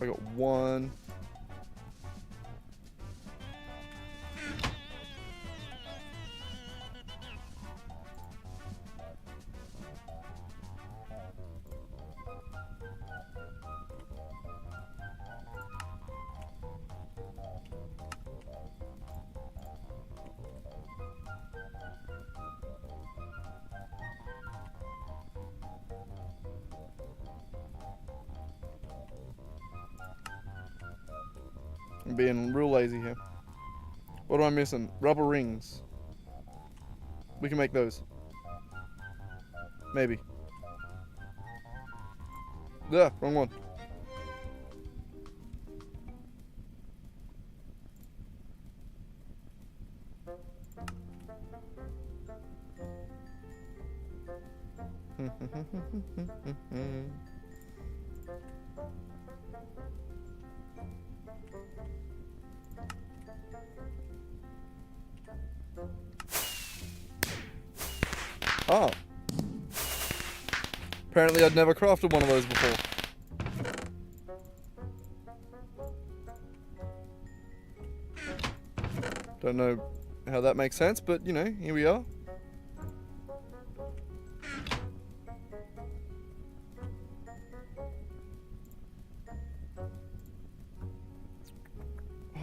I got 1. I'm being real lazy here. What am I missing? Rubber rings. We can make those. Maybe. Yeah, wrong one. Oh. Apparently I'd never crafted one of those before. Don't know how that makes sense, but you know, here we are.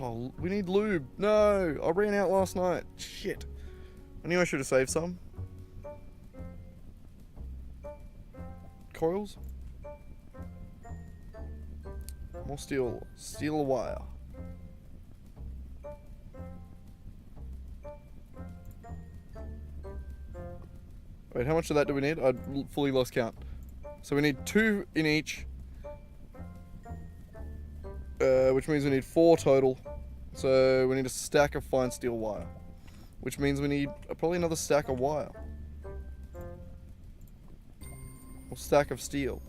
Oh, we need lube. No, I ran out last night. Shit. I knew I should have saved some. Coils. More steel. Steel wire. Wait, how much of that do we need? I fully lost count. So we need 2 in each. Which means we need 4 total. So we need a stack of fine steel wire. Which means we need probably another stack of wire. Or stack of steel.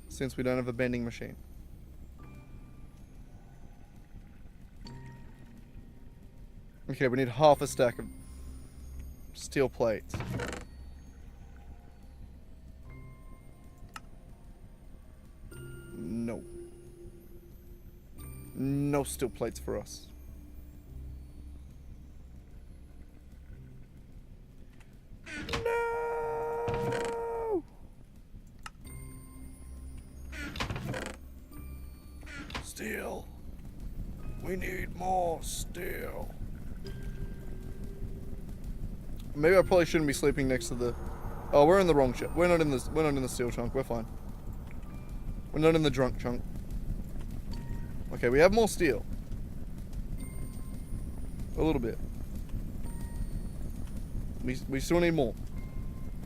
Since we don't have a bending machine. Okay, we need half a stack of steel plates. No. No steel plates for us. No! Steel. We need more steel. Maybe I probably shouldn't be sleeping next to the... Oh, we're in the wrong ship. We're not in the steel chunk. We're fine. We're not in the drunk chunk. Okay, we have more steel. A little bit. We still need more.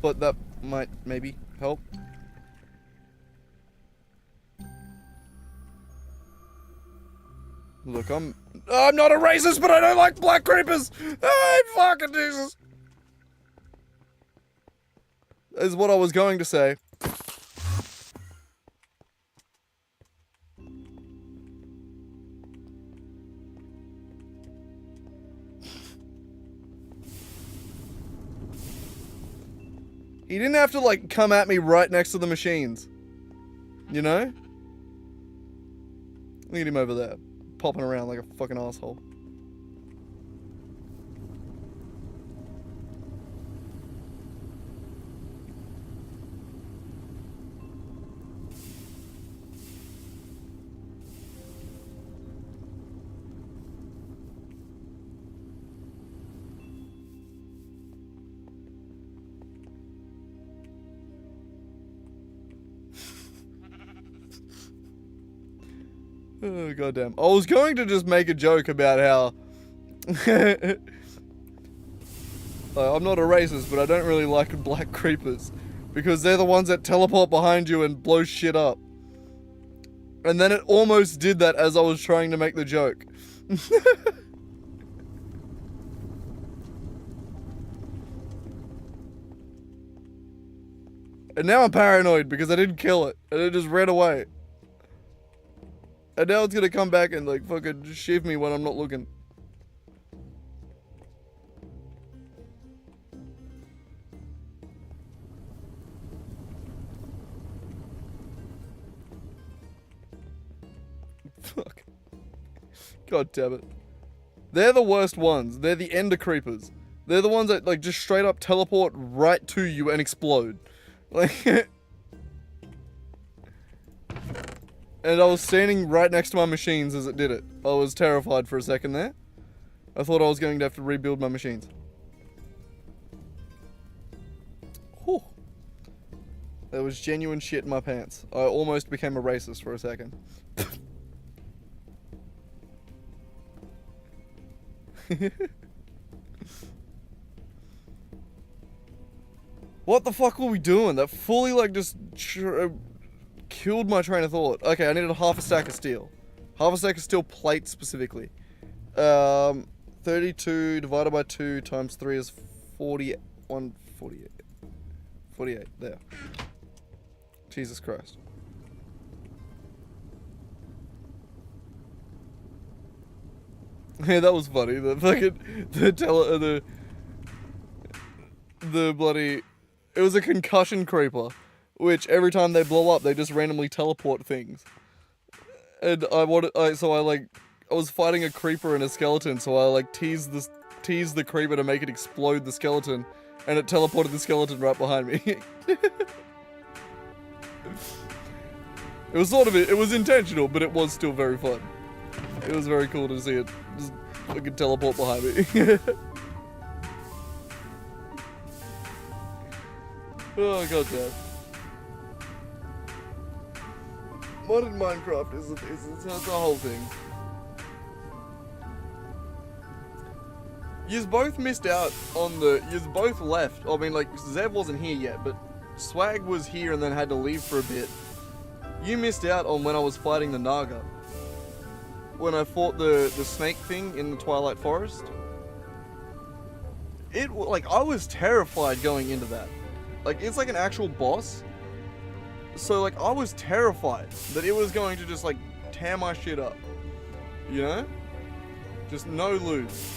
But that might maybe help. Look, I'm not a racist, but I don't like black creepers! Hey, fucking Jesus! Is what I was going to say. He didn't have to, like, come at me right next to the machines. You know? Look at him over there, popping around like a fucking asshole. Oh, goddamn. I was going to just make a joke about how... I'm not a racist, but I don't really like black creepers. Because they're the ones that teleport behind you and blow shit up. And then it almost did that as I was trying to make the joke. And now I'm paranoid because I didn't kill it. And it just ran away. And now it's gonna come back and like fucking shiv me when I'm not looking. Fuck. God damn it. They're the worst ones. They're the ender creepers. They're the ones that like just straight up teleport right to you and explode. Like, and I was standing right next to my machines as it did it. I was terrified for a second there. I thought I was going to have to rebuild my machines. Whew. There was genuine shit in my pants. I almost became a racist for a second. What the fuck were we doing? That fully like just killed my train of thought. Okay, I needed half a stack of steel. Half a stack of steel plate specifically. 32 divided by 2 times 3 is 48. 48, there. Jesus Christ. Yeah, that was funny. The fucking, the bloody, it was a concussion creeper, which every time they blow up, they just randomly teleport things. And I was fighting a creeper and a skeleton, so I like teased the creeper to make it explode the skeleton, and it teleported the skeleton right behind me. It was it was intentional, but it was still very fun. It was very cool to see it just fucking teleport behind me. Oh god damn. Modern Minecraft is a whole thing. Yous both missed out on yous both left. I mean, like, Zev wasn't here yet, but Swag was here and then had to leave for a bit. You missed out on when I was fighting the Naga. When I fought the snake thing in the Twilight Forest. I was terrified going into that. Like, it's like an actual boss. So, like, I was terrified that it was going to just, like, tear my shit up. You know? Just no lose.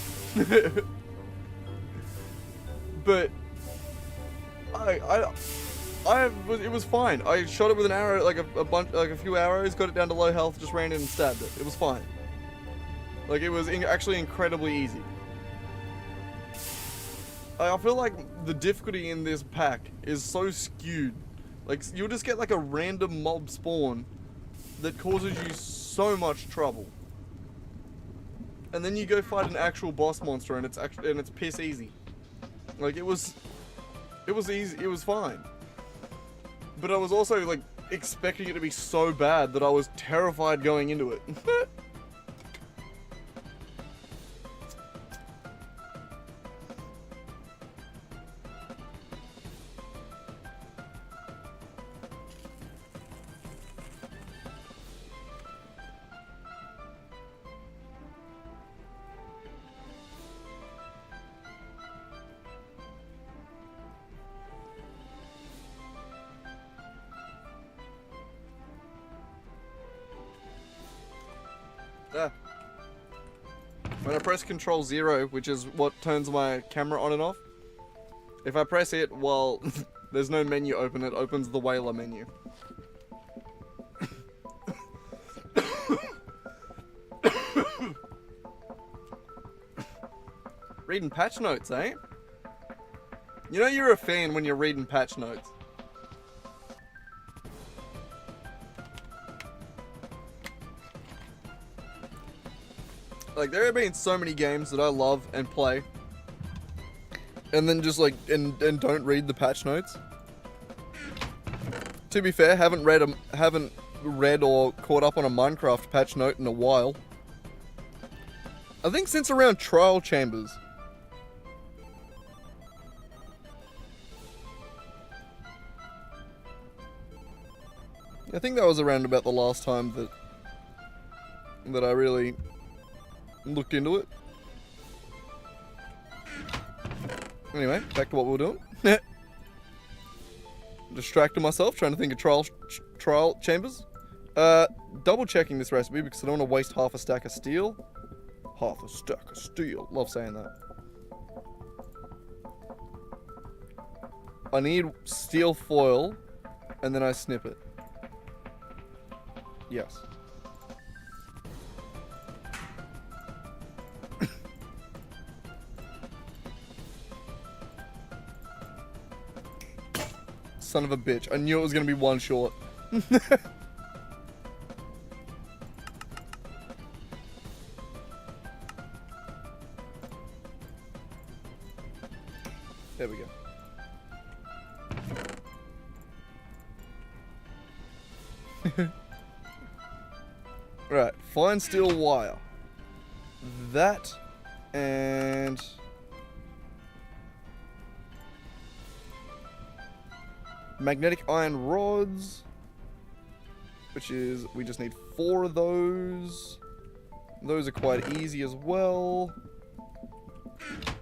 But it was fine. I shot it with an arrow, like a few arrows, got it down to low health, just ran in and stabbed it. It was fine. Like, it was actually incredibly easy. I feel like the difficulty in this pack is so skewed. Like, you'll just get like a random mob spawn that causes you so much trouble. And then you go fight an actual boss monster and it's piss easy. Like, it was easy, it was fine. But I was also like expecting it to be so bad that I was terrified going into it. When I press Control 0, which is what turns my camera on and off, if I press it while there's no menu open, it opens the Whaler menu. Reading patch notes, eh? You know you're a fan when you're reading patch notes. Like, there have been so many games that I love and play, and then just like, and don't read the patch notes. To be fair, haven't read or caught up on a Minecraft patch note in a while. I think since around Trial Chambers. I think that was around about the last time that I really looked into it. Anyway, back to what we were doing. Distracted myself trying to think of trial chambers. Double checking this recipe because I don't want to waste half a stack of steel. Half a stack of steel. Love saying that. I need steel foil and then I snip it. Yes. Son of a bitch. I knew it was going to be one short. There we go. Right, fine steel wire. That and magnetic iron rods, which is, we just need 4 of those. Those are quite easy as well.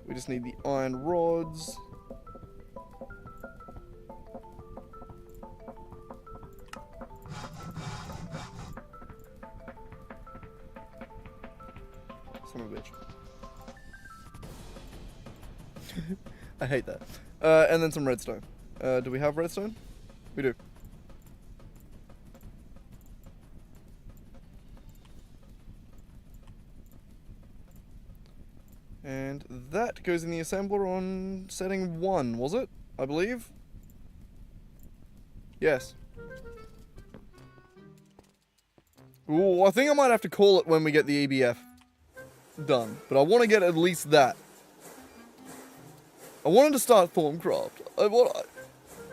We just need the iron rods. Son of a bitch. I hate that. And then some redstone. Do we have redstone? We do. And that goes in the assembler on setting 1, was it? I believe? Yes. Ooh, I think I might have to call it when we get the EBF done. But I want to get at least that. I wanted to start THAUMCRAFT. I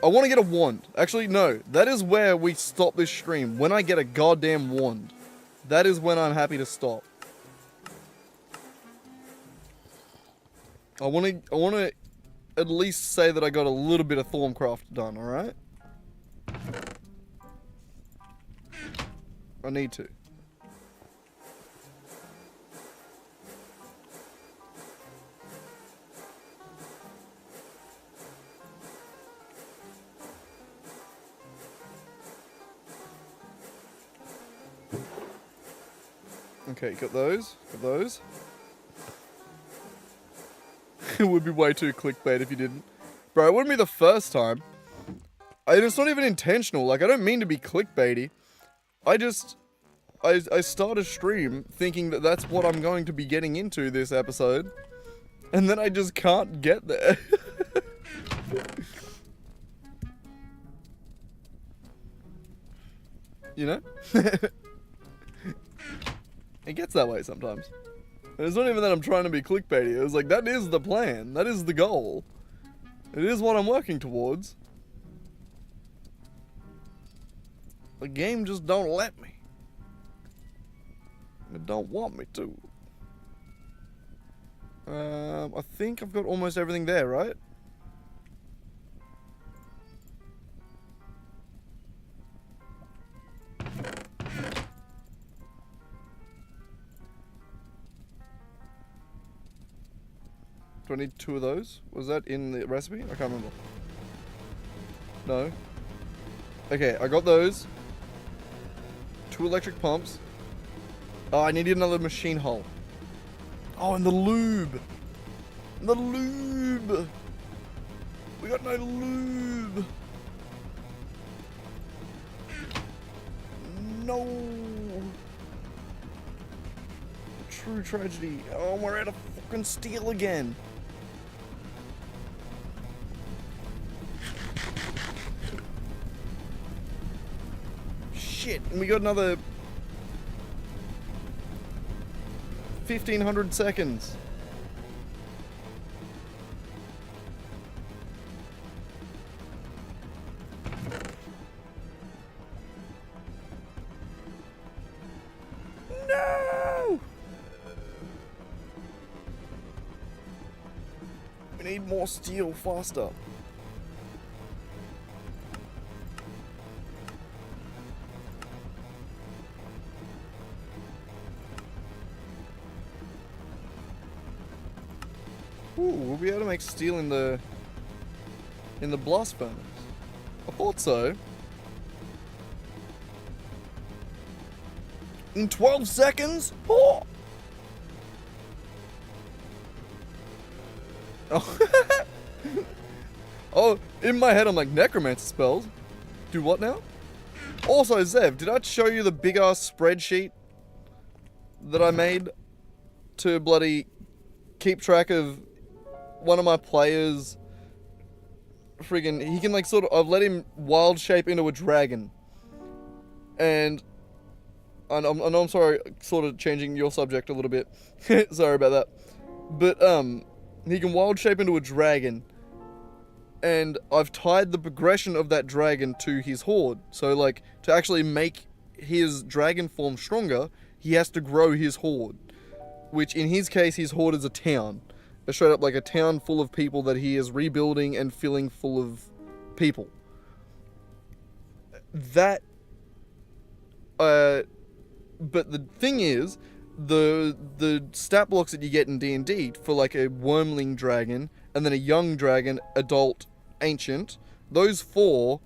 want to get a wand. Actually, no. That is where we stop this stream. When I get a goddamn wand. That is when I'm happy to stop. I want to at least say that I got a little bit of THAUMCRAFT done, alright? I need to. Okay, got those. Got those. It would be way too clickbait if you didn't. Bro, it wouldn't be the first time. It's not even intentional. Like, I don't mean to be clickbaity. I start a stream thinking that that's what I'm going to be getting into this episode. And then I just can't get there. You know? It gets that way sometimes. And it's not even that I'm trying to be clickbaity. It was like, that is the plan. That is the goal. It is what I'm working towards. The game just don't let me. It don't want me to. I think I've got almost everything there, right? Do I need 2 of those? Was that in the recipe? I can't remember. No. Okay, I got those. 2 electric pumps. Oh, I needed another machine hull. Oh, and the lube. The lube. We got no lube. No. True tragedy. Oh, we're out of fucking steel again. Shit, and we got another 1500 seconds. No! We need more steel faster. Ooh, we'll be able to make steel in the blast furnace. I thought so. In 12 seconds? Oh! Oh. Oh, in my head I'm like, necromancer spells? Do what now? Also, Zev, did I show you the big ass spreadsheet that I made to bloody keep track of one of my players? Friggin', he can like sort of, I've let him wild shape into a dragon. And I know I'm sorry, sort of changing your subject a little bit. Sorry about that. But, he can wild shape into a dragon. And I've tied the progression of that dragon to his horde. So, like, to actually make his dragon form stronger, he has to grow his horde. Which, in his case, his horde is a town. It's straight up like a town full of people that he is rebuilding and filling full of people. That, but the thing is, the stat blocks that you get in D&D for like a wormling dragon, and then a young dragon, adult, ancient, those four,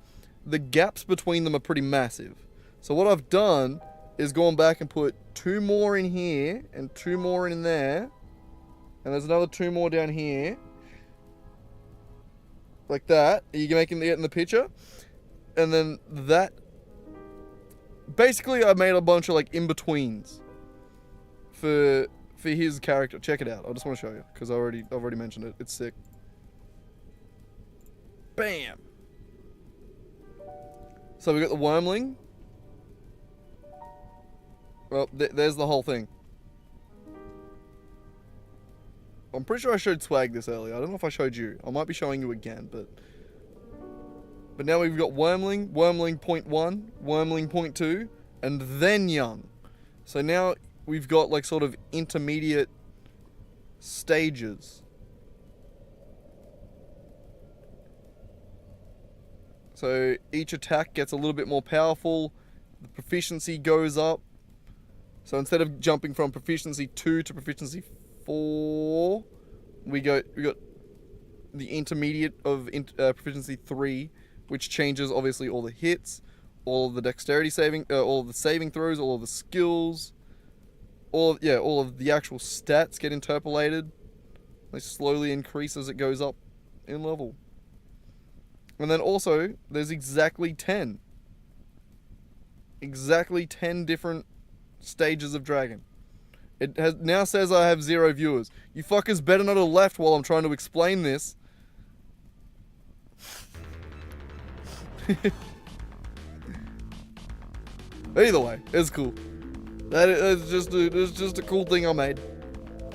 the gaps between them are pretty massive. So what I've done is gone back and put 2 more in here, and 2 more in there, and there's another 2 more down here, like that. You can make it in the picture, and then that. Basically, I made a bunch of like in-betweens for his character. Check it out. I just want to show you because I've already mentioned it. It's sick. Bam. So we got the wormling. Well, there's the whole thing. I'm pretty sure I showed Swag this earlier. I don't know if I showed you. I might be showing you again, but now we've got wormling, wormling 0.1, wormling 0.2, and then young. So now we've got like sort of intermediate stages. So each attack gets a little bit more powerful. The proficiency goes up. So instead of jumping from proficiency 2 to proficiency 4, we got the intermediate of proficiency 3, which changes obviously all the hits, all of the dexterity saving, all of the saving throws, all of the skills, all of the actual stats get interpolated. They slowly increase as it goes up in level. And then also, there's exactly 10 different stages of dragon. It now says I have 0 viewers. You fuckers better not have left while I'm trying to explain this. Either way, it's cool. It's just a cool thing I made,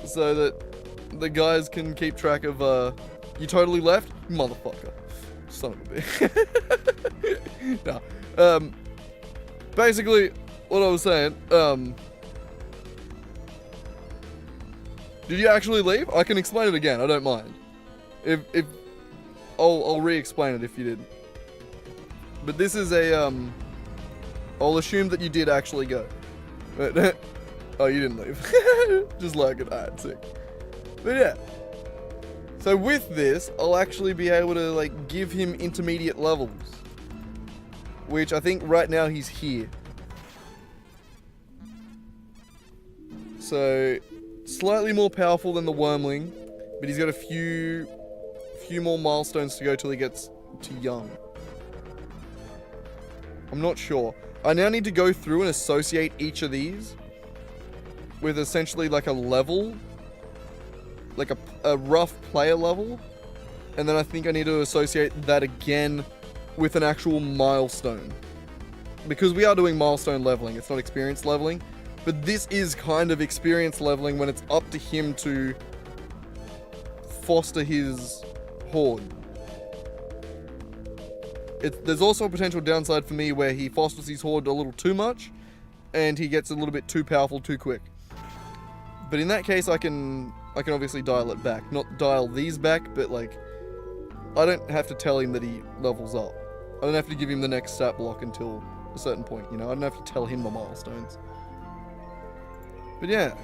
so that the guys can keep track of. You totally left, motherfucker, son of a bitch. No. Basically, what I was saying. Did you actually leave? I can explain it again. I don't mind. If I'll re-explain it if you didn't. But this is a I'll assume that you did actually go. Oh, you didn't leave. Just like it. Alright, sick. But yeah. So with this, I'll actually be able to like give him intermediate levels. Which I think right now he's here. So slightly more powerful than the wormling, but he's got a few more milestones to go till he gets to young. I'm not sure. I now need to go through and associate each of these with essentially like a level, like a rough player level, and then I think I need to associate that again with an actual milestone. Because we are doing milestone leveling, it's not experience leveling, but this is kind of experience leveling when it's up to him to foster his horde. There's also a potential downside for me where he fosters his horde a little too much, and he gets a little bit too powerful too quick. But in that case, I can obviously dial it back. Not dial these back, but like, I don't have to tell him that he levels up. I don't have to give him the next stat block until a certain point, you know? I don't have to tell him the milestones. But yeah,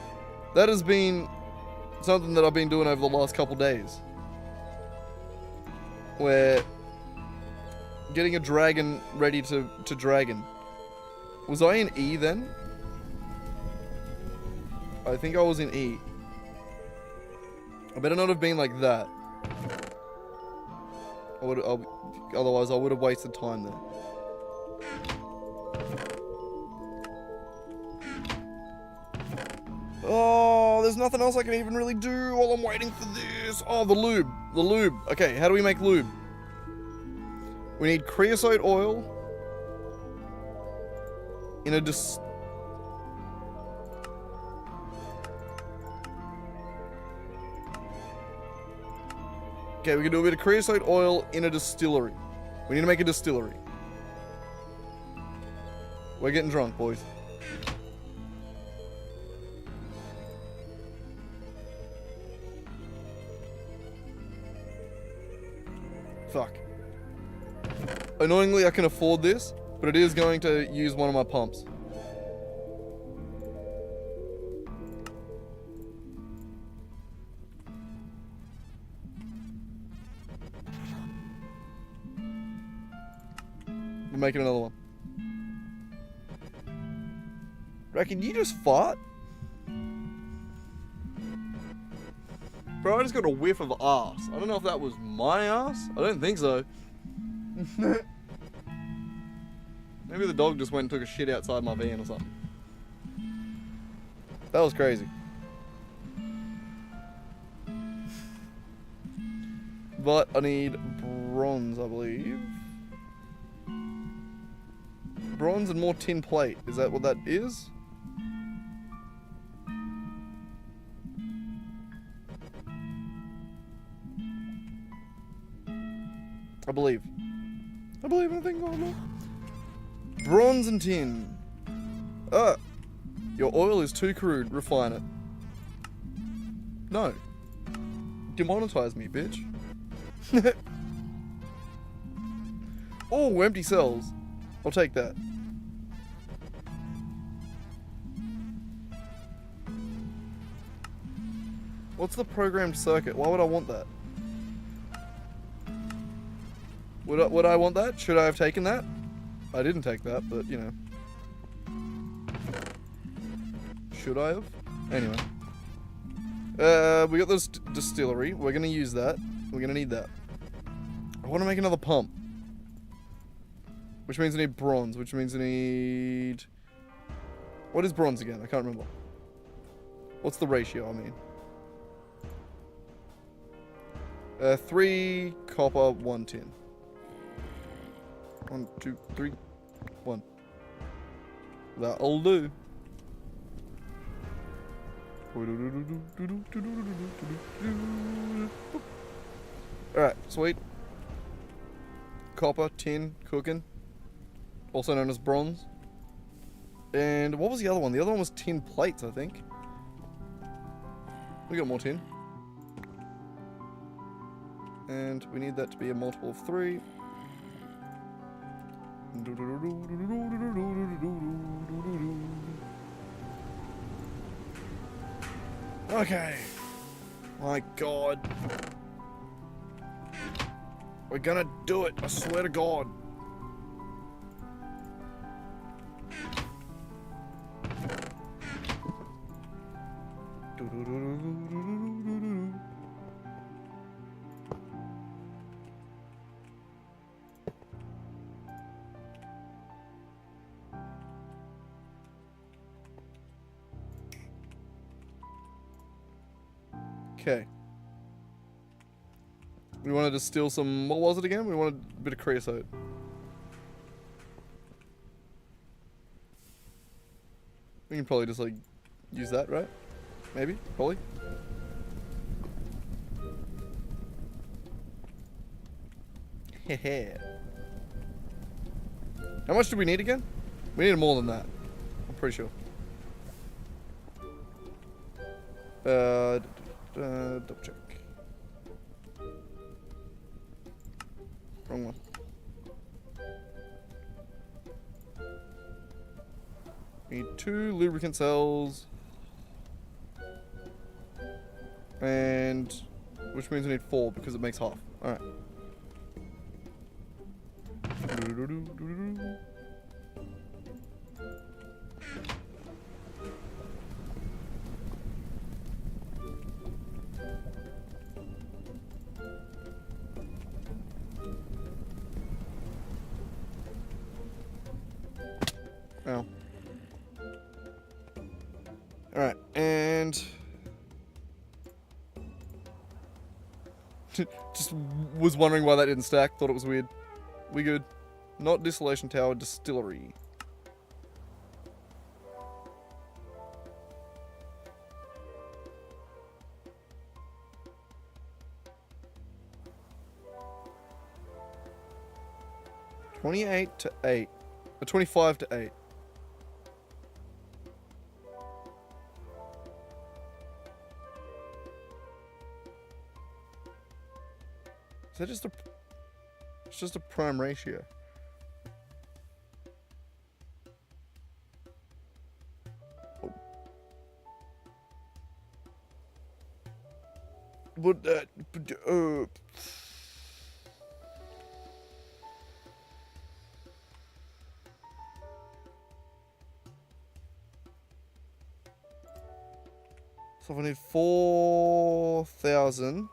that has been something that I've been doing over the last couple days. Where getting a dragon ready to dragon. Was I in E then? I think I was in E. I better not have been like that. Otherwise I would have wasted time there. Oh, there's nothing else I can even really do while I'm waiting for this. Oh, the lube. The lube. Okay, how do we make lube? We need creosote oil in a Okay, we can do a bit of creosote oil in a distillery. We need to make a distillery. We're getting drunk, boys. Fuck. Annoyingly, I can afford this, but it is going to use one of my pumps. We're making another one. Reckon you just fart? Bro, I just got a whiff of ass. I don't know if that was my ass. I don't think so. Maybe the dog just went and took a shit outside my van or something. That was crazy. But I need bronze, I believe. Bronze and more tin plate. Is that what that is? I believe anything going on. Bronze and tin. Your oil is too crude. Refine it. No. Demonetize me, bitch. Oh, empty cells. I'll take that. What's the programmed circuit? Why would I want that? Would I want that? Should I have taken that? I didn't take that, but you know. Should I have? Anyway. We got this distillery. We're gonna use that. We're gonna need that. I want to make another pump. Which means I need bronze, which means I need... What is bronze again? I can't remember. What's the ratio, I mean? 3 copper, 1 tin. 1, 2, 3, 1. That'll do. Alright, sweet. Copper, tin, cooking. Also known as bronze. And what was the other one? The other one was tin plates, I think. We got more tin. And we need that to be a multiple of 3. Okay. My God. We're gonna do it, I swear to God. Okay. We wanted to steal some... What was it again? We wanted a bit of creosote. We can probably just, like, use that, right? Maybe? Probably? Hehe. How much do we need again? We need more than that. I'm Pretty sure. Double check. Wrong one. We need 2 lubricant cells. And which means we need 4 because it makes half. Alright. Oh. Alright, and just was wondering why that didn't stack. Thought it was weird. We good. Not distillation tower, distillery. $28 to $8. 25 to $8. Is that just a... It's just a prime ratio. Oh. Would that... So if I need 4,000...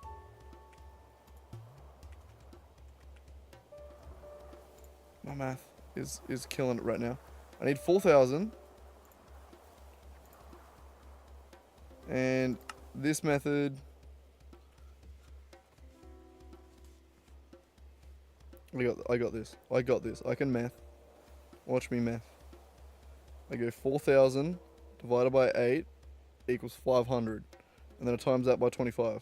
My math is killing it right now. I need 4,000. And this method... I got this. I got this. I can math. Watch me math. I go 4,000 divided by 8 equals 500. And then I times that by 25.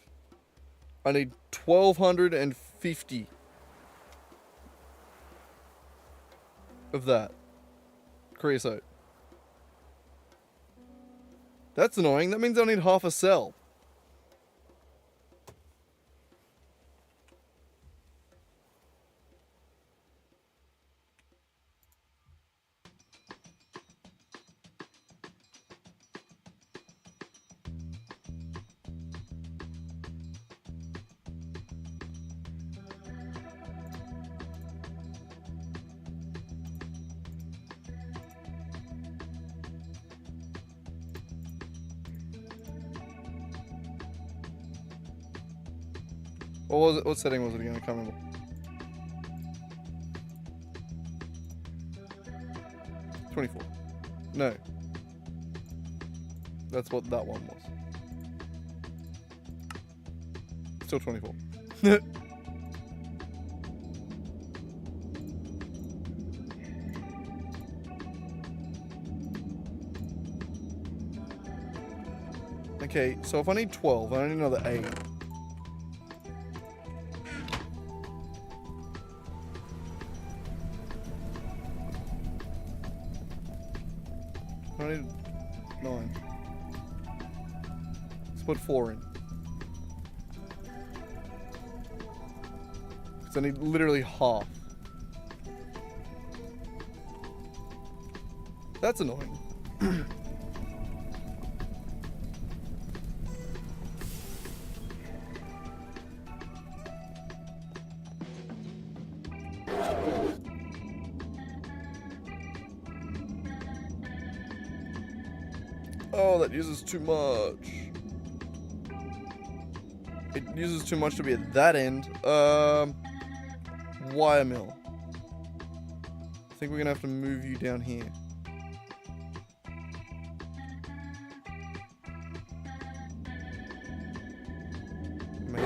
I need 1,250 of that creosote. That's annoying. That means I need half a cell. What was it? What setting was it again? I can't remember. 24. No. That's what that one was. Still 24. Okay, so if I need 12, I need another 8. I need 9. Let's put 4 in. Because I need literally half. That's annoying. Oh, that uses too much. It uses too much to be at that end. Wire mill. I think we're gonna have to move you down here. Maybe.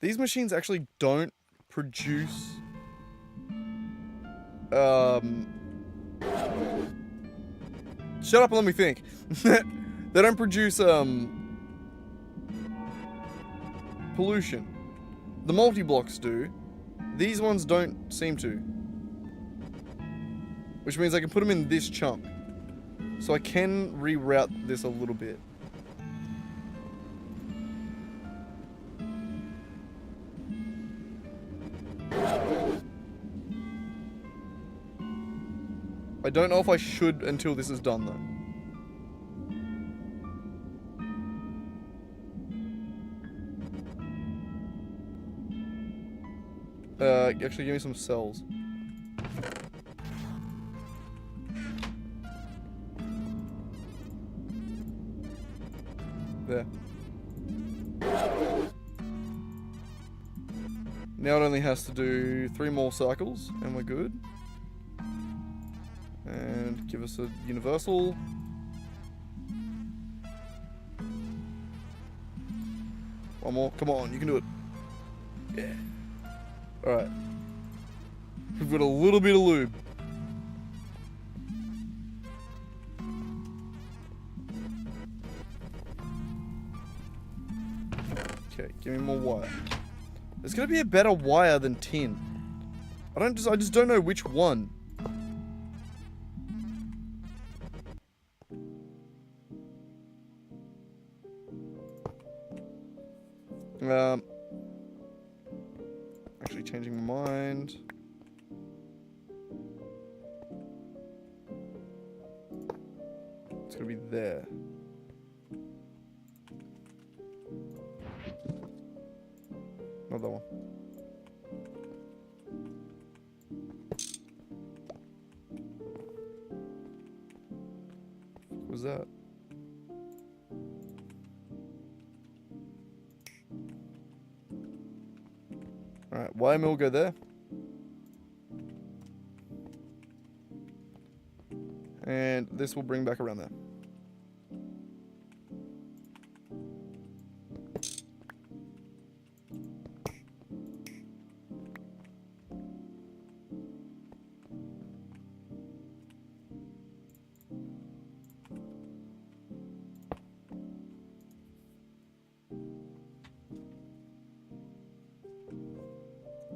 These machines actually don't produce Shut up and let me think. They don't produce, pollution. The multi-blocks do. These ones don't seem to. Which means I can put them in this chunk. So I can reroute this a little bit. I don't know if I should until this is done though. Actually give me some cells. There. Now it only has to do 3 more cycles and we're good. And give us a universal. One more. Come on, you can do it. Yeah. Alright. We've got a little bit of lube. Okay, give me more wire. There's gonna be a better wire than tin. I just don't know which one. Actually changing my mind. It's gonna be there. Not that one. What was that? Alright, wire mill go there. And this will bring back around there.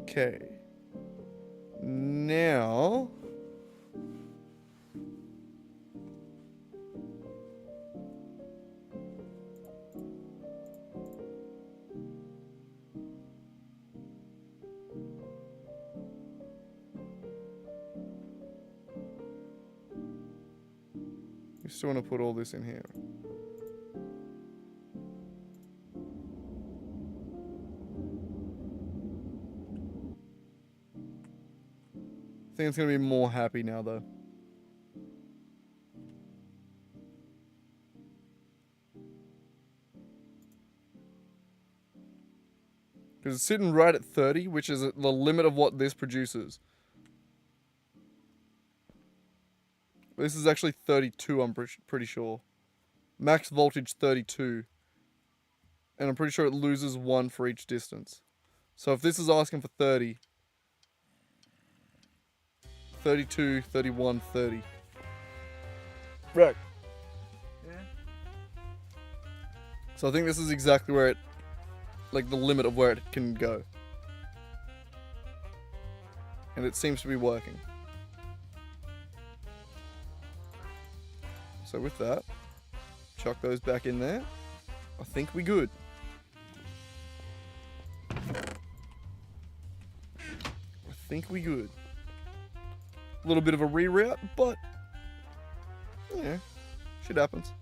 Okay. Now... we still want to put all this in here. I think it's going to be more happy now, though. Because it's sitting right at 30, which is the limit of what this produces. This is actually 32, I'm pretty sure. Max voltage 32. And I'm pretty sure it loses 1 for each distance. So if this is asking for 30... 32, 31, 30. Right. Yeah. So I think this is exactly where it... like the limit of where it can go. And it seems to be working. So with that, chuck those back in there. I think we're good. I think we're good. A little bit of a reroute, but yeah, shit happens.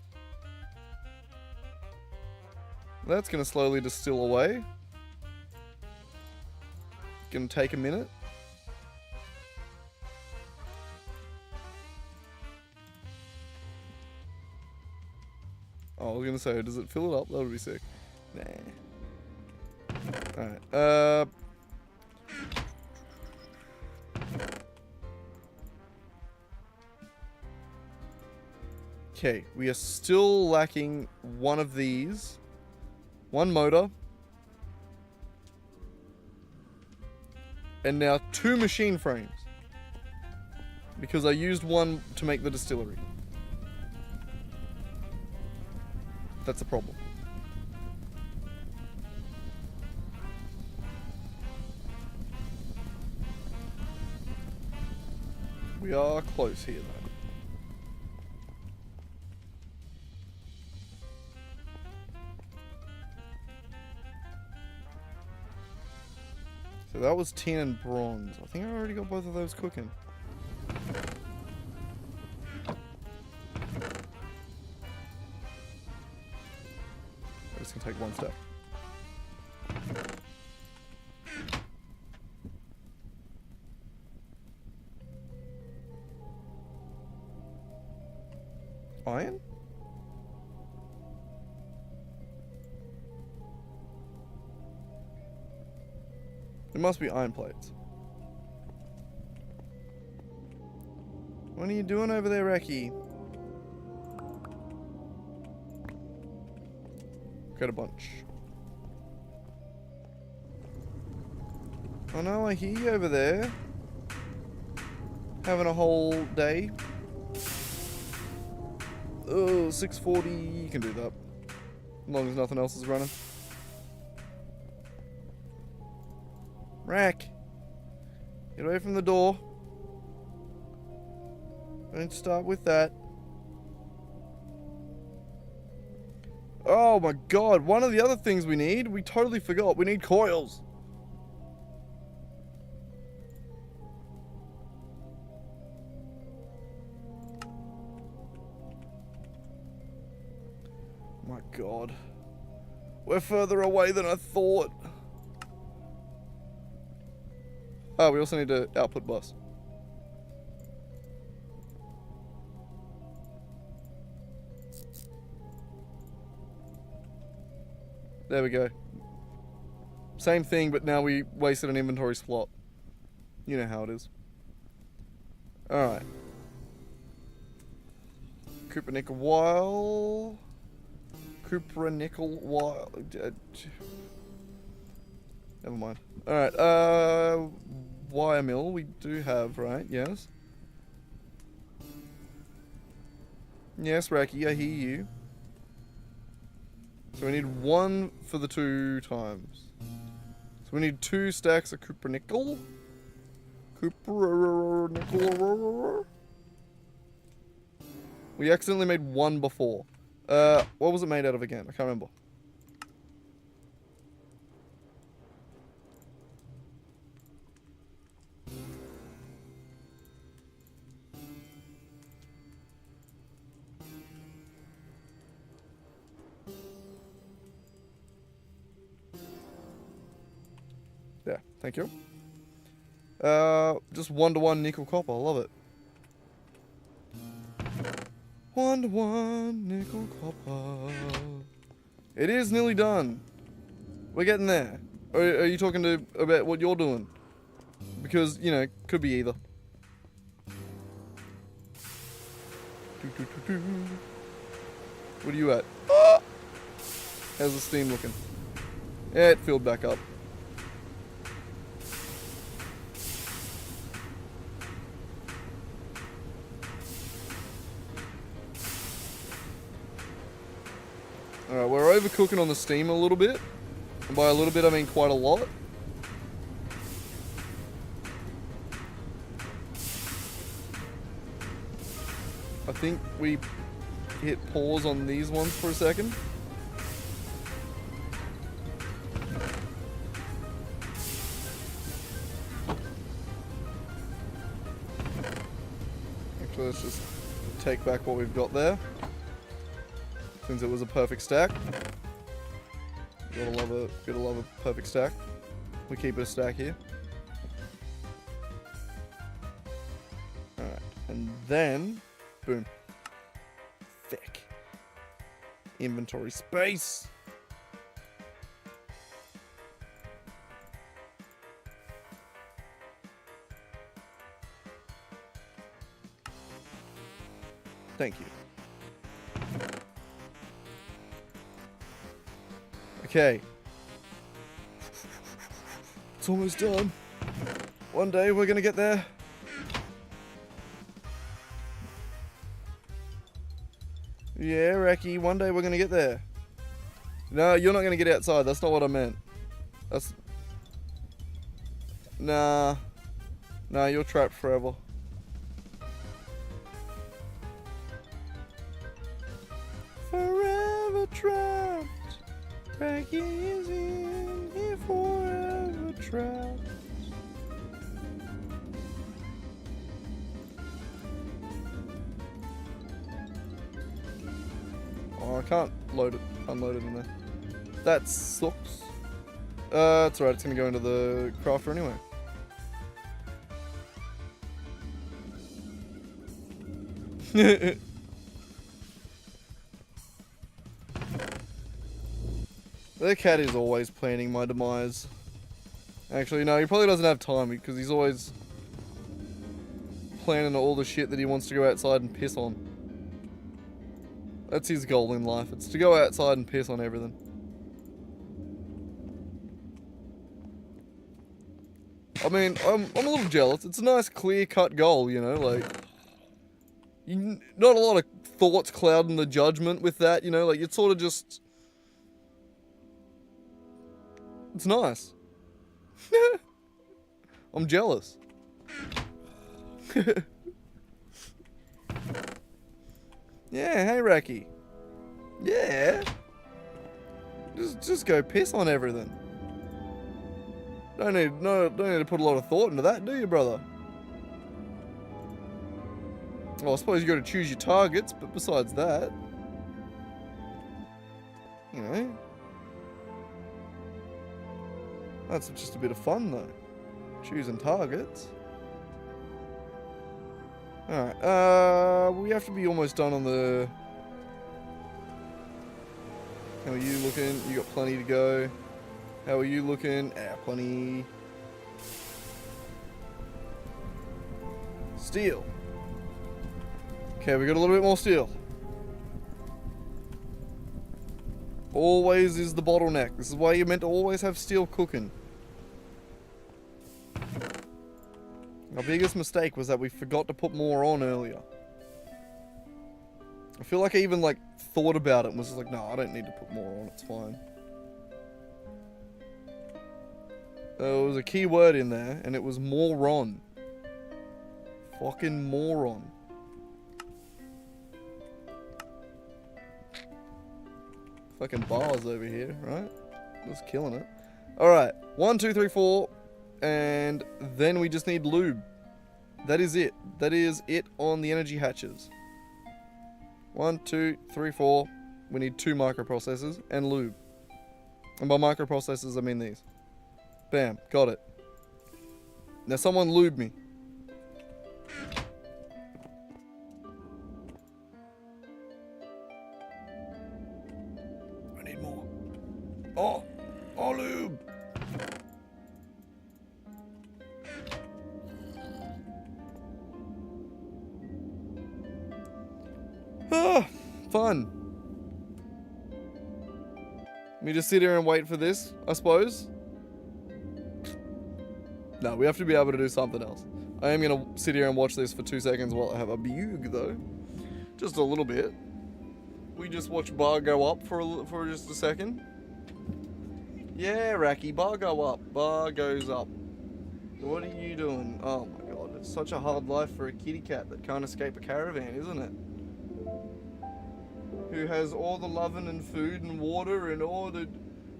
That's gonna slowly distill away. Gonna take a minute. Oh, I was gonna say, does it fill it up? That would be sick. Nah. Alright, okay, we are still lacking one of these. One motor. And now 2 machine frames. because I used one to make the distillery. That's the problem. We are close here, though. So that was tin and bronze. I think I already got both of those cooking. I'm just gonna take one step. Iron? It must be iron plates. What are you doing over there, Reki? Got a bunch. Oh no, I hear you over there. Having a whole day. Oh, 640, you can do that. As long as nothing else is running. Rack. Get away from the door. Don't start with that. Oh my god, one of the other things we need, we totally forgot. We need coils. My god. We're further away than I thought. Oh, we also need an output bus. There we go. Same thing, but now we wasted an inventory slot. You know how it is. Alright. Cupronickel wire. Cupronickel wire. Never mind. Alright, wire mill we do have, right? Yes. Yes, Raki, I hear you. So we need one for the 2 times. So we need 2 stacks of cupronickel. Cupronickel. We accidentally made 1 before. What was it made out of again? I can't remember. Yeah, thank you. Just 1-to-1 nickel copper. I love it. 1-to-1 nickel copper. It is nearly done. We're getting there. Are you talking about what you're doing? Because, you know, could be either. What are you at? Ah! How's the steam looking? Yeah, it filled back up. Alright, we're overcooking on the steam a little bit. And by a little bit, I mean quite a lot. I think we hit pause on these ones for a second. Actually, let's just take back what we've got there. Since it was a perfect stack. Gotta love a perfect stack. We keep it a stack here. Alright, and then boom. Thick. Inventory space. Thank you. Okay. It's almost done. One day we're gonna get there. Yeah, Raki, one day we're gonna get there. No, you're not gonna get outside. That's not what I meant. That's... Nah. Nah, you're trapped forever. Forever trapped. Raki is in here forever trapped. Oh, I can't load it, unload it in there. That sucks. It's alright, it's gonna go into the crafter anyway. The cat is always planning my demise. Actually, no, he probably doesn't have time because he's always planning all the shit that he wants to go outside and piss on. That's his goal in life. It's to go outside and piss on everything. I mean, I'm a little jealous. It's a nice clear-cut goal, you know, like... not a lot of thoughts clouding the judgment with that, you know, like, it's sort of just... It's nice. I'm jealous. Yeah, hey Raki. Yeah. Just go piss on everything. Don't need to put a lot of thought into that, do you, brother? Well, I suppose you got to choose your targets, but besides that, you know, that's just a bit of fun though. Choosing targets. Alright, we have to be almost done on the... How are you looking? You got plenty to go. How are you looking? Ah, plenty. Steel. Okay, we got a little bit more steel. Always is the bottleneck. This is why you're meant to always have steel cooking. Our biggest mistake was that we forgot to put more on earlier. I feel like I even like thought about it and was just like, no, I don't need to put more on, it's fine. There was a key word in there and it was moron. Fucking moron. Fucking bars over here, right? Just killing it. Alright, 1, 2, 3, 4. And then we just need lube. That is it. That is it on the energy hatches. 1, 2, 3, 4. We need 2 microprocessors and lube. And by microprocessors, I mean these. Bam. Got it. Now someone lube me. I need more. Oh! Oh, lube! Ah, fun. Let me just sit here and wait for this, I suppose. No, we have to be able to do something else. I am going to sit here and watch this for 2 seconds while I have a bug, though. Just a little bit. We just watch bar go up for just a second. Yeah, Raki, bar go up. Bar goes up. What are you doing? Oh my god, it's such a hard life for a kitty cat that can't escape a caravan, isn't it? Who has all the loving and food and water and all the...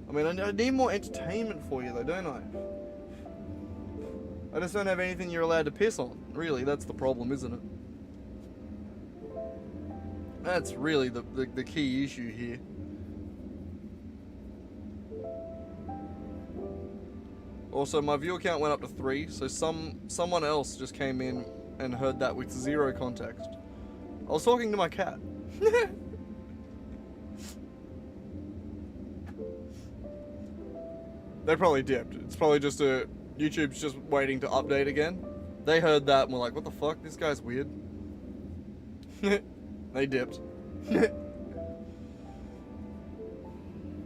I mean, I need more entertainment for you though, don't I? I just don't have anything you're allowed to piss on. Really, that's the problem, isn't it? That's really the key issue here. Also, my viewer count went up to 3, so someone else just came in and heard that with 0 context. I was talking to my cat. They probably dipped. It's probably just YouTube's just waiting to update again. They heard that and were like, what the fuck? This guy's weird. They dipped.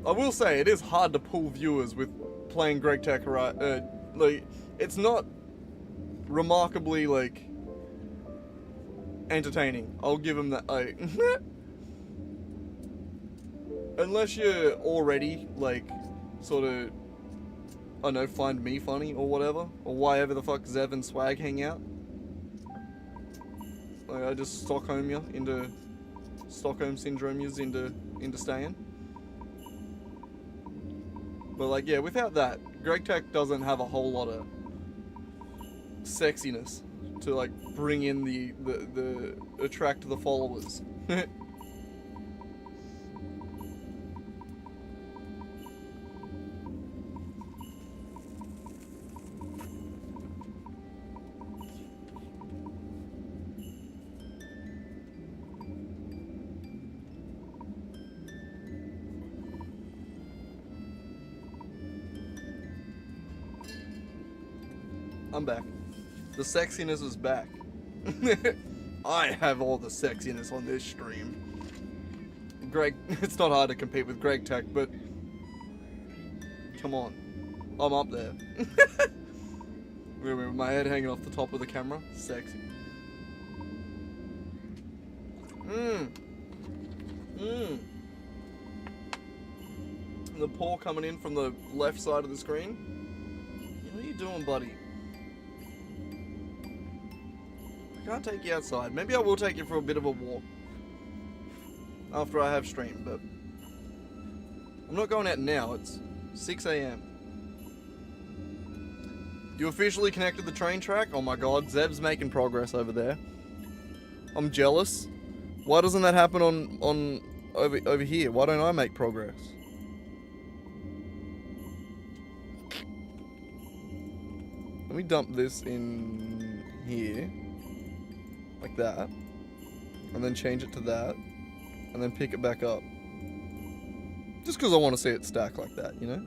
I will say, it is hard to pull viewers with playing Gregtech Horizons. Like, it's not remarkably, like, entertaining. I'll give them that, like... unless you're already, like, sort of, I don't know, find me funny or whatever, or why ever the fuck Zev and Swag hang out. Like, I just Stockholm syndrome yous into staying. But like, yeah, without that, Gregtech doesn't have a whole lot of sexiness to like bring in the attract the followers. I'm back. The sexiness is back. I have all the sexiness on this stream. It's not hard to compete with Gregtech, but come on, I'm up there. With my head hanging off the top of the camera, sexy. The paw coming in from the left side of the screen. What are you doing, buddy? I can't take you outside. Maybe I will take you for a bit of a walk after I have streamed, but I'm not going out now. It's 6 AM. You officially connected the train track? Oh my god, Zeb's making progress over there. I'm jealous. Why doesn't that happen on over here? Why don't I make progress? Let me dump this in here. Like that, and then change it to that, and then pick it back up. Just because I want to see it stack like that, you know?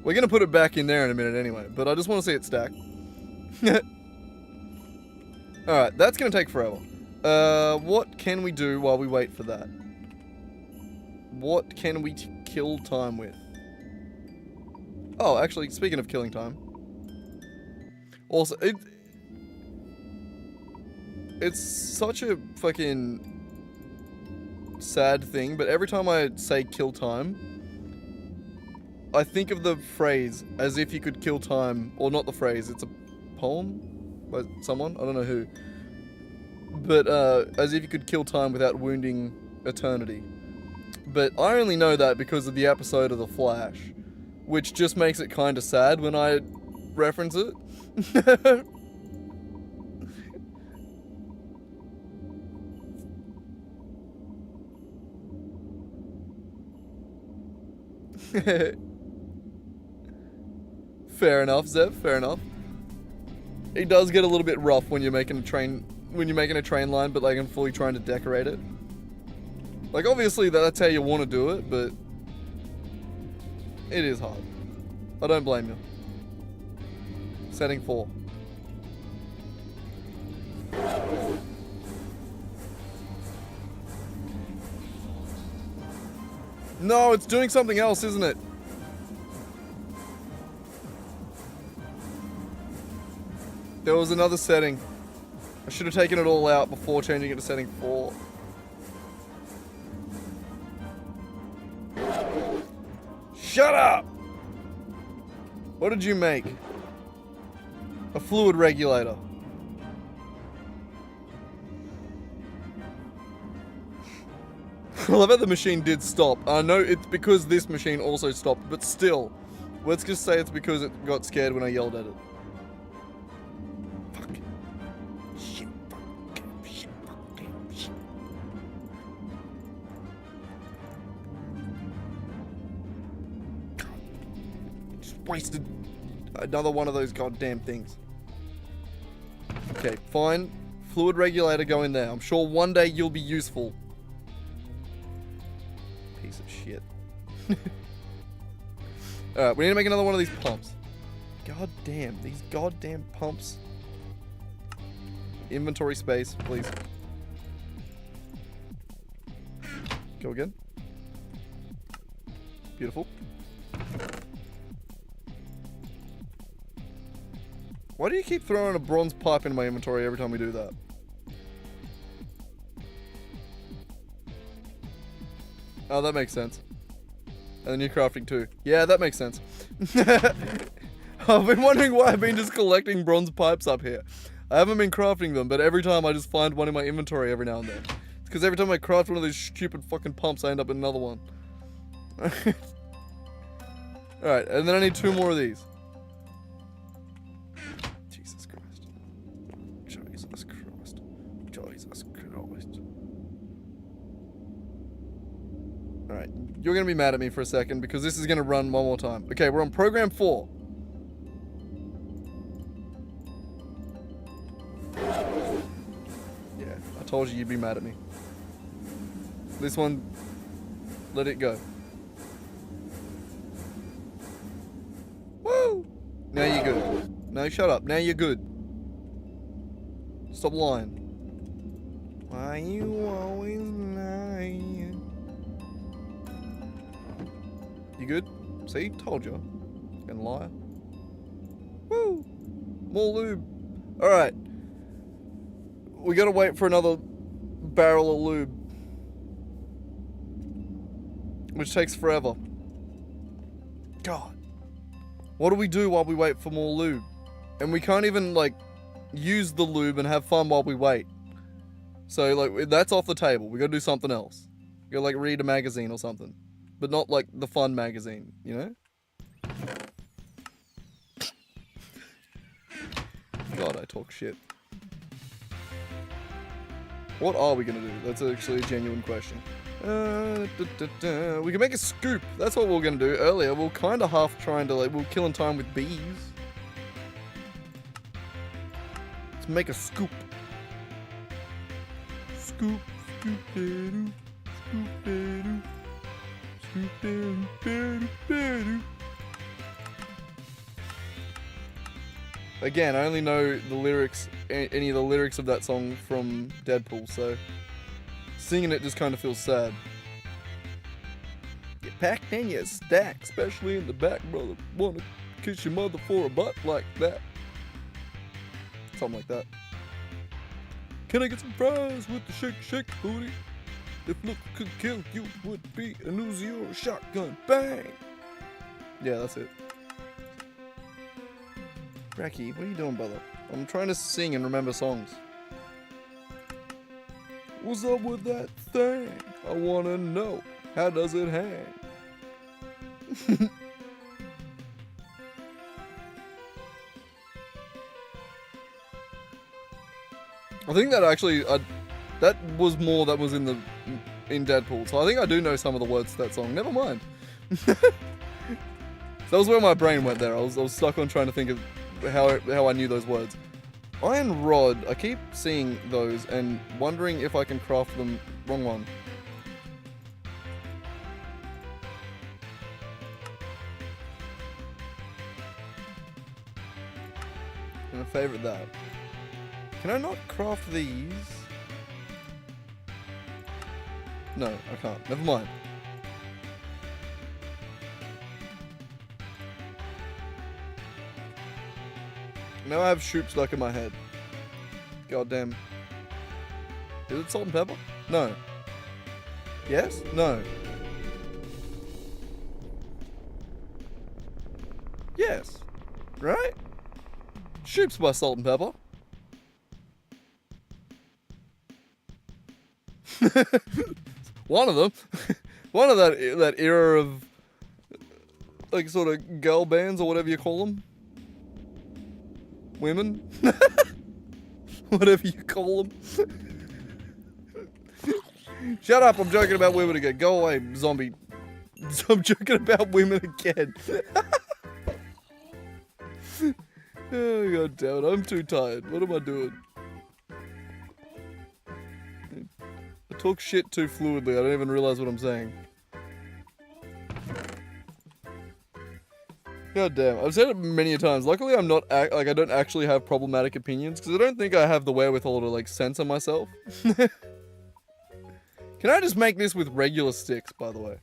We're going to put it back in there in a minute anyway, but I just want to see it stack. Alright, that's going to take forever. What can we do while we wait for that? What can we kill time with? Oh, actually, speaking of killing time. Also, it's such a fucking sad thing, but every time I say kill time, I think of the phrase, as if you could kill time, or not the phrase, it's a poem by someone, I don't know who, but as if you could kill time without wounding eternity. But I only know that because of the episode of The Flash, which just makes it kind of sad when I reference it. Fair enough, Zev, fair enough. It does get a little bit rough when you're making a train line, but like I'm fully trying to decorate it. Like obviously that's how you want to do it, but it is hard. I don't blame you. Setting 4. No, it's doing something else, isn't it? There was another setting. I should have taken it all out before changing it to setting 4. Shut up! What did you make? A fluid regulator. Well, I bet the machine did stop. I know it's because this machine also stopped, but still. Let's just say it's because it got scared when I yelled at it. Fuck. Shit. Fuck. Damn. Shit. Fuck. Damn. Shit. God. Just wasted another one of those goddamn things. Okay, fine. Fluid regulator go in there. I'm sure one day you'll be useful. Piece of shit. Alright, we need to make another one of these pumps. God damn, these goddamn pumps. Inventory space, please. Go again. Beautiful. Why do you keep throwing a bronze pipe in my inventory every time we do that? Oh, that makes sense. And then you're crafting 2. Yeah, that makes sense. I've been wondering why I've been just collecting bronze pipes up here. I haven't been crafting them, but every time I just find one in my inventory every now and then. It's because every time I craft one of these stupid fucking pumps, I end up with another one. Alright, and then I need 2 more of these. Jesus Christ. Jesus Christ. Jesus Christ. Alright, you're going to be mad at me for a second because this is going to run one more time. Okay, we're on program 4. Yeah, I told you you'd be mad at me. This one, let it go. Woo! Now you're good. No, shut up. Now you're good. Stop lying. Why you always lying? You good? See? Told you. Fucking liar. Woo! More lube. Alright. We gotta wait for another barrel of lube. Which takes forever. God. What do we do while we wait for more lube? And we can't even, like, use the lube and have fun while we wait. So, like, that's off the table. We gotta do something else. We gotta, like, read a magazine or something. But not, like, the fun magazine, you know? God, I talk shit. What are we gonna do? That's actually a genuine question. We can make a scoop. That's what we were gonna do earlier. We're kind of half trying to, like, we're killing time with bees. Let's make a scoop. Scoop, scoop-a-doo, scoop-a-doo, scoop-a-doo-ba-doo-ba-doo. Again, I only know the lyrics, any of the lyrics of that song from Deadpool, so singing it just kind of feels sad. You pack and you stack, especially in the back, brother. Wanna kiss your mother for a butt like that? Something like that. Can I get some fries with the shake shake booty? If look could kill, you would be an Uzi or a shotgun. Bang! Yeah, that's it. Bracky, what are you doing, brother? I'm trying to sing and remember songs. What's up with that thing? I wanna know. How does it hang? I think that actually, that was more that was in Deadpool. So I think I do know some of the words to that song. Never mind. That was where my brain went there. I was stuck on trying to think of how I knew those words. Iron rod, I keep seeing those and wondering if I can craft them. Wrong one. I'm gonna favorite that. Can I not craft these? No, I can't. Never mind. Now I have shoop stuck in my head. God damn. Is it salt and pepper? No. Yes? No. Yes. Right? Shoop's by salt and pepper. One of them. One of that era of, like, sort of girl bands or whatever you call them. Women? Whatever you call them. Shut up, I'm joking about women again. Go away, zombie. I'm joking about women again. Oh, God damn it, I'm too tired. What am I doing? I talk shit too fluidly, I don't even realize what I'm saying. God damn, I've said it many a times. Luckily, I'm not, I don't actually have problematic opinions, because I don't think I have the wherewithal to, like, censor myself. Can I just make this with regular sticks, by the way?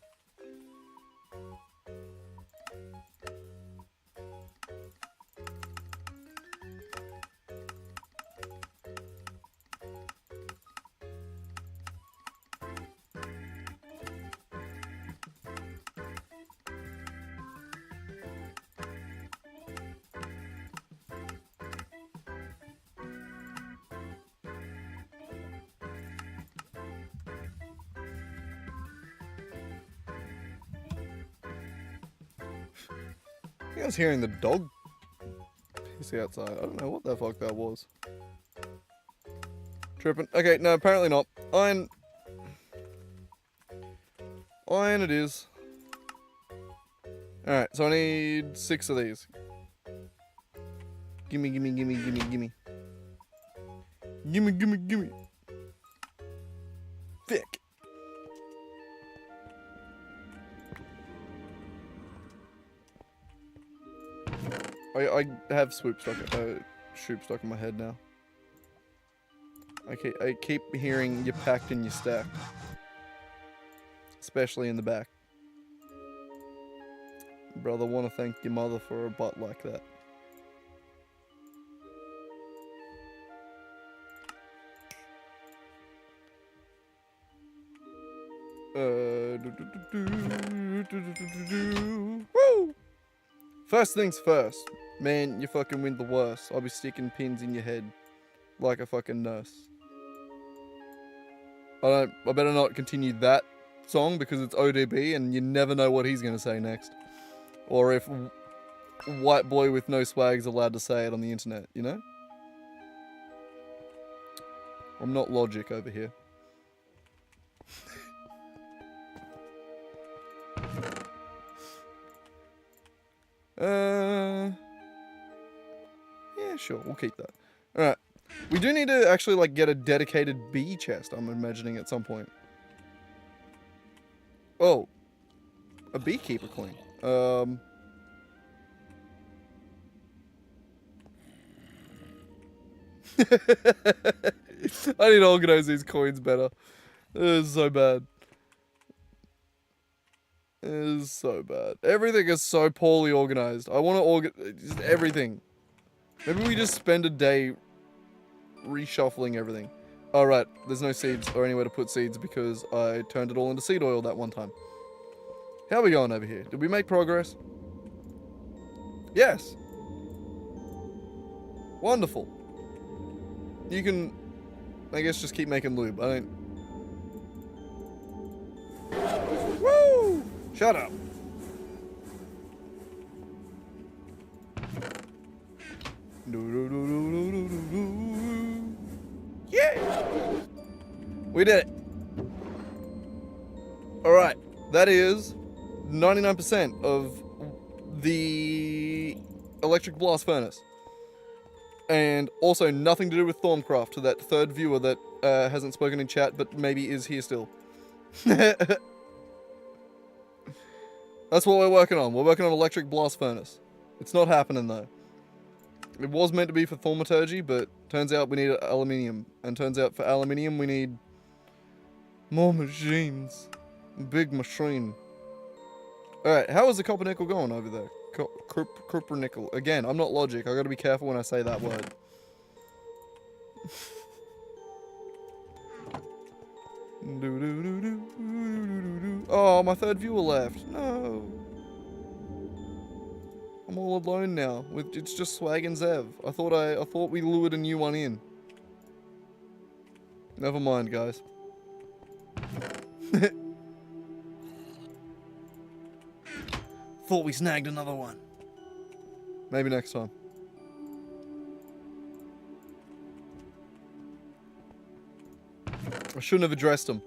think I was hearing the dog piss outside. I don't know what the fuck that was. Tripping. Okay, no, apparently not. Iron it is. Alright, so I need 6 of these. Gimme, gimme, gimme, gimme, gimme. Gimme, gimme, gimme. Thick. I have shoop stuck in my head now. I keep hearing you packed and you stacked. Especially in the back. Brother, wanna thank your mother for a butt like that. Woo! First things first. Man, you fucking win the worst. I'll be sticking pins in your head like a fucking nurse. I better not continue that song because it's ODB and you never know what he's gonna say next. Or if white boy with no swag's allowed to say it on the internet, you know? I'm not Logic over here. Yeah, sure, we'll keep that. Alright. We do need to actually, like, get a dedicated bee chest, I'm imagining, at some point. Oh. A beekeeper coin. I need to organize these coins better. This is so bad. It is so bad. Everything is so poorly organized. I want to organize everything. Maybe we just spend a day reshuffling everything. Alright, there's no seeds or anywhere to put seeds because I turned it all into seed oil that one time. How are we going over here? Did we make progress? Yes. Wonderful. You can, I guess, just keep making lube. I don't... Woo! Shut up. Yeah! We did it. Alright, that is 99% of the electric blast furnace. And also nothing to do with THAUMCRAFT, to that third viewer that hasn't spoken in chat but maybe is here still. That's what we're working on. We're working on electric blast furnace. It's not happening though. It was meant to be for thaumaturgy, but turns out we need aluminium. And turns out for aluminium we need more machines. Big machine. Alright, how is the copper nickel going over there? Copper nickel. Again, I'm not Logic. I gotta be careful when I say that word. Oh, my third viewer left. No. I'm all alone now. It's just Swag and Zev. I thought we lured a new one in. Never mind, guys. Thought we snagged another one. Maybe next time. I shouldn't have addressed him.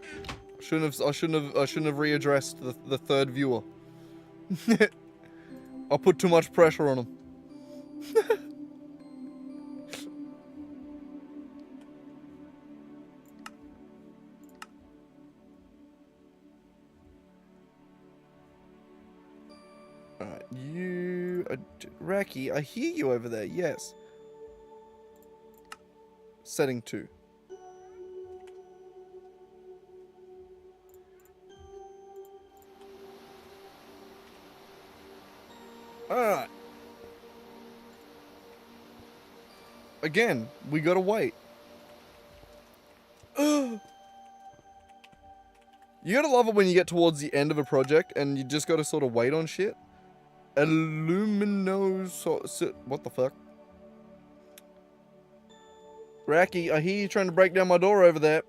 I shouldn't have readdressed the third viewer. I put too much pressure on him. Alright, Raki, I hear you over there, yes. Setting 2. Alright. Again, we gotta wait. You gotta love it when you get towards the end of a project and you just gotta sort of wait on shit. What the fuck? Raki, I hear you trying to break down my door over there.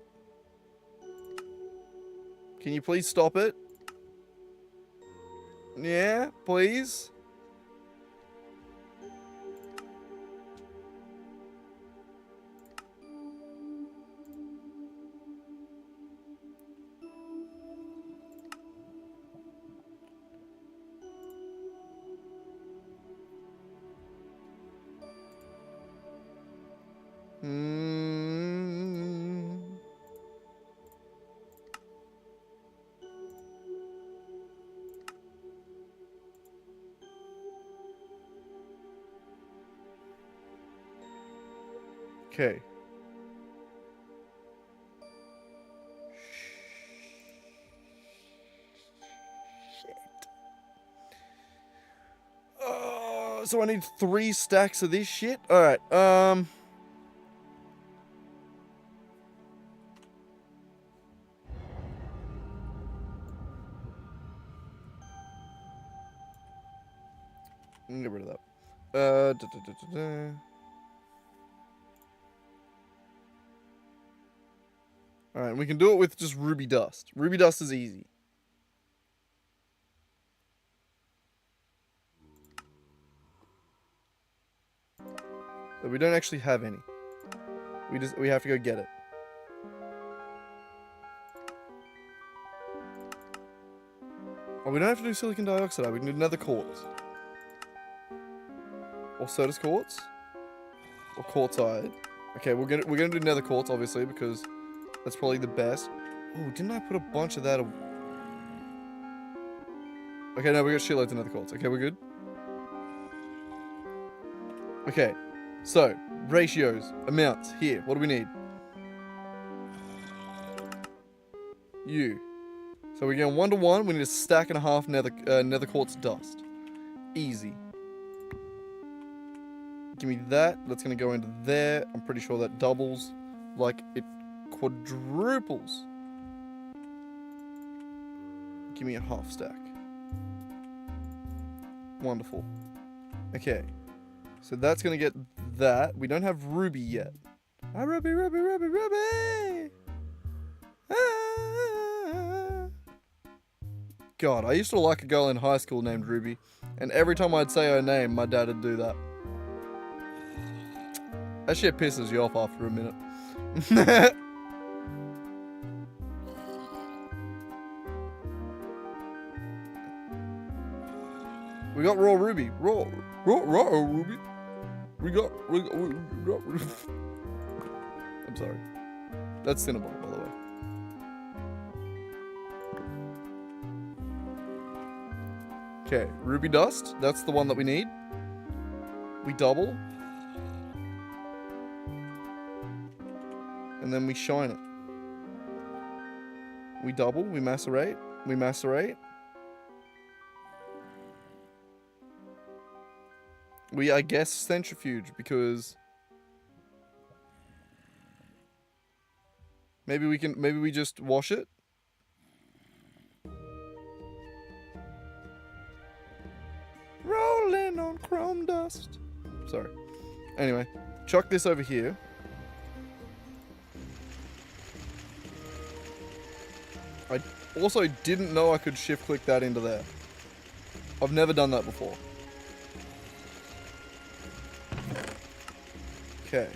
Can you please stop it? Yeah, please? Okay. So I need 3 stacks of this shit? Alright, I'm gonna get rid of that. Alright, we can do it with just ruby dust. Ruby dust is easy. But we don't actually have any. We have to go get it. Oh, we don't have to do silicon dioxide. We can do nether quartz. Or Certus quartz. Or quartzite. Okay, we're gonna do nether quartz, obviously, because that's probably the best. Oh, didn't I put a bunch of that? Okay, no, we got shitloads of nether quartz. Okay, we're good. Okay, so ratios, amounts here. What do we need? So we're going 1 to 1. We need a stack and a half nether quartz dust. Easy. Give me that. That's going to go into there. I'm pretty sure that doubles. Like, it quadruples. Give me a half stack. Wonderful. Okay. So that's going to get that. We don't have ruby yet. Ah, ruby, ruby, ruby, ruby! Ah. God, I used to like a girl in high school named Ruby. And every time I'd say her name, my dad would do that. That shit pisses you off after a minute. We got raw ruby. Raw ruby. We got I'm sorry. That's Cinnabon, by the way. Okay, ruby dust. That's the one that we need. We double. And then we shine it. We double, we macerate, we macerate. We, I guess, centrifuge, because maybe we just wash it. Rolling on chrome dust. Sorry. Anyway, chuck this over here. I also didn't know I could shift click that into there. I've never done that before. Okay.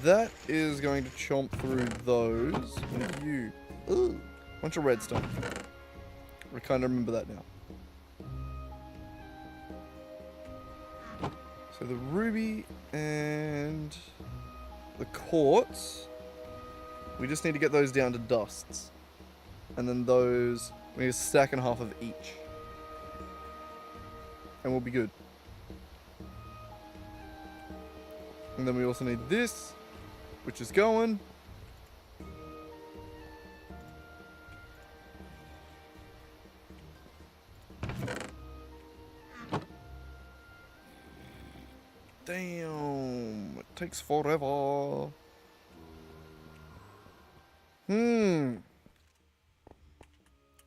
That is going to chomp through those. And you. Ooh, bunch of redstone. I kind of remember that now. So the ruby and the quartz, we just need to get those down to dusts. And then those, we need a stack and a half of each. And we'll be good. And then we also need this, which is going. Damn, it takes forever.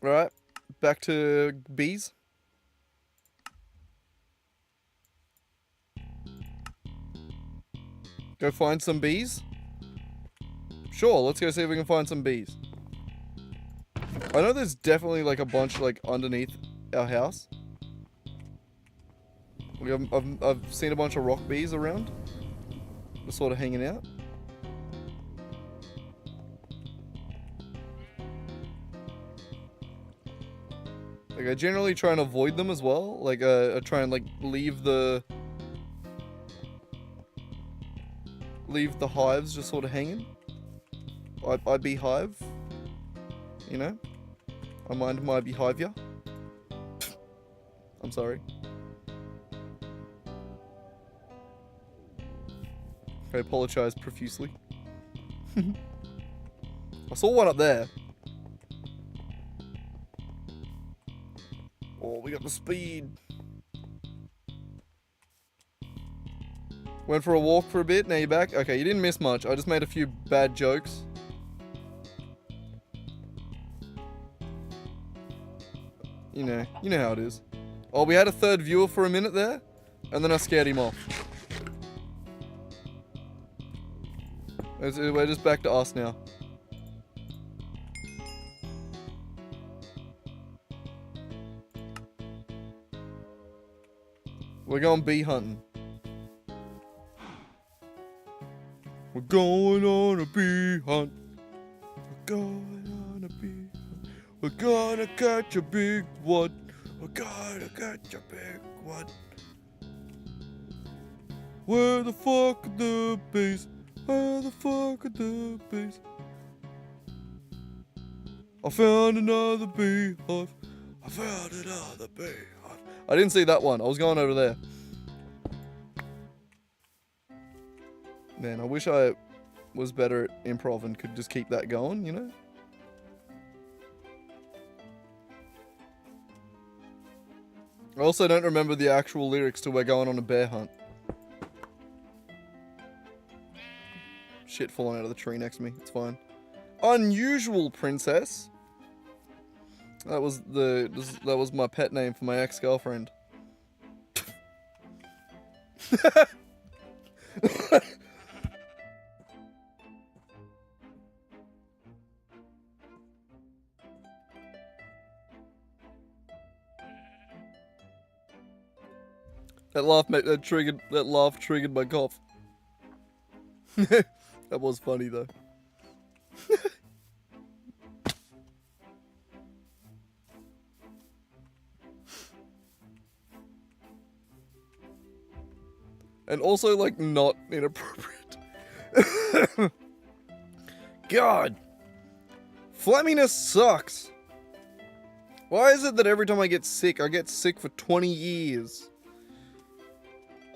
Alright, back to bees. Go find some bees? Sure, let's go see if we can find some bees. I know there's definitely like a bunch like underneath our house. I've seen a bunch of rock bees around. Just sort of hanging out. Like, I generally try and avoid them as well. Like, I try and like leave the... leave the hives just sort of hanging. I'd beehive. You know? I mind my behavior. I'm sorry. I apologize profusely. I saw one up there. Oh, we got the speed. Went for a walk for a bit, now you're back. Okay, you didn't miss much. I just made a few bad jokes. You know how it is. Oh, we had a third viewer for a minute there, and then I scared him off. We're just back to us now. We're going bee hunting. We're going on a bee hunt. We're going on a bee hunt. We're gonna catch a big one. We're gonna catch a big one. Where the fuck are the bees? Where the fuck are the bees? I found another beehive. I found another beehive. I didn't see that one. I was going over there. Man, I wish I was better at improv and could just keep that going, you know? I also don't remember the actual lyrics to We're Going on a Bear Hunt. Shit falling out of the tree next to me. It's fine. Unusual princess. That was my pet name for my ex-girlfriend. That laugh triggered my cough. That was funny though. And also, like, not inappropriate. God. Flamminess sucks. Why is it that every time I get sick for 20 years?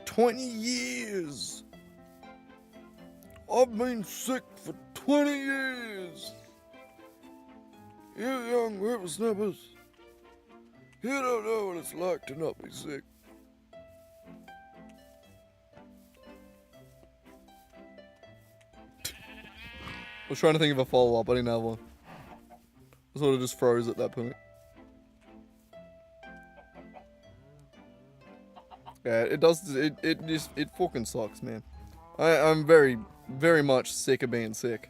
20 years. I've been sick for 20 years. You young whippersnappers. You don't know what it's like to not be sick. I was trying to think of a follow-up, I didn't have one. I sort of just froze at that point. Yeah, it fucking sucks, man. I'm very, very much sick of being sick.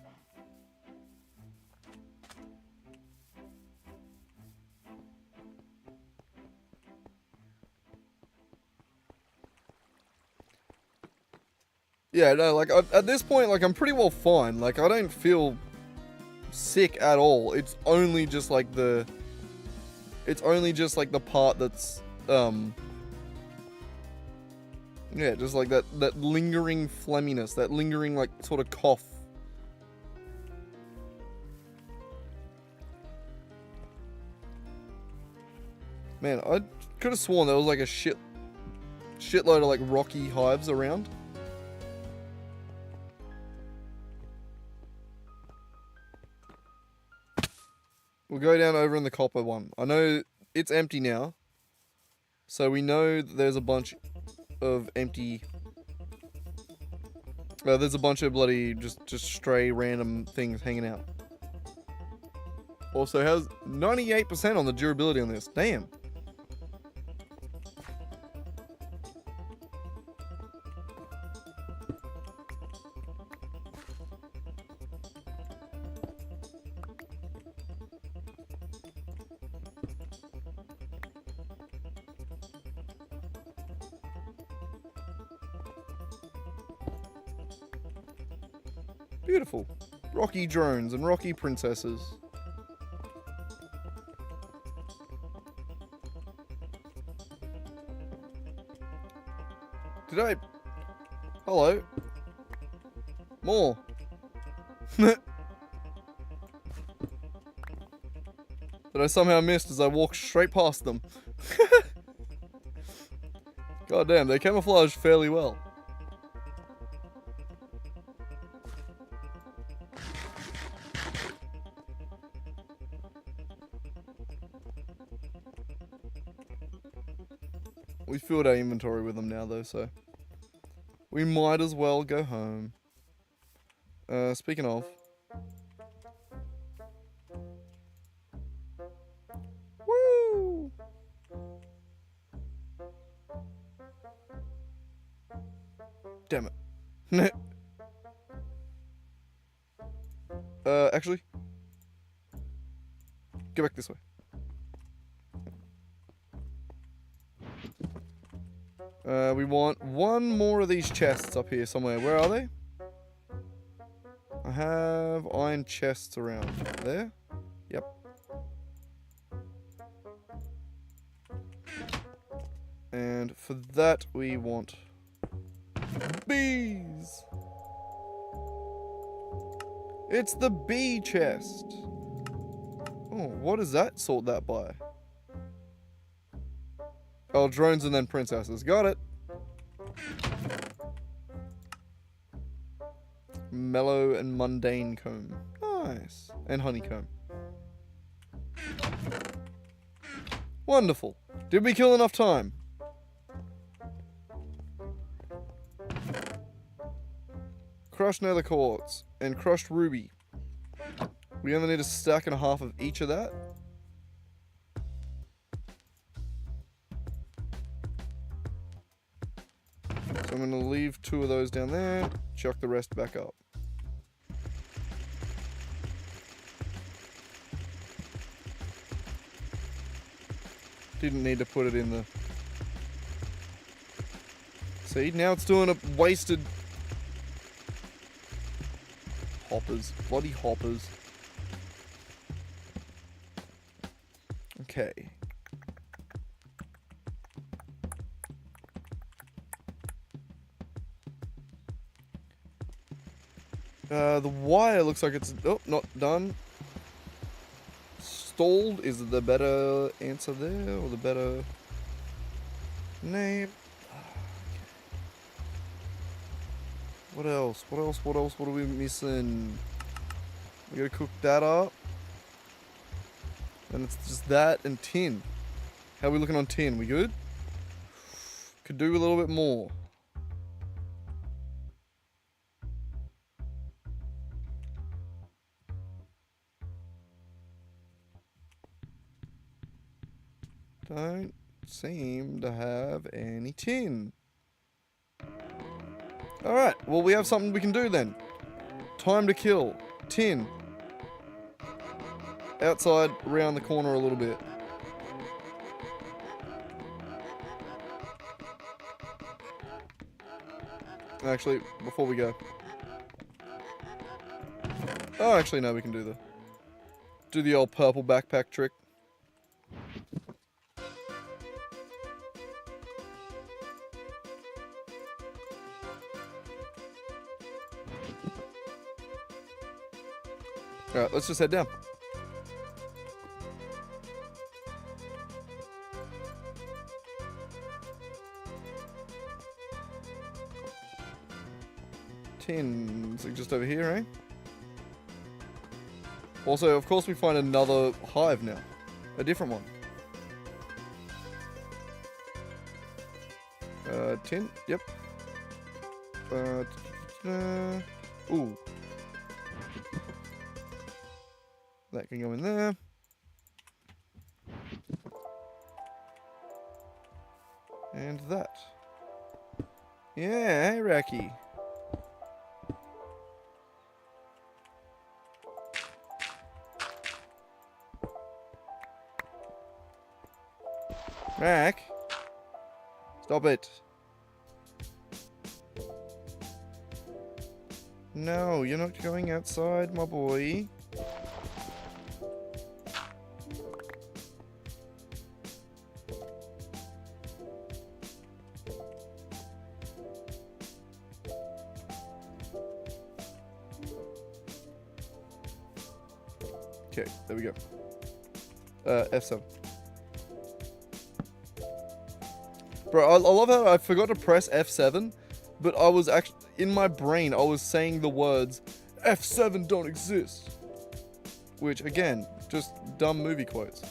Yeah, no, like, at this point, like, I'm pretty well fine. Like, I don't feel sick at all. It's only just, like, the part that's, yeah, just, like, that lingering phlegminess, that lingering, like, sort of cough. Man, I could have sworn there was, like, a shitload of, like, rocky hives around. We'll go down over in the copper one. I know it's empty now. So we know that there's a bunch of empty... there's a bunch of bloody, just stray random things hanging out. Also has 98% on the durability on this. Damn. Beautiful. Rocky drones and rocky princesses. Hello? More. That I somehow missed as I walked straight past them. God damn, they camouflage fairly well. We filled our inventory with them now though, so we might as well go home. Speaking of, woo! Damn it. Actually, go back this way. We want one more of these chests up here somewhere. Where are they? I have iron chests around there. Yep. And for that we want bees. It's the bee chest. Oh, what does that sort that by? Oh, drones and then princesses. Got it. Mellow and mundane comb. Nice. And honeycomb. Wonderful. Did we kill enough time? Crushed nether quartz and crushed ruby. We only need a stack and a half of each of that. So I'm going to leave 2 of those down there, chuck the rest back up. Didn't need to put it in the... See, now it's doing a wasted... Hoppers. Bloody hoppers. Okay. The wire looks like it's... Oh, not done. Stalled is the better answer there, or the better name. What else? What else? What else? What are we missing? We gotta cook that up. And it's just that and tin. How are we looking on tin? We good? Could do a little bit more. Don't seem to have any tin. Alright, well we have something we can do then. Time to kill. Tin. Outside, around the corner a little bit. Actually, before we go. Oh, actually no, we can do the old purple backpack trick. Alright, let's just head down. Tins, like just over here, eh? Also, of course we find another hive now. A different one. Tin, yep. Ooh. That can go in there. And that. Yeah, hey, Racky. Rack. Stop it. No, you're not going outside, my boy. Okay, there we go. F7. Bro, I love how I forgot to press F7, but I was actually, in my brain, I was saying the words, F7 don't exist. Which, again, just dumb movie quotes.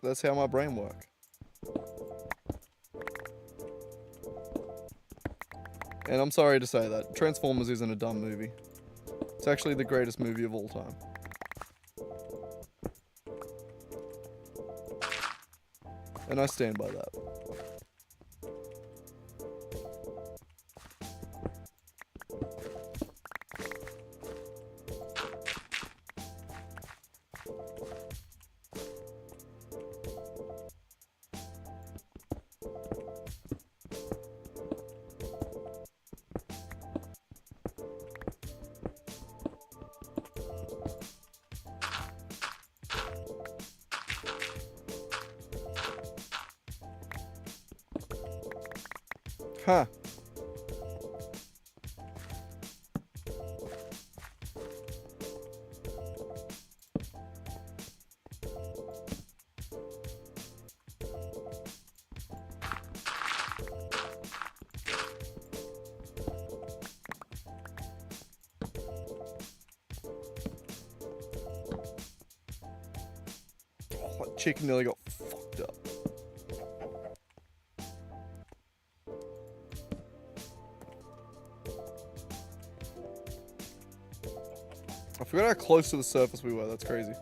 That's how my brain works. And I'm sorry to say that. Transformers isn't a dumb movie. It's actually the greatest movie of all time. And I stand by that. Huh. Oh, that chicken nearly got fucked up. I forgot how close to the surface we were, that's crazy.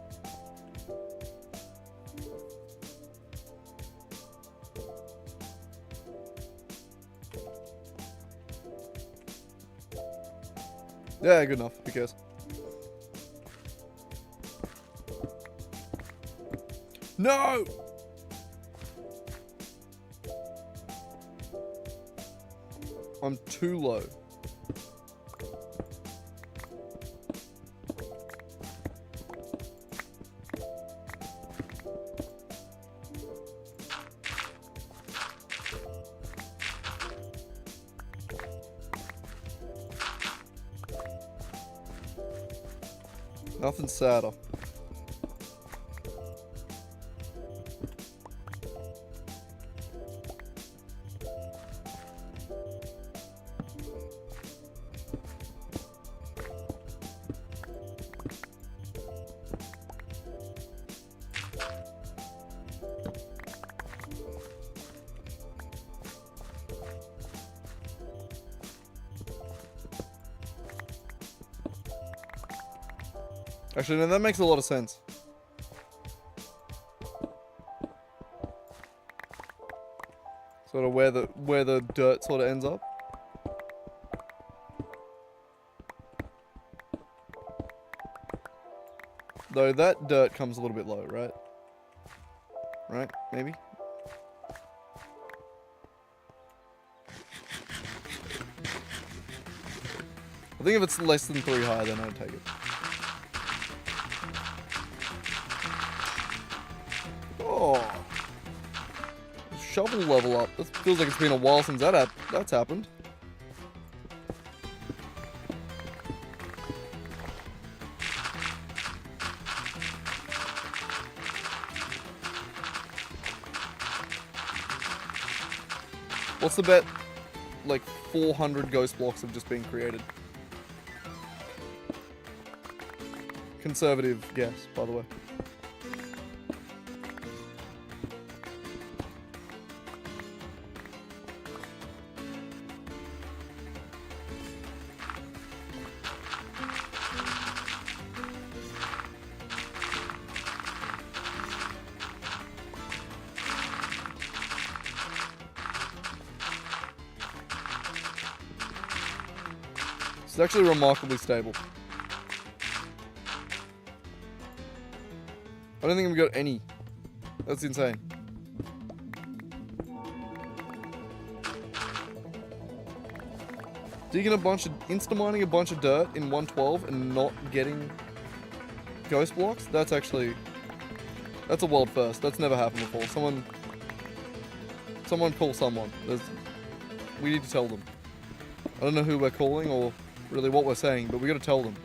Yeah, good enough, who cares? No! I'm too low. Nothing sadder. Actually, no, that makes a lot of sense. Sort of where the dirt sort of ends up. Though that dirt comes a little bit low, right? Right? Maybe? I think if it's less than 3 high, then I'd take it. Oh. Shovel level up. This feels like it's been a while since that's happened. What's the bet? Like 400 ghost blocks have just been created. Conservative guess, by the way. It's actually remarkably stable. I don't think we've got any. That's insane. Insta-mining a bunch of dirt in 112 and not getting ghost blocks? That's a world first. That's never happened before. Someone call someone. We need to tell them. I don't know who we're calling or really what we're saying, but we gotta tell them.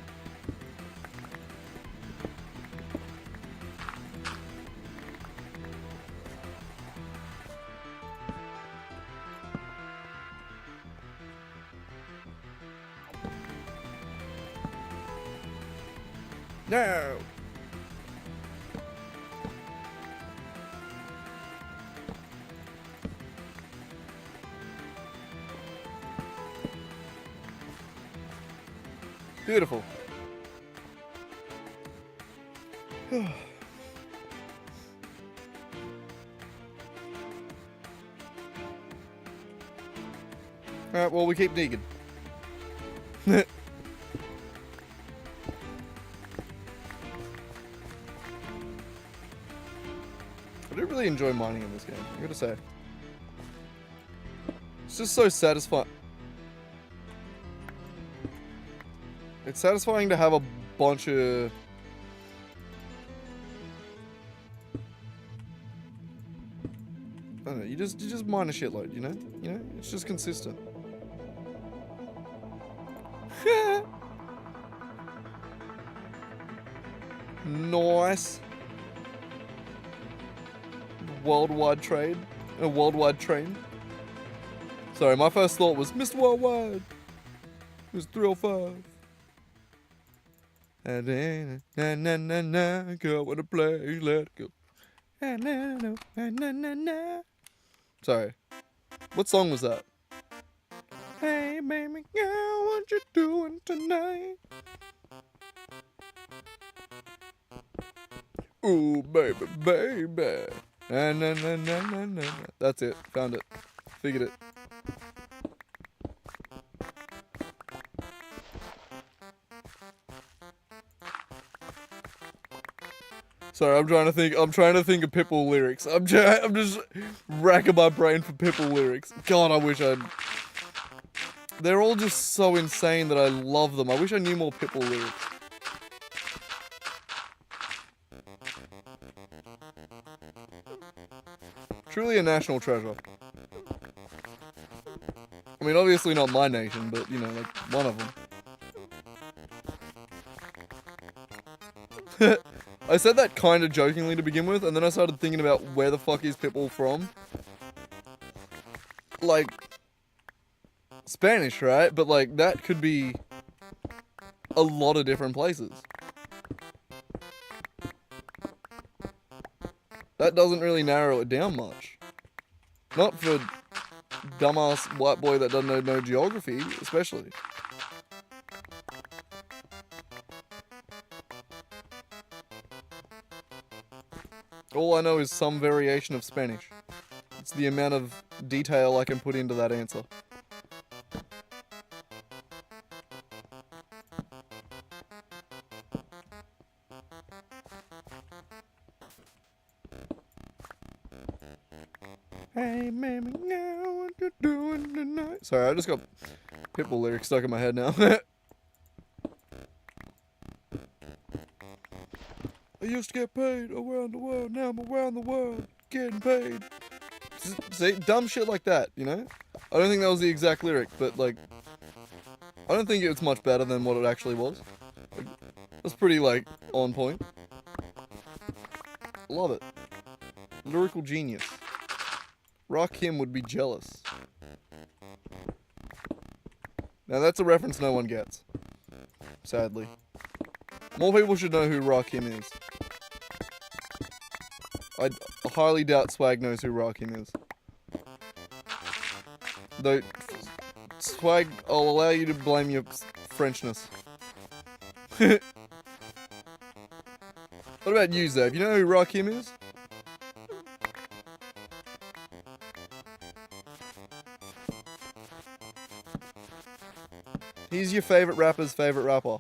No! Beautiful. Alright, well, we keep digging. I do really enjoy mining in this game, I gotta say. It's just so satisfying. It's satisfying to have a bunch of... I don't know, you just mine a shitload, you know? You know? It's just consistent. Nice. Worldwide trade. A worldwide train. Sorry, my first thought was Mr. Worldwide. It was 305. And na na na na, girl, wanna play, let it go. Na na na na na na. Sorry, what song was that? Hey baby girl, what you doing tonight? Ooh baby, baby. Na na na na na na. That's it. Found it. Figured it. Sorry, I'm trying to think of Pitbull lyrics. I'm just racking my brain for Pitbull lyrics. God, I wish I'd... They're all just so insane that I love them. I wish I knew more Pitbull lyrics. Truly a national treasure. I mean, obviously not my nation, but, you know, like, one of them. I said that kind of jokingly to begin with, and then I started thinking about where the fuck is Pitbull from. Like, Spanish, right? But, like, that could be a lot of different places. That doesn't really narrow it down much. Not for dumbass white boy that doesn't know geography, especially. All I know is some variation of Spanish. It's the amount of detail I can put into that answer. Hey, baby, now what you doing tonight? Sorry, I just got Pitbull lyrics stuck in my head now. I used to get paid around the world, now I'm around the world getting paid. See, dumb shit like that, you know? I don't think that was the exact lyric, but like, I don't think it's much better than what it actually was. Like, that's pretty like on point. Love it. Lyrical genius. Rakim would be jealous. Now that's a reference no one gets. Sadly. More people should know who Rakim is. I highly doubt Swag knows who Rakim is. Though, Swag, I'll allow you to blame your Frenchness. What about you, Zev? You know who Rakim is? He's your favorite rapper's favorite rapper.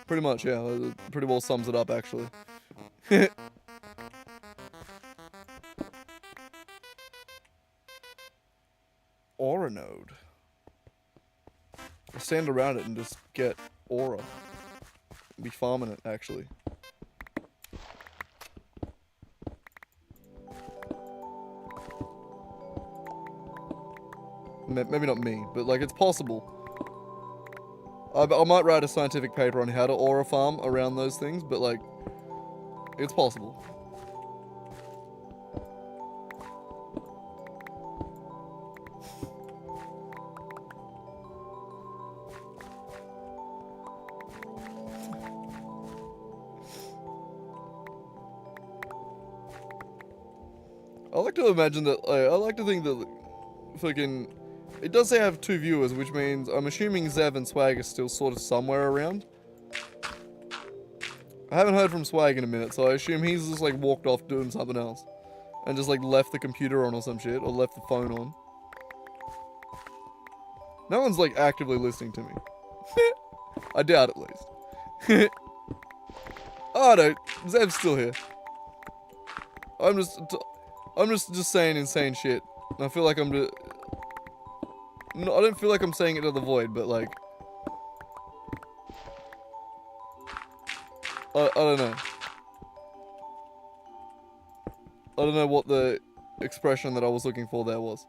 Pretty much, yeah. It pretty well sums it up, actually. Aura node. I'll stand around it and just get aura. I'll be farming it, actually. maybe not me, but like it's possible. I might write a scientific paper on how to aura farm around those things, but like, it's possible. I like to imagine that, I like to think that fucking, it does say I have 2 viewers, which means I'm assuming Zev and Swag are still sort of somewhere around. I haven't heard from Swag in a minute, so I assume he's just like walked off doing something else. And just like left the computer on or some shit, or left the phone on. No one's like actively listening to me. I doubt at least. Oh no, Zev's still here. I'm just saying insane shit. And I feel like I'm just... No, I don't feel like I'm saying it to the void, but like... I don't know. I don't know what the expression that I was looking for there was.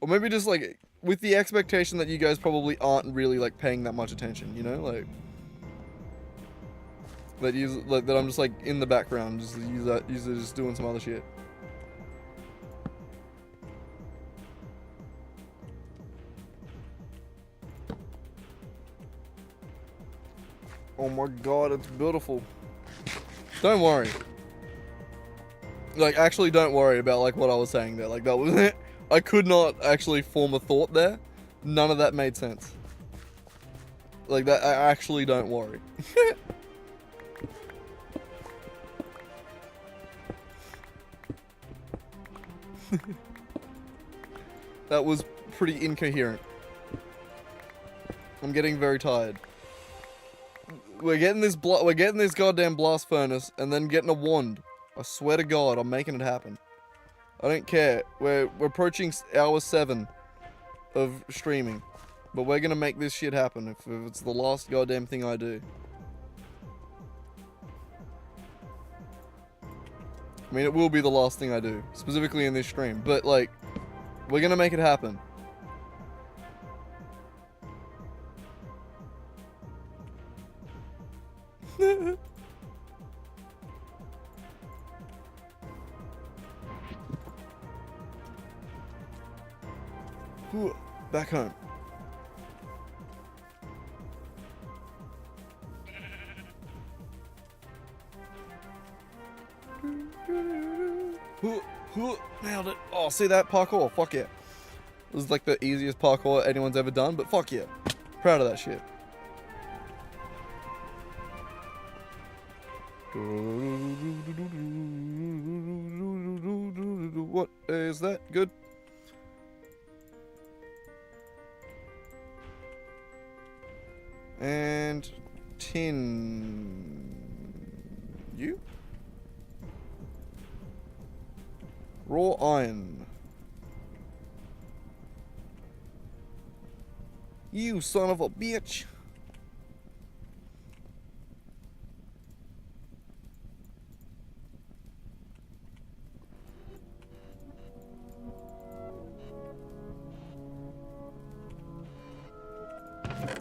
Or maybe just like, with the expectation that you guys probably aren't really like paying that much attention, you know? Like... that I'm just like in the background, just just doing some other shit. Oh my god, it's beautiful. Don't worry. Like, actually don't worry about like what I was saying there. Like, that was it. I could not actually form a thought there. None of that made sense. Like, that, I actually don't worry. That was pretty incoherent. I'm getting very tired. We're getting this goddamn blast furnace and then getting a wand. I swear to God, I'm making it happen. I don't care. We're approaching hour 7 of streaming, but we're gonna make this shit happen if it's the last goddamn thing I do. I mean, it will be the last thing I do, specifically in this stream, but like, we're gonna make it happen. Back home. Nailed it. Oh, see that parkour? Fuck yeah. This is like the easiest parkour anyone's ever done, but fuck yeah. Proud of that shit. What is that? Good. And tin. You? Raw iron. You son of a bitch.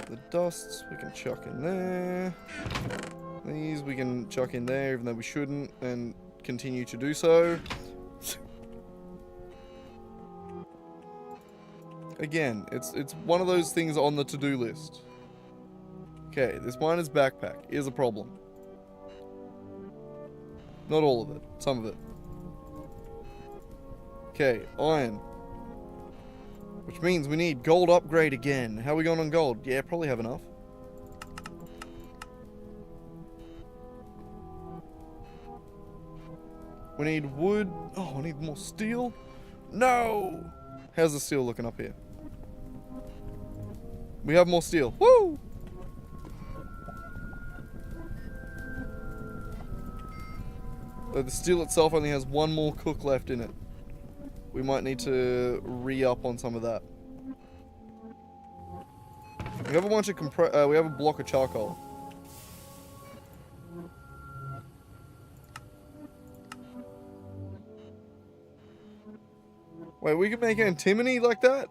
The dusts we can chuck in there. These we can chuck in there even though we shouldn't, and continue to do so. Again, it's one of those things on the to-do list. Okay, this miner's backpack is a problem. Not all of it, some of it. Okay, iron. Which means we need gold upgrade again. How are we going on gold? Yeah, probably have enough. We need wood. Oh, I need more steel. No! How's the steel looking up here? We have more steel. Woo! The steel itself only has one more cook left in it. We might need to re-up on some of that. We have a bunch of we have a block of charcoal. Wait, we can make antimony like that?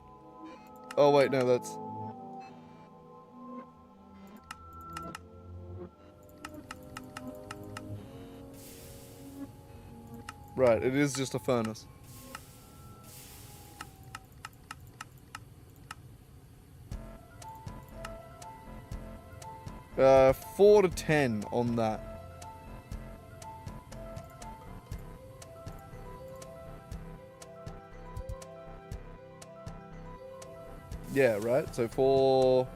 Oh, wait, no, that's... Right, it is just a furnace. Uh, 4 to 10 on that. Yeah, right? So 4...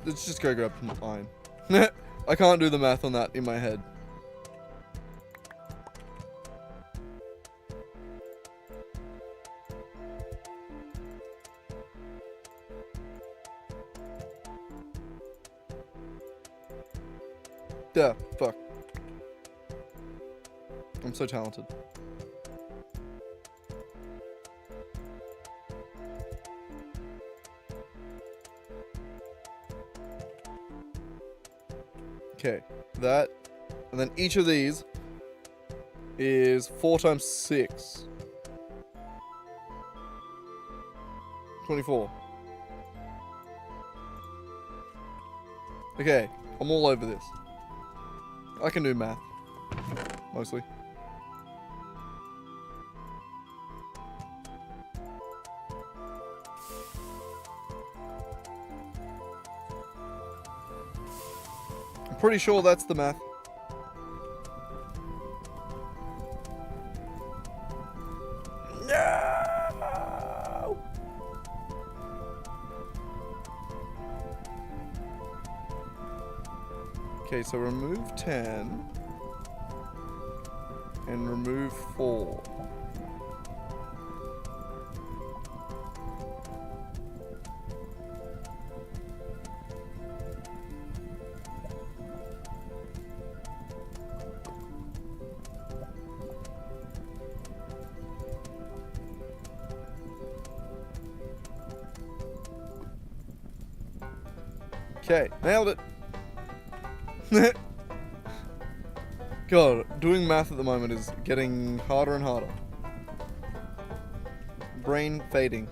Let's just go grab some iron. I can't do the math on that in my head. Yeah, fuck. I'm so talented. Okay, that, and then each of these is 4 times 6. 24. Okay, I'm all over this. I can do math. Mostly. I'm pretty sure that's the math. No! Okay, so remove 10 and remove 4. Okay, nailed it. God, doing math at the moment is getting harder and harder. Brain fading.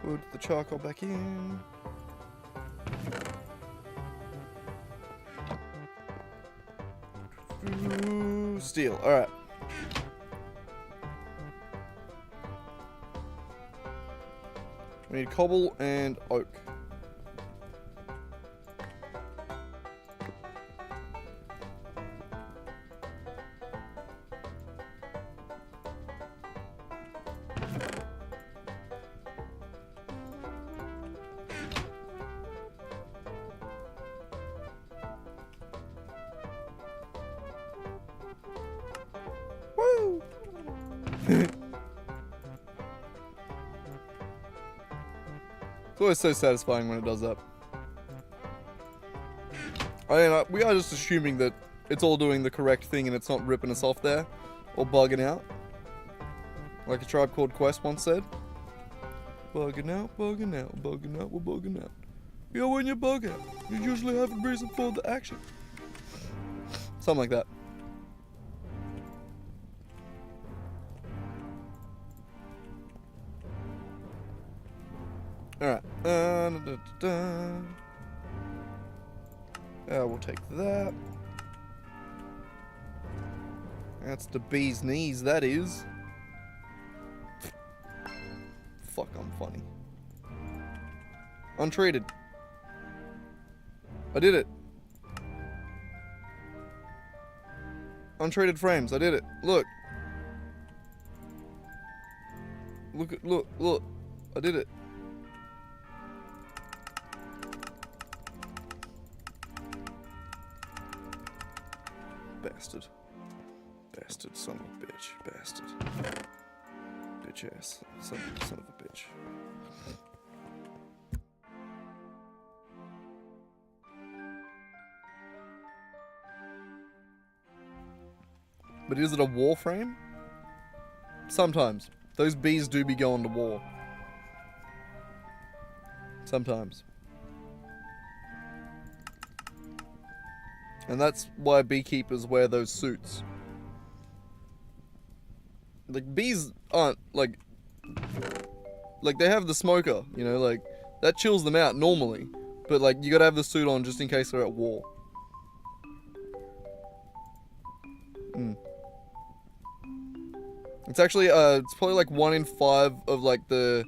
Put the charcoal back in. Steel, alright. We need cobble and oak. Woo! It's always so satisfying when it does that. I mean, we are just assuming that it's all doing the correct thing and it's not ripping us off there or bugging out. Like a Tribe Called Quest once said. Bugging out, bugging out, bugging out, we're bugging out. Yeah, when you bug out, you usually have a reason for the action. Something like that. Alright. We'll take that. That's the bee's knees, that is. Fuck, I'm funny. Untreated. I did it. Untreated frames, I did it. Look. Look. I did it. Bastard. Bastard, son of a bitch. Bastard. Bitch ass. Son of a bitch. But is it a war frame? Sometimes. Those bees do be going to war. Sometimes. And that's why beekeepers wear those suits. Like, bees aren't, like, they have the smoker, you know, like, that chills them out normally. But, like, you gotta have the suit on just in case they're at war. It's actually, it's probably like 1 in 5 of, like, the,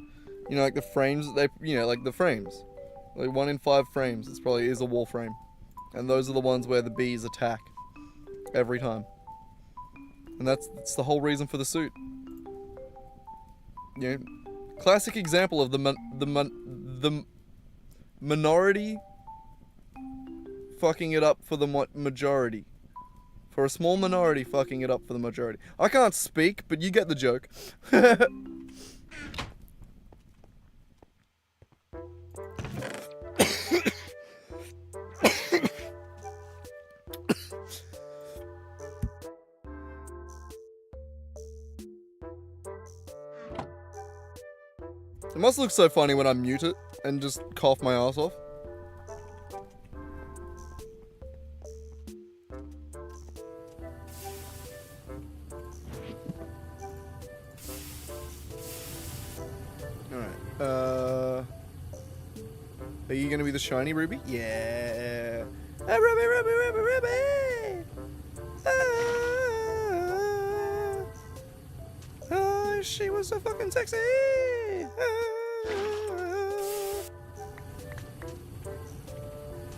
you know, like, the frames that they, you know, like, the frames. Like, 1 in 5 frames, it's probably is a war frame. And those are the ones where the bees attack. Every time. And that's the whole reason for the suit. You know, classic example of the minority fucking it up for the majority. For a small minority fucking it up for the majority. I can't speak, but you get the joke. It must look so funny when I mute it and just cough my ass off. Alright, are you gonna be the shiny Ruby? Yeah. Ah, Ruby, Ruby, Ruby, Ruby! Ah, she was so fucking sexy!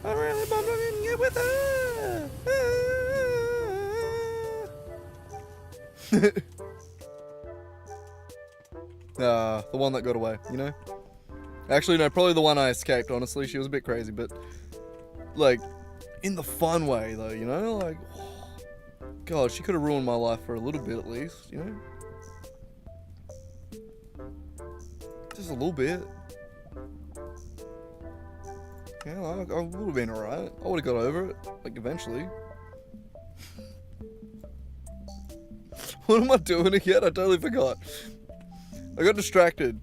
I'm really bummed I didn't get with her! The one that got away, you know? Actually, no, probably the one I escaped, honestly. She was a bit crazy, but, like, in the fun way, though, you know? Like, oh, God, she could have ruined my life for a little bit, at least, you know? Just a little bit. Yeah, I would have been alright. I would have got over it, like, eventually. What am I doing again? I totally forgot. I got distracted.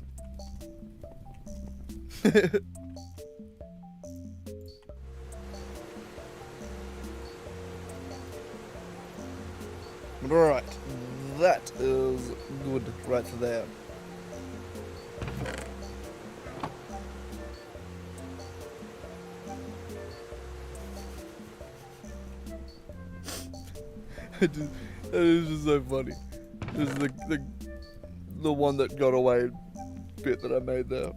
Alright, that is good right there. That is just so funny. This is the one that got away bit that I made there.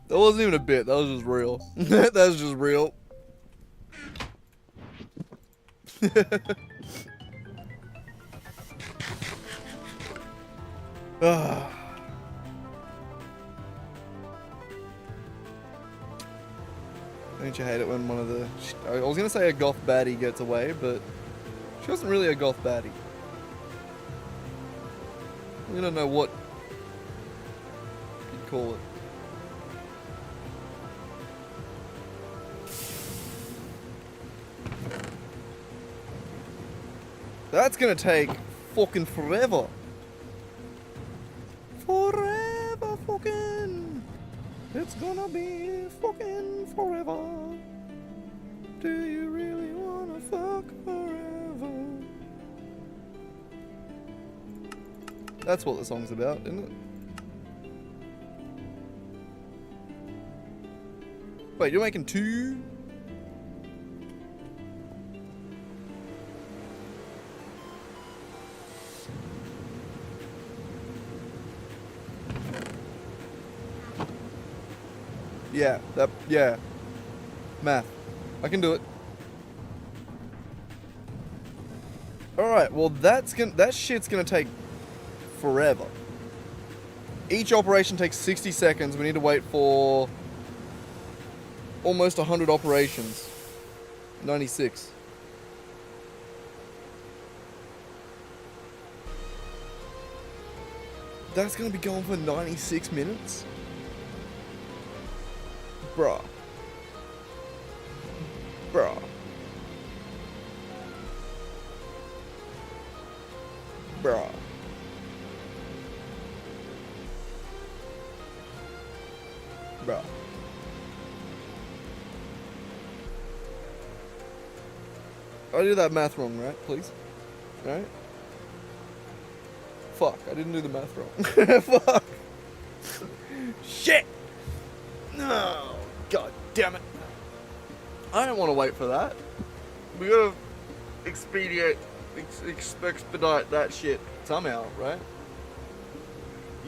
That wasn't even a bit, that was just real. That was just real. Don't you hate it when one of the... I was gonna say a goth baddie gets away, but she wasn't really a goth baddie. We don't know what you'd call it. That's gonna take fucking forever. Forever fucking. It's gonna be fucking forever. Do you really wanna fuck forever? That's what the song's about, isn't it? Wait, you're making 2? Yeah. Math. I can do it. Alright, well that shit's gonna take forever. Each operation takes 60 seconds. We need to wait for almost 100 operations. 96. That's gonna be going for 96 minutes? Bruh. Bruh. Bruh. I did that math wrong, right? Please? Right? Fuck, I didn't do the math wrong. Fuck. Shit! No! God damn it. I don't want to wait for that. We gotta expedite that shit somehow, right?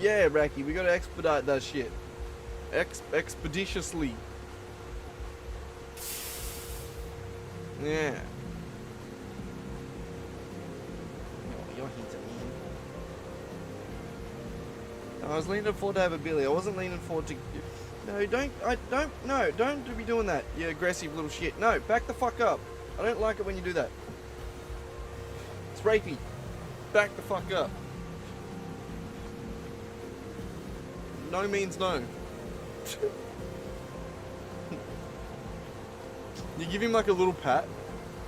Yeah, Racky, we gotta expedite that shit. Expeditiously. Yeah. Your heat's in. I was leaning forward to have a Billy. I wasn't leaning forward to... No, don't be doing that, you aggressive little shit. No, back the fuck up. I don't like it when you do that. It's rapey. Back the fuck up. No means no. You give him like a little pat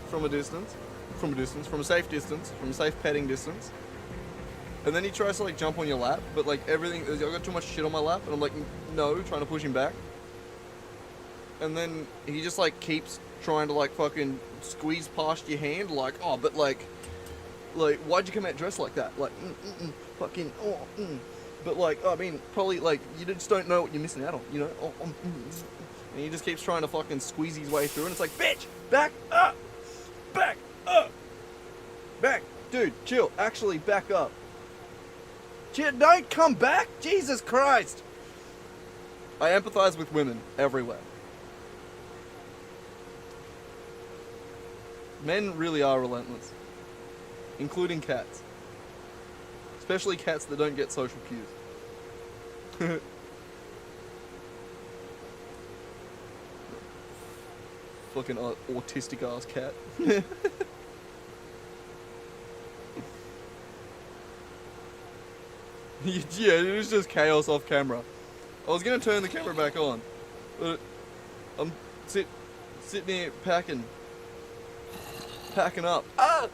from a safe distance, from a safe petting distance. And then he tries to like jump on your lap, but like everything, I've got too much shit on my lap, and I'm like, no, trying to push him back. And then he just like keeps trying to like fucking squeeze past your hand, like, oh, but like, why'd you come out dressed like that? Like, fucking, oh, But like, I mean, probably like, you just don't know what you're missing out on, you know? And he just keeps trying to fucking squeeze his way through, and it's like, bitch, back up! Back up! Back, dude, chill, actually back up. Don't come back! Jesus Christ! I empathize with women everywhere. Men really are relentless. Including cats. Especially cats that don't get social cues. Fucking autistic ass cat. Yeah, it was just chaos off camera. I was gonna turn the camera back on, but I'm sitting here packing up. Ah!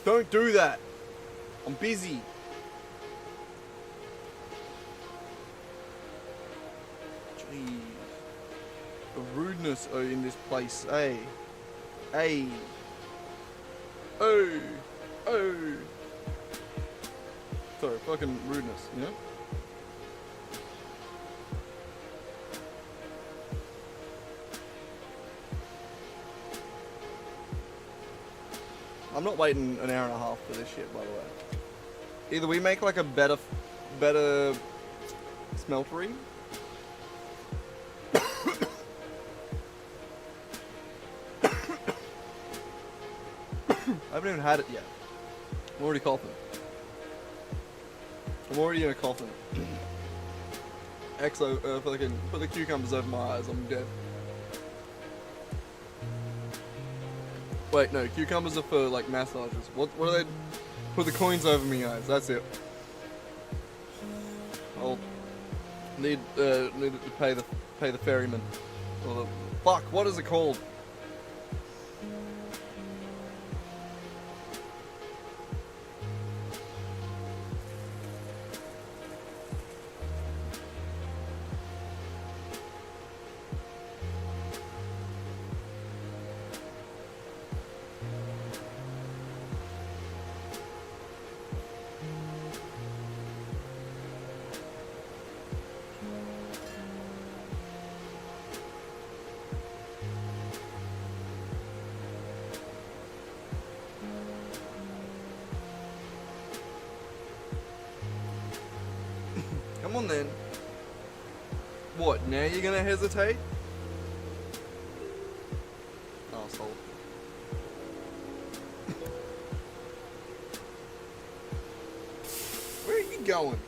Don't do that. I'm busy. Jeez. The rudeness in this place, eh? Hey. Oh. Oh. Sorry, fucking rudeness, you know? I'm not waiting an hour and a half for this shit, by the way. Either we make like a better smeltery. I haven't even had it yet. I'm already coughing. I'm already in a coffin. Exo, fucking put the cucumbers over my eyes, I'm dead. Wait, no, cucumbers are for like massages. What are they? Put the coins over me eyes, that's it. I'll need to pay the ferryman. Or the, fuck, what is it called? Come on then. What, now you're gonna hesitate? Asshole. Where are you going?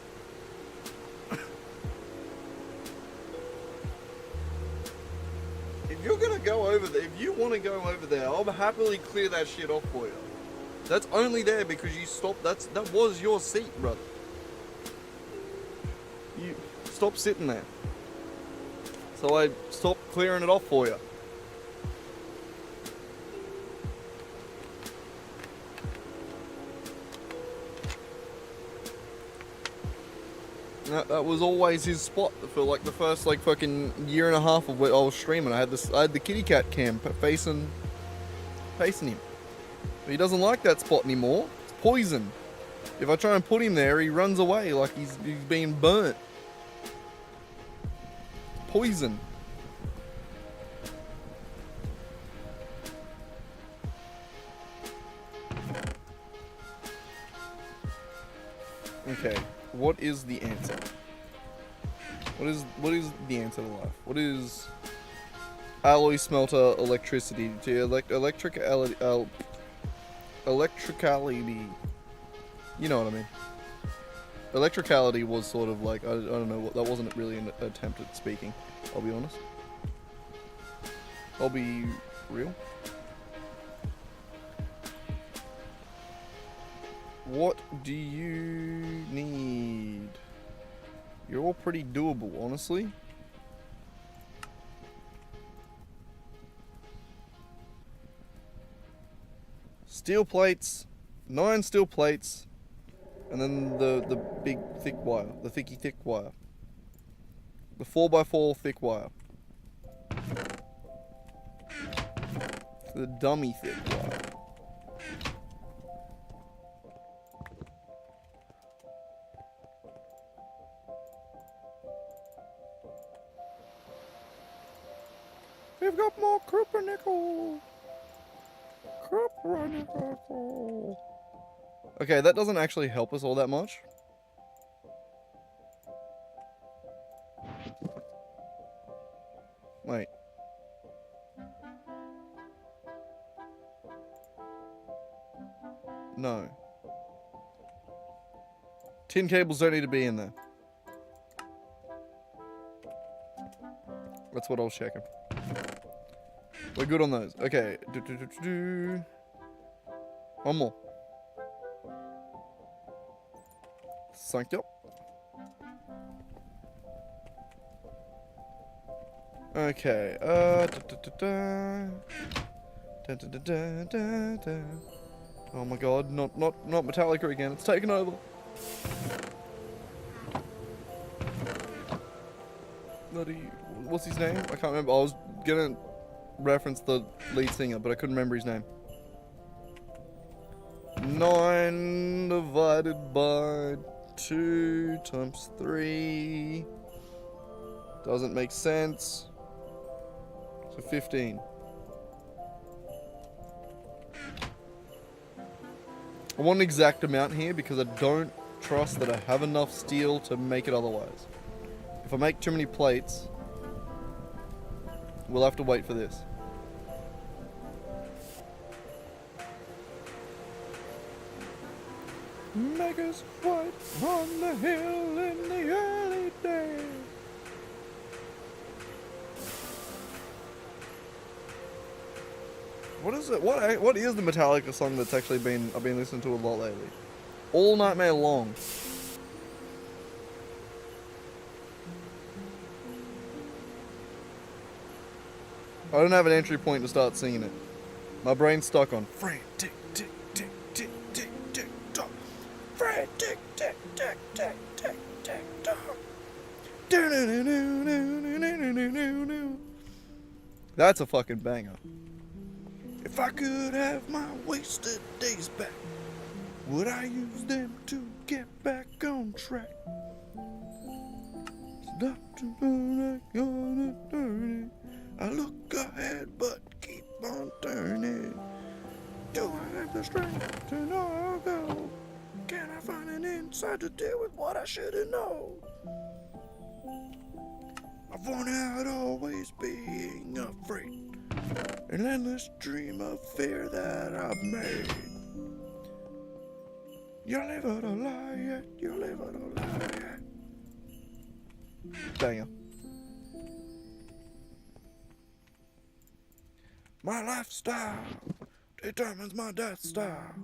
If you're gonna go over there, if you want to go over there, I'll happily clear that shit off for you. That's only there because you stopped. That was your seat, brother. You stop sitting there. So I stopped clearing it off for you. That was always his spot for like the first like fucking year and a half of what I was streaming. I had the kitty cat cam facing him. But he doesn't like that spot anymore. It's poison. If I try and put him there, he runs away like he's being burnt. Poison. Okay. What is the answer? What is the answer to life? What is alloy smelter electricity to electricality? You know what I mean. Electricality was sort of like I don't know what that wasn't really an attempt at speaking. I'll be honest. I'll be real. What do you need? You're all pretty doable, honestly. Steel plates, 9 steel plates, and then the big thick wire, the thick wire. The 4x4 thick wire. The dummy thick wire. We've got more Coopernickel. Coopernickel. Okay, that doesn't actually help us all that much. Wait. No. Tin cables don't need to be in there. That's what I was checking. We're good on those. Okay. One more. Thank you. Okay. Oh my god, not Metallica again. It's taken over. Bloody, what's his name? I can't remember. I was gonna reference the lead singer, but I couldn't remember his name. 9 divided by 2 times 3 doesn't make sense. So 15. I want an exact amount here because I don't trust that I have enough steel to make it otherwise. If I make too many plates, we'll have to wait for this. Make us fight on the hill in the early days. What is it? What is the Metallica song that's actually I've been listening to a lot lately? All Nightmare Long. I don't have an entry point to start singing it. My brain's stuck on frantic tick tick tick tick tick tock. Frantic tick tick tick tick tick tock. That's a fucking banger. If I could have my wasted days back, would I use them to get back on track? Stop to I look ahead but keep on turning. Do I have the strength to know I'll go? Can I find an insight to deal with what I shouldn't know? I've worn out always being afraid. An endless dream of fear that I've made. You live it a lie yet, you live it a lie yet. Banger. My lifestyle determines my death style.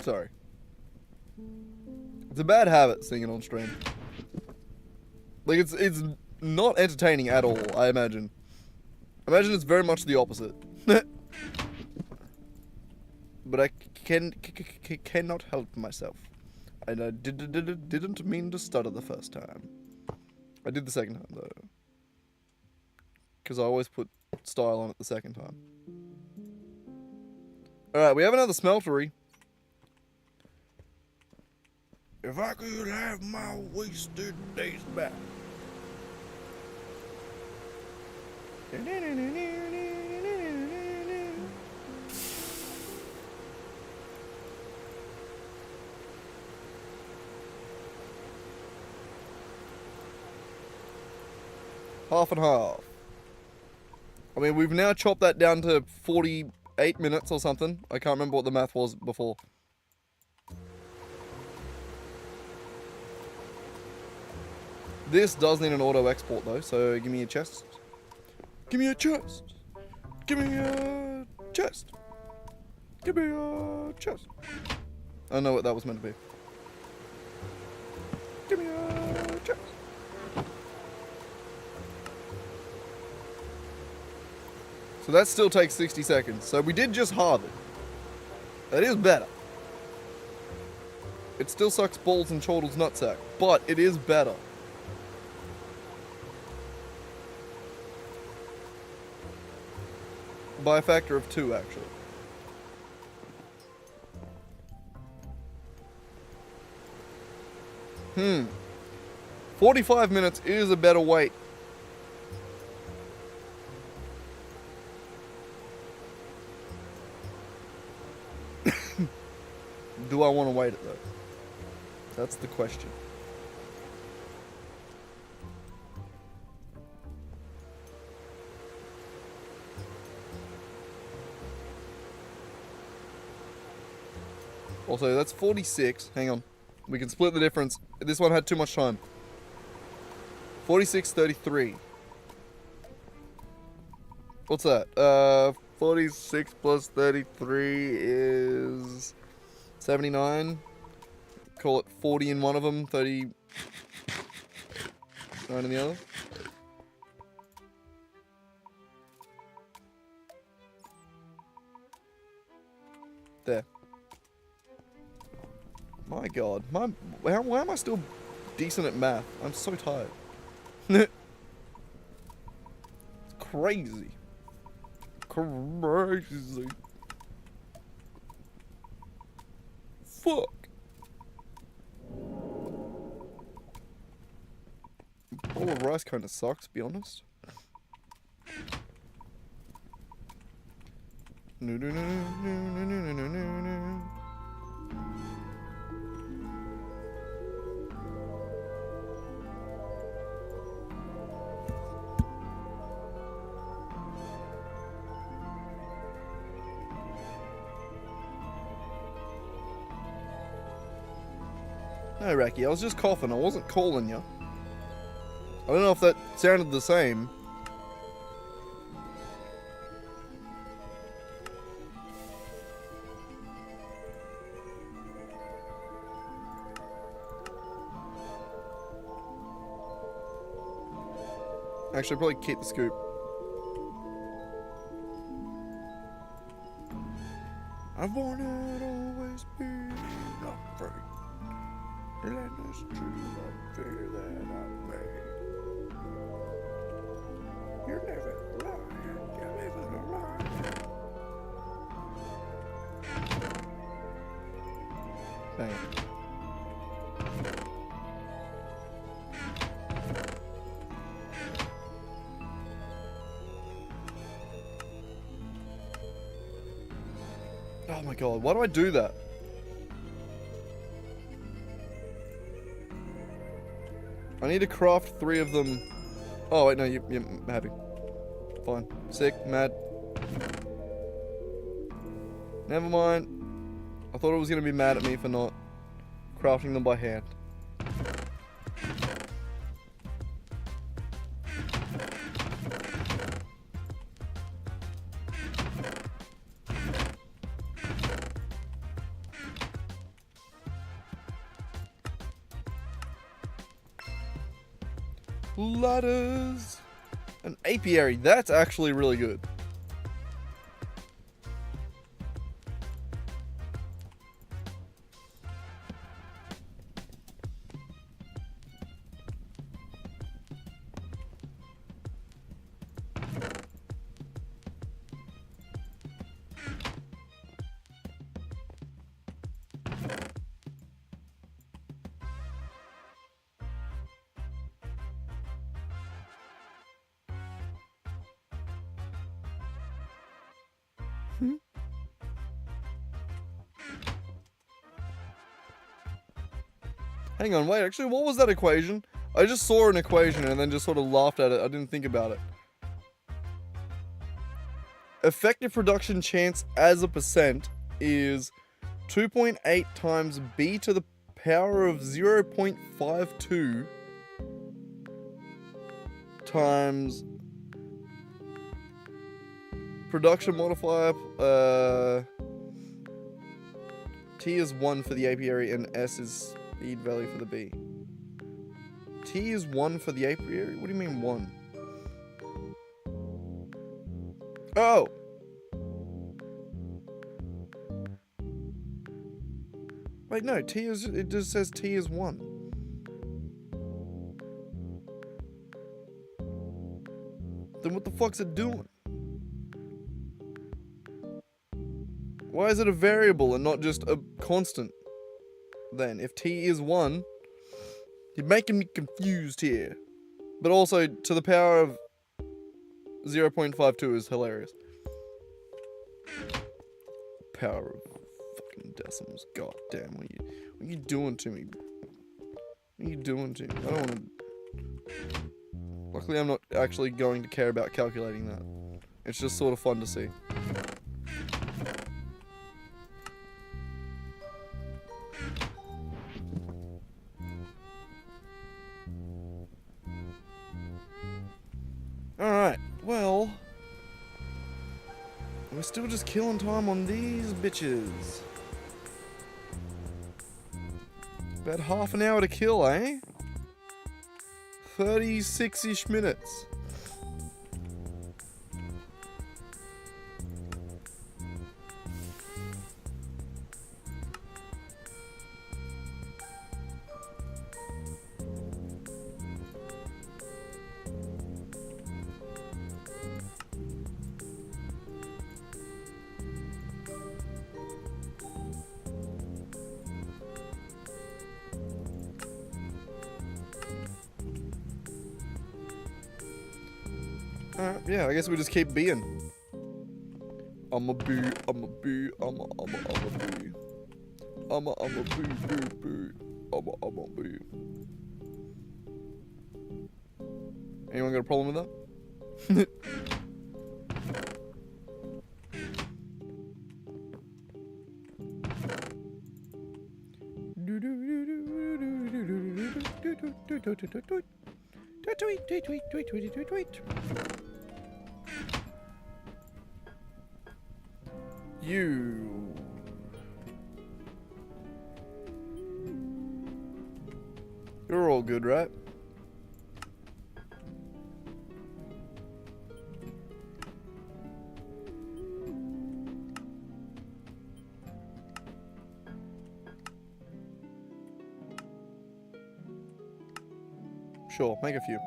Sorry. It's a bad habit seeing it on stream. Like, it's not entertaining at all, I imagine. Imagine it's very much the opposite. But I cannot help myself. And I didn't mean to stutter the first time. I did the second time, though. Because I always put style on it the second time. Alright, we have another smeltery. If I could have my wasted days back. Half and half. I mean, we've now chopped that down to 48 minutes or something. I can't remember what the math was before. This does need an auto export though, so give me a chest. Give me a chest. Give me a chest. Give me a chest. I don't know what that was meant to be. Give me a chest. So that still takes 60 seconds. So we did just halve it. That is better. It still sucks balls and chortles nutsack, but it is better. By a factor of 2, actually. 45 minutes is a better wait. Do I want to wait it though? That's the question. Also, that's 46. Hang on. We can split the difference. This one had too much time. 46:33. What's that? 46 plus 33 is 79. Call it 40 in one of them, 39 in the other. There. My god. Why am I still decent at math? I'm so tired. It's crazy. Crazy. Fuck. Bowl of rice kind of sucks, to be honest. No, no, no, no, no, no, no, no, no. No, Racky, I was just coughing. I wasn't calling you. I don't know if that sounded the same. Actually, I'll probably keep the scoop. I wanted always be not free. Relentless truth of fear that I made. You're never lying, you're living a lie. Dang it. Oh my god, why do I do that? I need to craft 3 of them. Oh wait, no, you're happy. Fine. Sick, mad. Never mind. I thought it was gonna be mad at me for not crafting them by hand. Ladders. An apiary. That's actually really good. Hang on, wait, actually, what was that equation? I just saw an equation and then just sort of laughed at it. I didn't think about it. Effective production chance as a percent is 2.8 times b to the power of 0.52 times production modifier, T is 1 for the apiary and S is speed value for the bee. T is 1 for the apiary? What do you mean 1? Oh! Wait, no, T is, it just says T is 1. Then what the fuck's it doing? Why is it a variable and not just a constant? Then, if T is 1, you're making me confused here. But also, to the power of 0.52 is hilarious. Power of fucking decimals. God damn, what are you doing to me? What are you doing to me? I don't want to... Luckily, I'm not actually going to care about calculating that. It's just sort of fun to see. Alright, well... We're still just killing time on these bitches. About half an hour to kill, eh? 36-ish minutes. Yeah, I guess we just keep being. I'm a boo, I'm a boo, I'm a boo. I'm a boo. I'm a boo. Anyone got a problem with that? You. You're all good, right? Sure, make a few.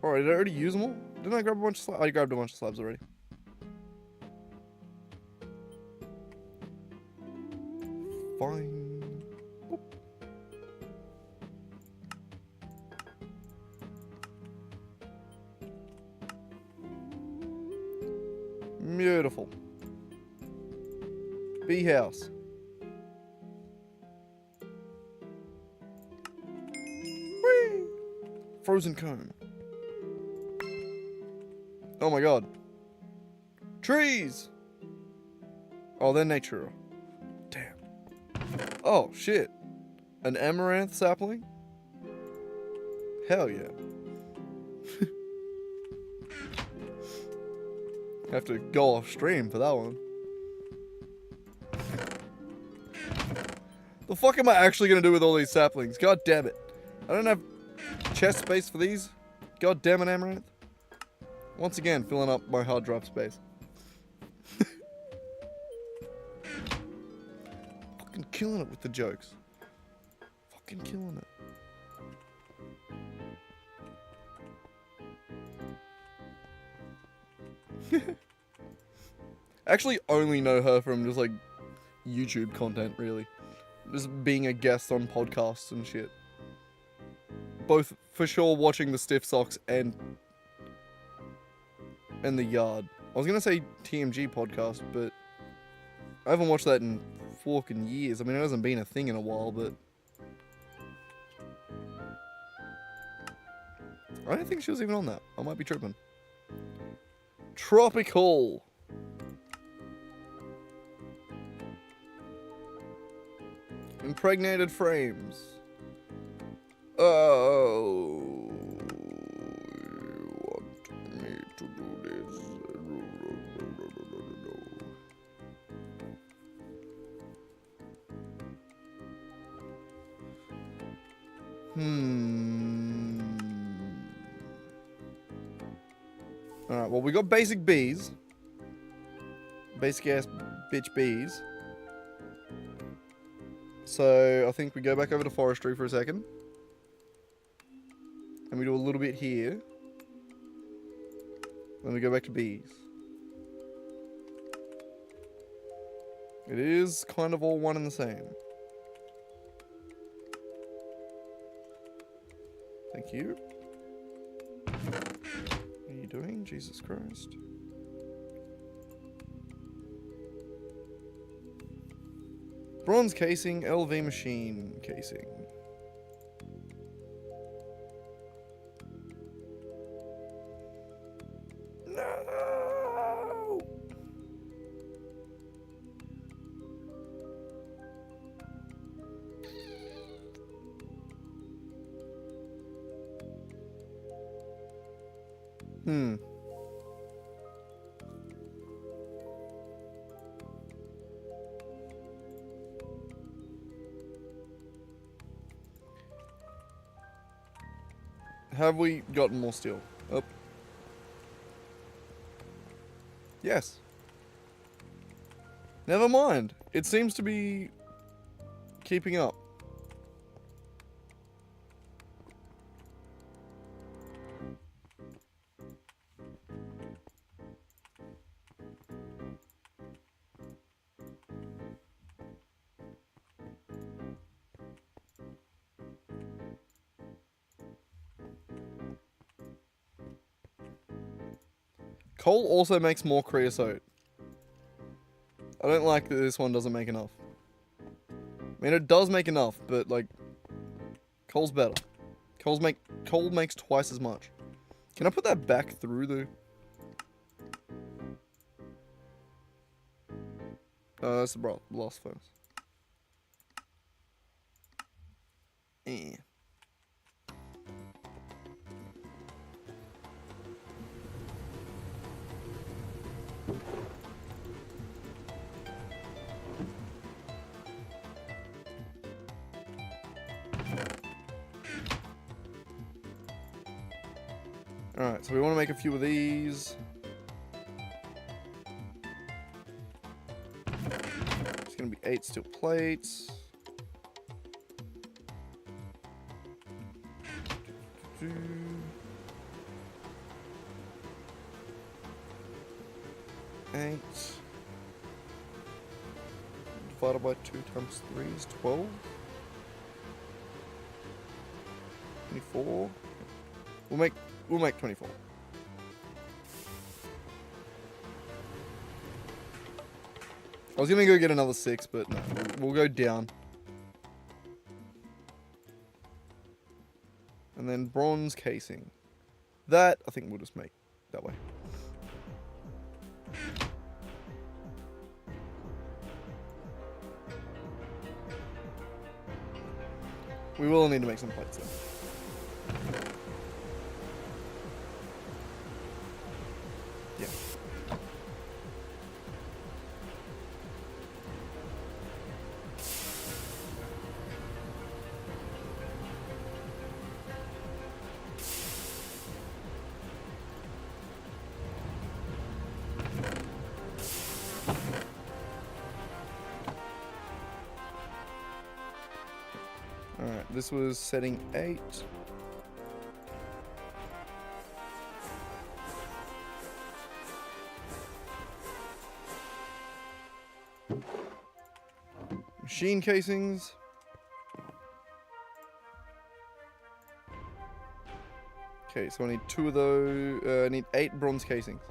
Alright, did I already use them all? Didn't I grab a bunch of slabs? I grabbed a bunch of slabs already. Fine. Boop. Beautiful. Bee house. Whee! Frozen cone. Oh my god. Trees! Oh, they're nature. Damn. Oh, shit. An amaranth sapling? Hell yeah. Have to go off stream for that one. The fuck am I actually gonna do with all these saplings? God damn it. I don't have chest space for these. God damn it, amaranth. Once again, filling up my hard drive space. Fucking killing it with the jokes. Fucking killing it. I actually only know her from just like YouTube content, really. Just being a guest on podcasts and shit. Both for sure watching the Stiff Socks and The Yard. I was gonna say TMG podcast, but I haven't watched that in fucking years. I mean, it hasn't been a thing in a while, but I don't think she was even on that. I might be tripping. Tropical. Impregnated frames. Oh, you want me to do this? Alright, well, we got basic bees. Basic ass bitch bees. So, I think we go back over to forestry for a second. And we do a little bit here. Then we go back to bees. It is kind of all one and the same. Thank you. What are you doing? Jesus Christ. Bronze casing, LV machine casing. No! Have we gotten more steel? Oh. Yes. Never mind. It seems to be keeping up. Coal also makes more creosote. I don't like that this one doesn't make enough. I mean, it does make enough, but like, coal's better. Coal makes twice as much. Can I put that back through the? That's the blast furnace. Eh. Alright, so we want to make a few of these. It's going to be 8 steel plates. Eight divided by 2 times 3 is 12. 24. We'll make 24. I was gonna go get another 6, but no, we'll go down. And then bronze casing. That, I think we'll just make that way. We will need to make some plates though. Yeah. Alright, this was setting 8. Machine casings. Okay, so I need 2 of those. I need 8 bronze casings.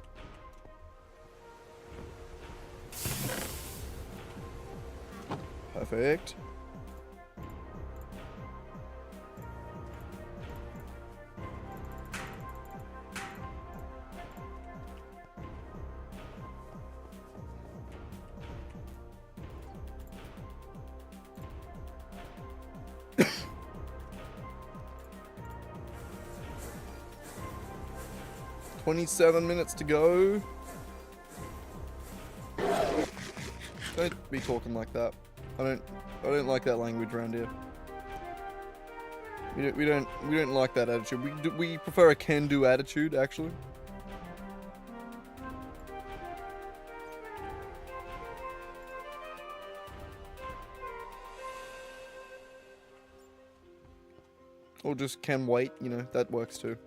Perfect. "27 minutes to go." Don't be talking like that. I don't like that language around here. We don't like that attitude. We prefer a can-do attitude, actually. Or just can wait, you know, that works too.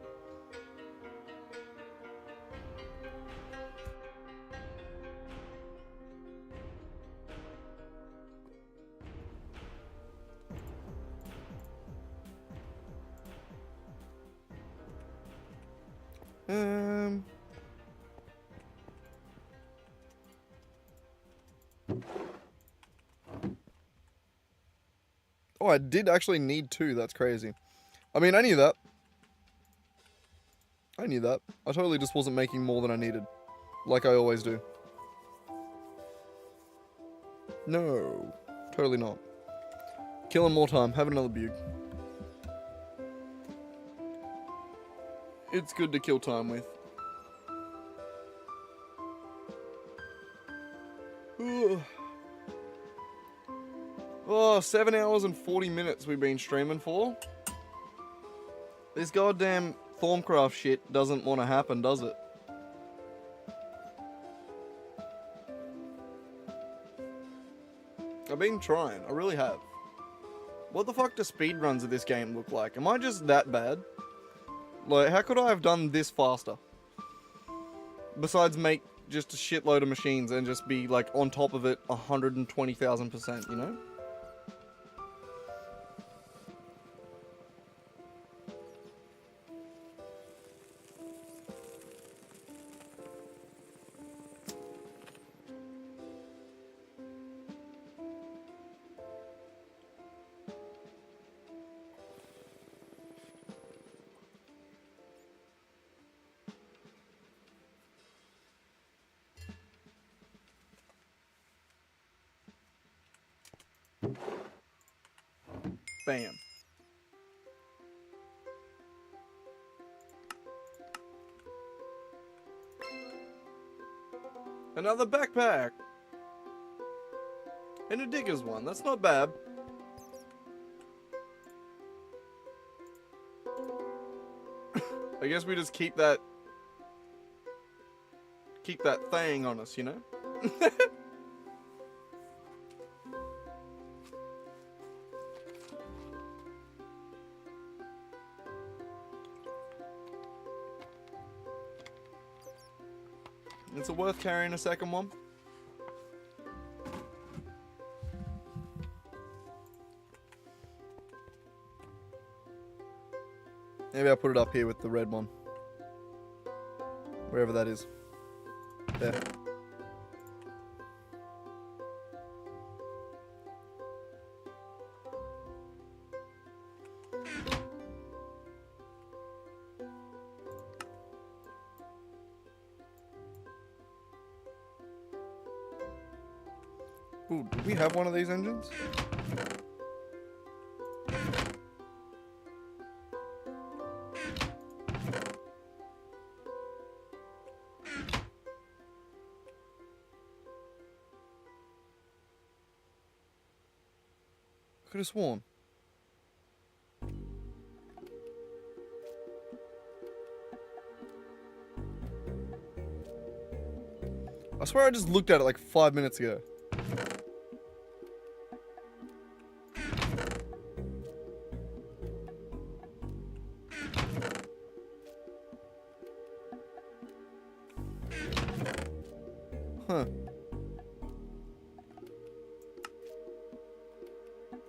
Oh, I did actually need 2. That's crazy. I mean, I knew that. I totally just wasn't making more than I needed. Like I always do. No. Totally not. Kill him more time. Have another bug. It's good to kill time with. Ooh. Oh, 7 hours and 40 minutes we've been streaming for. This goddamn THAUMCRAFT shit doesn't want to happen, does it? I've been trying. I really have. What the fuck do speedruns of this game look like? Am I just that bad? Like, how could I have done this faster? Besides make just a shitload of machines and just be, like, on top of it 120,000%, you know? Bam. Another backpack. And a digger's one. That's not bad. I guess we just keep that thing on us, you know? Is it worth carrying a second one? Maybe I'll put it up here with the red one. Wherever that is. There. Ooh, do we have one of these engines? Could have sworn. I swear I just looked at it like 5 minutes ago. Huh.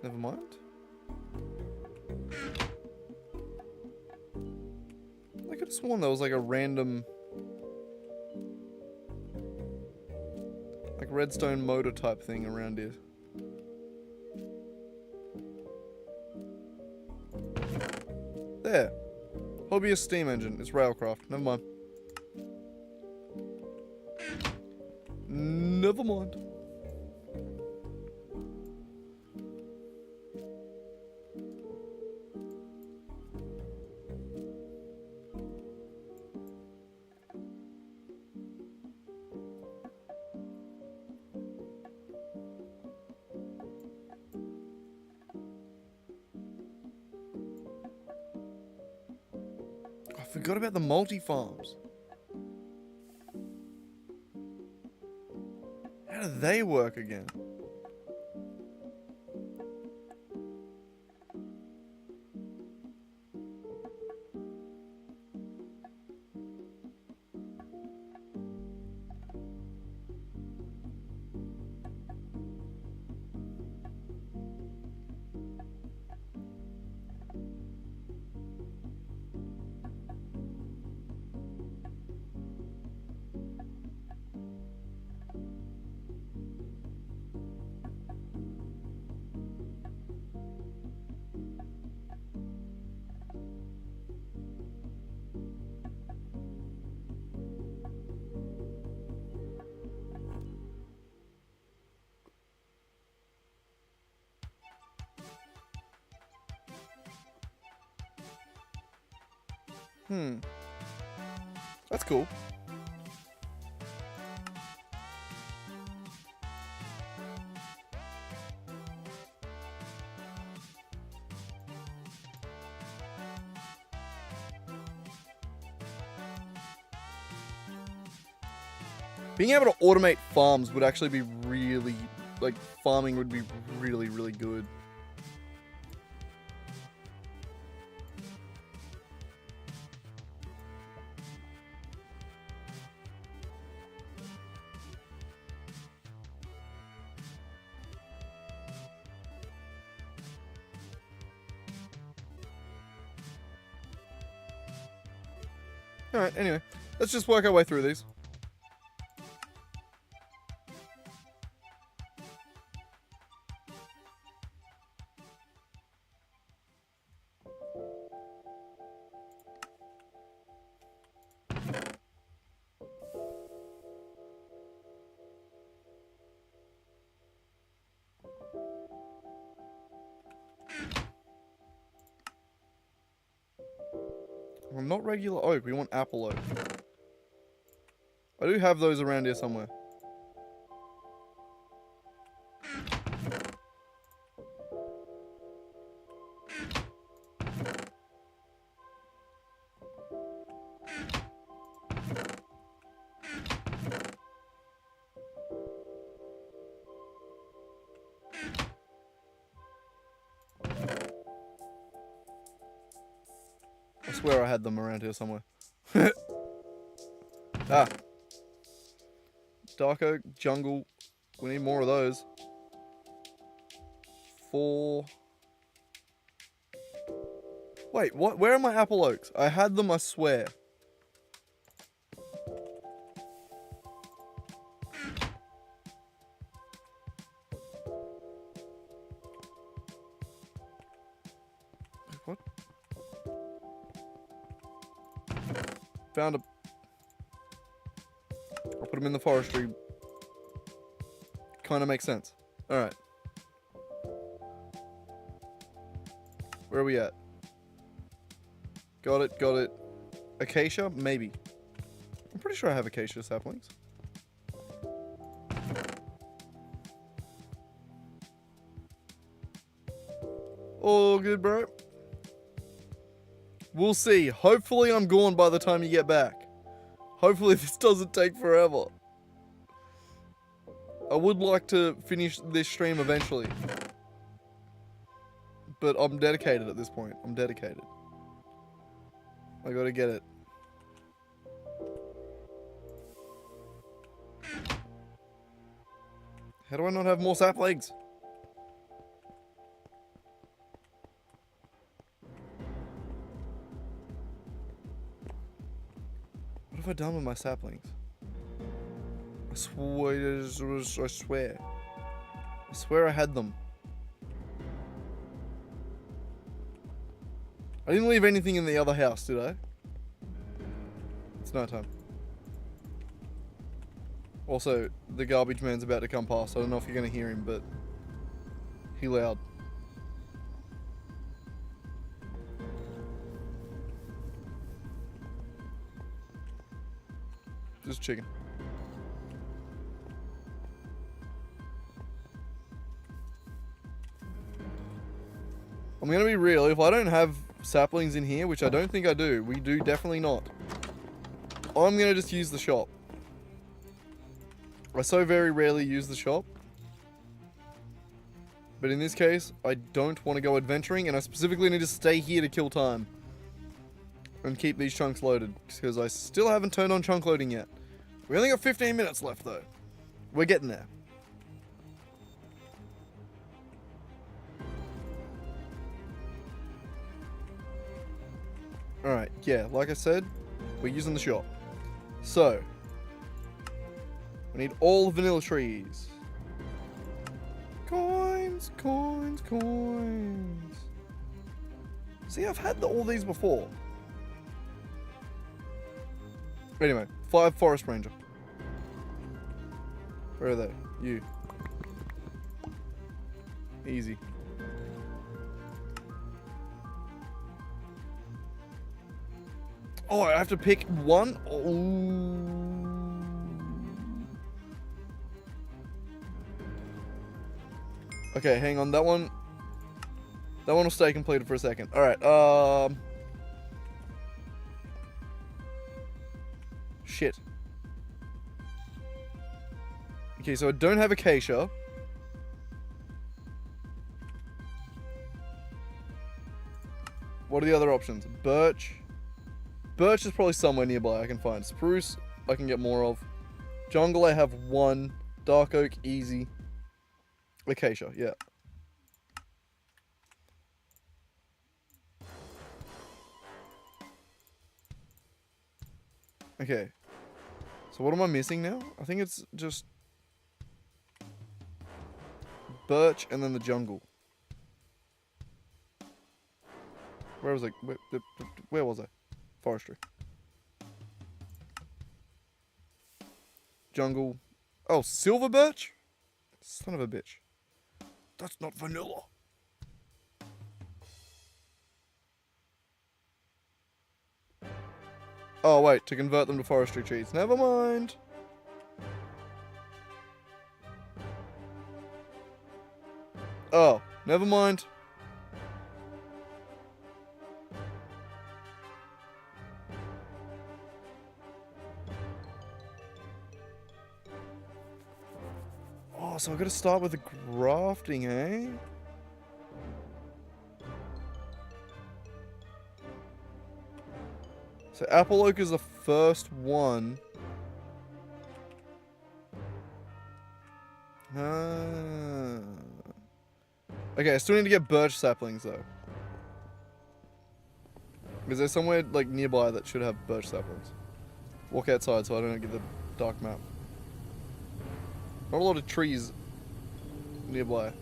Never mind. I could have sworn there was like a random... like redstone motor type thing around here. There. Hobbyist steam engine. It's railcraft. Never mind. Never mind. I forgot about the multi-farms. How do they work again? That's cool. Being able to automate farms would actually be really, like, farming would be really, really good. Alright, anyway, let's just work our way through these. Well, not regular oak, we want apple oak. I do have those around here somewhere. I swear I had them around here somewhere. Ah. Dark oak, jungle. We need more of those. 4. Wait, what? Where are my apple oaks? I had them, I swear. What? Found a... I'll put them in the forestry. Kind of makes sense. Alright. Where are we at? Got it, got it. Acacia? Maybe. I'm pretty sure I have acacia saplings. All good, bro. We'll see. Hopefully I'm gone by the time you get back. Hopefully this doesn't take forever. I would like to finish this stream eventually. But I'm dedicated at this point. I'm dedicated. I gotta get it. How do I not have more saplings? What have I done with my saplings? I swear I had them. I didn't leave anything in the other house, did I? It's night time. Also, the garbage man's about to come past. I don't know if you're going to hear him, but he loud. Just chicken. I'm going to be real. If I don't have saplings in here, which I don't think I do, we do definitely not, I'm going to just use the shop. I so very rarely use the shop. But in this case, I don't want to go adventuring, and I specifically need to stay here to kill time. And keep these chunks loaded, because I still haven't turned on chunk loading yet. We only got 15 minutes left, though. We're getting there. Alright, yeah, like I said, we're using the shop. So, we need all vanilla trees. Coins, coins, coins. See, I've had all these before. Anyway, 5 forest ranger. Where are they? You. Easy. Oh, I have to pick one? Oh. Okay, hang on. That one will stay completed for a second. Alright, shit. Okay, so I don't have acacia. What are the other options? Birch. Birch is probably somewhere nearby I can find. Spruce, I can get more of. Jungle, I have 1. Dark oak, easy. Acacia, yeah. Okay. So what am I missing now? I think it's just birch and then the jungle. Where was I? Where was I? Forestry. Jungle. Oh, silver birch? Son of a bitch. That's not vanilla. Oh, wait. To convert them to forestry trees. Never mind. Oh, never mind. Oh, so I gotta start with the grafting, eh? So apple oak is the first one. Okay, I still need to get birch saplings though. Is there somewhere like nearby that should have birch saplings? Walk outside so I don't get the dark map. Not a lot of trees nearby.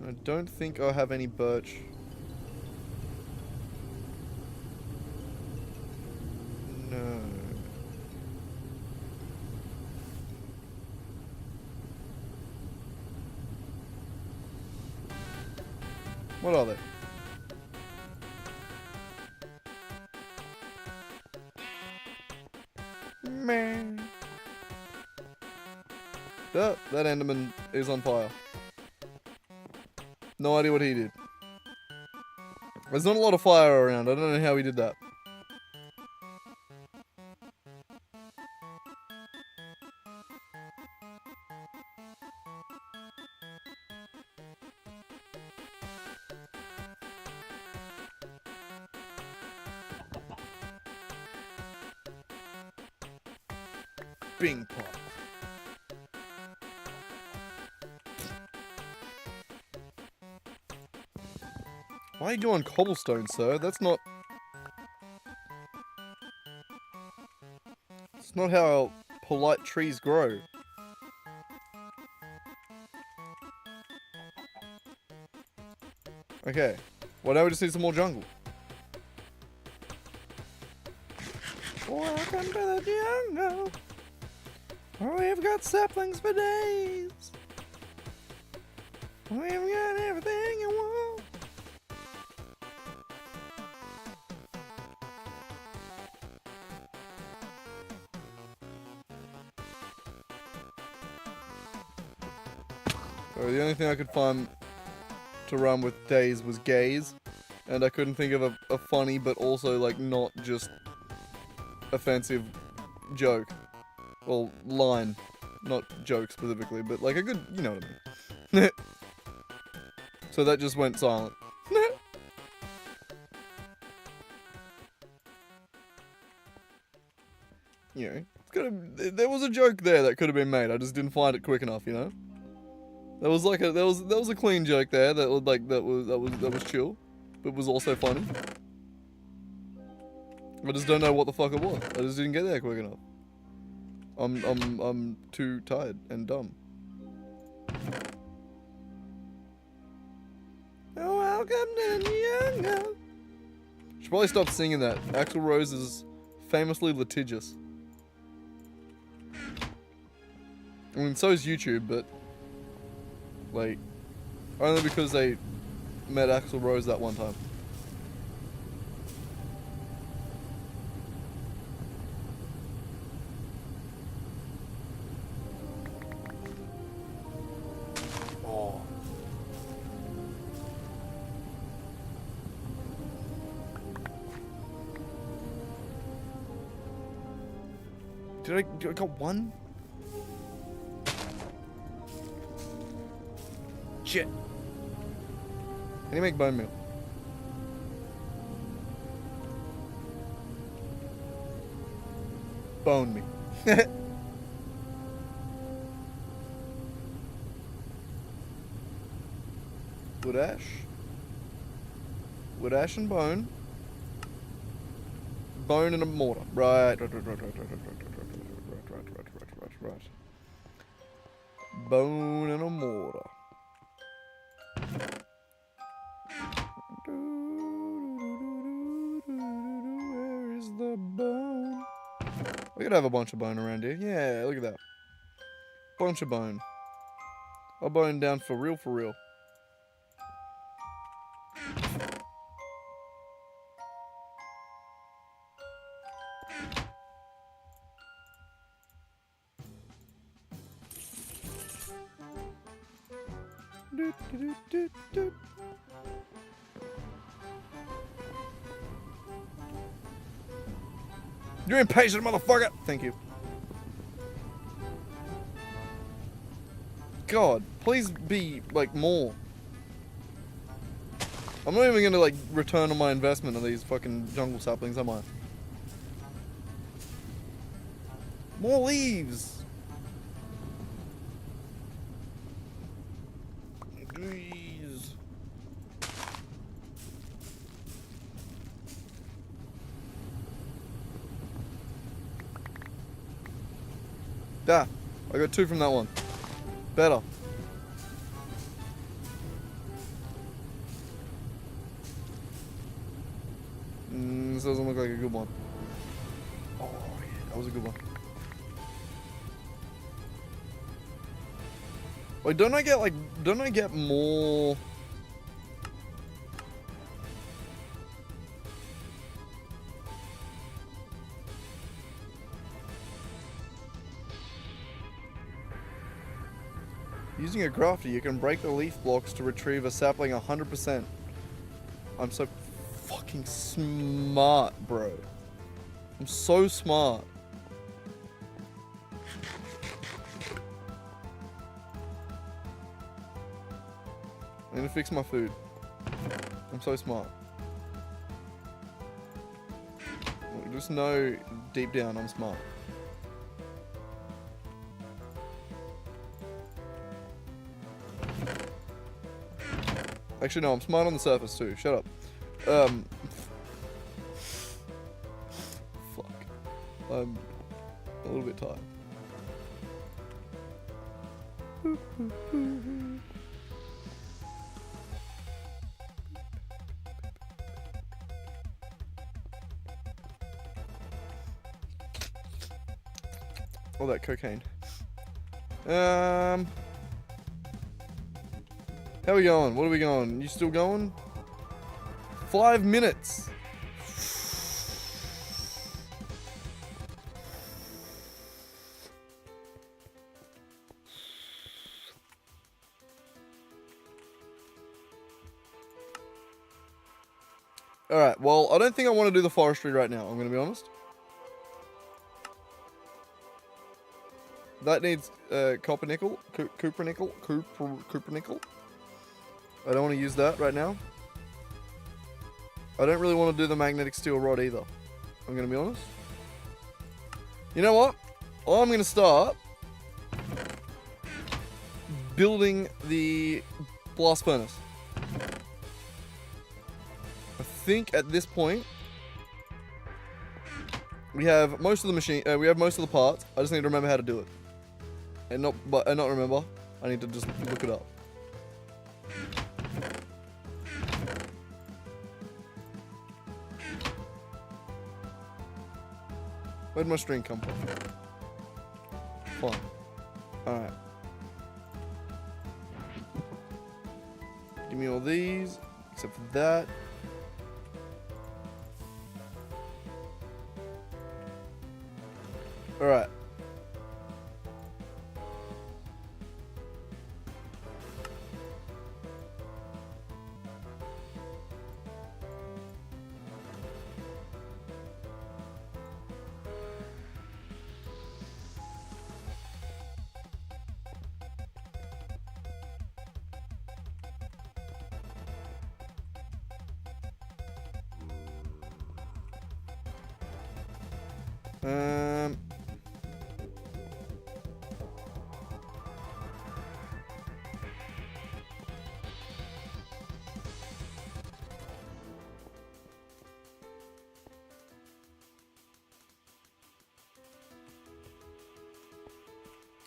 I don't think I have any birch. No. What are they? Man. Oh, that Enderman is on fire. No idea what he did. There's not a lot of fire around. I don't know how he did that. Bing pop. Why are you doing cobblestone, sir? That's not... It's not how polite trees grow. Okay. Well, now we just need some more jungle. Welcome to the jungle. We've got saplings for days. We've got everything you want. So the only thing I could find to run with days was gays, and I couldn't think of a funny but also like not just offensive joke. Well, line. Not joke specifically, but like a good, you know what I mean. So that just went silent. You know, there was a joke there that could have been made. I just didn't find it quick enough, you know. There was like there was a clean joke there that was like that was chill, but was also funny. I just don't know what the fuck it was. I just didn't get there quick enough. I'm too tired and dumb. Oh, welcome to the jungle. Should probably stop singing that. Axl Rose is famously litigious. I mean, so is YouTube, but like only because they met Axl Rose that one time. Oh. Did I got one? Shit. How do you make bone meal? Bone me. Wood ash. Wood ash and bone. Bone and a mortar. Right. Bone and a mortar. Where is the bone? We could have a bunch of bone around here. Yeah, look at that. Bunch of bone. I'll bone down for real, for real. You're impatient, motherfucker! Thank you. God, please be, like, more. I'm not even gonna, like, return on my investment of these fucking jungle saplings, am I? More leaves! Jeez. Ah, I got 2 from that one. Better. This doesn't look like a good one. Oh, yeah, that was a good one. Wait, don't I get more... Using a grafter, you can break the leaf blocks to retrieve a sapling 100%. I'm so fucking smart, bro. I'm so smart. I need to fix my food. I'm so smart. Just know deep down I'm smart. Actually, no, I'm smart on the surface too. Shut up. Fuck. I'm a little bit tired. All that cocaine. How are we going? What are we going? You still going? 5 minutes. Alright, well, I don't think I want to do the forestry right now, I'm going to be honest. That needs copper nickel, cooper nickel. I don't want to use that right now. I don't really want to do the magnetic steel rod either. I'm going to be honest. You know what? I'm going to start building the blast furnace. I think at this point we have most of the machine. We have most of the parts. I just need to remember how to do it, and not remember. I need to just look it up. Where'd my string come from? Fine. Alright. Give me all these, except for that. Alright.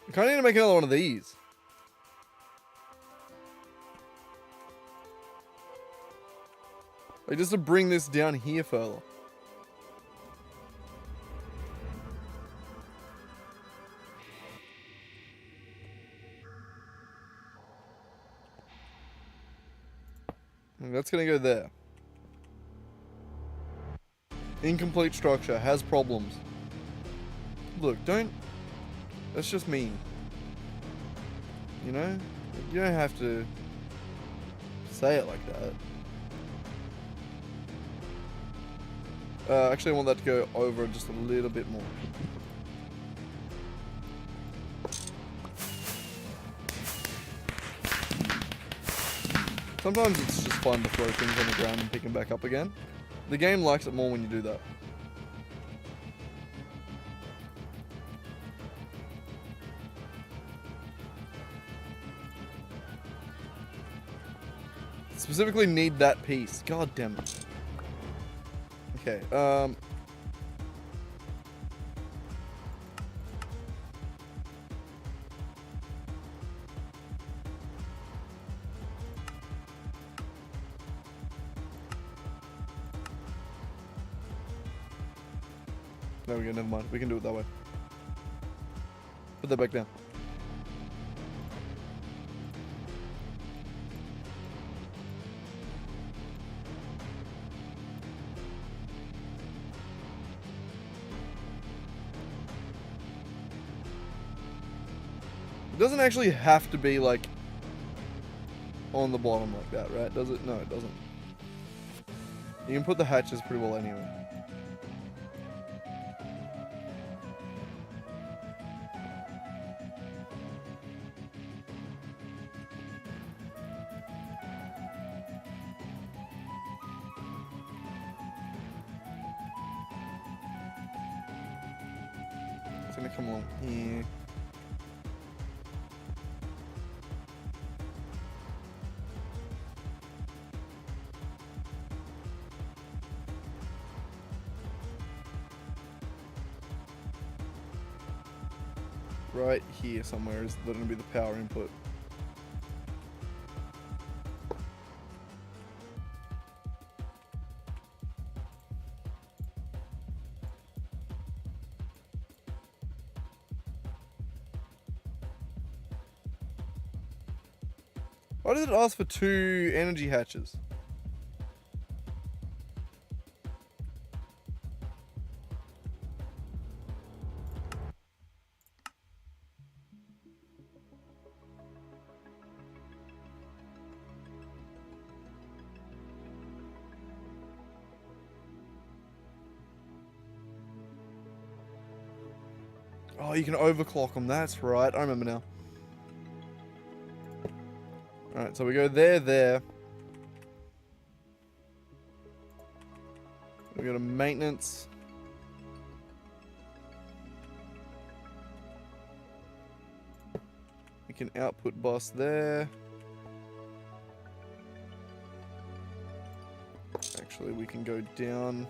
I kind of need to make another one of these. Like, just to bring this down here further. And that's gonna go there. Incomplete structure, has problems. Look, don't... That's just mean. You know? You don't have to say it like that. Actually, I want that to go over just a little bit more. Sometimes it's just fun to throw things on the ground and pick them back up again. The game likes it more when you do that. Specifically need that piece. God damn it. Okay, there we go, never mind. We can do it that way. Put that back down. doesn't actually have to be like on the bottom like that, right? Does it? No, it doesn't. You can put the hatches pretty well anyway. It's gonna come along here. Right here somewhere is going to be the power input. Why did it ask for 2 energy hatches? Oh, you can overclock them. That's right. I remember now. Alright, so we go there. We go to maintenance. We can output bus there. Actually, we can go down.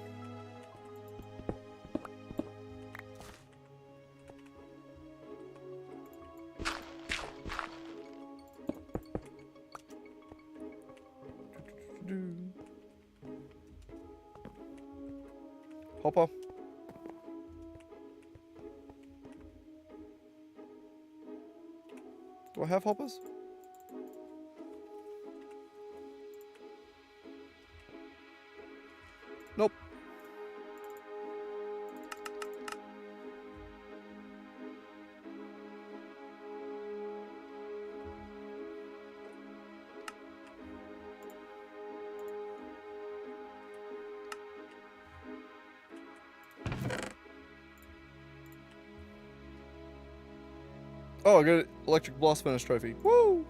Hopper. Do I have hoppers? Nope. Oh, I got an electric blast furnace trophy. Woo!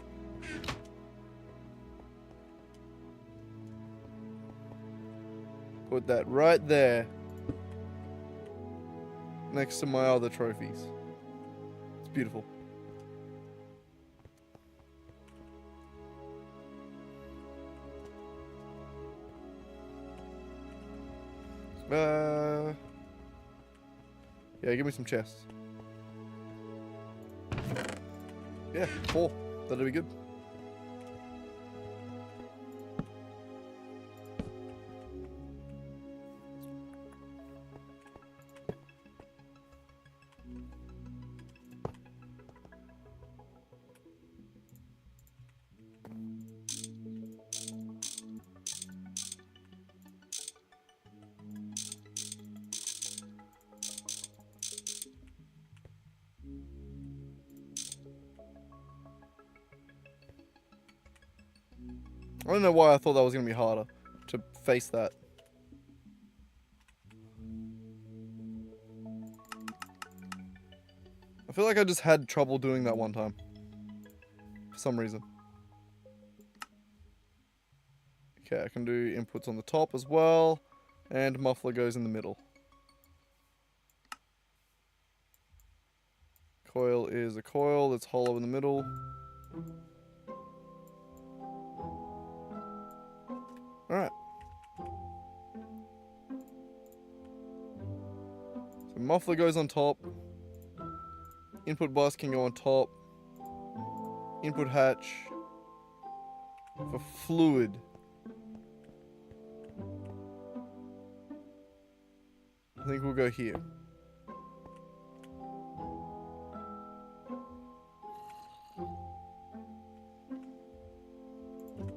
Put that right there. Next to my other trophies. It's beautiful. Yeah, give me some chests. Yeah, 4. That'll be good. I don't know why I thought that was going to be harder to face that. I feel like I just had trouble doing that one time. For some reason. Okay, I can do inputs on the top as well. And muffler goes in the middle. Coil is a coil that's hollow in the middle. Alright. So muffler goes on top. Input bus can go on top. Input hatch. For fluid. I think we'll go here.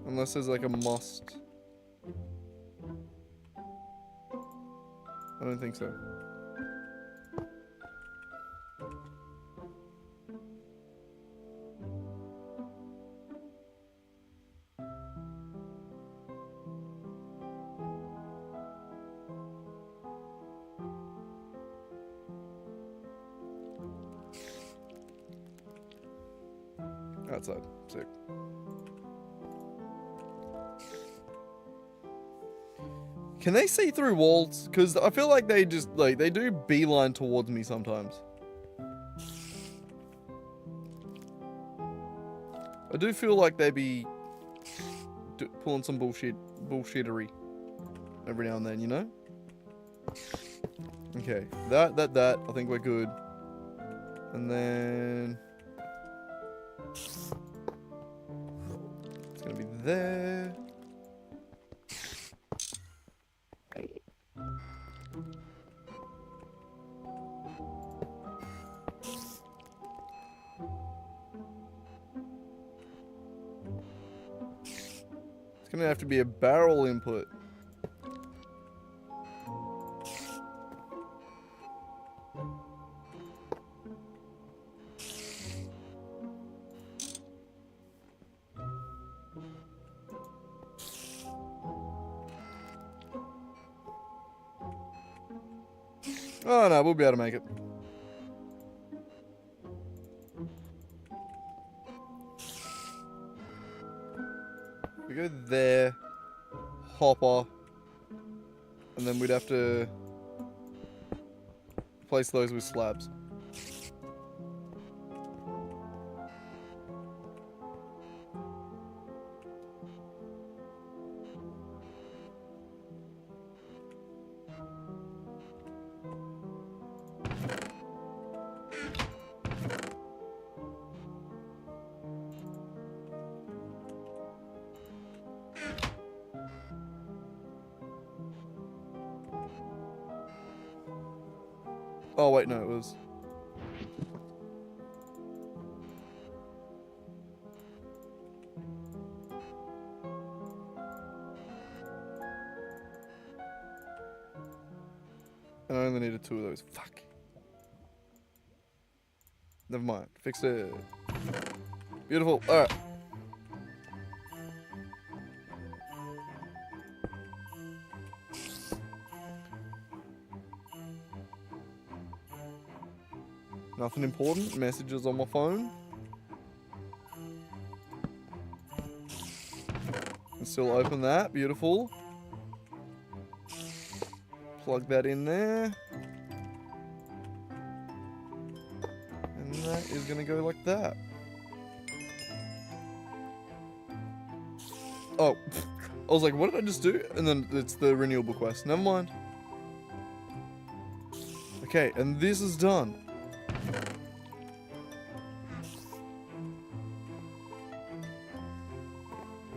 Unless there's like a must. I don't think so. Outside. Sick. Can they see through walls? Because I feel like they just, like, they do beeline towards me sometimes. I do feel like they be pulling some bullshittery every now and then, you know? Okay, that, I think we're good. And then... it's gonna be there. It's gonna have to be a barrel input. Oh no, we'll be able to make it. We go there, hopper, and then we'd have to place those with slabs. Oh wait, no, it was... and I only needed 2 of those. Fuck. Never mind. Fixed it. Beautiful. Alright. Nothing important. Messages on my phone. Can still open that. Beautiful. Plug that in there. And that is going to go like that. Oh. I was like, what did I just do? And then it's the renewable quest. Never mind. Okay, and this is done.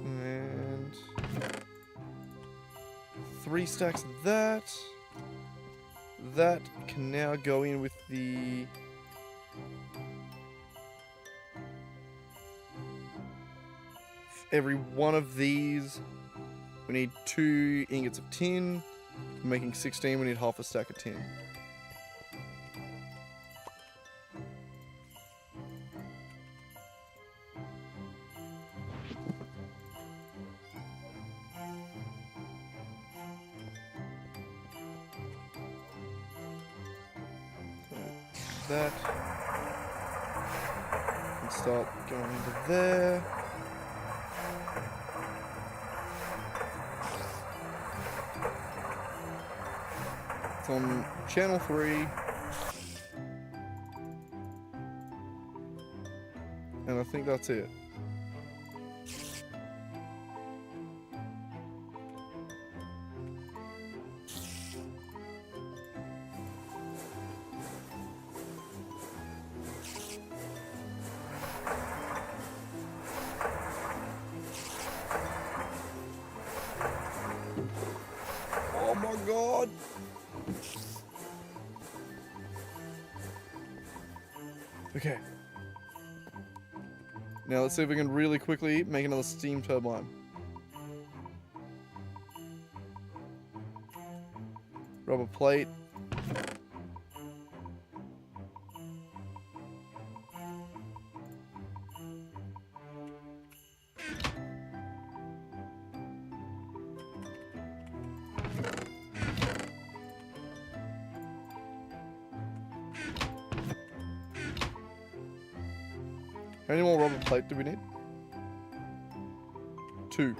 And 3 stacks of that. That can now go in with the... every one of these, we need 2 ingots of tin. For making 16, we need half a stack of tin. That can start going into there. It's on channel 3. And I think that's it. Oh my god! Okay. Now let's see if we can really quickly make another steam turbine. Rubber plate. How many more rubber plate do we need? 2.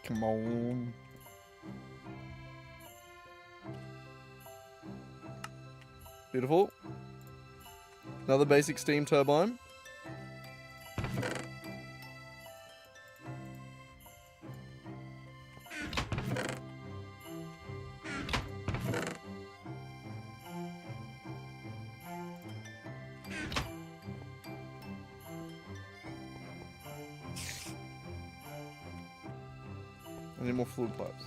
Come on. Beautiful. Another basic steam turbine. I need more fluid pipes.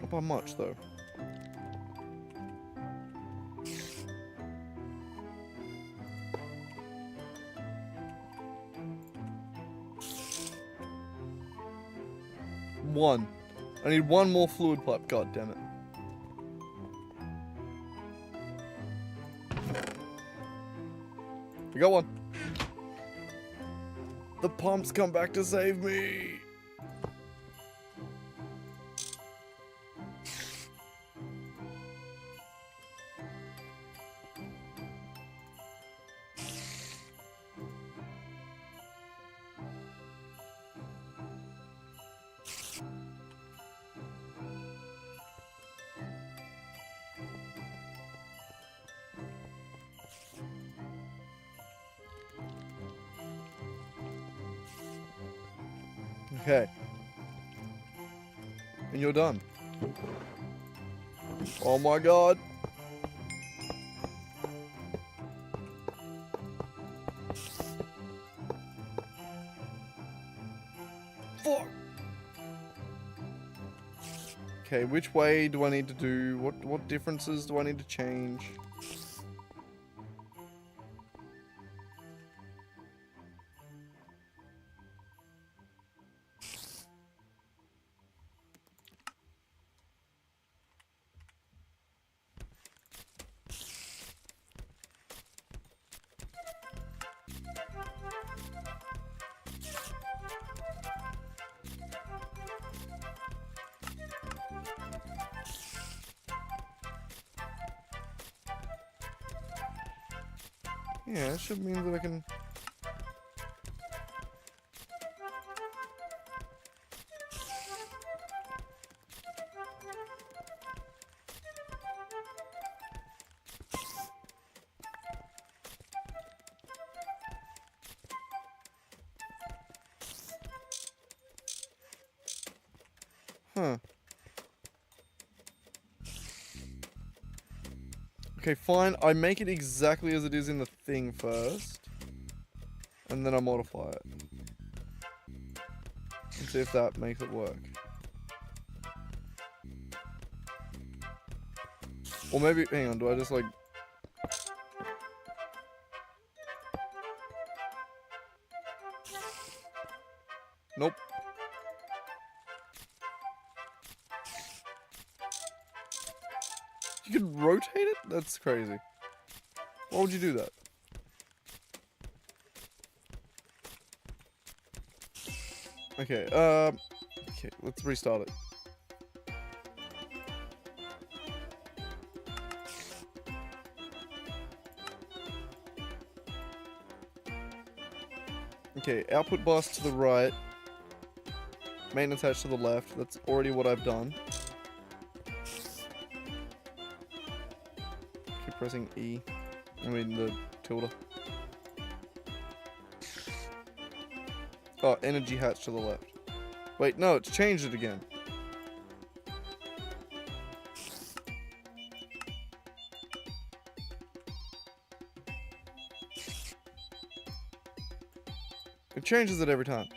Not by much, though. One. I need one more fluid pipe. God damn it. I got one. The pumps come back to save me. Okay. And you're done. Oh my god. Fuck. Okay, which way do I need to do? What differences do I need to change? Yeah, it should mean that I can... Huh. Okay, fine. I make it exactly as it is in the thing first. And then I modify it. And see if that makes it work. Or maybe, hang on, do I just like... Nope. You can rotate it? That's crazy. Why would you do that? Okay, okay, let's restart it. Okay, output bus to the right. Maintenance hatch to the left. That's already what I've done. Keep pressing E. I mean the tilde. Oh, energy hatch to the left. Wait, no, it's changed it again. It changes it every time.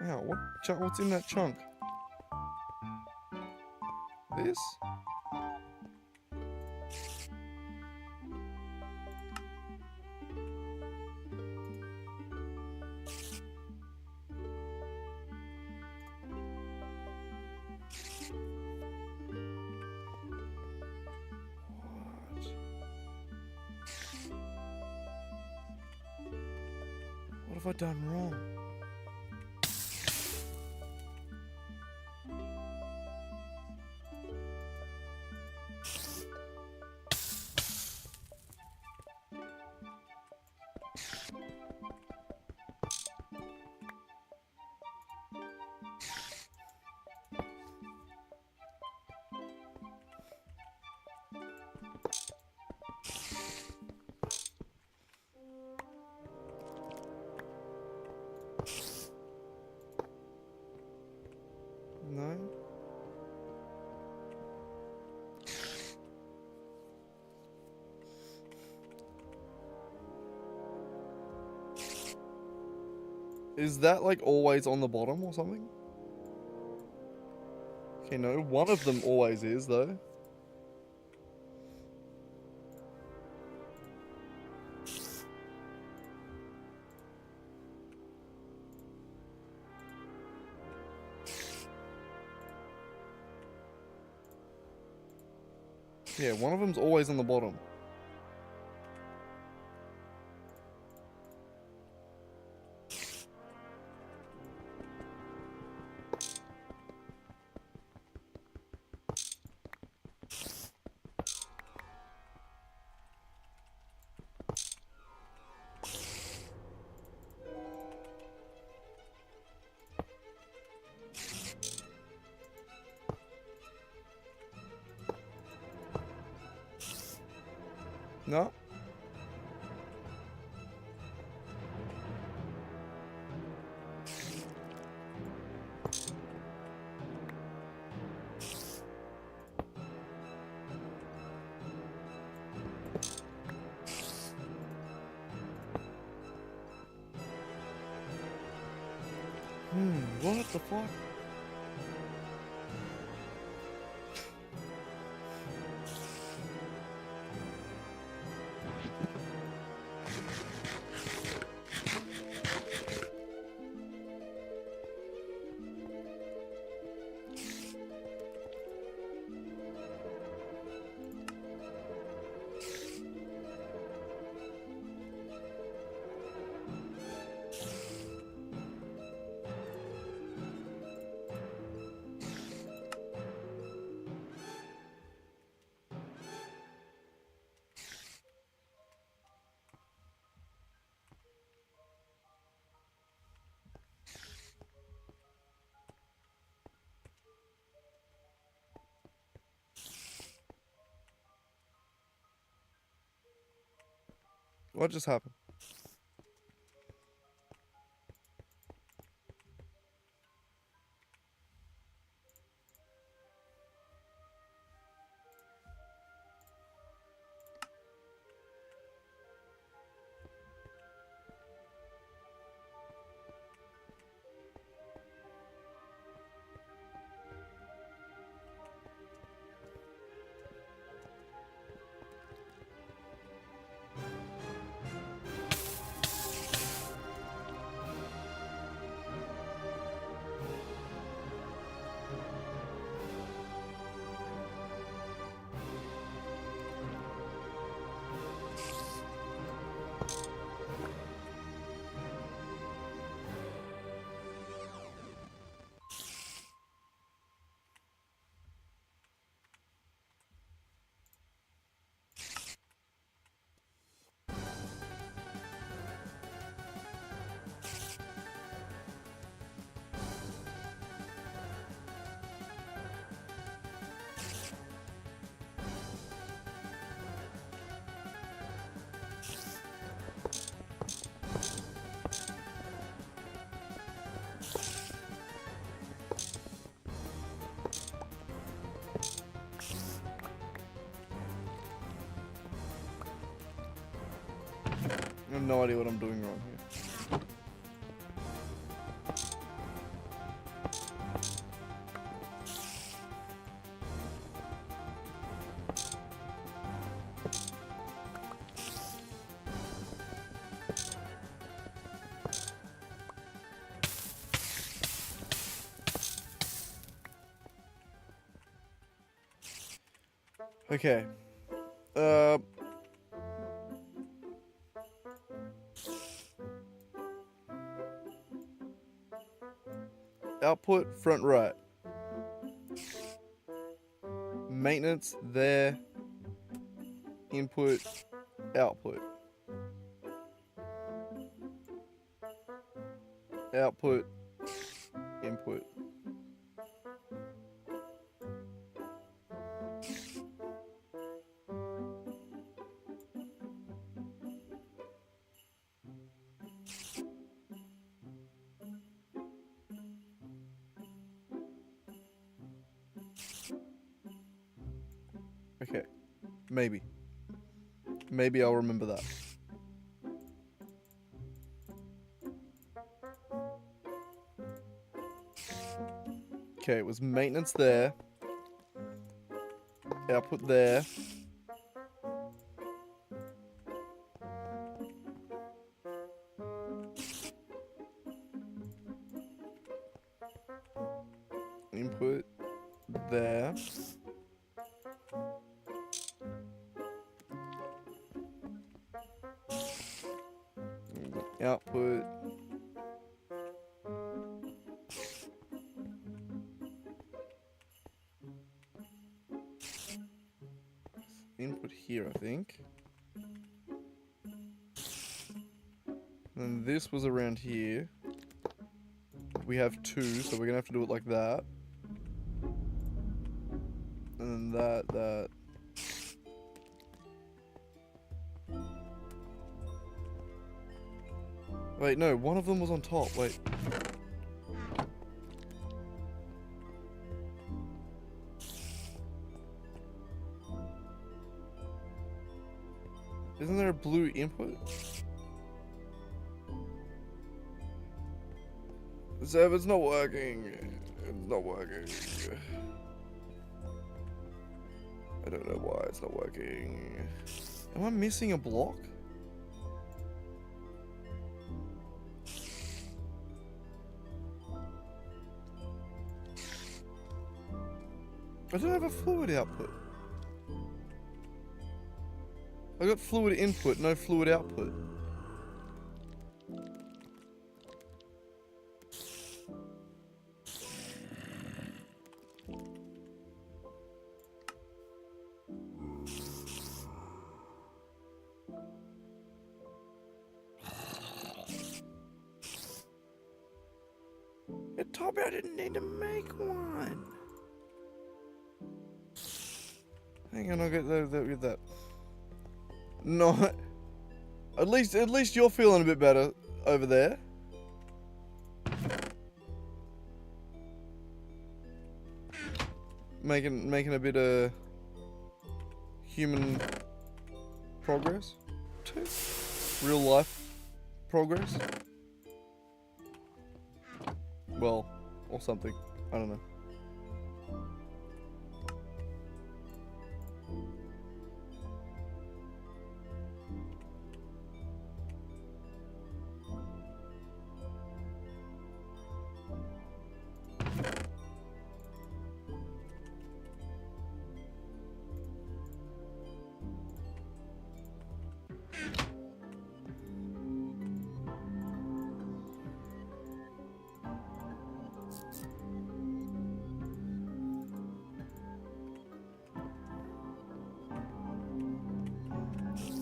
Ow, what's in that chunk? This? What have I done wrong? No? Is that like always on the bottom or something? Okay, no, one of them always is though. Yeah, one of them's always on the bottom. No? What the fuck? What just happened? have no idea what I'm doing wrong here. Okay. Output, front right. Maintenance, there. Input, output. Output, input. Okay, maybe. Maybe I'll remember that. Okay, it was maintenance there. Output there. Input there. Output. Input here, I think. And this was around here. We have 2, so we're gonna have to do it like that. And then that. Wait, no, one of them was on top. Wait. Isn't there a blue input? So it's not working. It's not working. I don't know why it's not working. Am I missing a block? I don't have a fluid output. I got fluid input, no fluid output. It told me I didn't need to make one. Hang on, I'll get that. No. At least you're feeling a bit better over there. Making a bit of human progress. Real life progress. Well, or something. I don't know.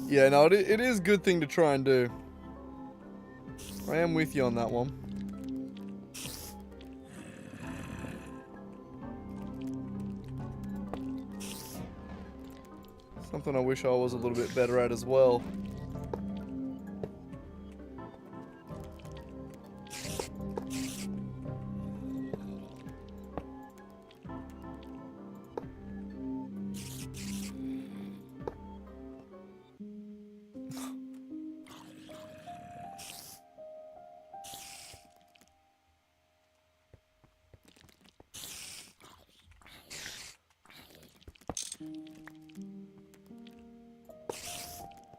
Yeah, no, it is a good thing to try and do. I am with you on that one. Something I wish I was a little bit better at as well.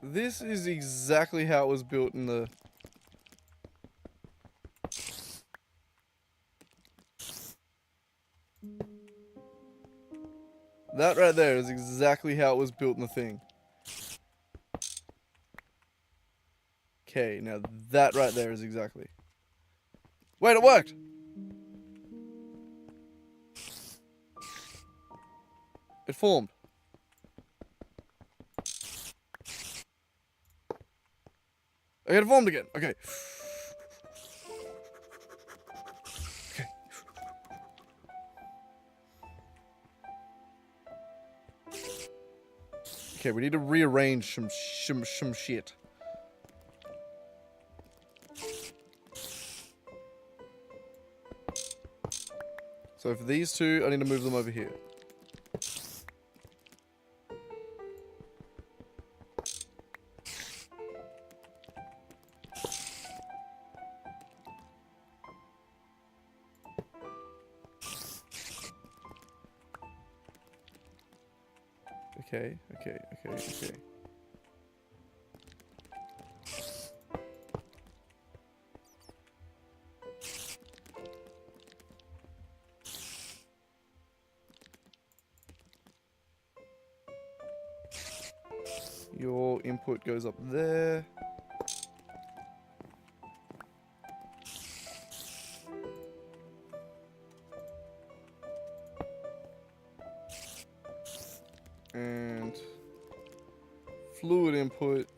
This is exactly how it was built in the... That right there is exactly how it was built in the thing. Okay, now that right there is exactly... Wait, it worked! It formed. Okay, it formed again. Okay. Okay. Okay, we need to rearrange some shit. So for these two, I need to move them over here. Okay. Your input goes up there. And fluid input.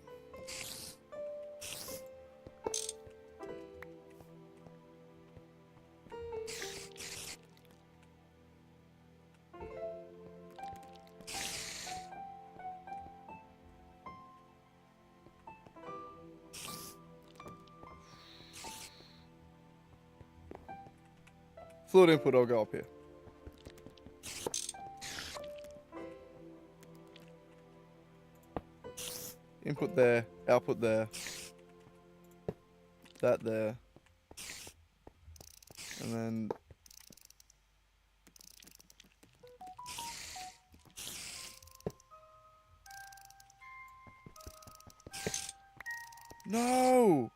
Fluid input, I'll go up here. Input there, output there. That there. And then... No!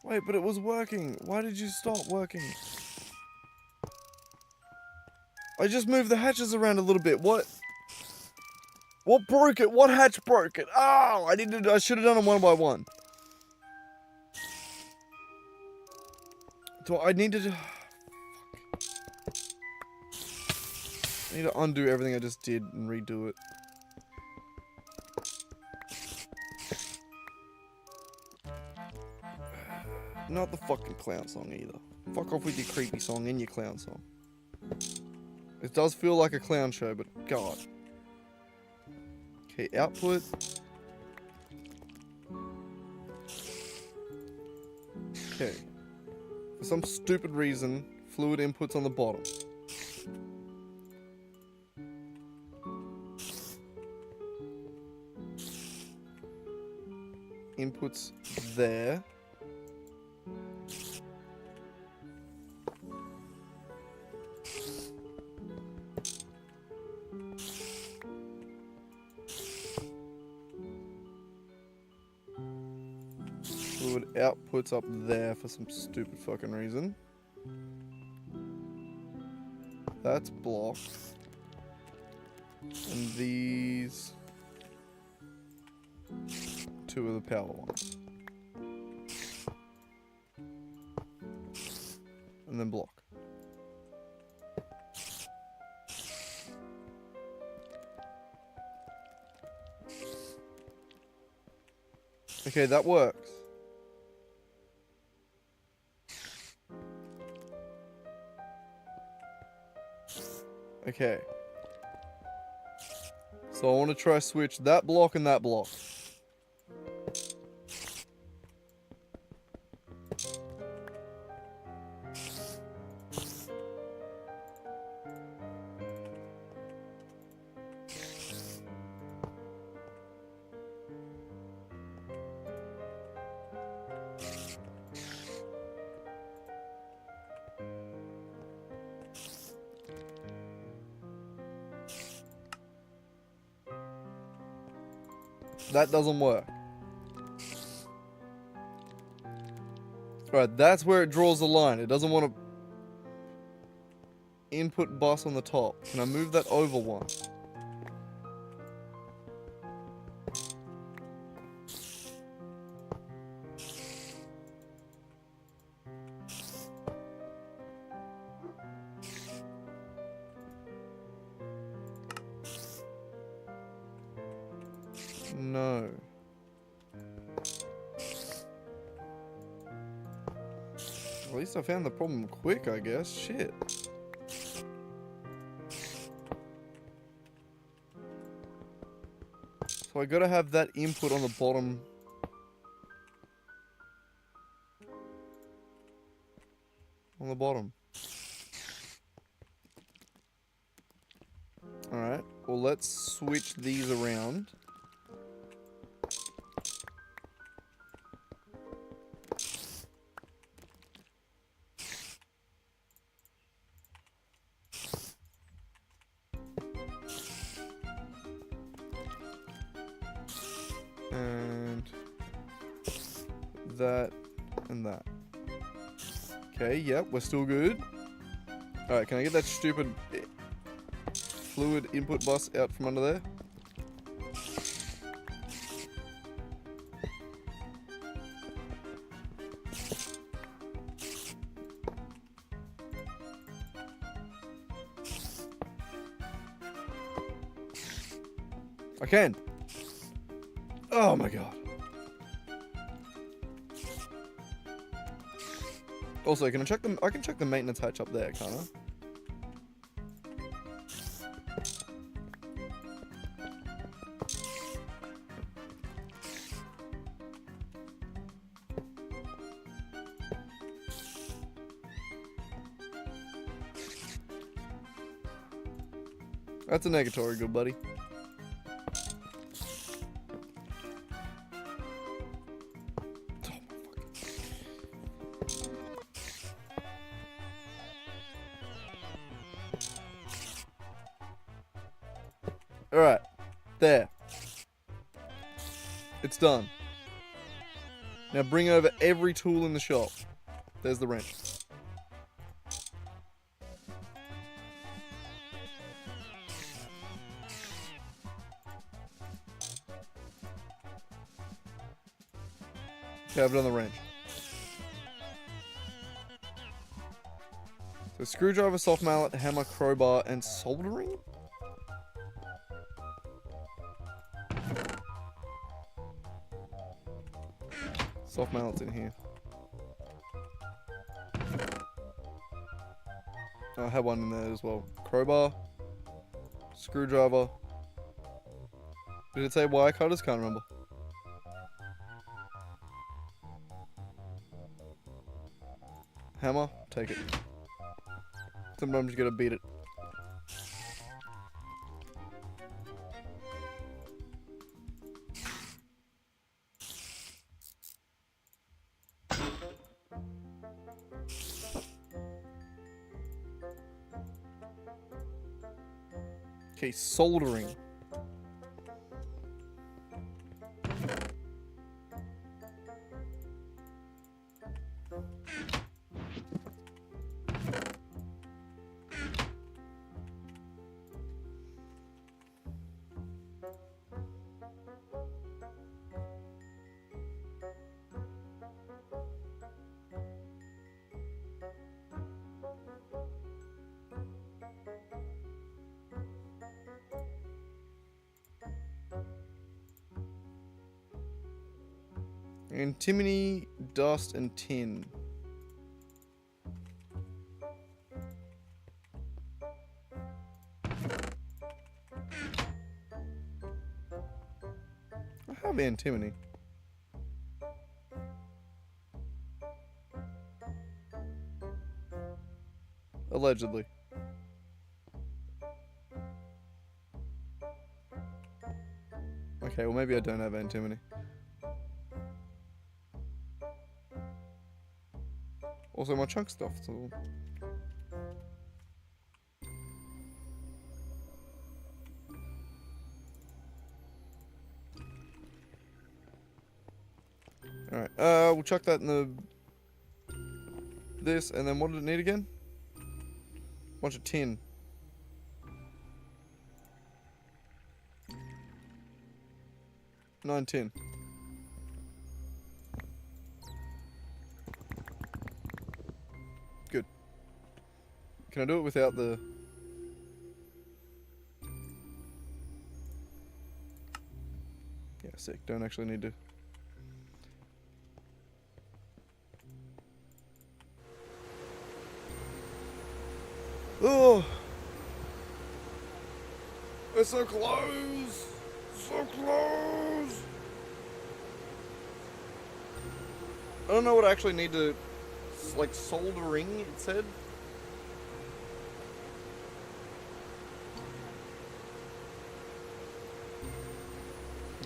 Wait, but it was working. Why did you stop working? I just moved the hatches around a little bit. What? What broke it? What hatch broke it? Oh, I should have done them one by one. I need to undo everything I just did and redo it. Not the fucking clown song either. Fuck off with your creepy song and your clown song. It does feel like a clown show, but God. Okay, output. Okay. For some stupid reason, fluid input's on the bottom. Input's there. Fluid output's up there for some stupid fucking reason. That's blocked. And these two are the power ones. And then block. Okay, that works. Okay. So I want to try switch that block and that block. That doesn't work. Alright, that's where it draws the line. It doesn't want to input bus on the top. Can I move that over one? No. At least I found the problem quick, I guess. Shit. So I gotta have that input on the bottom. On the bottom. Alright, well let's switch these around. And that and that. Okay, yep, we're still good. Alright, can I get that stupid fluid input bus out from under there? I can. Oh my god. Also, can I check them? I can check the maintenance hatch up there, can't I? That's a negatory, good buddy. Alright, there. It's done. Now bring over every tool in the shop. There's the wrench. Okay, I've done the wrench. So screwdriver, soft mallet, hammer, crowbar, and soldering? Soft mallet's in here. I have one in there as well. Crowbar. Screwdriver. Did it say wire cutters? Can't remember. Hammer. Take it. Sometimes you gotta beat it. Okay, soldering. Antimony, dust, and tin. I have antimony. Allegedly. Okay, well maybe I don't have antimony. Also, my chunk stuff. So. We'll chuck that in the... This, and then what did it need again? Bunch of tin. Nine tin. Good. Can I do it without the... Yeah, sick. Don't actually need to... Oh! It's so close! So close! I don't know what I actually need to... Like, soldering, it said?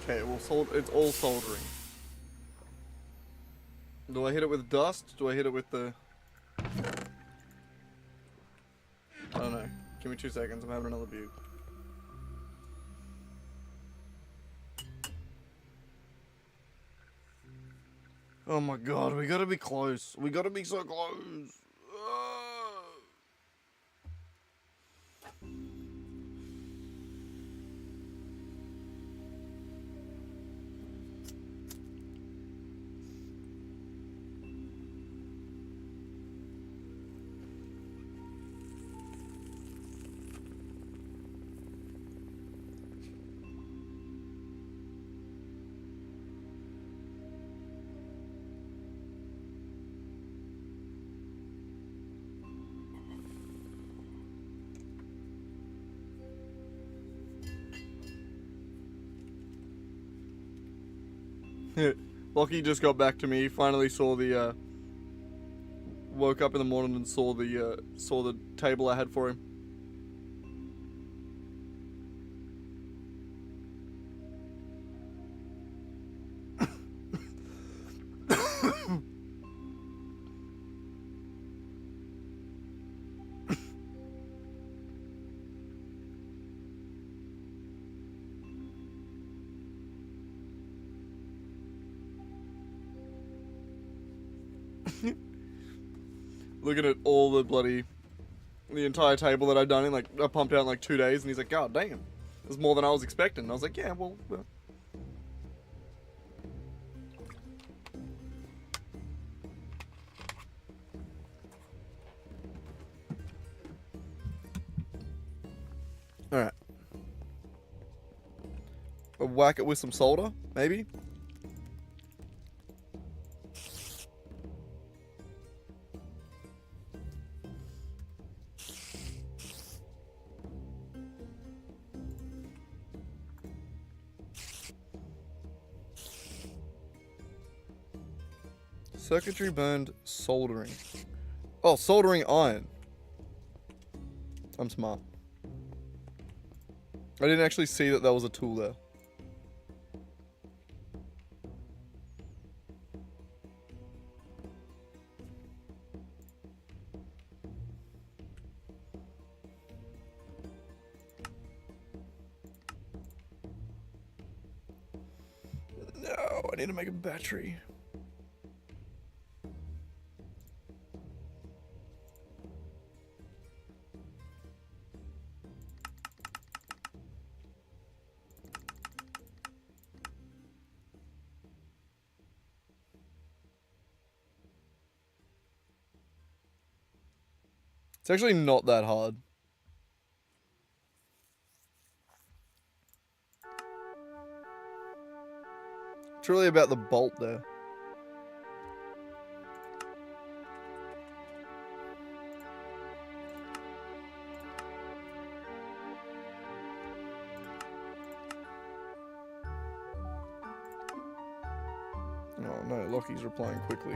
Okay, well, it's all soldering. Do I hit it with dust? Do I hit it with the... I don't know. Give me 2 seconds, I'm having another view. Oh my god, we gotta be close. We gotta be so close. Lockie just got back to me. Finally saw the woke up in the morning and saw the table I had for him. Looking at all the entire table that I've done in, like, I pumped out in like 2 days, and he's like, God damn, it's more than I was expecting. And I was like, yeah, well. Alright. Whack it with some solder, maybe? Circuitry burned soldering. Oh, soldering iron. I'm smart. I didn't actually see that there was a tool there. No, I need to make a battery. It's actually not that hard. It's really about the bolt there. Oh no, Lockie's replying quickly.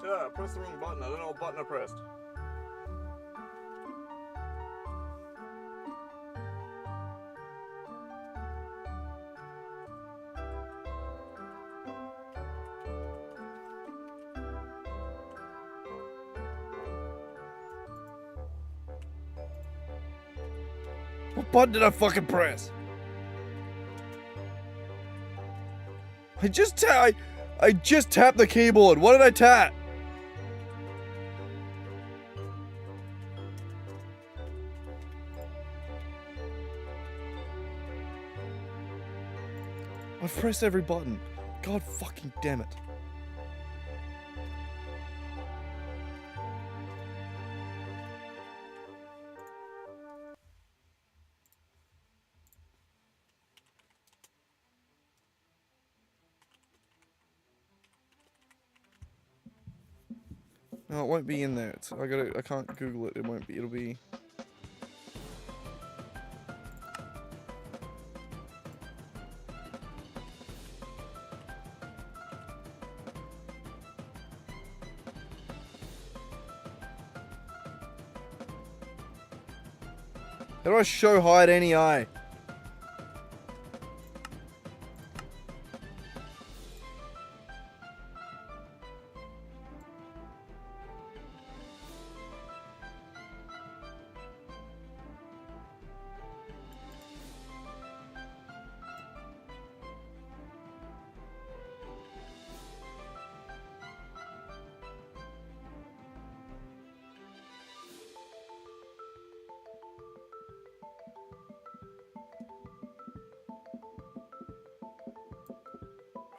Yeah, I pressed the wrong button. I don't know what button I pressed. What button did I fucking press? I just tapped the keyboard. What did I tap? I've pressed every button. God fucking damn it. No, it won't be in there. I can't Google it. It won't be. It'll be. How do I show hide any eye?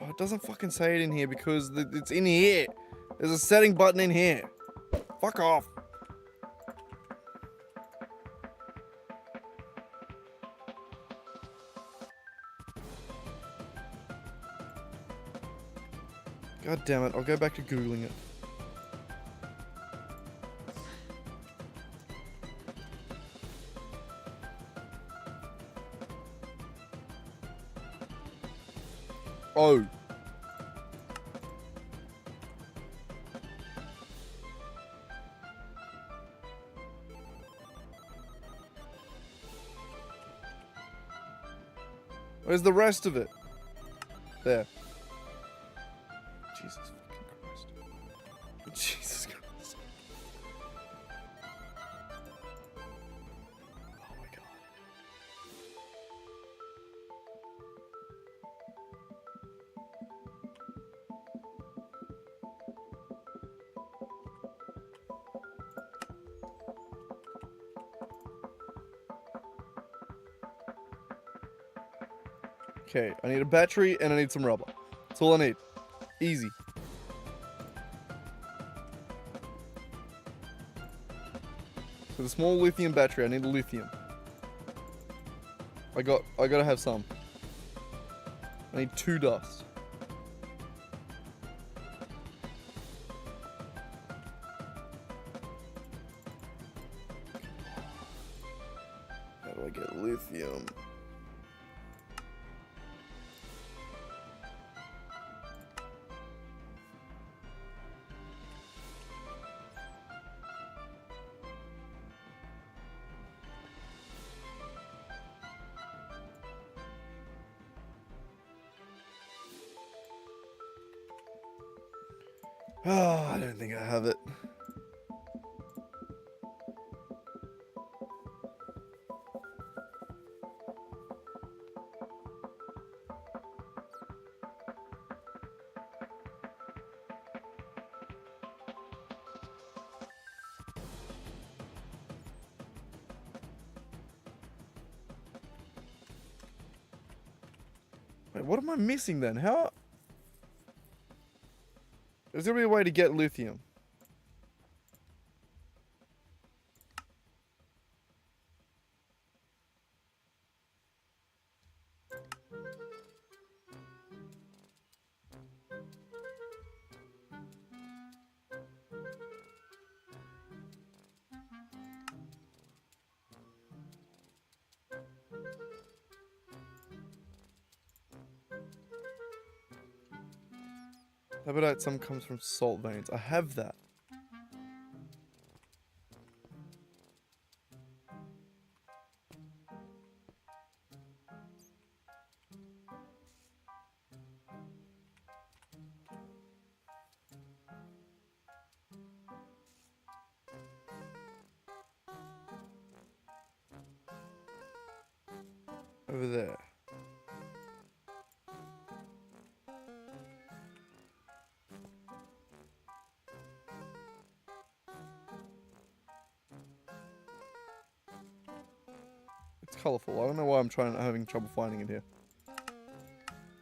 Oh, it doesn't fucking say it in here because it's in here. There's a setting button in here. Fuck off. God damn it, I'll go back to Googling it. Oh. Where's the rest of it? There. Jesus fucking Christ. Jesus Christ. Oh my god. Okay, I need a battery and I need some rubber. That's all I need. Easy. So the small lithium battery, I need lithium. I gotta have some. I need 2 dust. How do I get lithium? Oh, I don't think I have it. Wait, what am I missing then? How? There's gotta be a way to get lithium. Labradite some comes from salt veins. I have that. over there. It's colourful. I don't know why I'm having trouble finding it here.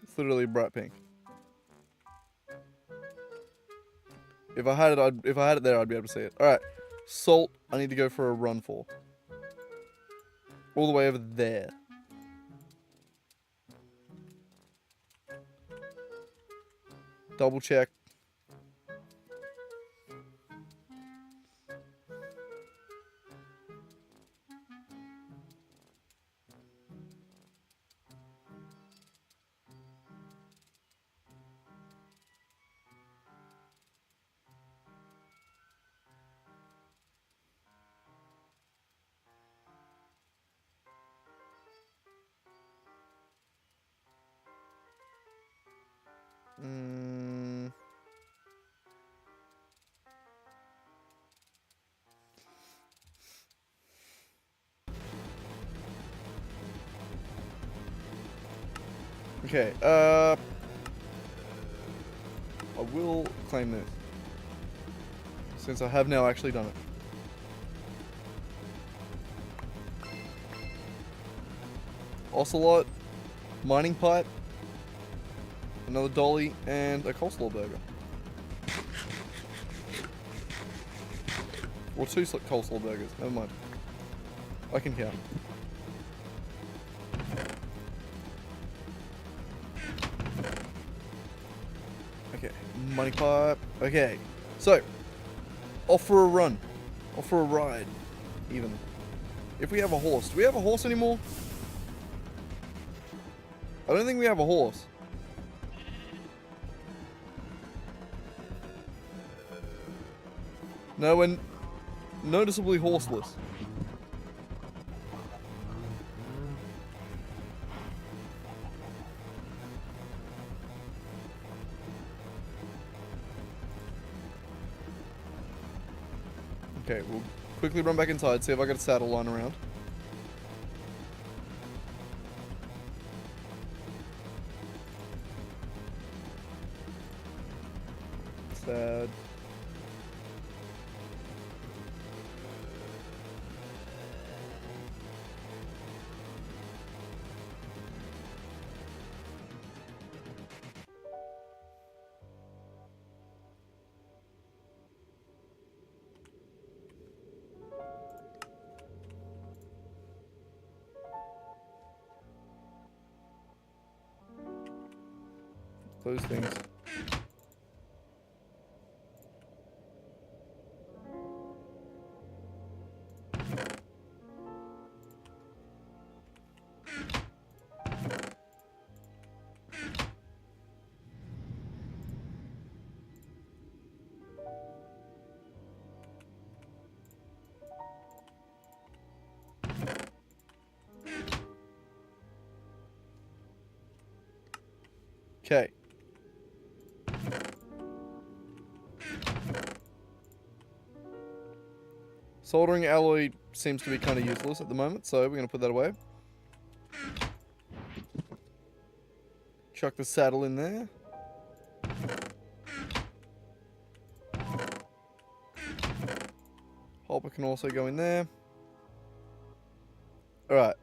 It's literally bright pink. If I had it there, I'd be able to see it. All right, salt. I need to go for a run for. All the way over there. Double check. Okay, I will claim this, since I have now actually done it. Ocelot, mining pipe, another dolly, and a coleslaw burger. Or 2 coleslaw burgers, never mind. I can count. Okay, money pipe. Okay, so off for a run, off for a ride, even. If we have a horse, do we have a horse anymore? I don't think we have a horse. No, we're noticeably horseless. Okay, we'll quickly run back inside, see if I got a saddle lying around. Sad. Those things. Okay. Soldering alloy seems to be kind of useless at the moment, so we're going to put that away. Chuck the saddle in there. Hopper can also go in there. Alright.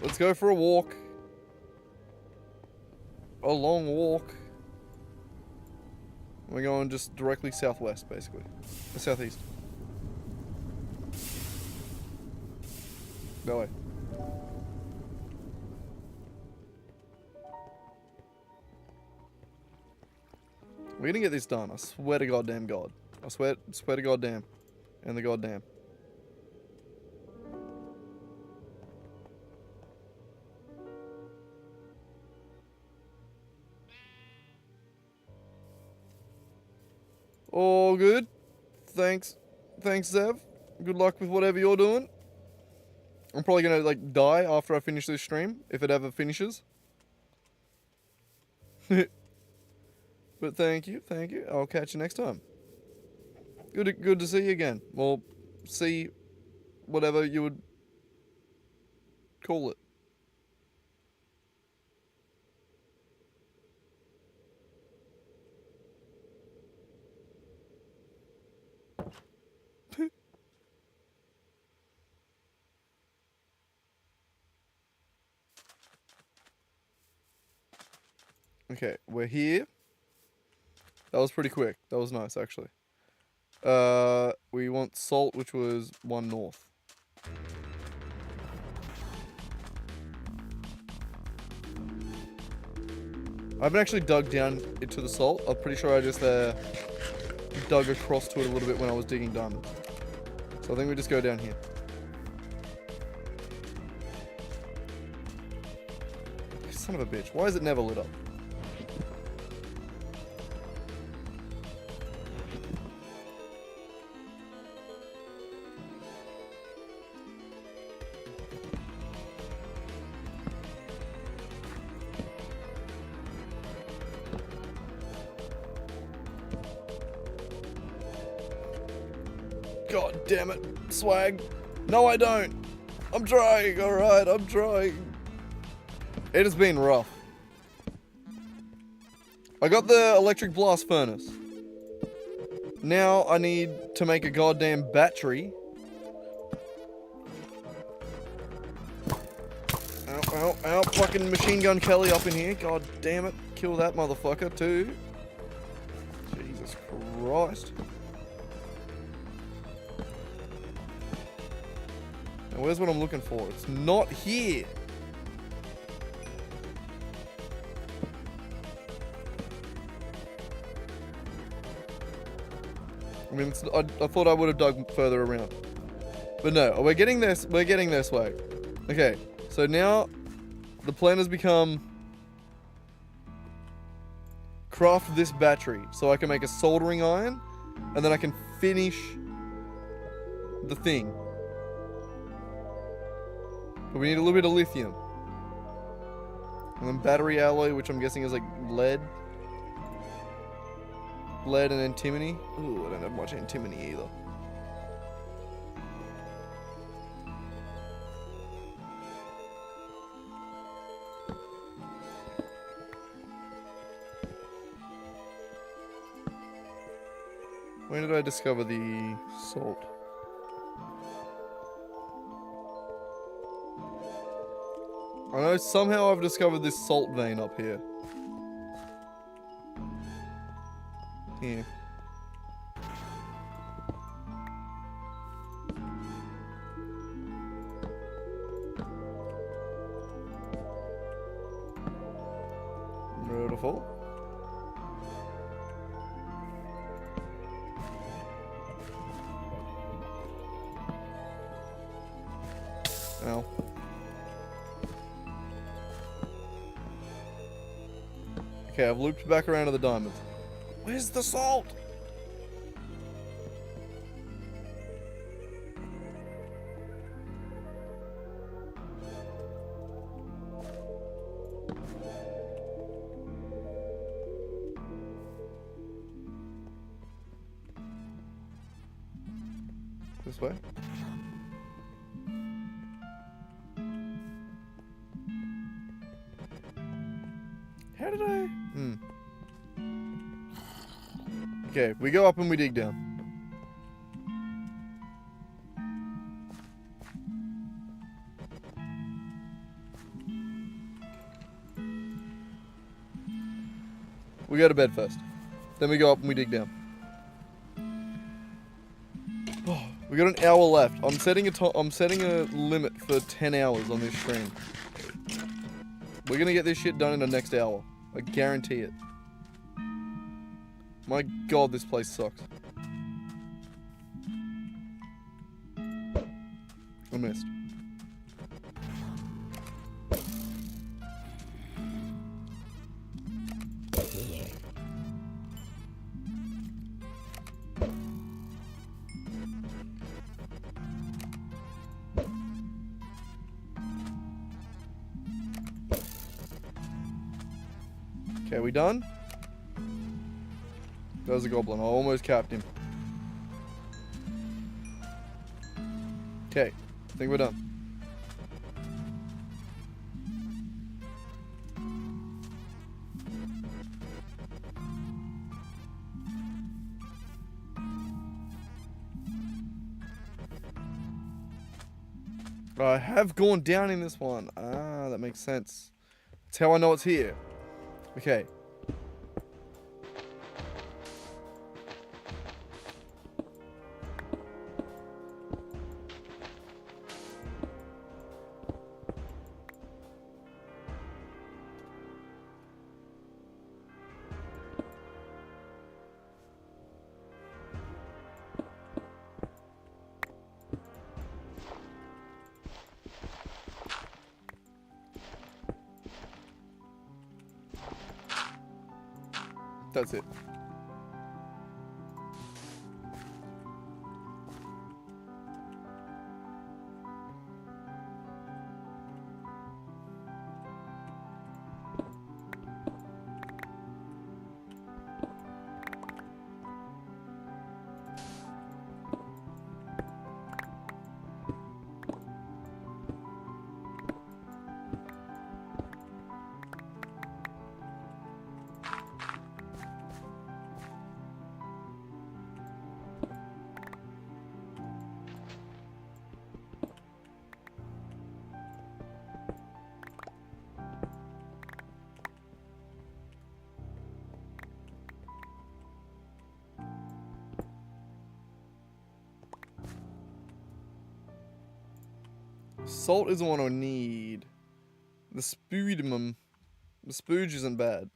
Let's go for a walk. A long walk. We're going just directly southwest, basically. Or southeast. That way. We're gonna get this done. I swear to goddamn God. I swear to goddamn. And the goddamn. All good. Thanks, Zev. Good luck with whatever you're doing. I'm probably gonna like die after I finish this stream, if it ever finishes. But thank you. I'll catch you next time. Good to see you again. Well, see whatever you would Call it. Okay, we're here. That was pretty quick. That was nice, actually. We want salt, which was 1 north. I haven't actually dug down into the salt. I'm pretty sure I just dug across to it a little bit when I was digging diamonds. So I think we just go down here. Son of a bitch. Why is it never lit up? God damn it, swag. No, I don't. I'm trying, alright, I'm trying. It has been rough. I got the electric blast furnace. Now I need to make a goddamn battery. Ow, ow, ow, fucking machine gun Kelly up in here. God damn it. Kill that motherfucker too. Jesus Christ. Now where's what I'm looking for? It's not here. I mean, I thought I would have dug further around. But no, we're getting this way. Okay, so now the plan has become craft this battery so I can make a soldering iron and then I can finish the thing. But we need a little bit of lithium. And then battery alloy, which I'm guessing is like lead. Lead and antimony. Ooh, I don't have much antimony either. When did I discover the salt? I know somehow I've discovered this salt vein up here. Here. Beautiful. Ow. Okay, I've looped back around to the diamonds. Where's the salt? This way? How did I? Okay, we go up and we dig down. We go to bed first. Then we go up and we dig down. Oh, we got an hour left. I'm setting a limit for 10 hours on this stream. We're gonna get this shit done in the next hour. I guarantee it. My god, this place sucks. I missed. Okay, we done? That was a goblin. I almost capped him. Okay, I think we're done. I have gone down in this one. Ah, that makes sense. That's how I know it's here. Okay. That's it. Salt isn't what I need. The spudimum. The spooge isn't bad.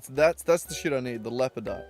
That's the shit I need, the leopardite.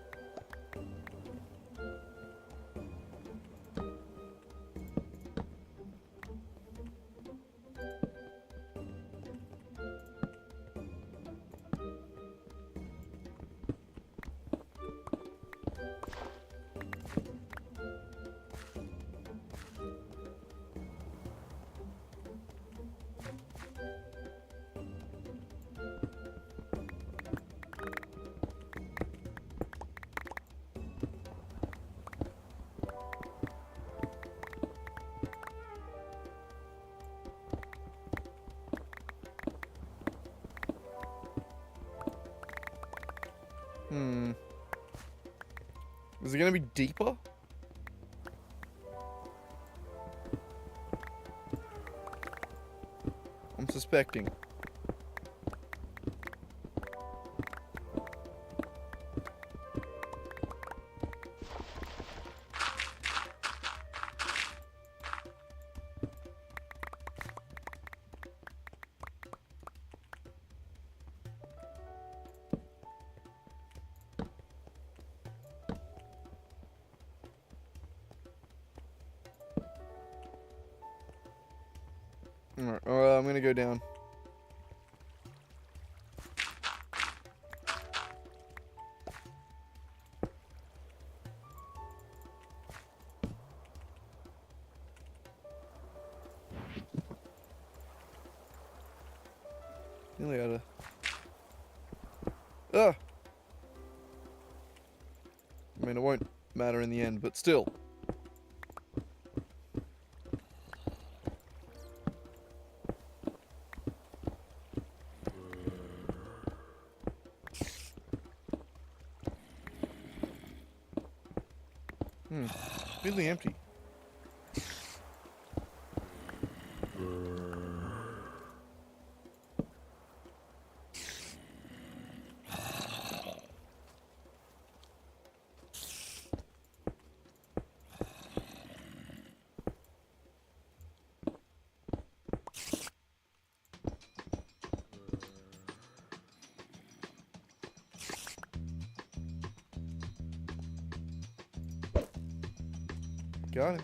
Is it gonna be deeper? I'm suspecting. Alright, I'm gonna go down. Nearly out of... Ah! I mean, it won't matter in the end, but still. Really empty. Got it.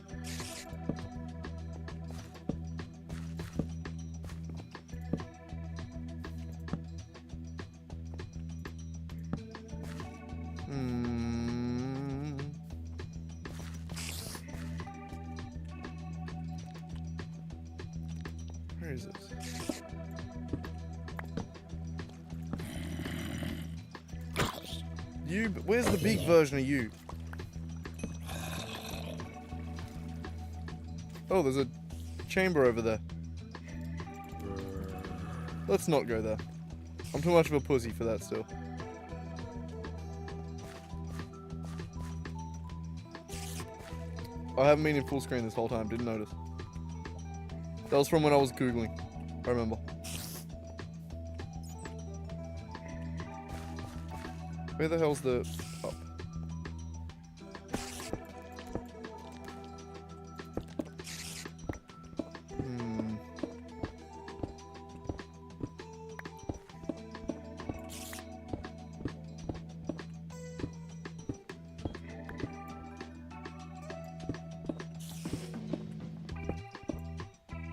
Where is it? Where's the big version of you? Oh, there's a chamber over there. Let's not go there. I'm too much of a pussy for that still. I haven't been in full screen this whole time, didn't notice. That was from when I was Googling, I remember. Where the hell's the... up?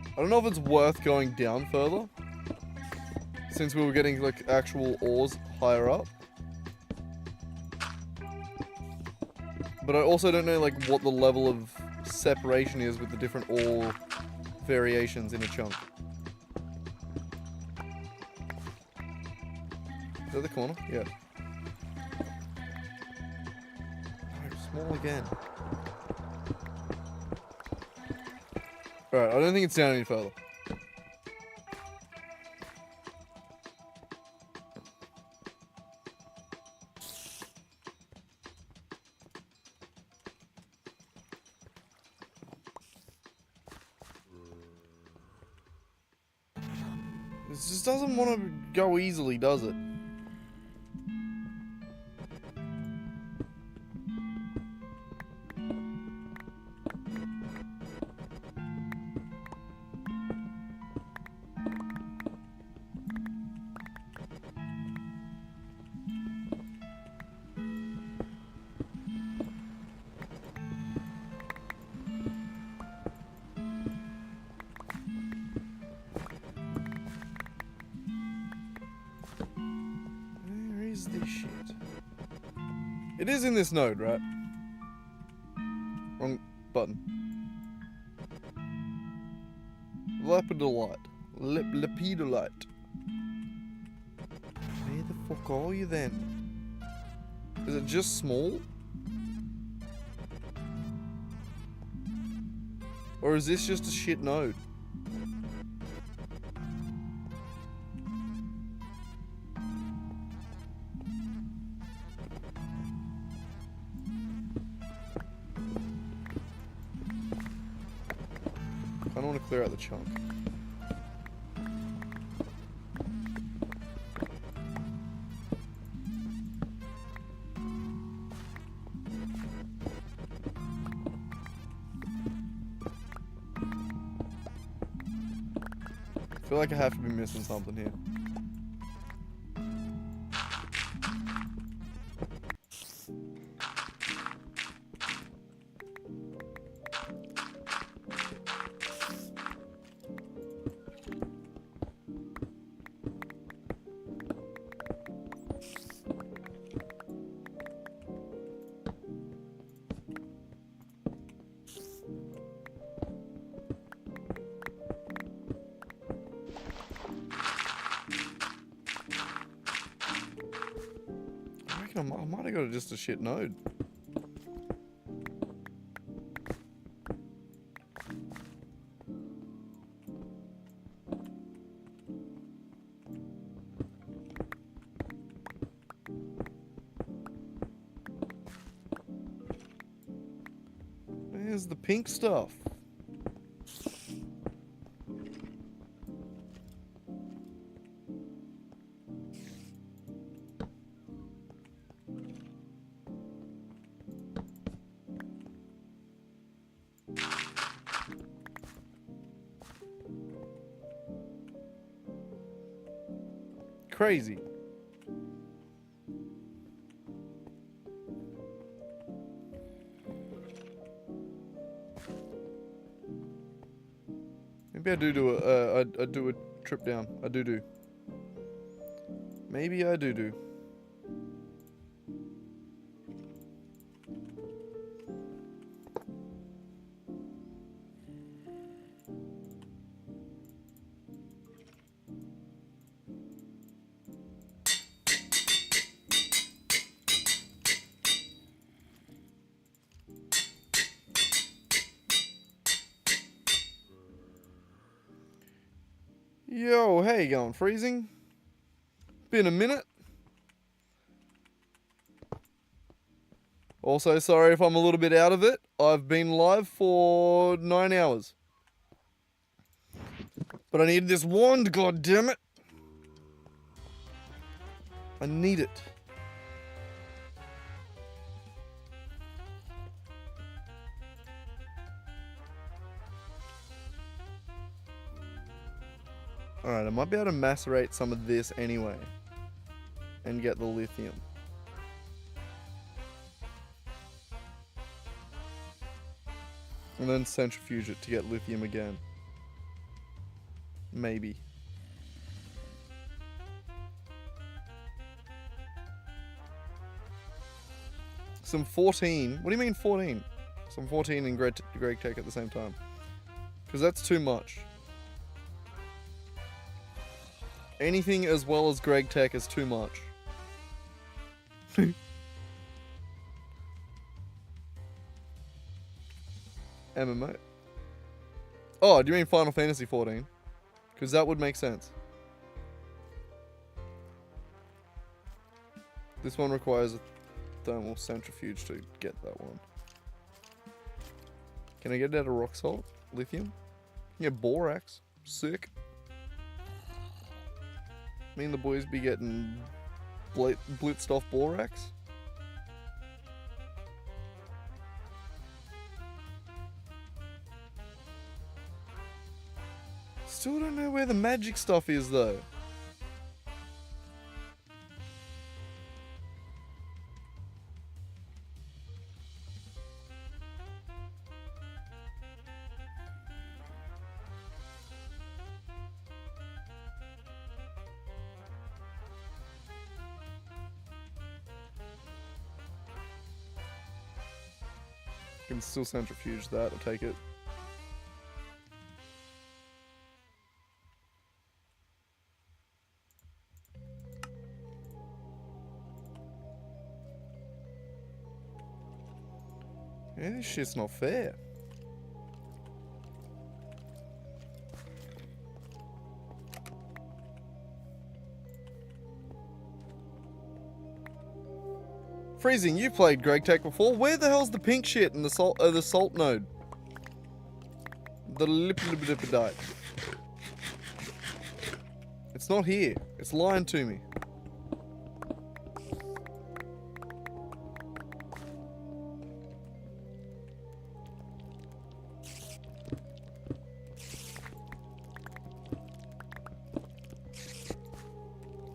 I don't know if it's worth going down further, since we were getting like actual ores higher up. But I also don't know like what the level of separation is with the different ore variations in a chunk. Is that the corner? Yeah. Oh, small again. Alright, I don't think it's down any further. This just doesn't want to go easily, does it? This shit. It is in this node, right? Wrong button. Lepidolite. Lepidolite. Where the fuck are you then? Is it just small? Or is this just a shit node? I don't want to clear out the chunk. I feel like I have to be missing something here. I might have got just a shit node. Where's the pink stuff? Crazy. Maybe I do I do a trip down. I do. Maybe I do. Yo, how you going, Freezing? Been a minute. Also, sorry if I'm a little bit out of it. I've been live for 9 hours. But I need this wand, goddammit. I need it. Alright, I might be able to macerate some of this anyway. And get the lithium. And then centrifuge it to get lithium again. Maybe. Some 14. What do you mean 14? Some 14 in Gregtech at the same time. Because that's too much. Anything as well as Gregtech is too much. MMA. Oh, do you mean Final Fantasy 14? Because that would make sense. This one requires a thermal centrifuge to get that one. Can I get it out of rock salt? Lithium? Yeah, borax. Sick. Me and the boys be getting blitzed off borax. Still don't know where the magic stuff is though. Can still centrifuge that, I'll take it. Yeah, this shit's not fair. Freezing, you played Gregtech before. Where the hell's the pink shit in the salt node? The lipidipidite. It's not here. It's lying to me.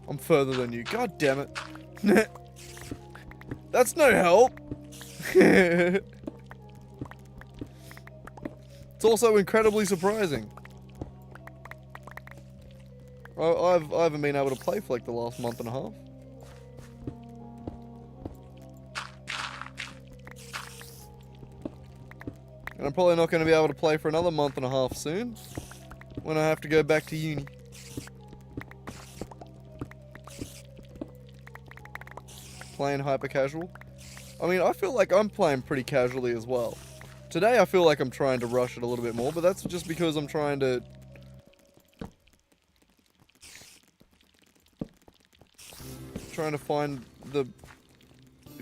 I'm further than you. God damn it. That's no help. It's also incredibly surprising. I haven't been able to play for like the last month and a half. And I'm probably not going to be able to play for another month and a half soon, when I have to go back to uni. Playing hyper casual. I mean, I feel like I'm playing pretty casually as well. Today I feel like I'm trying to rush it a little bit more, but that's just because I'm trying to find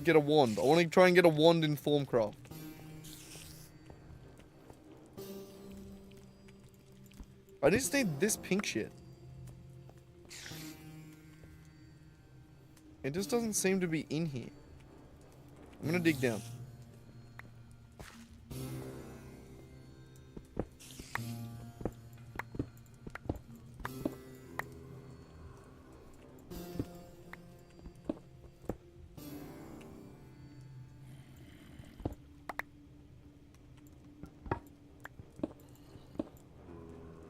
get a wand. I want to try and get a wand in THAUMCRAFT. I just need this pink shit. It just doesn't seem to be in here. I'm gonna dig down.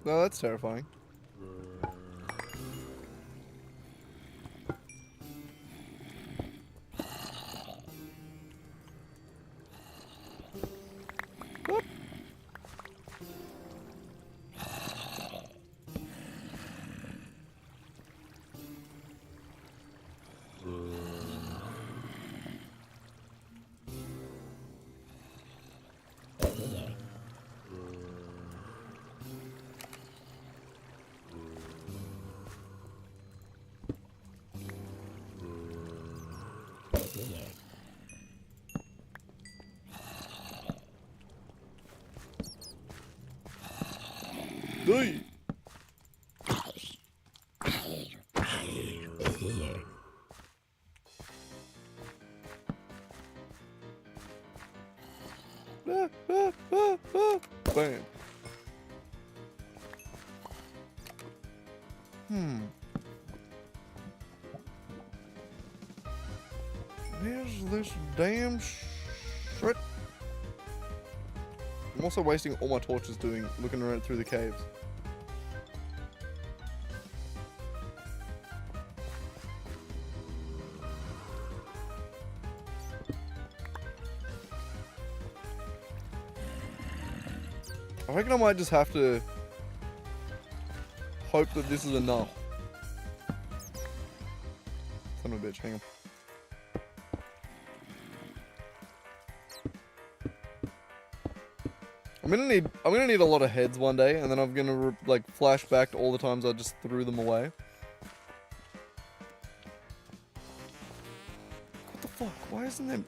No, that's terrifying. What? Hey. Bam. Where's this damn shit? I'm also wasting all my torches looking around through the caves. I reckon I might just have to hope that this is enough. Son of a bitch, hang on. I'm gonna need a lot of heads one day, and then I'm gonna like flash back to all the times I just threw them away. What the fuck? Why isn't there?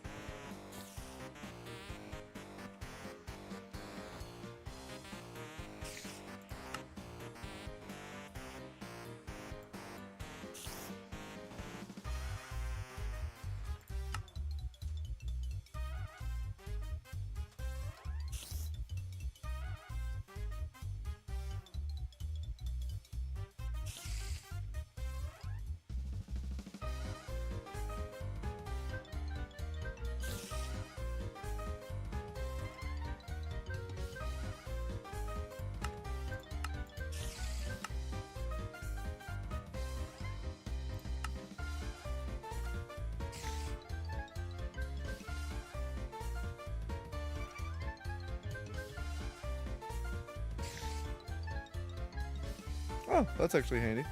Oh, that's actually handy.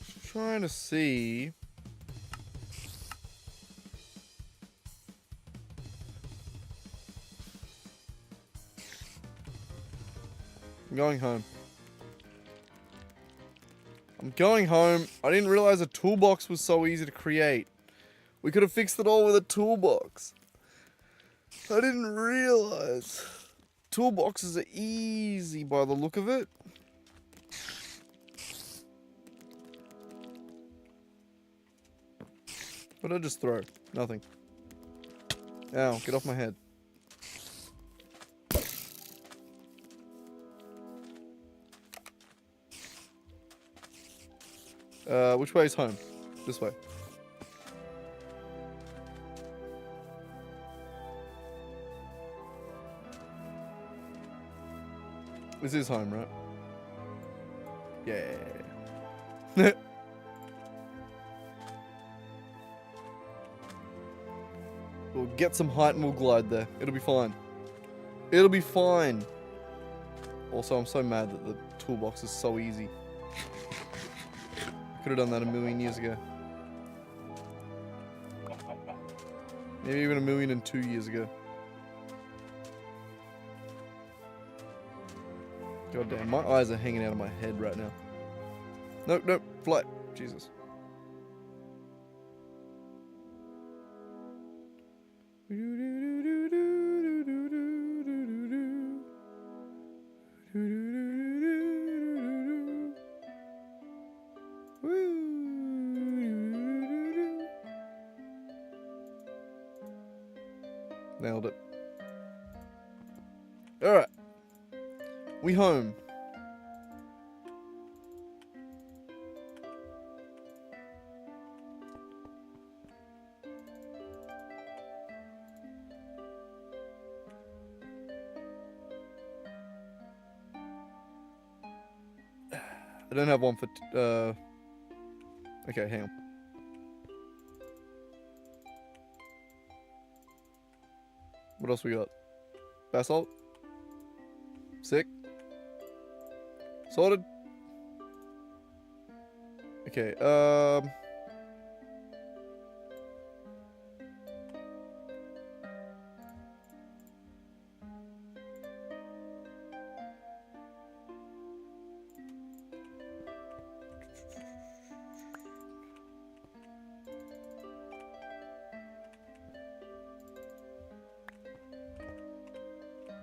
Just trying to see. I'm going home. I'm going home. I didn't realize a toolbox was so easy to create. We could have fixed it all with a toolbox. I didn't realize. Toolboxes are easy by the look of it. What did I just throw? Nothing. Ow, get off my head. Which way is home? This way. This is home, right? Yeah. We'll get some height and we'll glide there. It'll be fine. It'll be fine. Also, I'm so mad that the toolbox is so easy. Could have done that a million years ago. Maybe even 1,002 years ago. God damn, my eyes are hanging out of my head right now. Nope, nope, flight. Jesus. Nailed it. Alright. We home. I don't have one for... Okay, hang on. What else we got? Basalt? Sick. Sorted. Okay,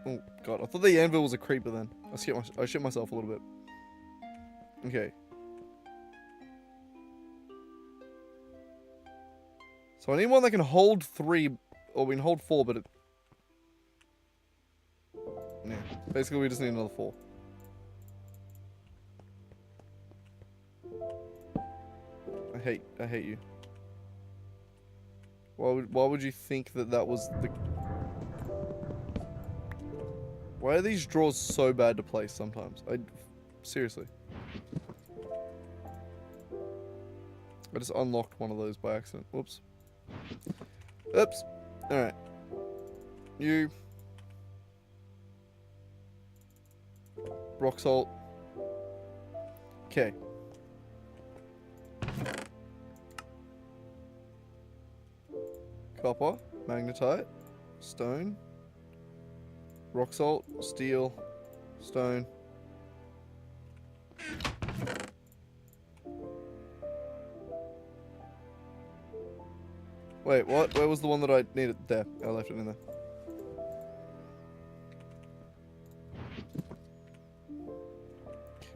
Oh, God. I thought the anvil was a creeper then. I shit myself a little bit. Okay. So I need one that can hold 3, or we can hold 4, but it... Yeah. Basically, we just need another 4. I hate you. Why would you think that was the... Why are these drawers so bad to place sometimes? Seriously. I just unlocked one of those by accident. Whoops. Oops. Alright. You. Rock salt. Okay. Copper. Magnetite. Stone. Rock salt. Steel. Stone. Wait, what? Where was the one that I needed? There. I left it in there.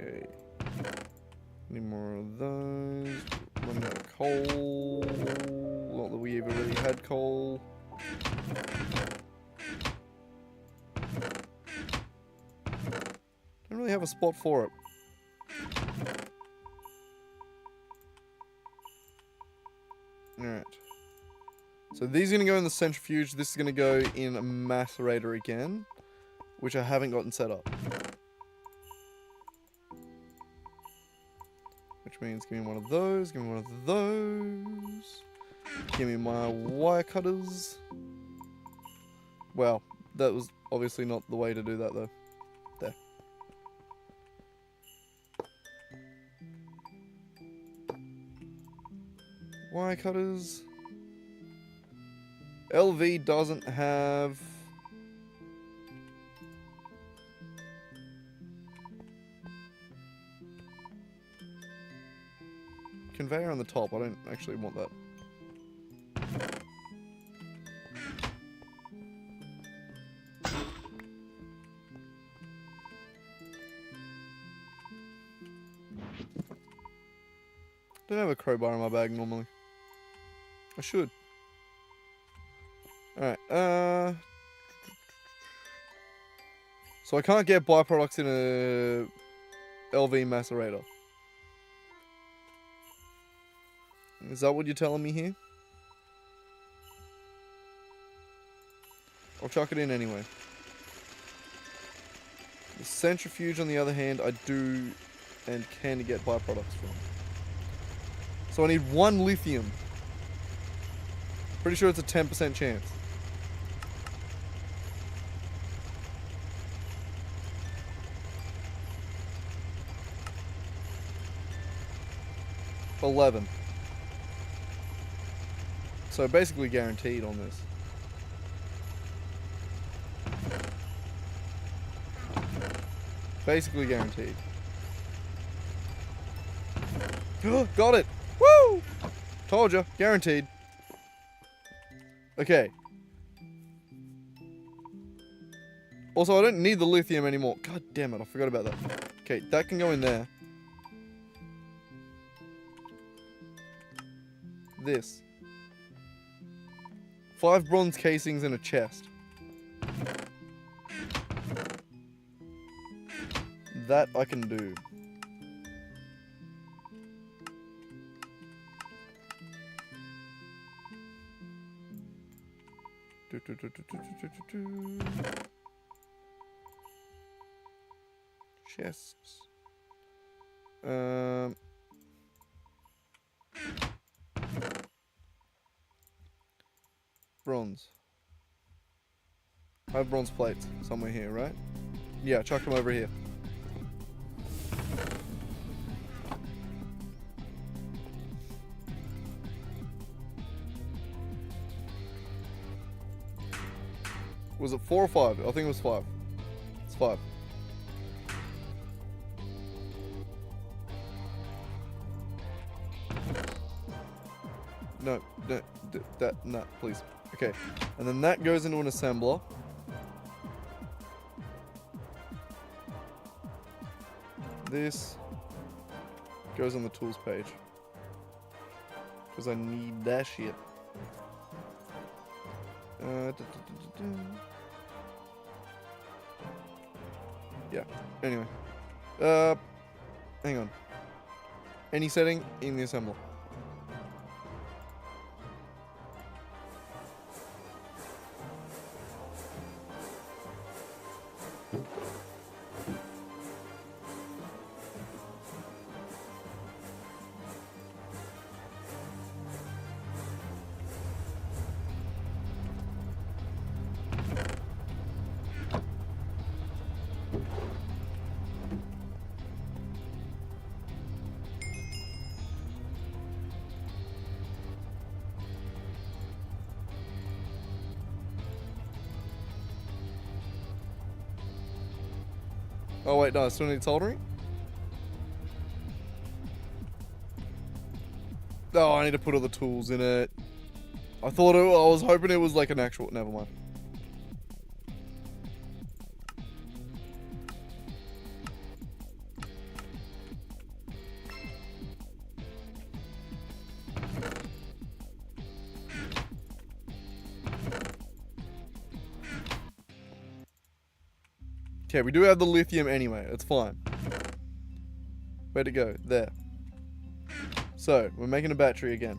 Okay. Need more of those. Running out of coal. Not that we even really had coal. Don't really have a spot for it. Alright. So these are going to go in the centrifuge. This is going to go in a macerator again, which I haven't gotten set up. Which means give me one of those, give me one of those. Give me my wire cutters. Well, that was obviously not the way to do that though. There. Wire cutters. LV doesn't have... conveyor on the top. I don't actually want that. Don't have a crowbar in my bag normally. I should. Alright, so I can't get byproducts in a LV macerator. Is that what you're telling me here? I'll chuck it in anyway. The centrifuge, on the other hand, I do and can get byproducts from. So I need 1 lithium. Pretty sure it's a 10% chance. $11. So basically guaranteed on this. Basically guaranteed. Got it! Woo! Told you, guaranteed. Okay. Also, I don't need the lithium anymore. God damn it, I forgot about that. Okay, that can go in there. This. 5 bronze casings in a chest. That I can do. Chests. Bronze. I have bronze plates somewhere here, right? Yeah, chuck them over here. Was it 4 or 5? I think it was 5. It's 5. No, that, no, please. Okay, and then that goes into an assembler. this goes on the tools page. Because I need that shit. Yeah, anyway. Hang on. Any setting in the assembler. Oh wait, no, I still need soldering? Oh, I need to put all the tools in it. I was hoping it was like an actual, never mind. Okay, we do have the lithium anyway. It's fine. Where'd it go? There. So, we're making a battery again.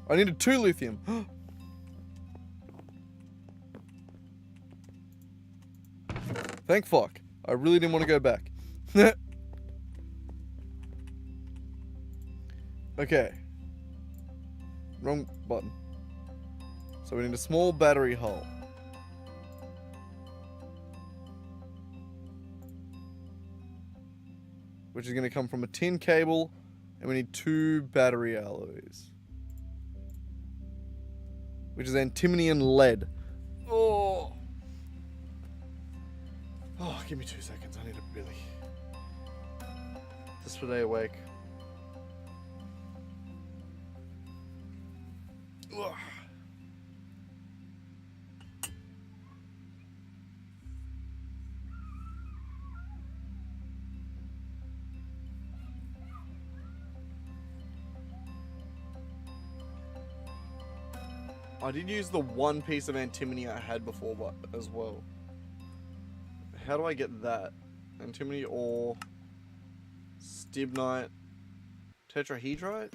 I needed 2 lithium. Thank fuck. I really didn't want to go back. Okay. Wrong button. So we need a small battery hull. Which is going to come from a tin cable. And we need 2 battery alloys. Which is antimony and lead. Oh. Oh, give me 2 seconds. I need to really just stay awake. Ugh. I did use the 1 piece of antimony I had before as well. How do I get that? Antimony or stibnite tetrahedrite?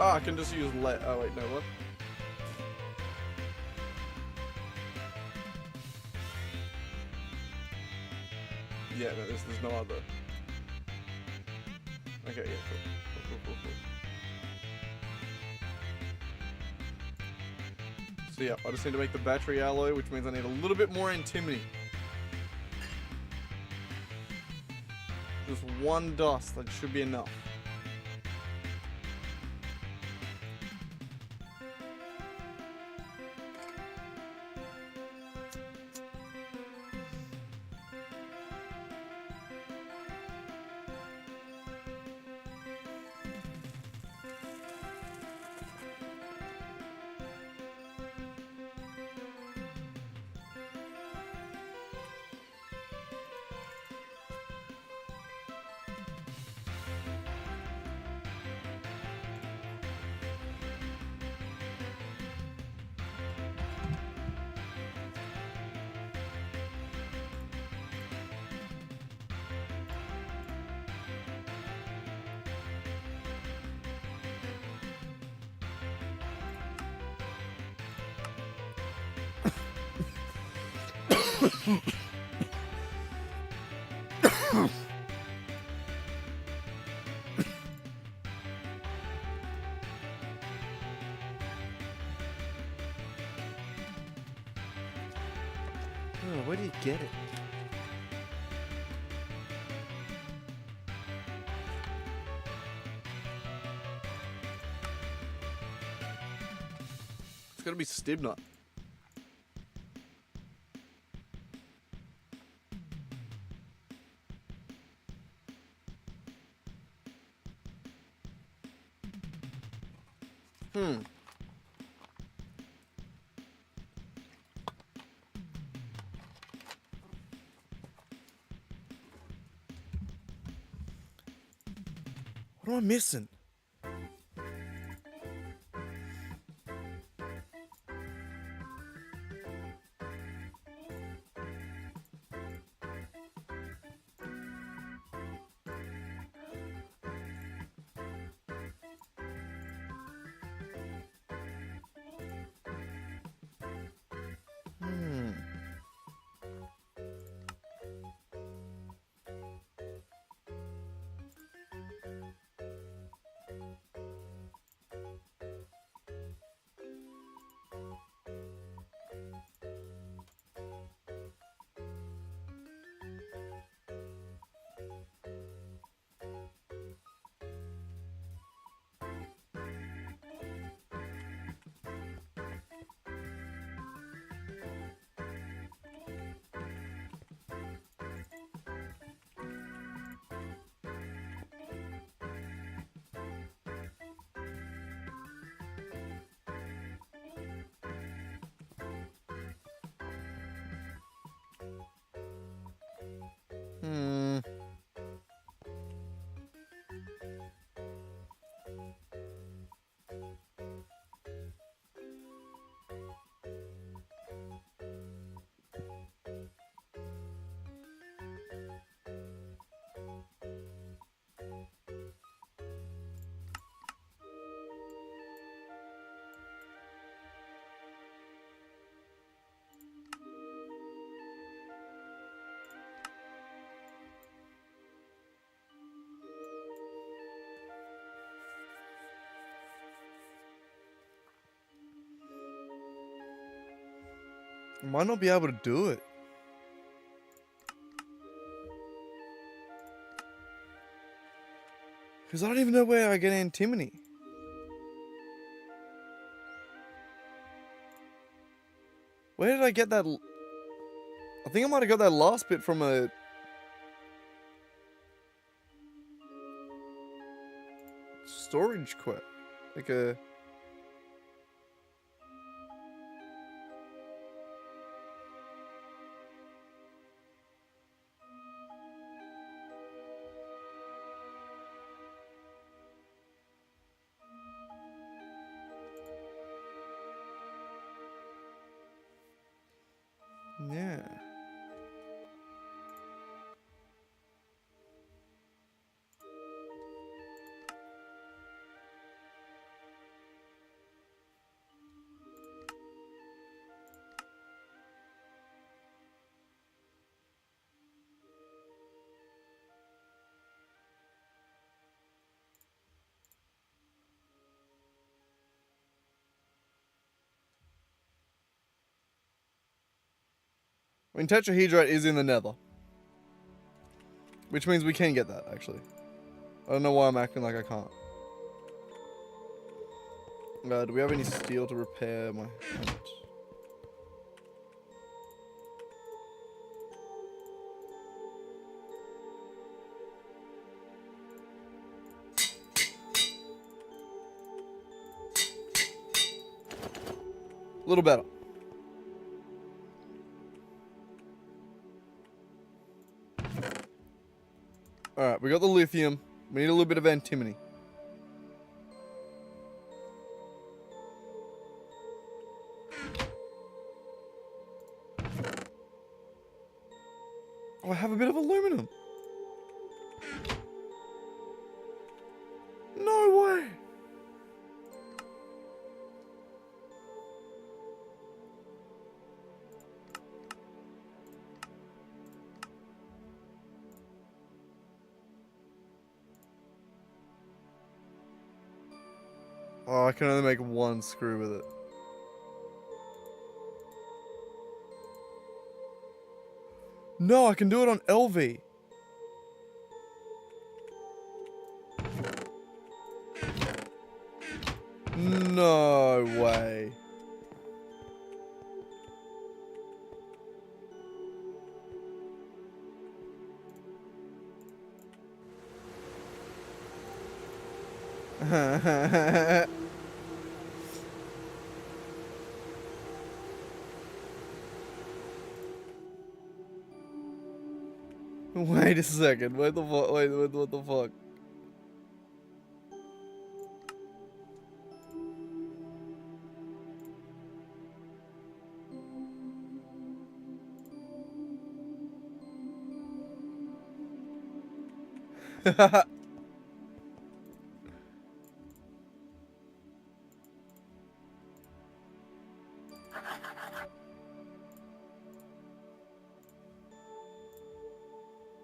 Oh, I can just use lead. Oh, wait, no, what? Yeah, no, there's no other. Okay, yeah, cool. So yeah, I just need to make the battery alloy, which means I need a little bit more antimony. Just 1 dust, that should be enough. Oh, where do you get it? gotta be stib nut. What am I missing? I might not be able to do it. Because I don't even know where I get antimony. Where did I get that? I think I might have got that last bit from a... storage quest. Like a... Yeah. I mean, tetrahedrite is in the nether. Which means we can get that, actually. I don't know why I'm acting like I can't. Do we have any steel to repair my helmet? A little better. Alright, we got the lithium. We need a little bit of antimony. Oh, I have a bit of aluminum. No way. Oh, I can only make one screw with it. No, I can do it on LV. No way. Wait a second. What the fuck? Wait, what the fuck?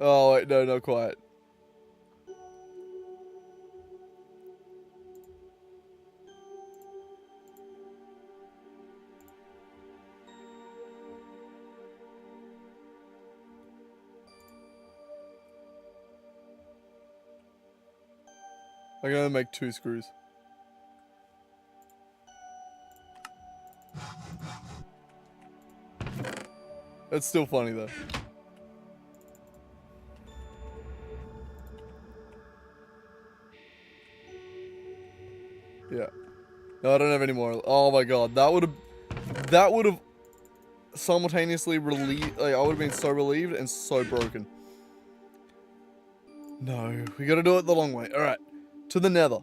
Oh wait, no, not quite. I'm gonna make 2 screws. That's still funny though. Yeah. No, I don't have any more. Oh my god, that would have simultaneously relieved. Like, I would have been so relieved and so broken. No, we gotta do it the long way. All right, to the Nether.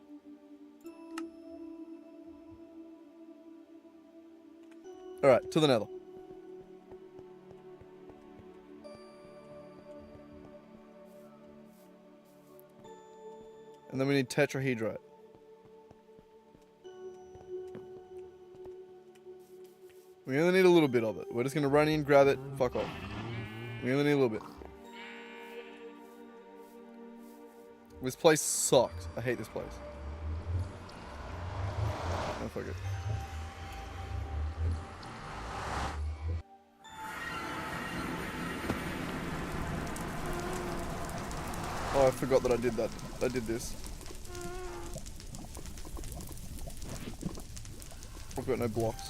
All right, to the Nether. And then we need tetrahedrite. We only need a little bit of it. We're just gonna run in, grab it, fuck off. We only need a little bit. This place sucks. I hate this place. Oh, fuck it. Oh, I forgot that I did that. I did this. I've got no blocks.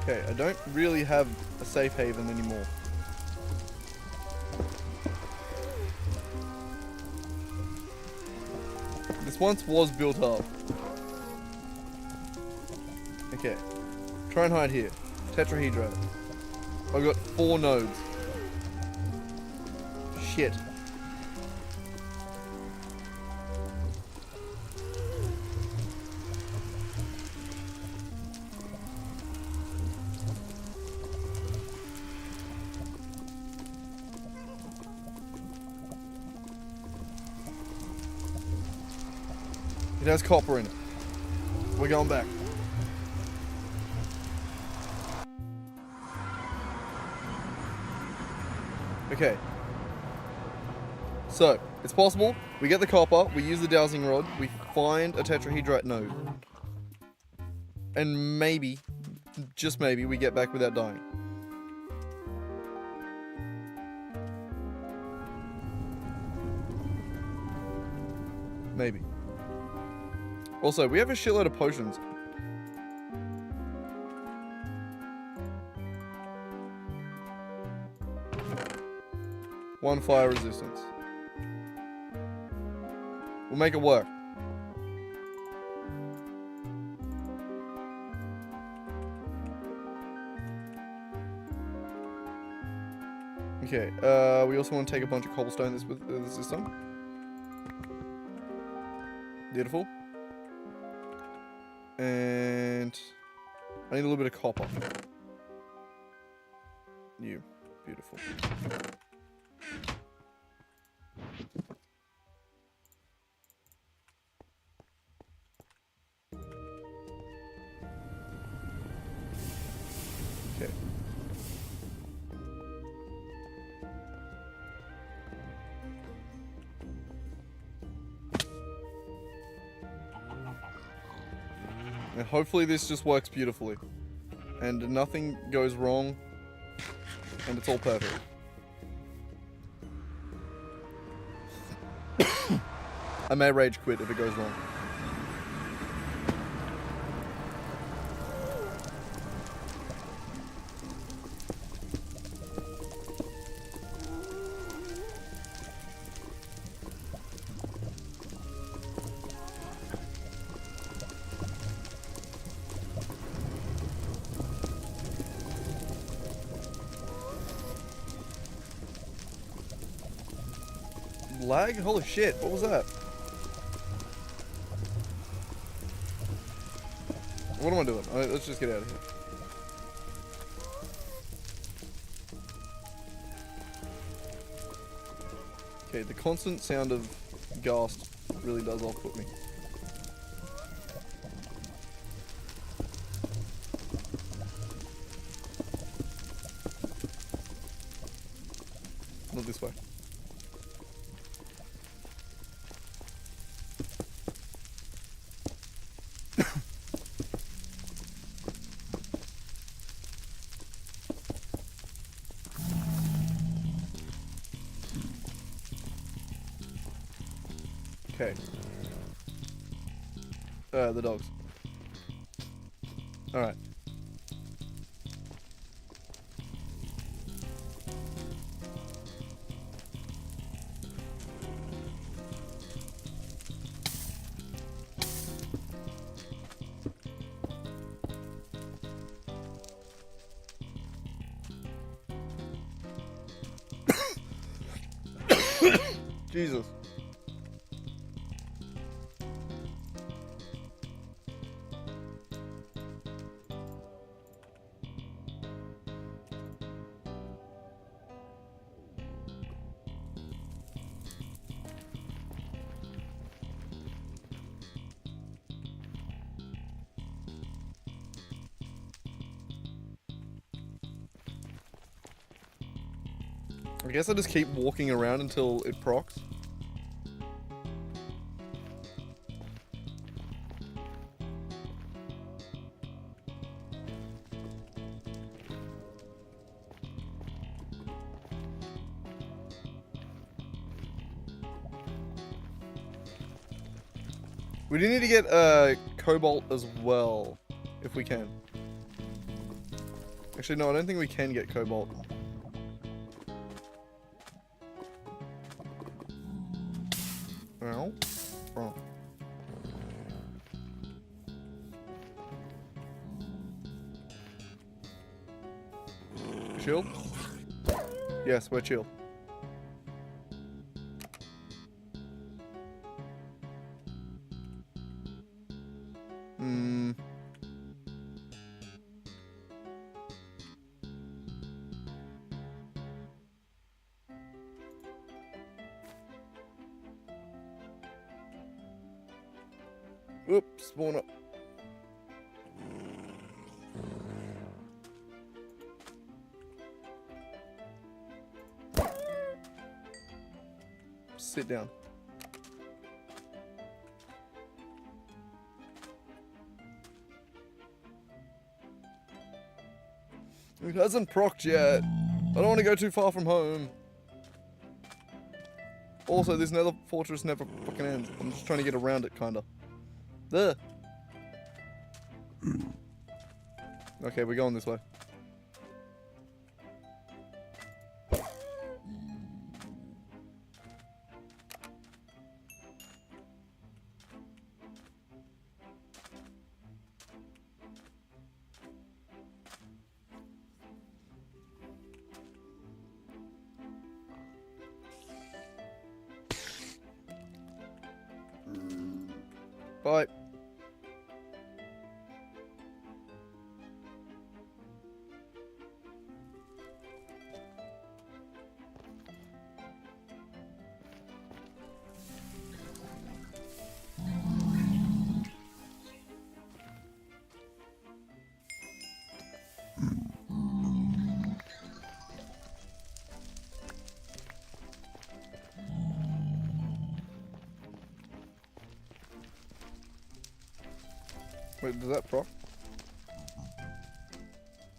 Okay, I don't really have a safe haven anymore. This once was built up. Okay. Try and hide here. Tetrahedrite. I've got 4 nodes. Shit. It has copper in it. We're going back. Okay. So, it's possible. We get the copper, we use the dowsing rod, we find a tetrahedrite node. And maybe, just maybe, we get back without dying. Maybe. Also, we have a shitload of potions. One fire resistance. We'll make it work. Okay, we also want to take a bunch of cobblestone with this system. Beautiful. And I need a little bit of copper. You. Beautiful. Okay. And hopefully this just works beautifully. And nothing goes wrong. And it's all perfect. I may rage quit if it goes wrong. Lag? Holy shit, what was that? What am I doing? Let's just get out of here. Okay, the constant sound of ghast really does off-put me. Not this way. Okay. The dogs. Alright. Jesus. I guess I just keep walking around until it procs. We do need to get cobalt as well, if we can. Actually, no, I don't think we can get cobalt. Ow. Oh. Chill? Yes, we're chill. Oops, spawn up. Sit down. It hasn't procced yet. I don't want to go too far from home. Also, this nether fortress never fucking ends. I'm just trying to get around it, kinda. There. Okay, we're going this way. Bye. Wait, does that proc?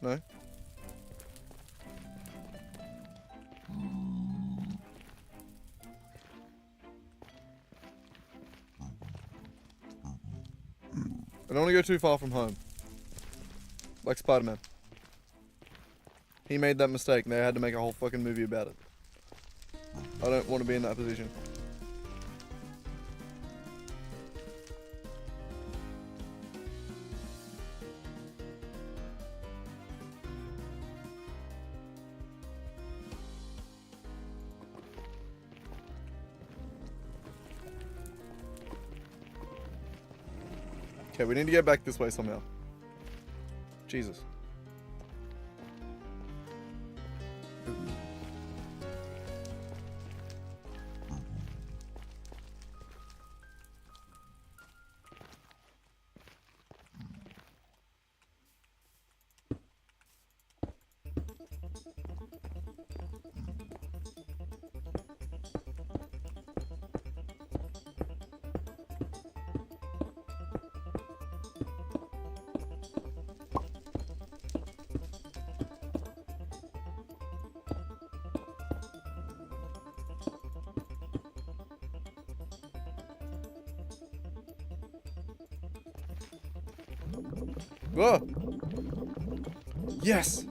No? I don't want to go too far from home. Like Spider-Man. He made that mistake and they had to make a whole fucking movie about it. I don't want to be in that position. Okay, we need to get back this way somehow. Jesus. Whoa! Yes!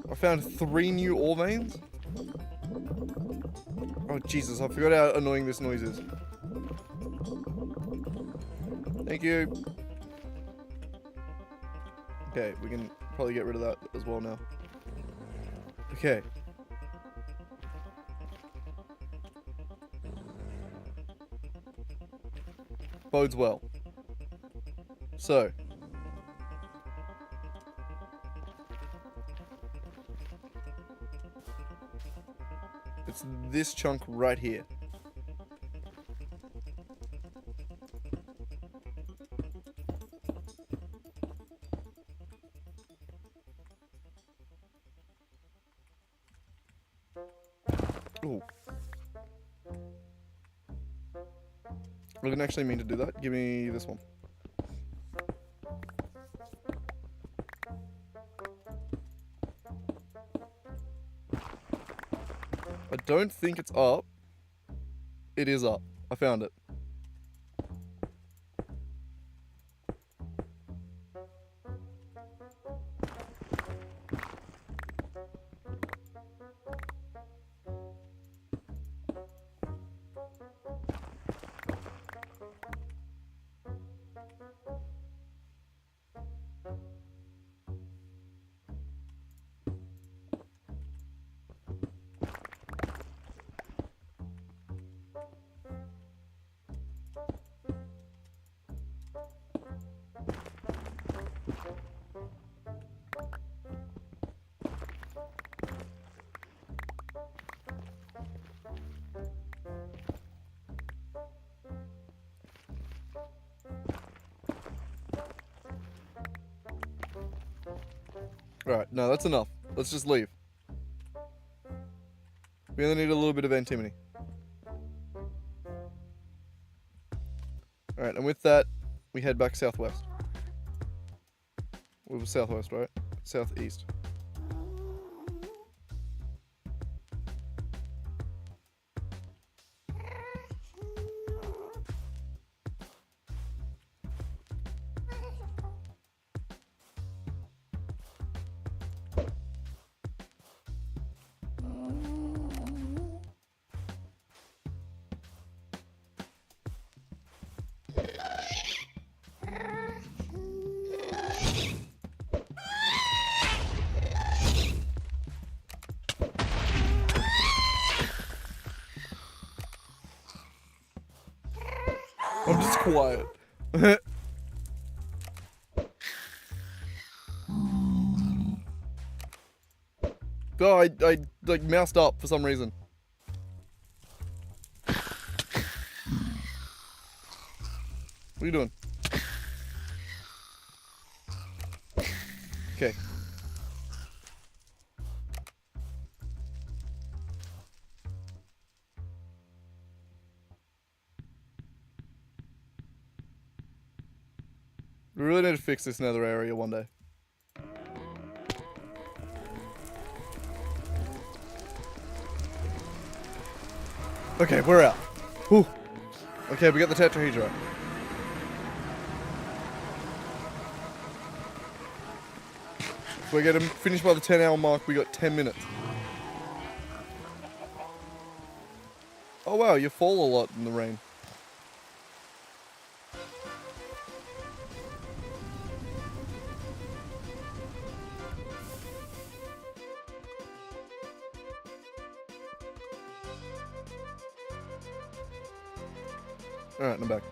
I found 3 new ore veins. Oh Jesus, I forgot how annoying this noise is. Thank you. Okay, we can probably get rid of that as well now. Okay. Bodes well. So. It's this chunk right here. Ooh. I didn't actually mean to do that. Give me this one. I don't think it's up. It is up. I found it. Alright, no, that's enough. Let's just leave. We only need a little bit of antimony. Alright, and with that, we head back southwest. We were southwest, right? Southeast. I'm just quiet. Oh, I like moused up for some reason. What are you doing? Okay. We really need to fix this nether area one day. Okay, we're out. Whew. Okay, we got the tetrahedrite. If we get him finished by the 10-hour mark, we got 10 minutes. Oh wow, you fall a lot in the rain. Alright, I'm back.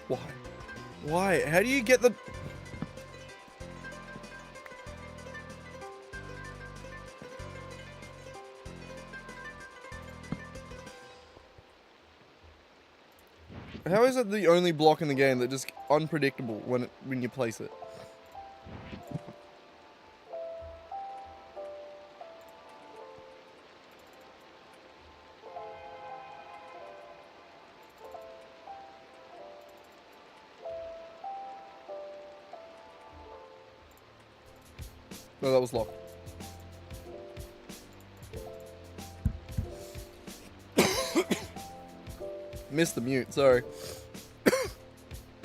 Why? Why? How do you get the... How is it the only block in the game that just unpredictable when you place it? No, that was locked. Missed the mute, sorry.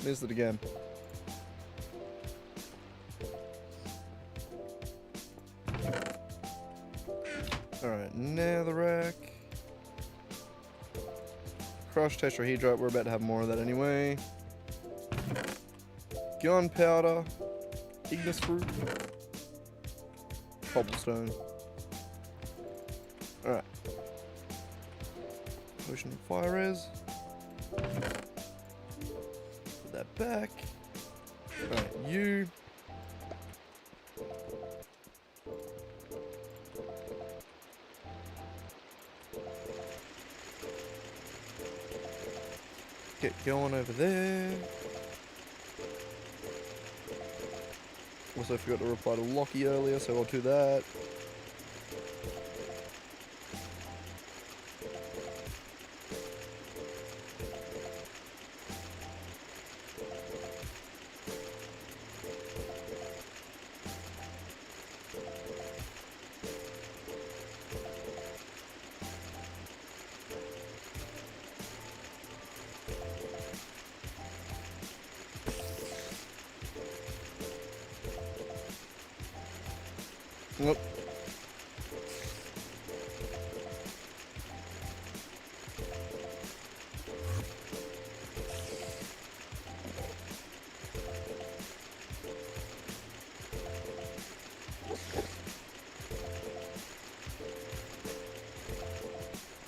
Missed it again. Alright, now the rack. Crushed tetrahedrite, we're about to have more of that anyway. Gunpowder. Ignis fruit. Cobblestone. Alright. Potion of fire res. Put that back. Alright, you. Get going over there. Also forgot to reply to Lockie earlier, so I'll do that.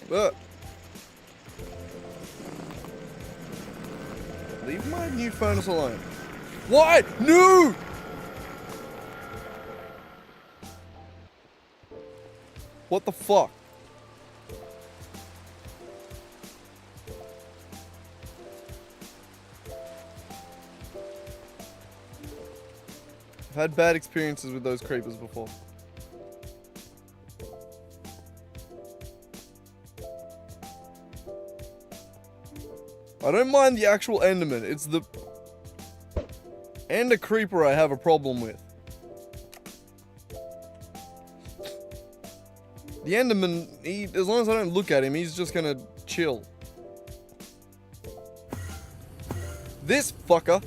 Whoop. Leave my new furnace alone. Why? No! What the fuck? I've had bad experiences with those creepers before. I don't mind the actual Enderman, it's the Ender creeper I have a problem with. The Enderman, as long as I don't look at him, he's just gonna chill. This fucker.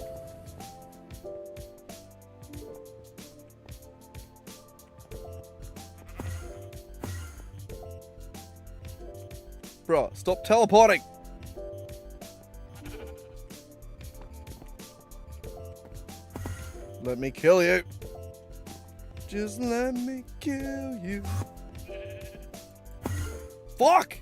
Bruh, stop teleporting. Let me kill you. Just let me kill you. Fuck!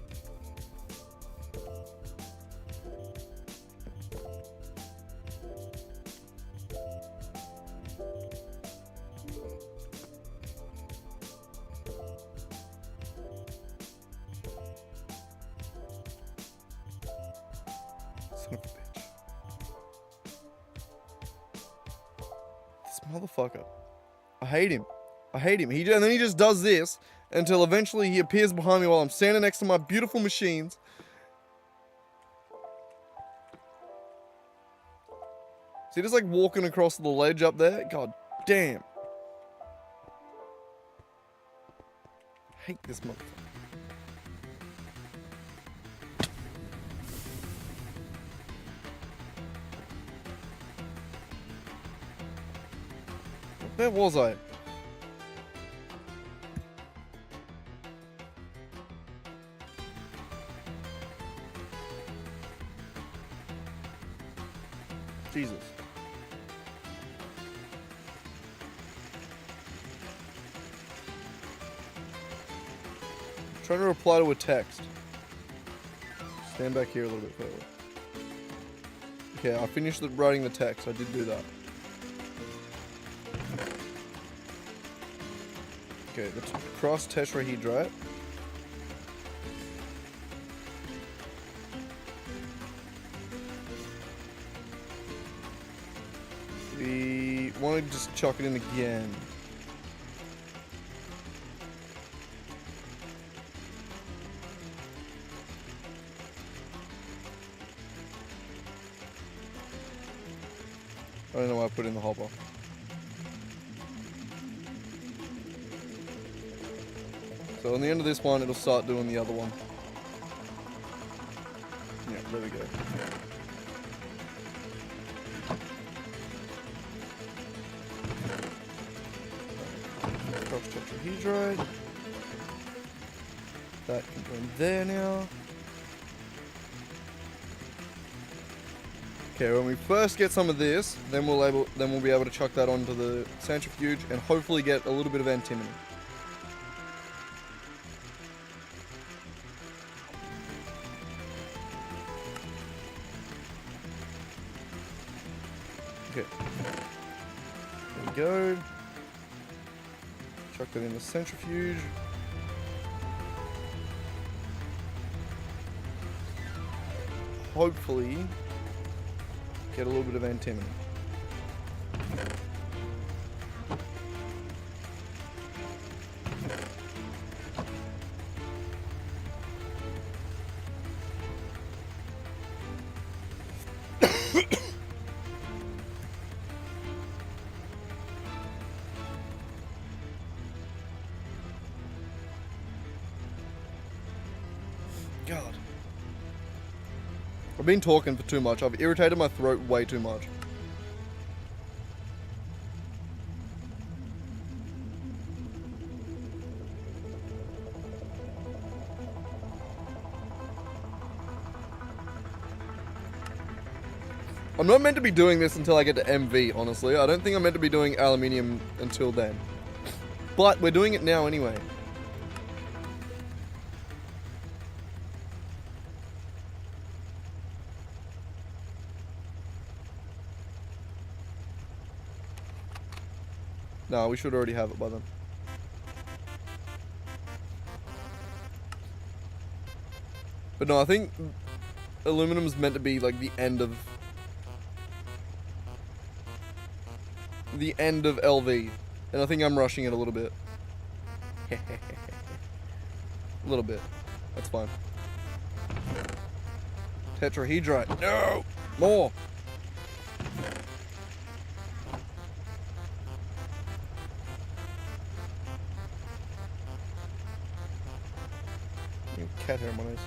Son of a bitch. Motherfucker. I hate him. I hate him. And then he just does this until eventually he appears behind me while I'm standing next to my beautiful machines. See, just like walking across the ledge up there? God damn. I hate this motherfucker. Where was I? Jesus. I'm trying to reply to a text. Stand back here a little bit further. Okay, I finished writing the text. I did do that. Okay, the cross tetrahedrite. We want to just chuck it in again. I don't know why I put it in the hopper. So on the end of this one, it'll start doing the other one. Yeah, there we go. Cross tetrahedrite. That can go in there now. Okay, when we first get some of this, then we'll be able to chuck that onto the centrifuge and hopefully get a little bit of antimony. Okay. There we go. Chuck that in the centrifuge. Hopefully get a little bit of antimony. God. I've been talking for too much. I've irritated my throat way too much. I'm not meant to be doing this until I get to MV, honestly. I don't think I'm meant to be doing aluminium until then. But we're doing it now anyway. No, we should already have it by then. But no, I think aluminum's meant to be like the end of LV. And I think I'm rushing it a little bit. A little bit. That's fine. Tetrahedrite. No! More! Cat hair on my nose.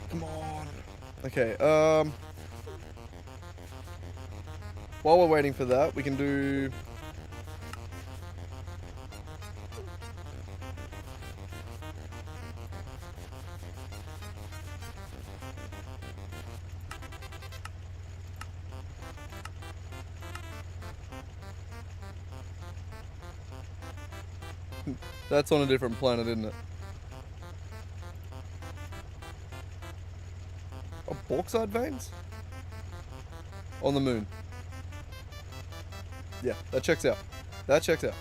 Come on. Okay, while we're waiting for that, we can do... That's on a different planet, isn't it? Oh, bauxite veins? On the moon. Yeah, that checks out. That checks out.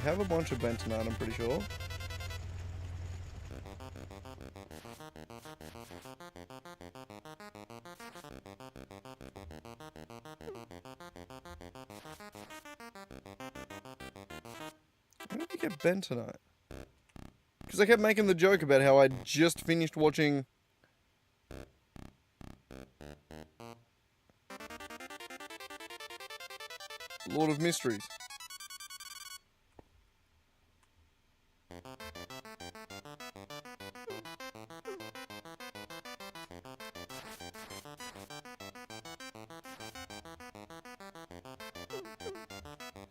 have a bunch of bentonite, I'm pretty sure. Where did we get bentonite? Because I kept making the joke about how I just finished watching Lord of Mysteries.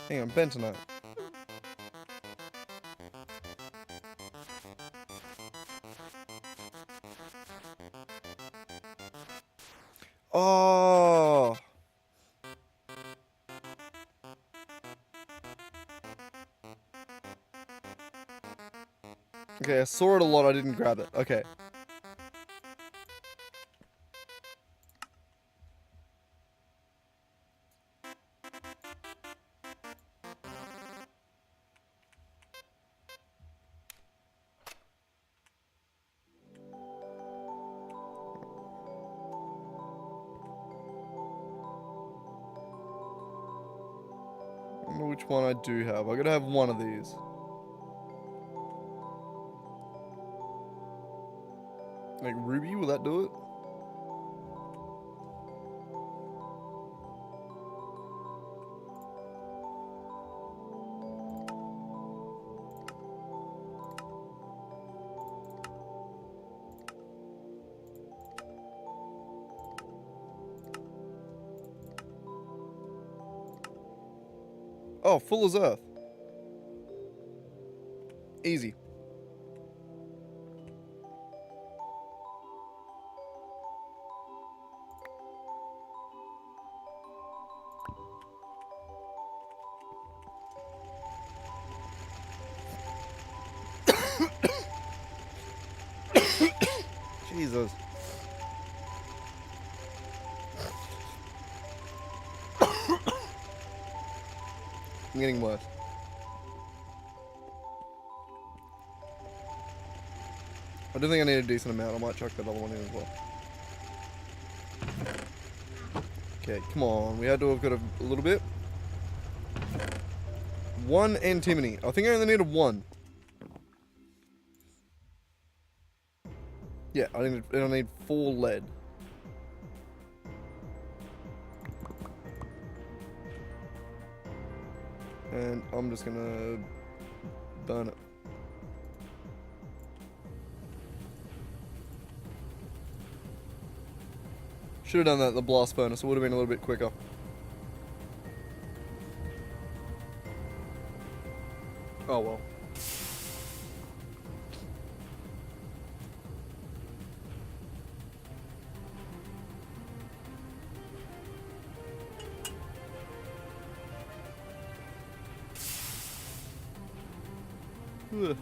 Hang on, bentonite. Oh. Okay, I saw it a lot, I didn't grab it. Okay. I wonder which one I do have. I gotta have one of these. Like ruby, will that do it? Oh, full as earth. Easy. Jesus. I'm getting worse. I do think I need a decent amount. I might chuck that other one in as well. Okay, come on. We had to have got a little bit. One antimony. I think I only needed one. Yeah, I need 4 lead. And I'm just gonna burn it. Should have done that at the blast furnace. It would have been a little bit quicker. Oh well. Ugh.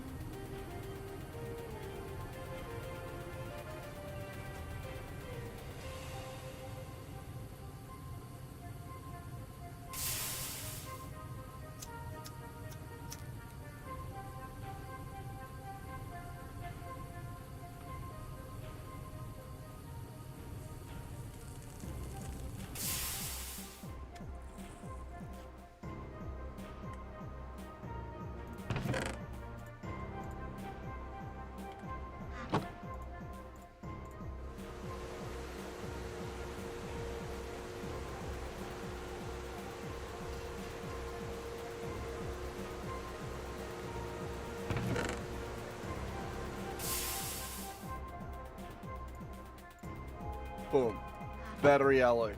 Boom. Battery alloy.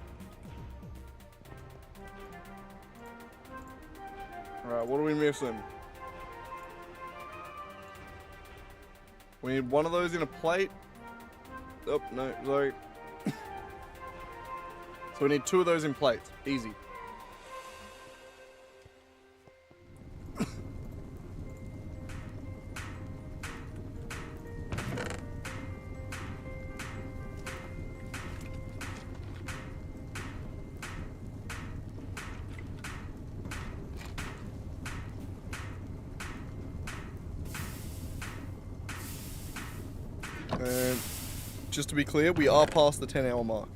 Alright, what are we missing? We need one of those in a plate. Oh, no, sorry. So we need 2 of those in plates. Easy. And just to be clear, we are past the 10-hour mark.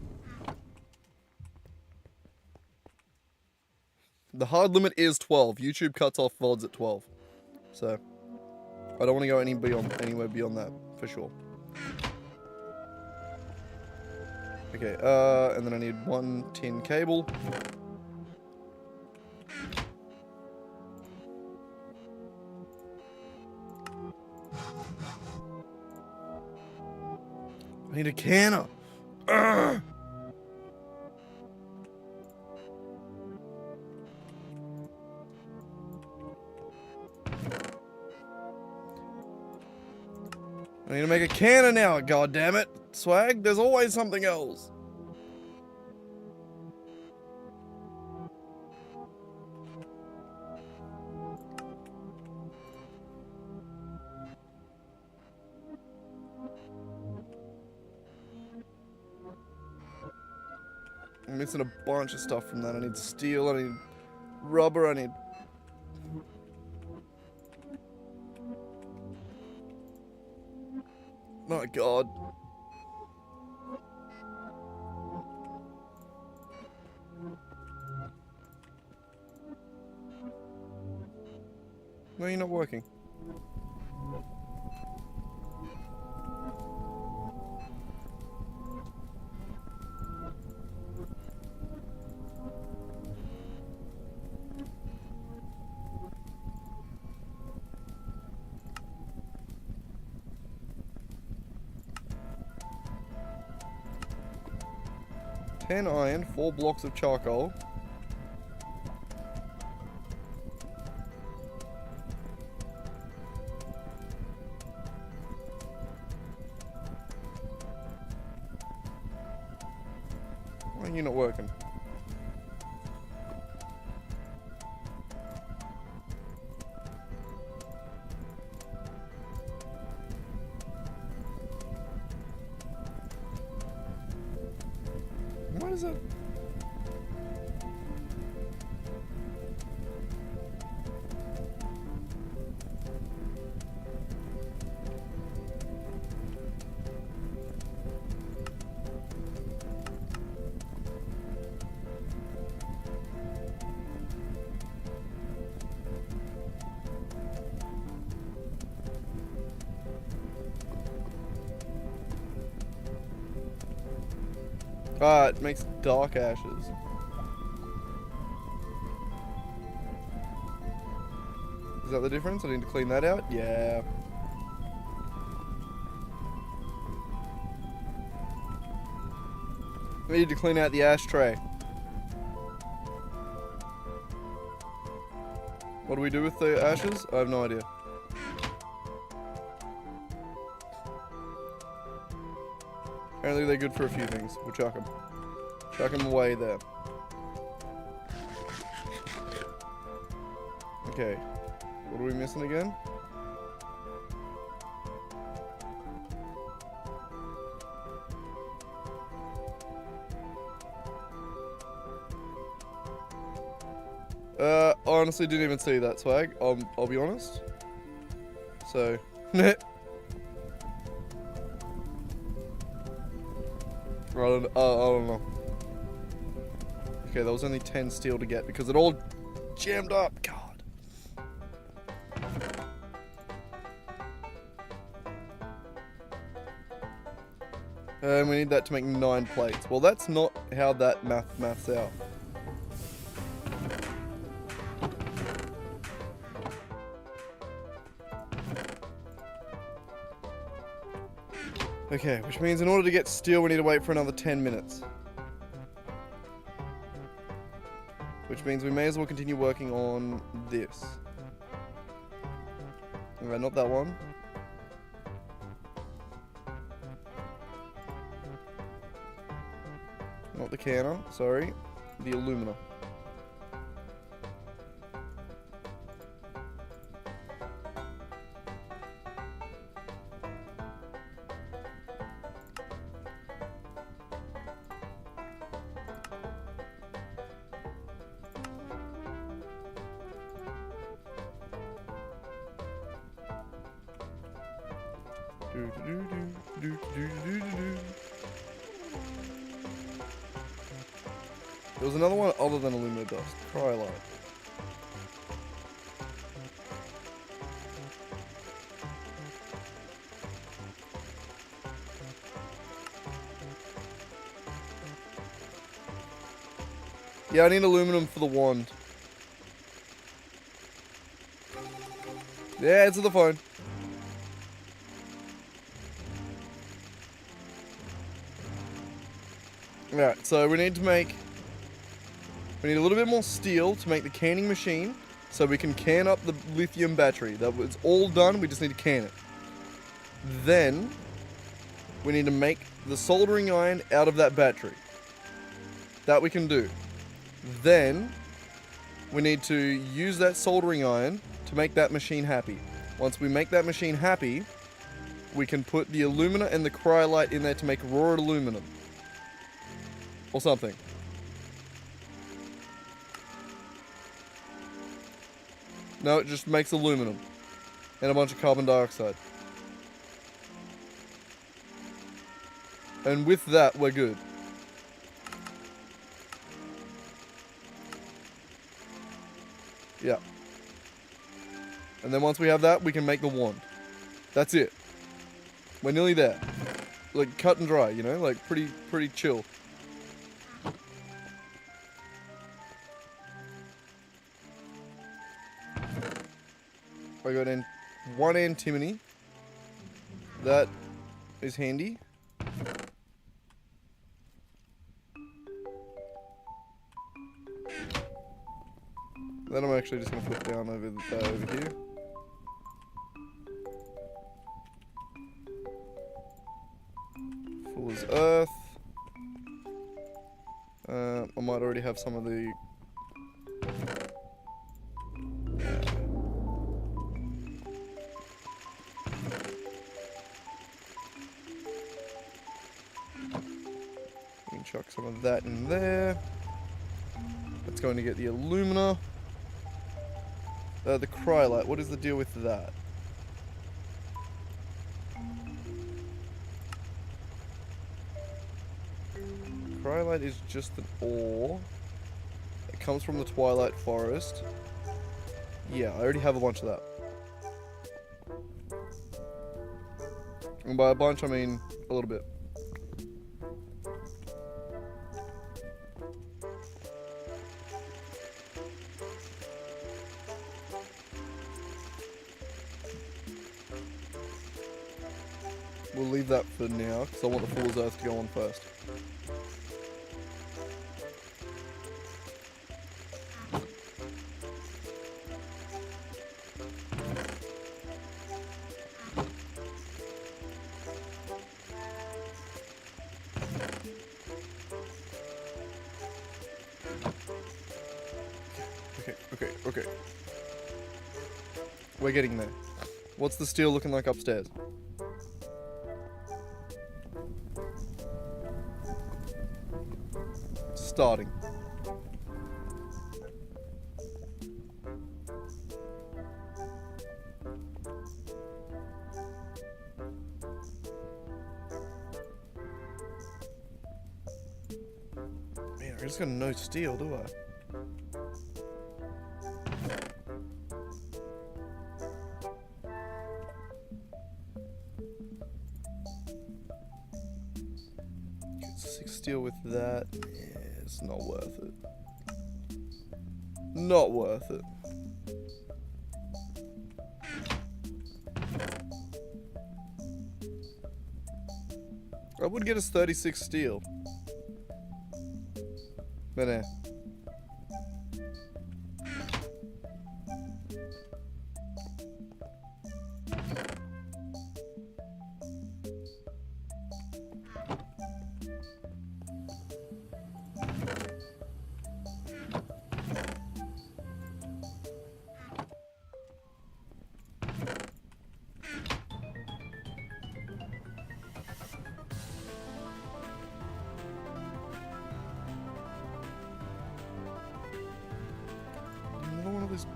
The hard limit is 12. YouTube cuts off VODs at 12. So, I don't want to go anywhere beyond that, for sure. Okay, and then I need 1 tin cable. I need a canner. Urgh! I need to make a canner now, god damn it. Swag, there's always something else. I'm missing a bunch of stuff from that. I need steel, I need rubber, I need... Oh my god. No, you're not working. Ten iron, 4 blocks of charcoal. Why are you not working? What is it? Ah, it makes dark ashes. Is that the difference? I need to clean that out? Yeah. I need to clean out the ashtray. What do we do with the ashes? I have no idea. Apparently they're good for a few things. We'll chuck them. Chuck them away there. Okay. What are we missing again? Honestly didn't even see that, Swag. I'll be honest. So, I don't know. Okay, there was only 10 steel to get because it all jammed up. God. And we need that to make 9 plates. Well, that's not how that maths out. Okay, which means in order to get steel, we need to wait for another 10 minutes. Which means we may as well continue working on this. Alright, not that one. Not the canner, sorry. The alumina. There was another one other than alumina dust. Cryolite. Yeah, I need aluminum for the wand. Yeah, answer the phone. Alright, so we need a little bit more steel to make the canning machine so we can can up the lithium battery. That was all done, we just need to can it. Then we need to make the soldering iron out of that battery. That we can do. Then we need to use that soldering iron to make that machine happy. Once we make that machine happy, we can put the alumina and the cryolite in there to make raw aluminum. Or something. No, it just makes aluminum. And a bunch of carbon dioxide. And with that, we're good. Yeah. And then once we have that, we can make the wand. That's it. We're nearly there. Like, cut and dry, you know? Like, pretty chill. I got in one antimony. That is handy. Then I'm actually just going to put down over here. Full as earth. I might already have some of the... We can chuck some of that in there. That's going to get the alumina. The cryolite, what is the deal with that? Cryolite is just an ore. It comes from the Twilight Forest. Yeah, I already have a bunch of that. And by a bunch, I mean a little bit. We'll leave that for now, because I want the Fool's Earth to go on first. Okay. We're getting there. What's the steel looking like upstairs? Starting. Man, I just got no steel, do I? Get 6 steel with that. Yeah, it's not worth it. Not worth it. I would get us 36 steel. But eh.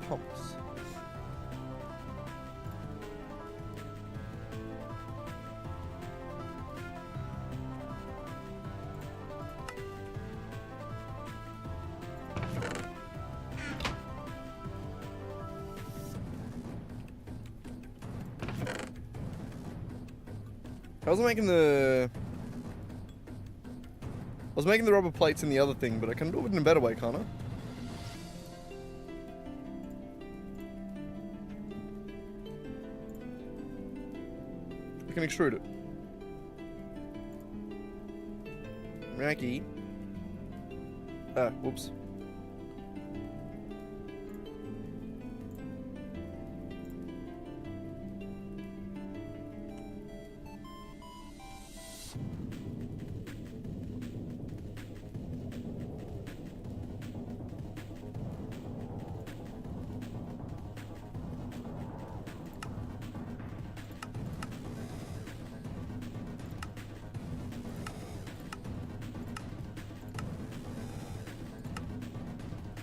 Pumps. I was making the rubber plates in the other thing, but I can do it in a better way, can't I? I can extrude it. Racky. Ah, whoops.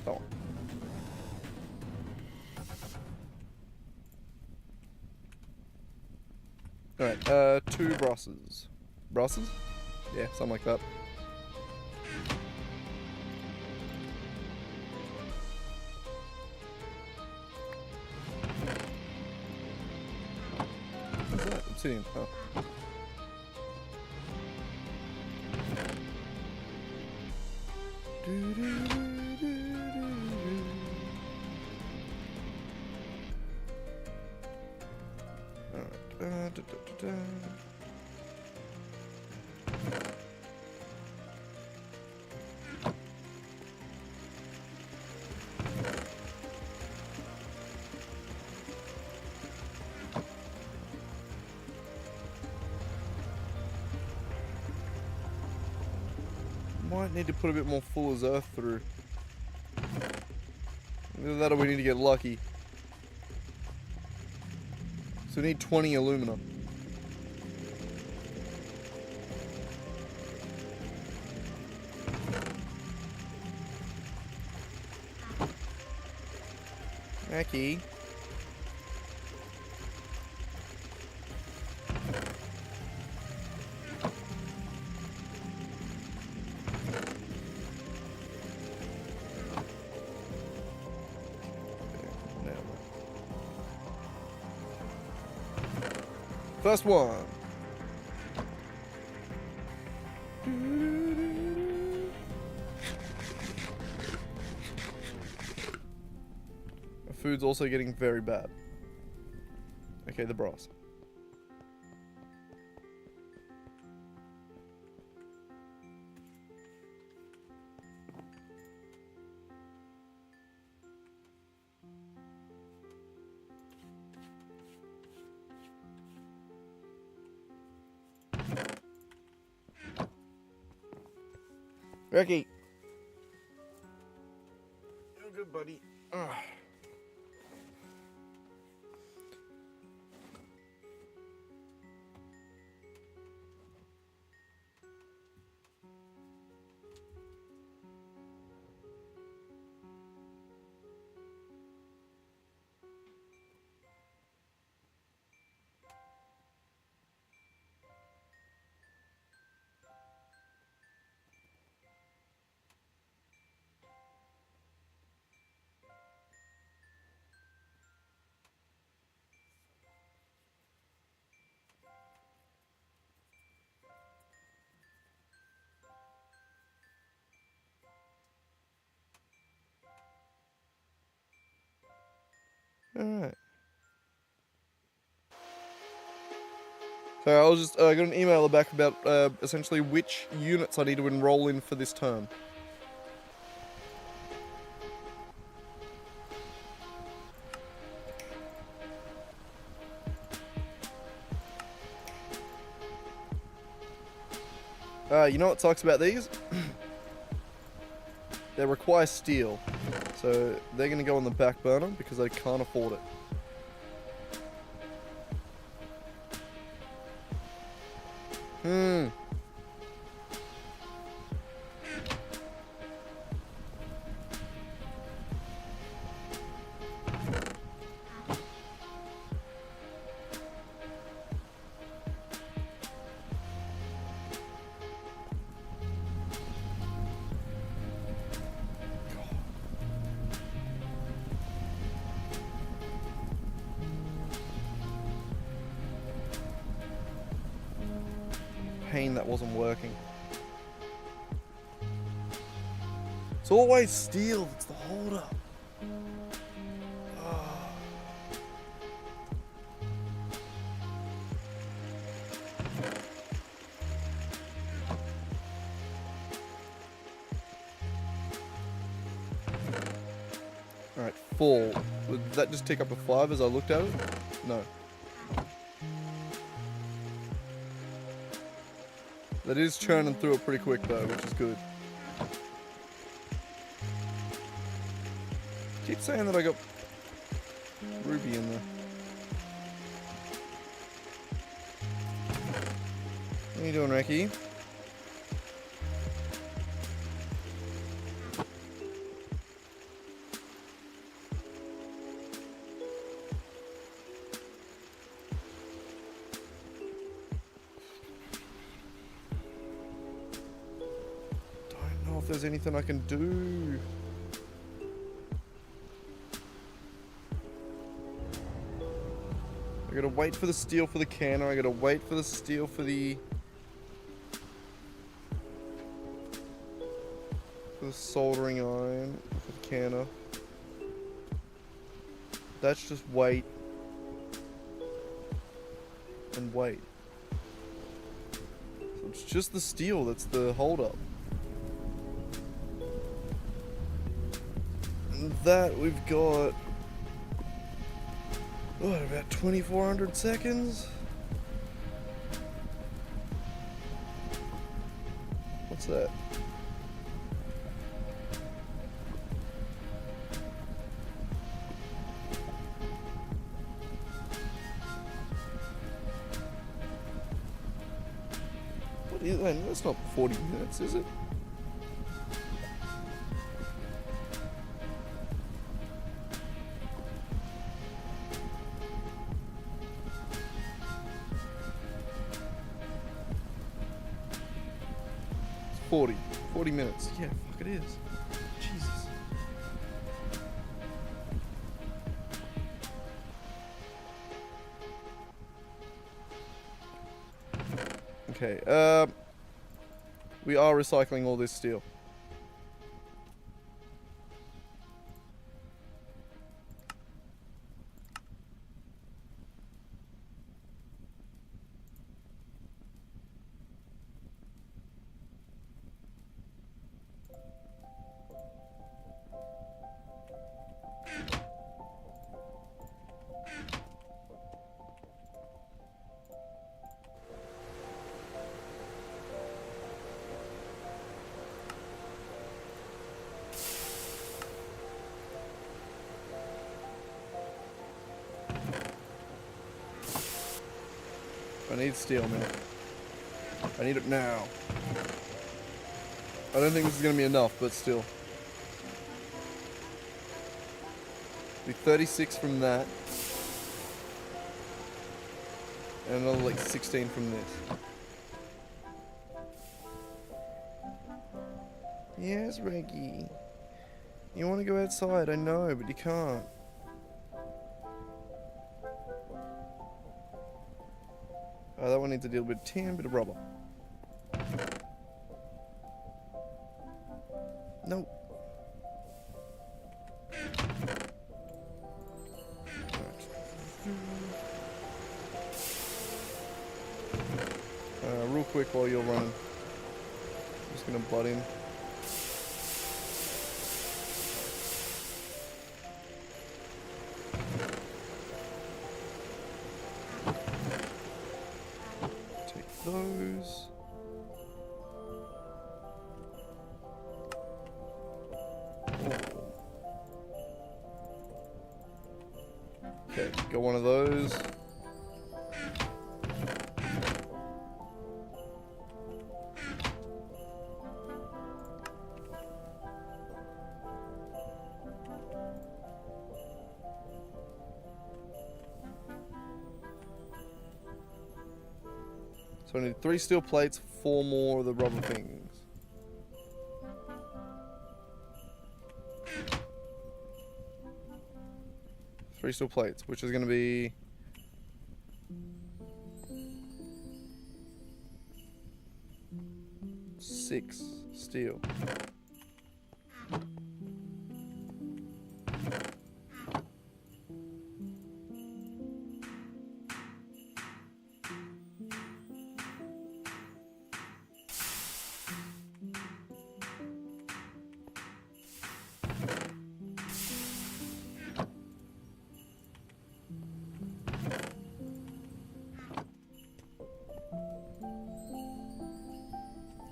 Oh. Alright, 2 brasses. Brasses? Yeah, something like that. What's that? Obsidian. Oh. Might need to put a bit more Fuller's Earth through. Either that or we need to get lucky. So we need 20 aluminum. Mackie. First one. Our food's also getting very bad. Okay, the brass. Ricky. You're good, buddy. Ugh. Alright. So I was just got an email back about essentially which units I need to enroll in for this term. You know what sucks about these? They require steel. So they're going to go on the back burner because I can't afford it. pain that wasn't working. It's always steel that's the holdup. Alright, 4. Would that just tick up to 5 as I looked at it? No. That is churning through it pretty quick though, which is good. Keep saying that I got ruby in there. What are you doing, Ricky? Don't know if there's anything I can do. I gotta wait for the steel for the canner. I gotta wait for the steel for the soldering iron for the canner. That's just wait and wait. So it's just the steel that's the holdup. And that we've got. What, about 2,400 seconds? What's that? What is that? That's not 40 minutes, is it? It's 40 minutes. Yeah, fuck it is. Jesus. Okay, we are recycling all this steel. I need steel, man. I need it now. I don't think this is going to be enough, but still. Be 36 from that. And another like 16 from this. Yes, Reggie. You want to go outside, I know, but you can't. Oh, that one needs a little bit of tin, bit of rubber. Nope. Real quick while you're running. I'm just gonna butt in. Take those. Okay, got one of those. So I need 3 steel plates, 4 more of the rubber things. Three steel plates, which is going to be 6 steel.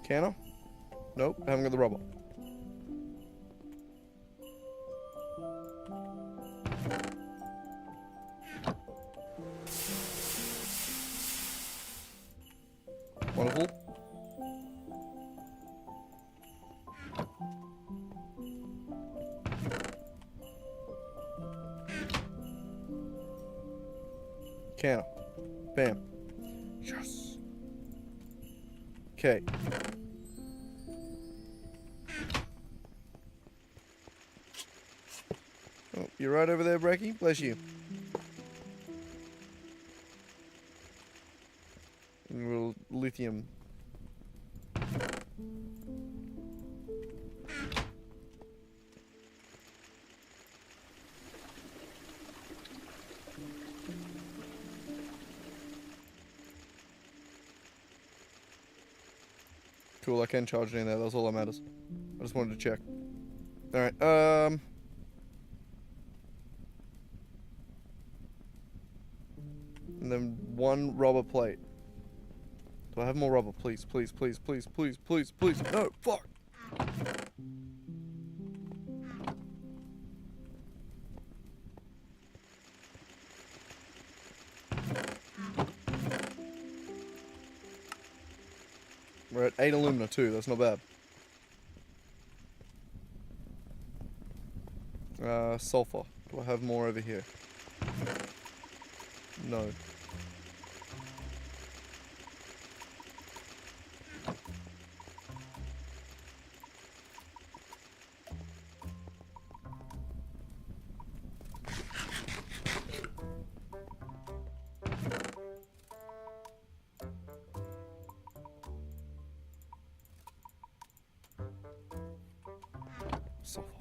Can I? Nope, haven't got the rubber. Wonderful. Can I? Bam. Yes. Okay. Oh, you're right over there, Brecky. Bless you. And we'll lithium. Cool, I can charge it in there. That's all that matters. I just wanted to check. Alright, and then 1 rubber plate. Do I have more rubber? Please, please, please, please, please, please, please. No, fuck. We're at 8 alumina too, that's not bad. Sulfur. Do I have more over here? No. Sulfur.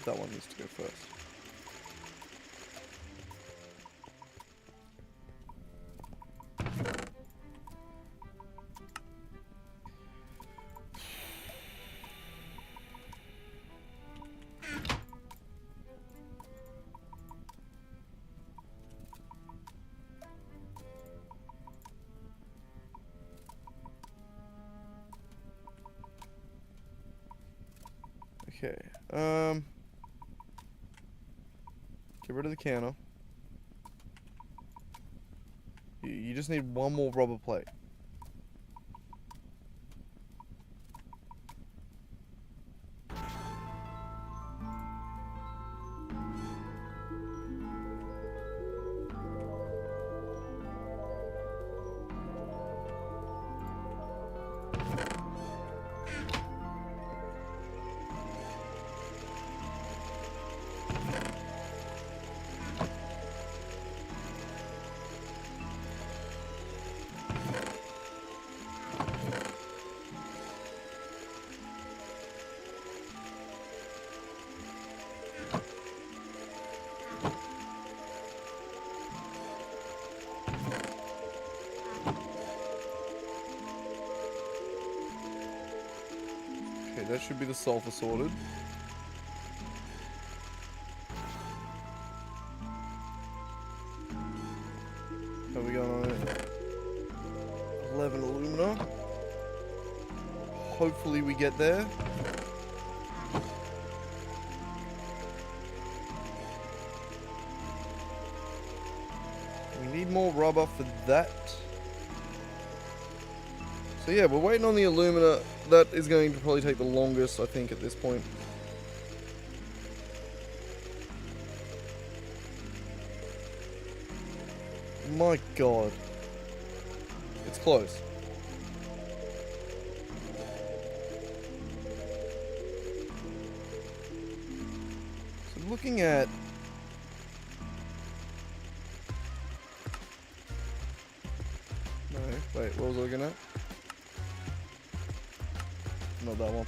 That one needs to go first. Okay, get rid of the counter. You just need 1 more rubber plate. That should be the sulfur sorted. How are we going on it? 11 alumina. Hopefully we get there. We need more rubber for that. So yeah, we're waiting on the alumina. That is going to probably take the longest, I think, at this point. My god. It's close. So looking at... No, wait, what was I looking at? Not that one.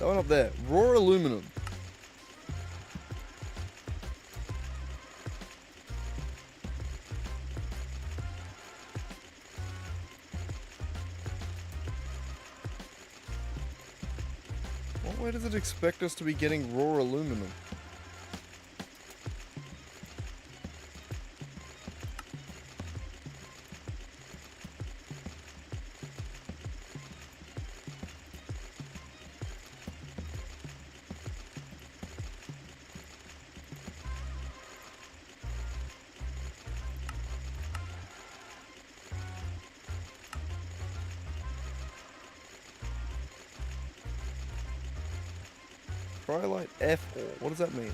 That one up there. Raw aluminum. What way does it expect us to be getting raw aluminum? Cryolite F ore. What does that mean?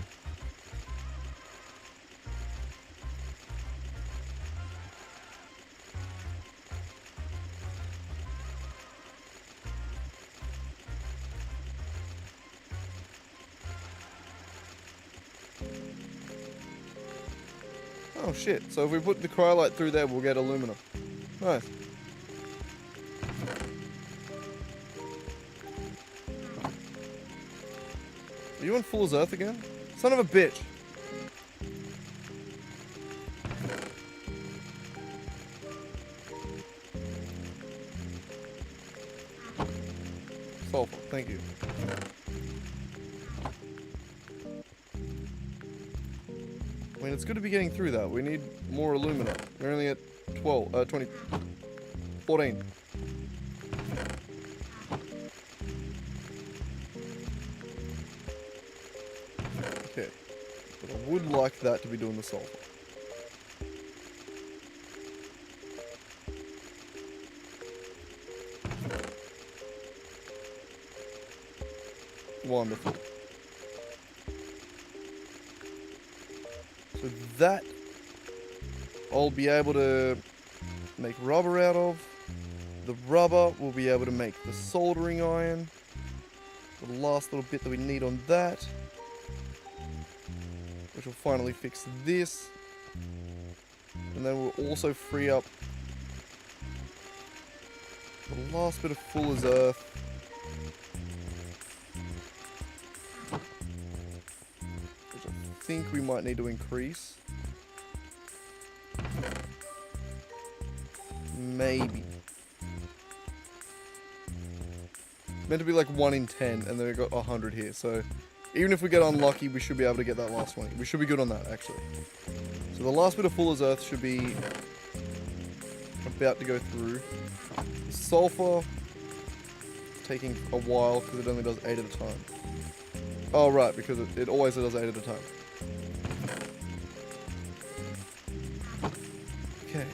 Oh shit. So if we put the cryolite through there, we'll get aluminum. Nice. Are you on Fool's Earth again? Son of a bitch. Sulfur, thank you. I mean, it's good to be getting through that. We need more alumina. We're only at 20, 14. Okay, but I would like that to be doing the sulfur. Wonderful. So that I'll be able to make rubber out of. The rubber we'll be able to make the soldering iron. The last little bit that we need on that, which will finally fix this. And then we'll also free up the last bit of Fuller's Earth. Which I think we might need to increase. Maybe. It's meant to be like 1 in 10, and then we got 100 here, so even if we get unlucky, we should be able to get that last one. We should be good on that, actually. So the last bit of Fuller's Earth should be about to go through. The sulfur is taking a while because it only does 8 at a time. Oh, right, because it always does 8 at a time. Okay.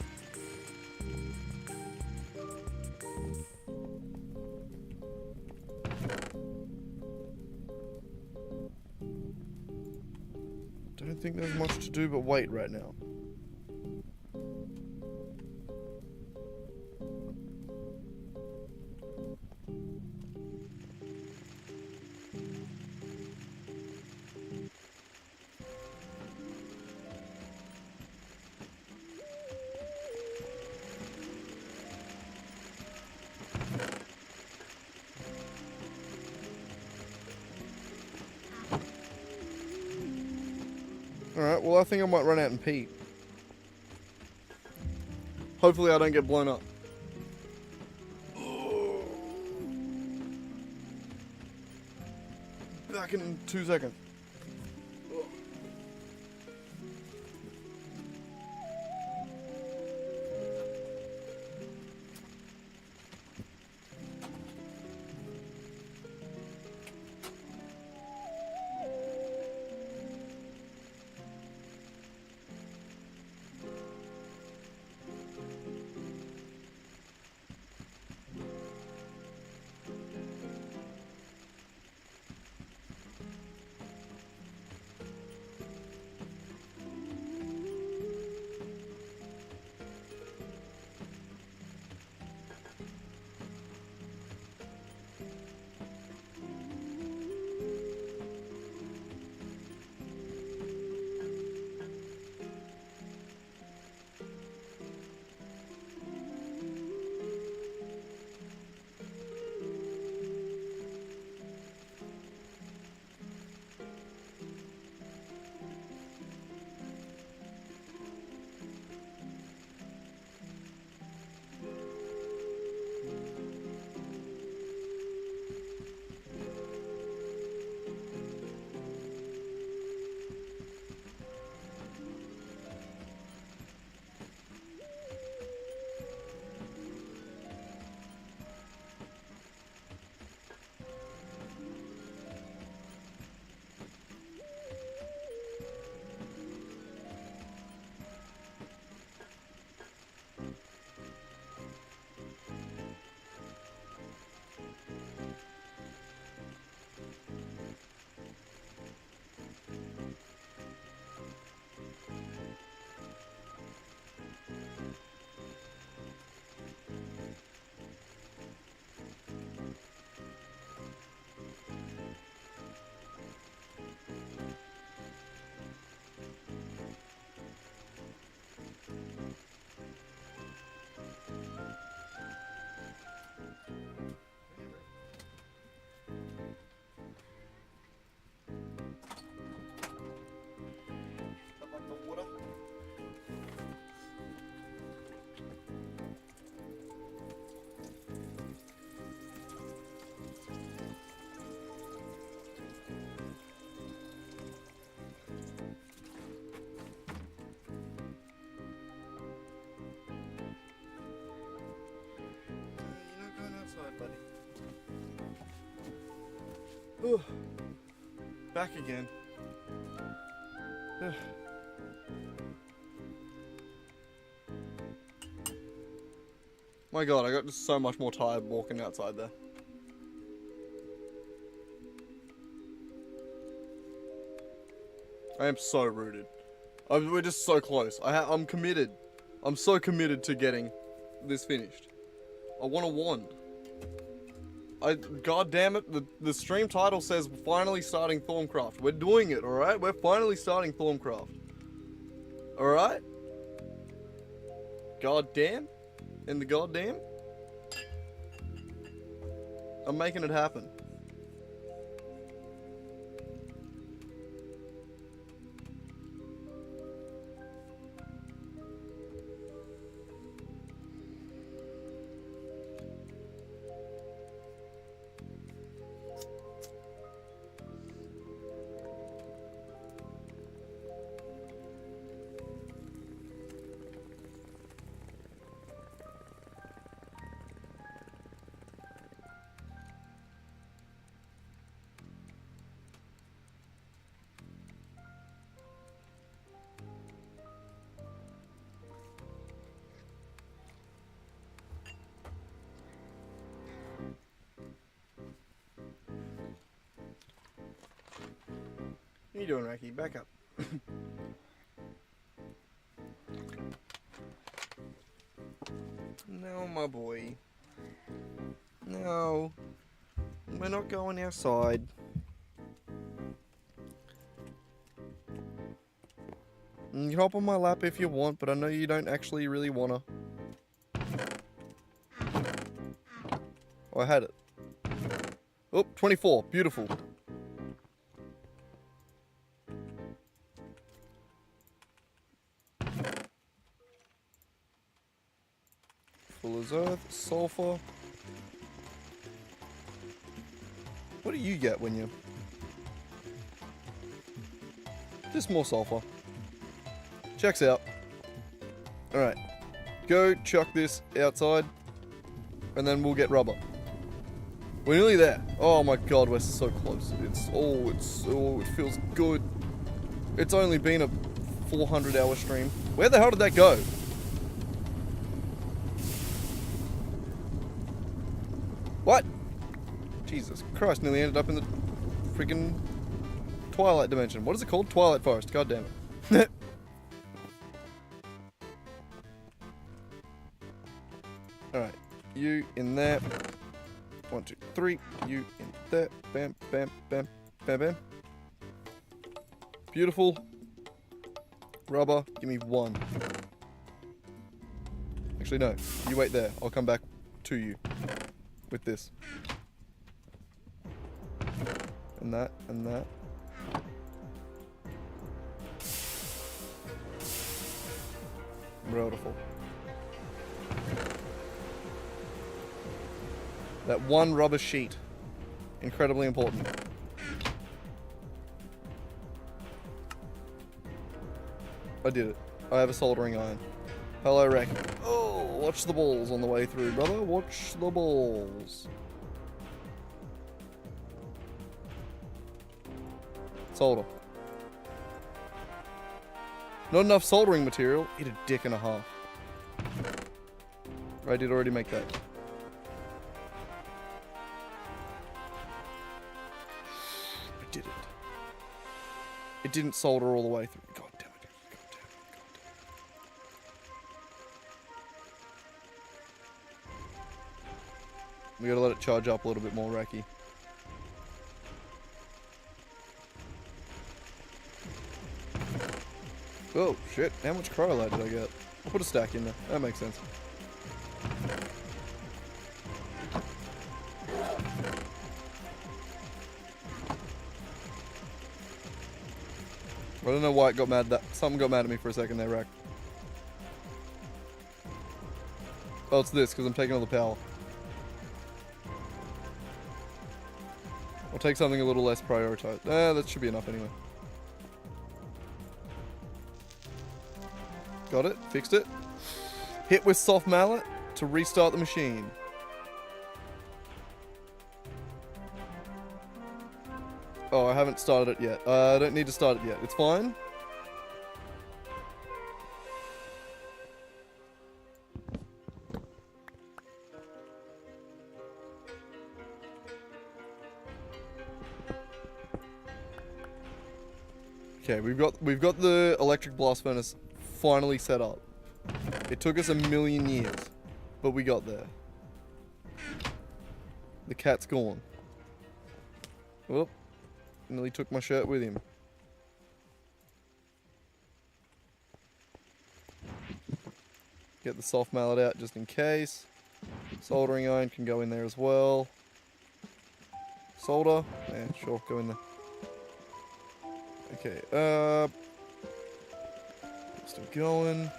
Don't think there's much to do but wait right now. Alright, well I think I might run out and pee. Hopefully I don't get blown up. back in 2 seconds. Ugh. Back again. Ugh. My god, I got just so much more tired walking outside there. I am so rooted. We're just so close. I'm committed. I'm so committed to getting this finished. I want a wand. God damn it, the stream title says finally starting THAUMCRAFT. We're doing it, alright? We're finally starting THAUMCRAFT. Alright? God damn. And the goddamn. I'm making it happen. What are you doing, Raki? Back up. No, my boy. No. We're not going outside. You can hop on my lap if you want, but I know you don't actually really wanna. Oh, I had it. Oh, 24. Beautiful. Full as earth, sulfur. What do you get when you... Just more sulfur. Checks out. Alright. Go chuck this outside. And then we'll get rubber. We're nearly there. Oh my god, we're so close. It feels good. It's only been a 400-hour stream. Where the hell did that go? What? Jesus Christ, nearly ended up in the freaking Twilight dimension. What is it called? Twilight Forest. God damn it. Alright. You in there. 1, 2, 3. You in there. Bam, bam, bam, bam, bam. Beautiful. Rubber. Give me 1. Actually, no. You wait there. I'll come back to you with this. And that, and that. Beautiful. That 1 rubber sheet. Incredibly important. I did it. I have a soldering iron. Hello, Wreck. Oh, watch the balls on the way through, brother. Watch the balls. Solder. Not enough soldering material. Eat a dick and a half. I did already make that. I did it. It didn't solder all the way through. God damn it. God damn it. God damn it. We gotta let it charge up a little bit more, Racky. Oh, shit. How much cryolite did I get? I'll put a stack in there. That makes sense. I don't know why it got mad that something got mad at me for a second there, Rack. Oh, it's this, because I'm taking all the power. I'll take something a little less prioritized. That should be enough anyway. Got it. Fixed it. Hit with soft mallet to restart the machine. Oh, I haven't started it yet. I don't need to start it yet. It's fine. Okay, we've got the electric blast furnace finally set up. It took us 1,000,000 years, but we got there. The cat's gone. Whoop. Nearly took my shirt with him. Get the soft mallet out just in case. Soldering iron can go in there as well. Solder. Yeah, sure, go in there. Okay, still going.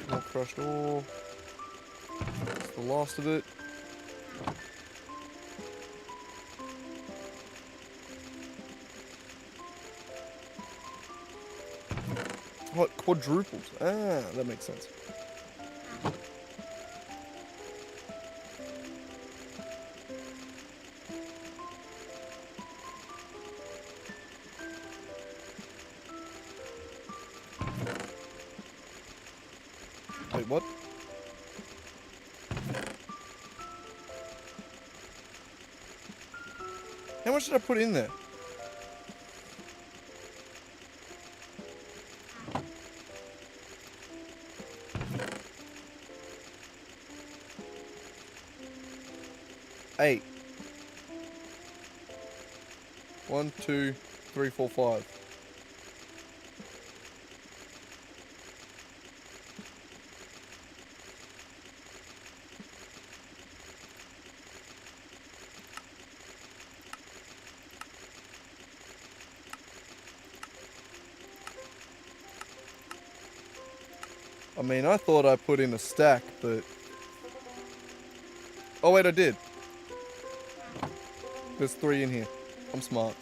More crushed ore. That's the last of it. What? Quadruples? Ah, that makes sense. Wait, what? How much did I put in there? Eight. 1, 2, 3, 4, 5. I mean, I thought I put in a stack, but... Oh, wait, I did. There's 3 in here. I'm smart.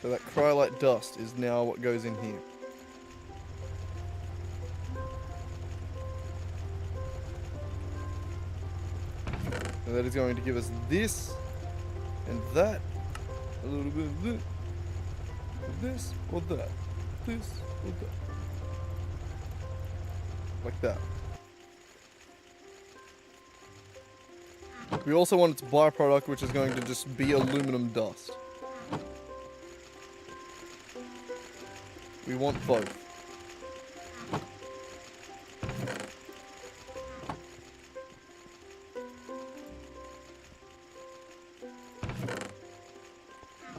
So that cryolite dust is now what goes in here. And that is going to give us this and that. A little bit of this or that. This or that. Like that. We also want its byproduct, which is going to just be aluminum dust. We want both.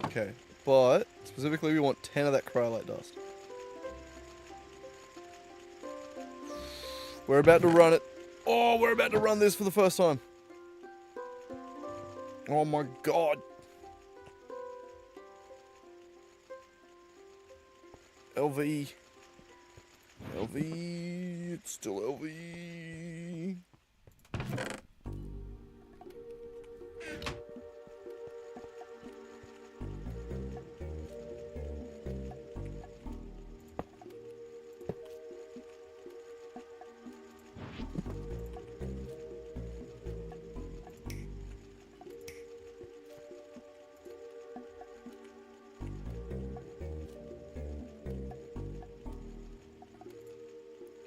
Okay, but specifically we want 10 of that cryolite dust. We're about to run it. Oh, we're about to run this for the first time. Oh my god. LV. LV. It's still LV.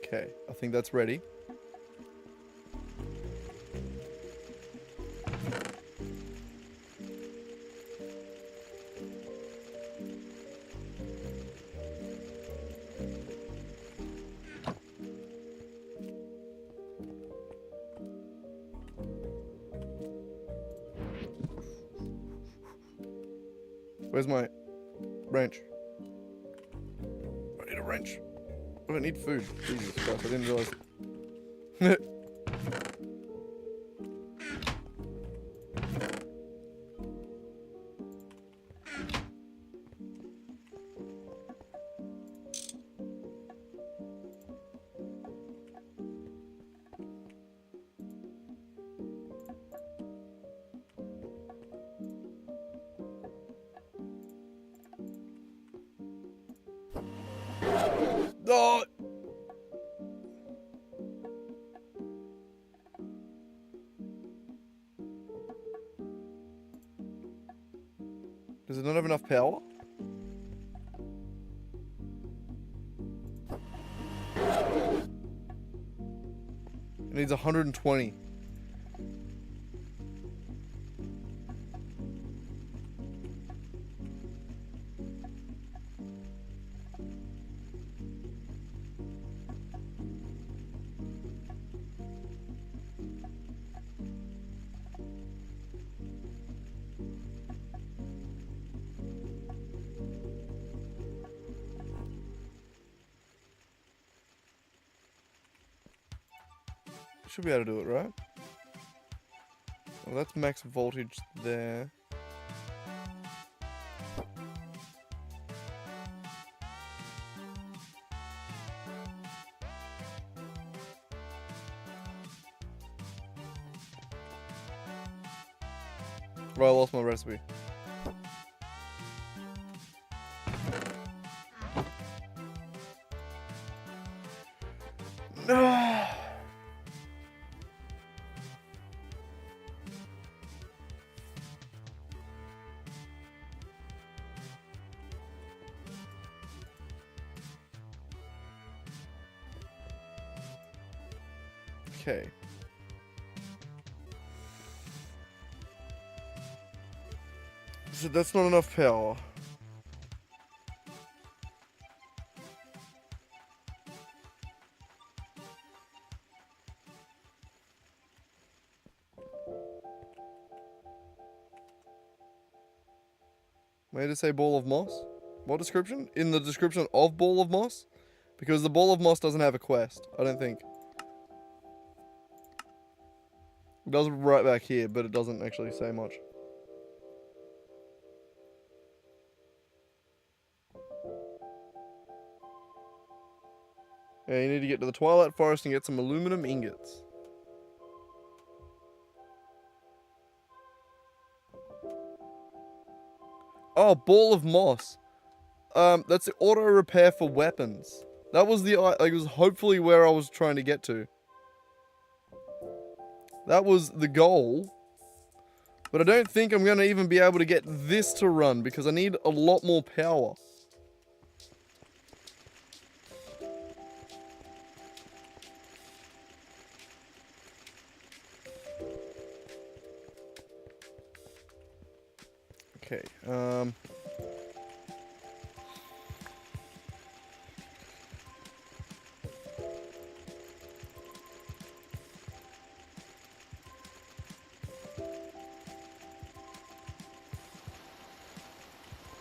Okay, I think that's ready. Where's my wrench? I need a wrench. I don't need food. Jesus Christ, I didn't realize. Oh! Does it not have enough power? It needs 120. Should be able to do it, right? Well, that's max voltage there. Right, I lost my recipe. No. Okay. So that's not enough power. May I say ball of moss? What description? In the description of ball of moss? Because the ball of moss doesn't have a quest, I don't think. It does right back here, but it doesn't actually say much. Yeah, you need to get to the Twilight Forest and get some aluminum ingots. Oh, ball of moss. That's the auto repair for weapons. That was the, like, it was hopefully where I was trying to get to. That was the goal. But I don't think I'm going to even be able to get this to run because I need a lot more power. Okay,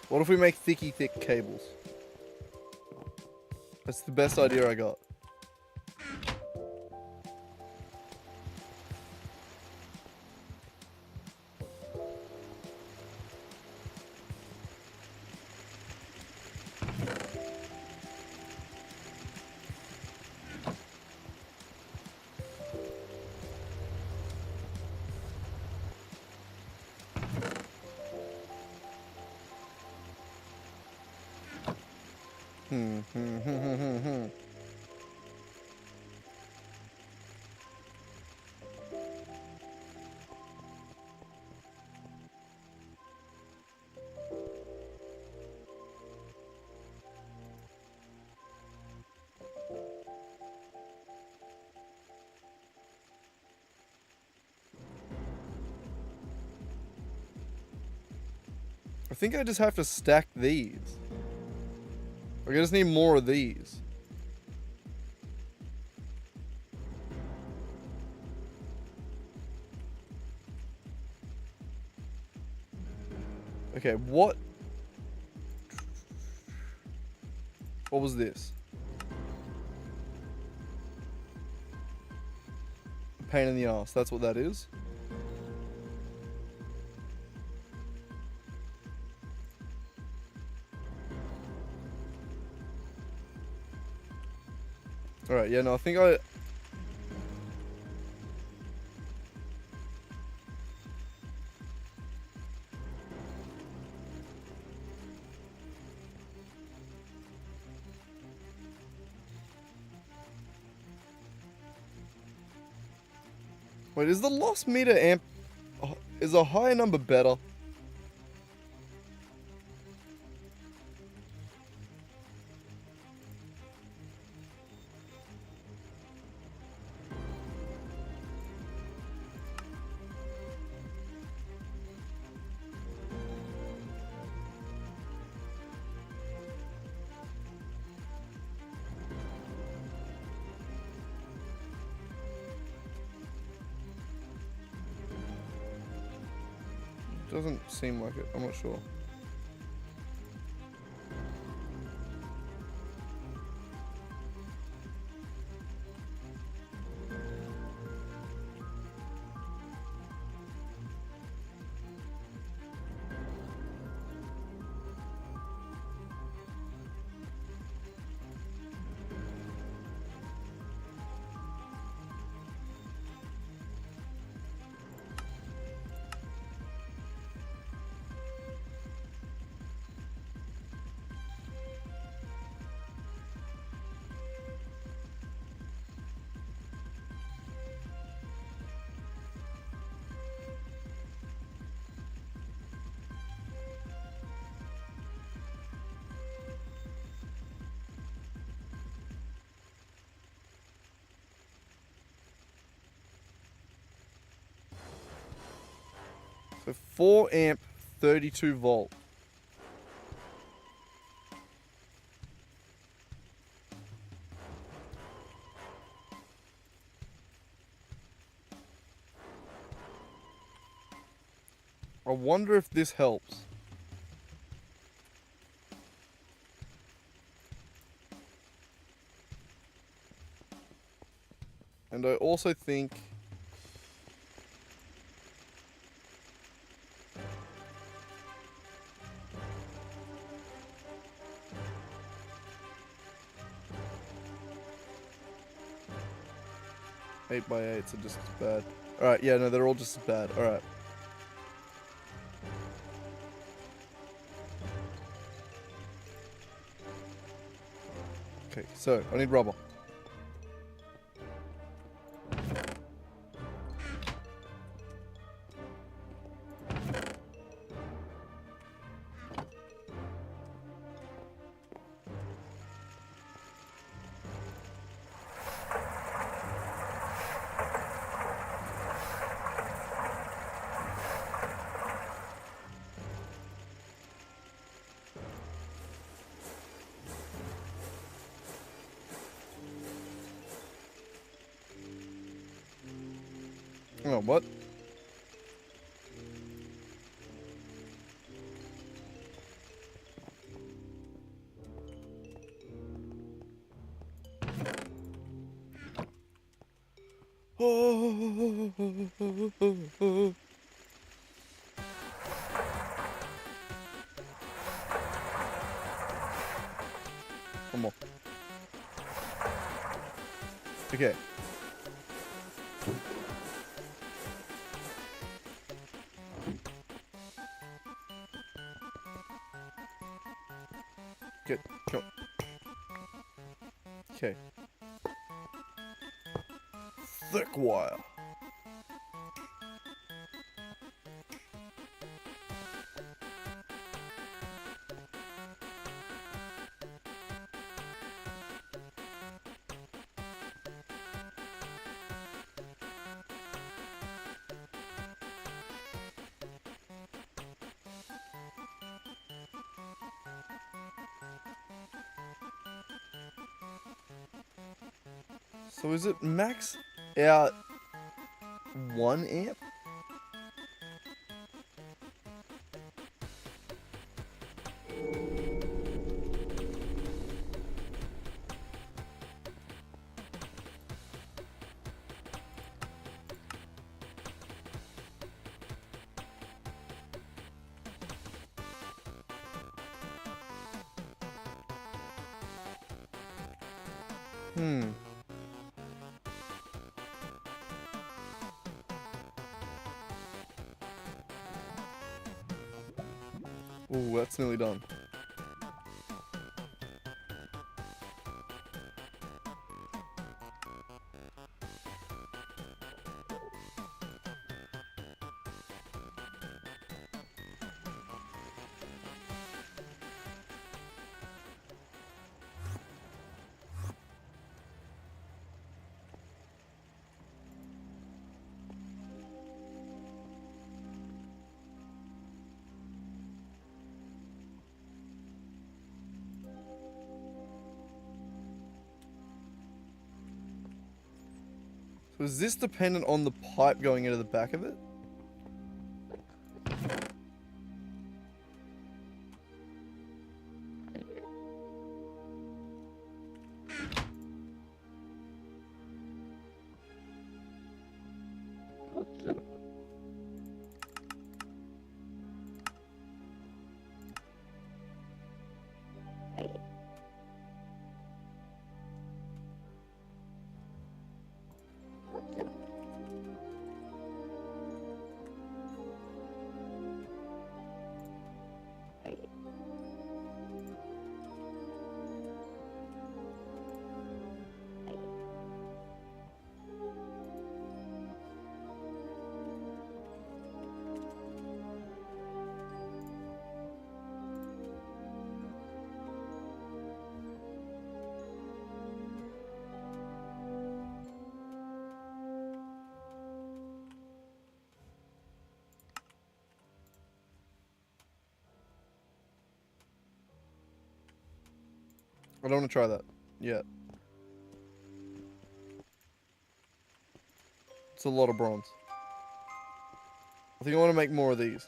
what if we make thick cables? That's the best idea I got. I think I just have to stack these. I just need more of these. Okay, what was this? Pain in the ass, that's what that is. Alright, yeah, no, I think I... Wait, is the loss meter amp... is a higher number better? Doesn't seem like it, I'm not sure. So 4 amp, 32 volt. I wonder if this helps. And I also think... 8x8s are just as bad. Alright, yeah, no, they're all just as bad. Alright. Okay, so, I need rubber. Oh, what? One more. Okay. Good. Come on. Okay. Thick wire. So is it max out 1 amp? Ooh, that's nearly done. So is this dependent on the pipe going into the back of it? I don't want to try that yet. It's a lot of bronze. I think I want to make more of these.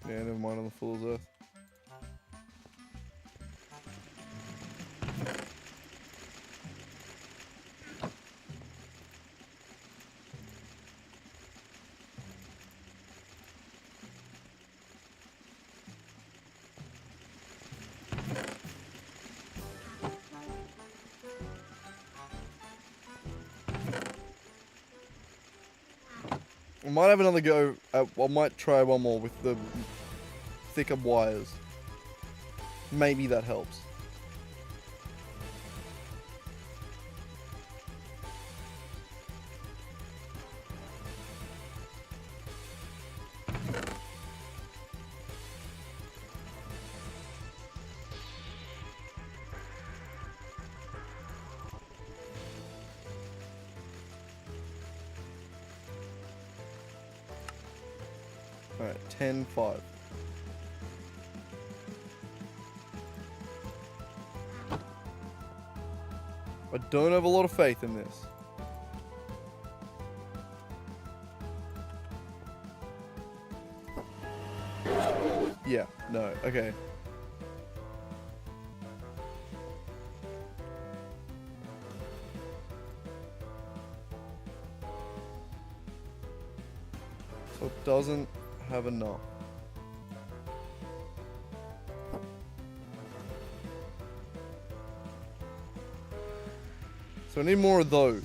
Yeah, never mind on the Fool's Earth. I might have another go. I might try one more with the thicker wires. Maybe that helps. Alright, 10-5. I don't have a lot of faith in this. Yeah, no, okay. So it doesn't have enough. So I need more of those.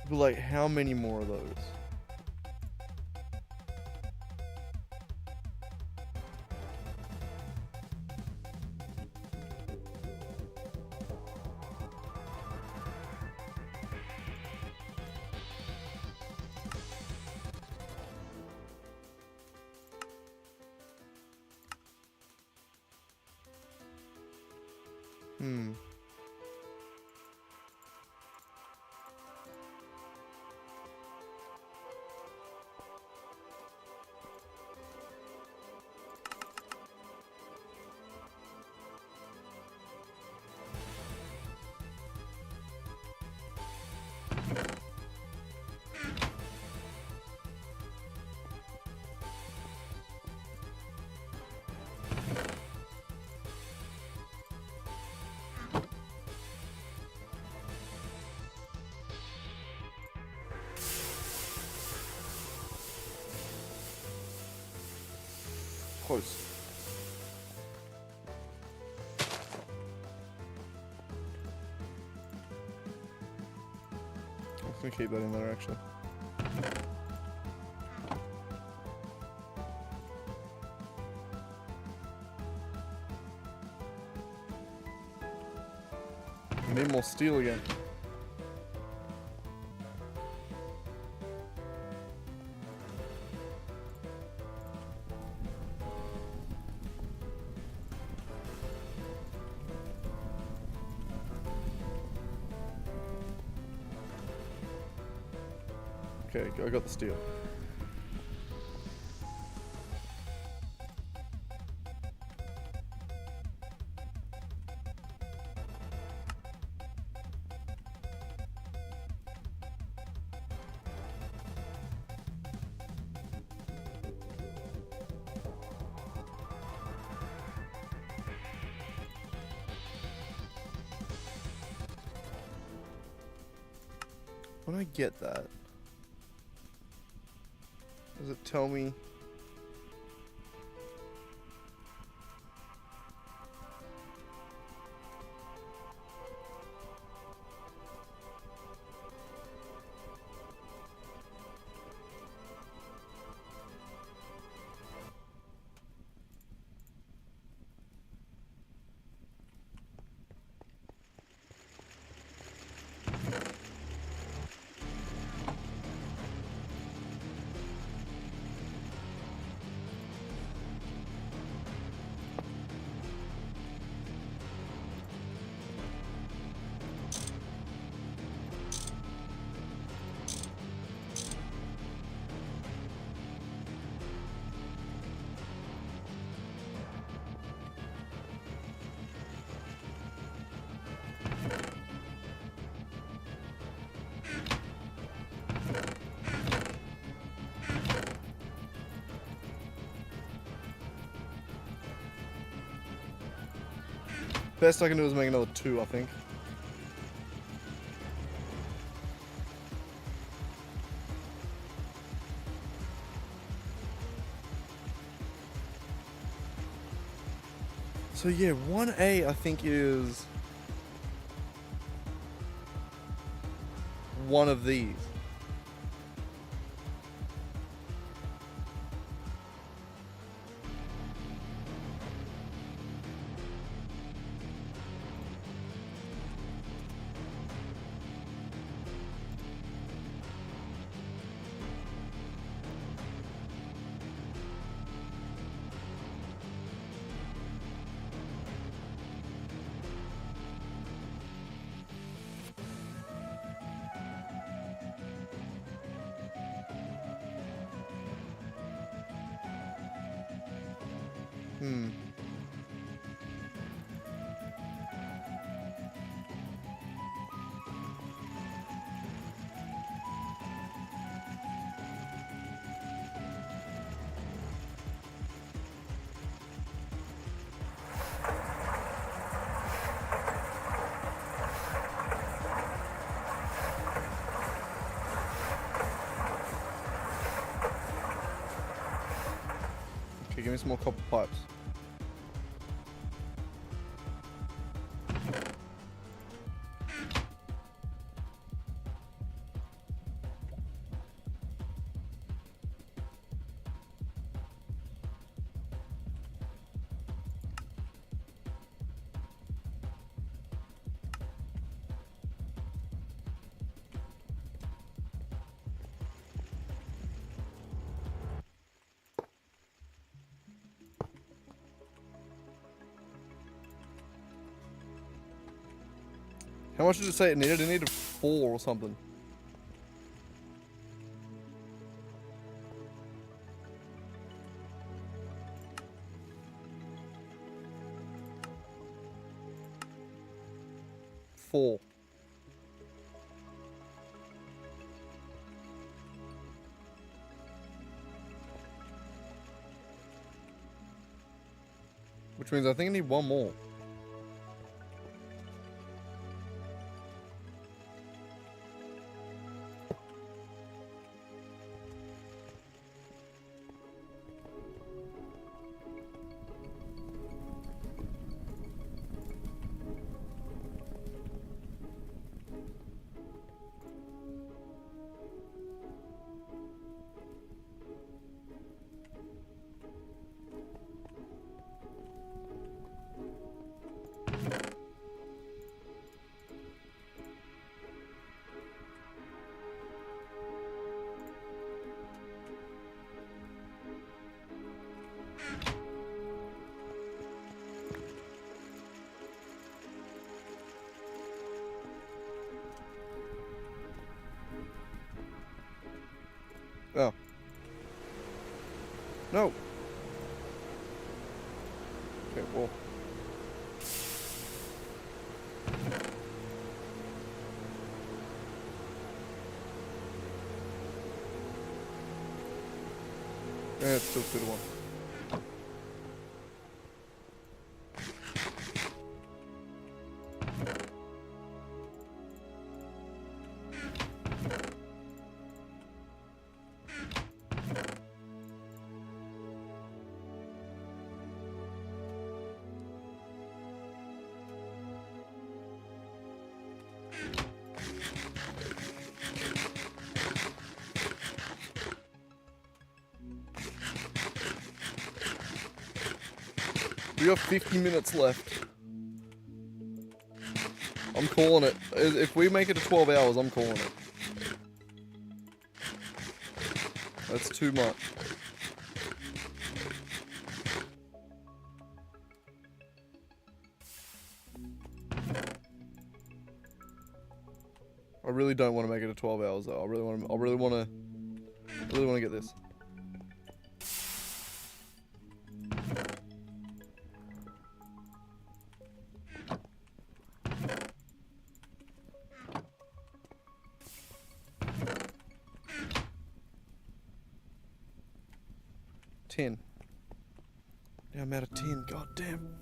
But like, how many more of those? Close. I'm gonna keep that in there actually. I need more steel again. Okay, I got the steel. When I get that, does it tell me? Best I can do is make another 2, I think. So yeah, 1A I think is one of these. Okay, give me some more copper pipes. How much did it say it needed? It needed 4 or something. Four. Which means I think I need 1 more. Oh. No. Okay, well. Yeah, it's still 2 to 1. We got 50 minutes left. I'm calling it. If we make it to 12 hours, I'm calling it. That's too much. I really don't want to make it to 12 hours though. I really want to get this. Yeah, I'm out of 10. God damn.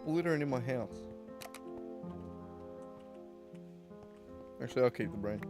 stop littering in my house. Actually, I'll keep the brain.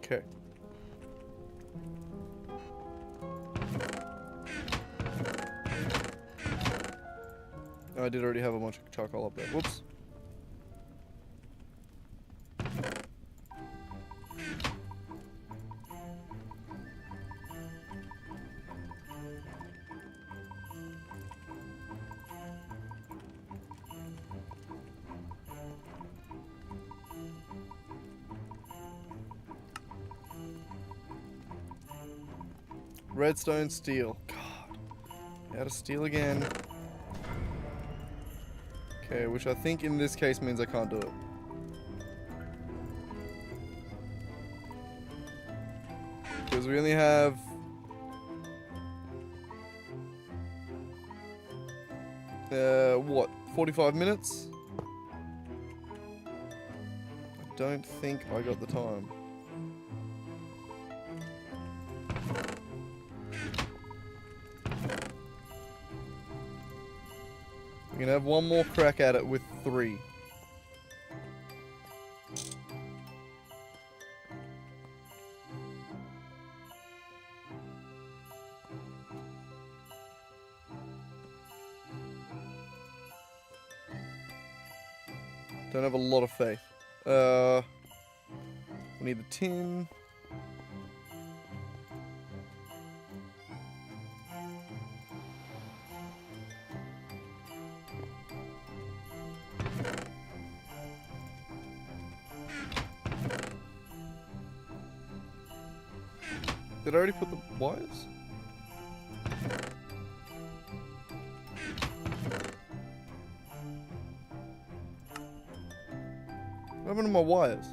Okay. I did already have a bunch of charcoal up there. Whoops. Redstone steel. God. Out of steel again. Okay, which I think in this case means I can't do it. Because we only have... what? 45 minutes? I don't think I got the time. We can have one more crack at it with 3. Don't have a lot of faith. We need the tin. Did I already put the wires? What happened to my wires?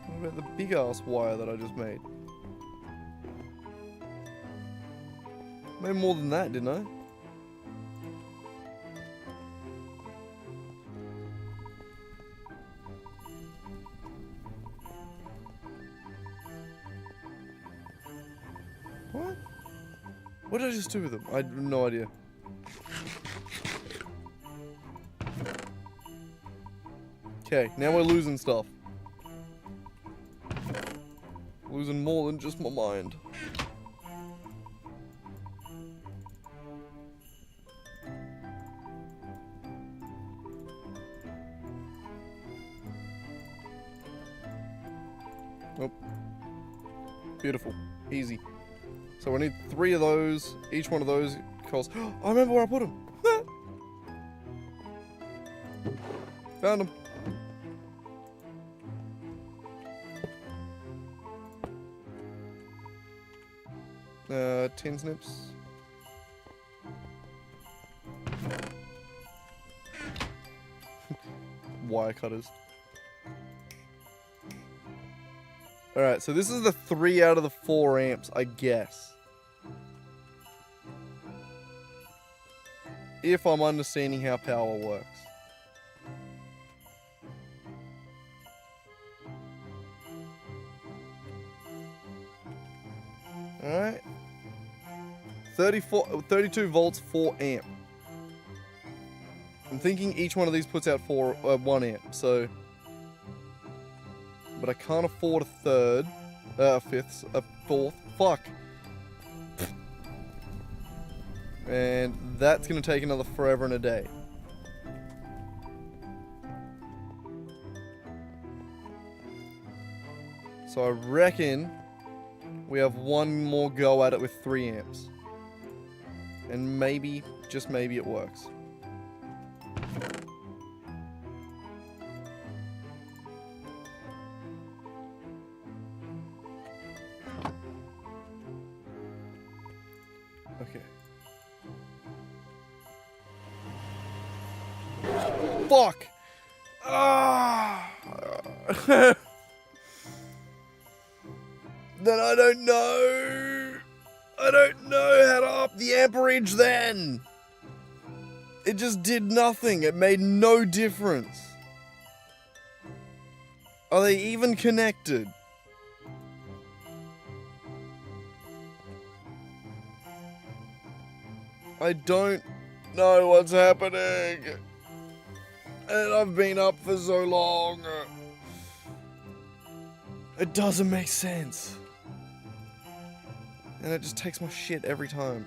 What about the big ass wire that I just made? Made more than that, didn't I? What? What did I just do with them? I have no idea. Okay, now we're losing stuff. Losing more than just my mind. Oh. Beautiful. Easy. So I need 3 of those. Each one of those costs... I remember where I put them. Found them. Tin snips. wire cutters. Alright, so this is the 3 out of the 4 amps, I guess. If I'm understanding how power works. Alright. 32 volts, 4 amp. I'm thinking each one of these puts out 1 amp, so... But I can't afford a fourth. Fuck. And that's going to take another forever and a day. So I reckon we have one more go at it with 3 amps. And maybe, just maybe it works. Okay. Fuck! Ah! Then I don't know. I don't know how to up the amperage then. It just did nothing. It made no difference. Are they even connected? I don't know what's happening. And I've been up for so long. It doesn't make sense. And it just takes my shit every time.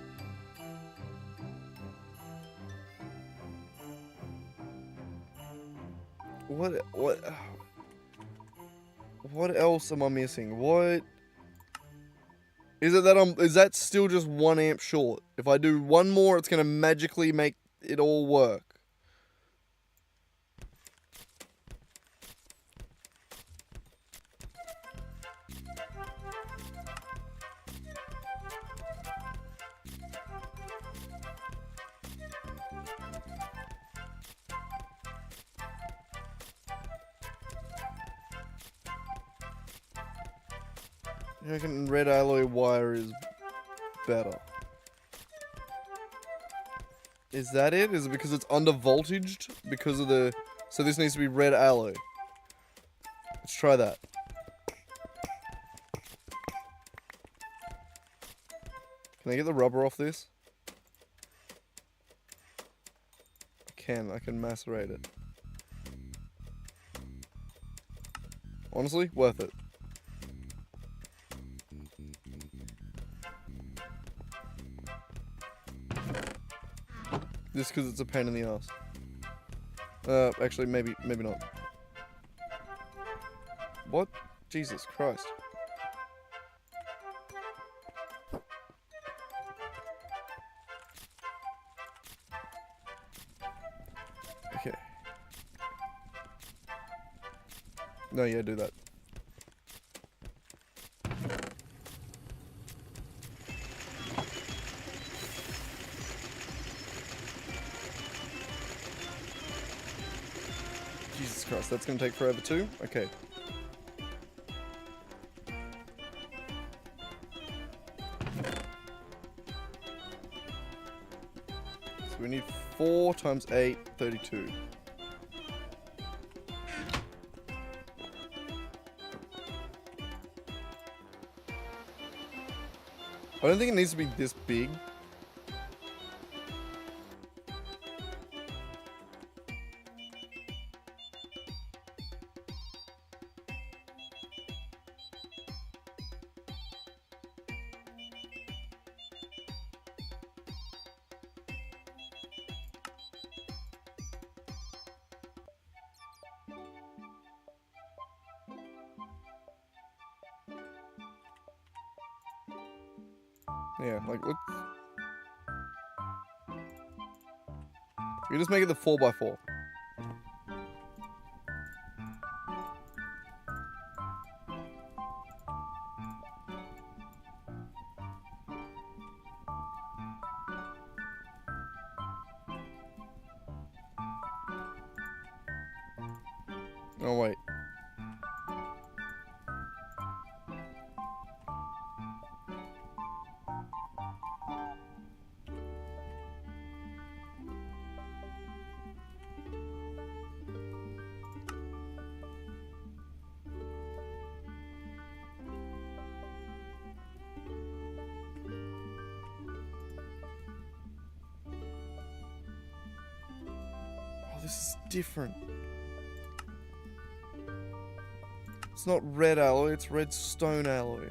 What else am I missing? What? Is it that is that still just 1 amp short? If I do one more, it's gonna magically make it all work. I reckon red alloy wire is better. Is that it? Is it because it's under voltaged? Because of the... So this needs to be red alloy. Let's try that. Can I get the rubber off this? I can macerate it. Honestly, worth it. Just because it's a pain in the ass. Actually, maybe not. What? Jesus Christ. Okay. No, yeah, do that. Jesus Christ, that's gonna take forever too? Okay. So we need 4 times 8, 32. I don't think it needs to be this big. Yeah, like, look. We just make it the 4x4. Oh, wait. Oh, this is different. It's not red alloy, it's red stone alloy.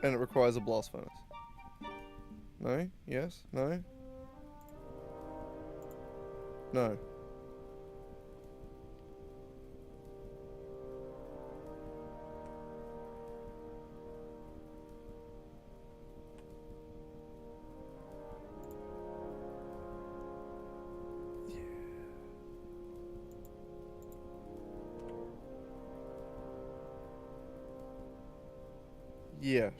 And it requires a blast furnace. No? Yes? No? No. Yeah.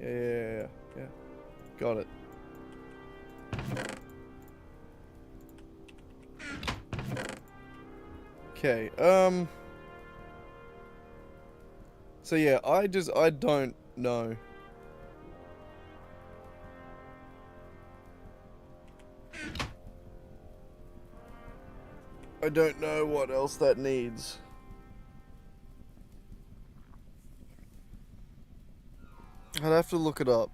Yeah. Got it. Okay, so yeah, I don't know. I don't know what else that needs. I'd have to look it up.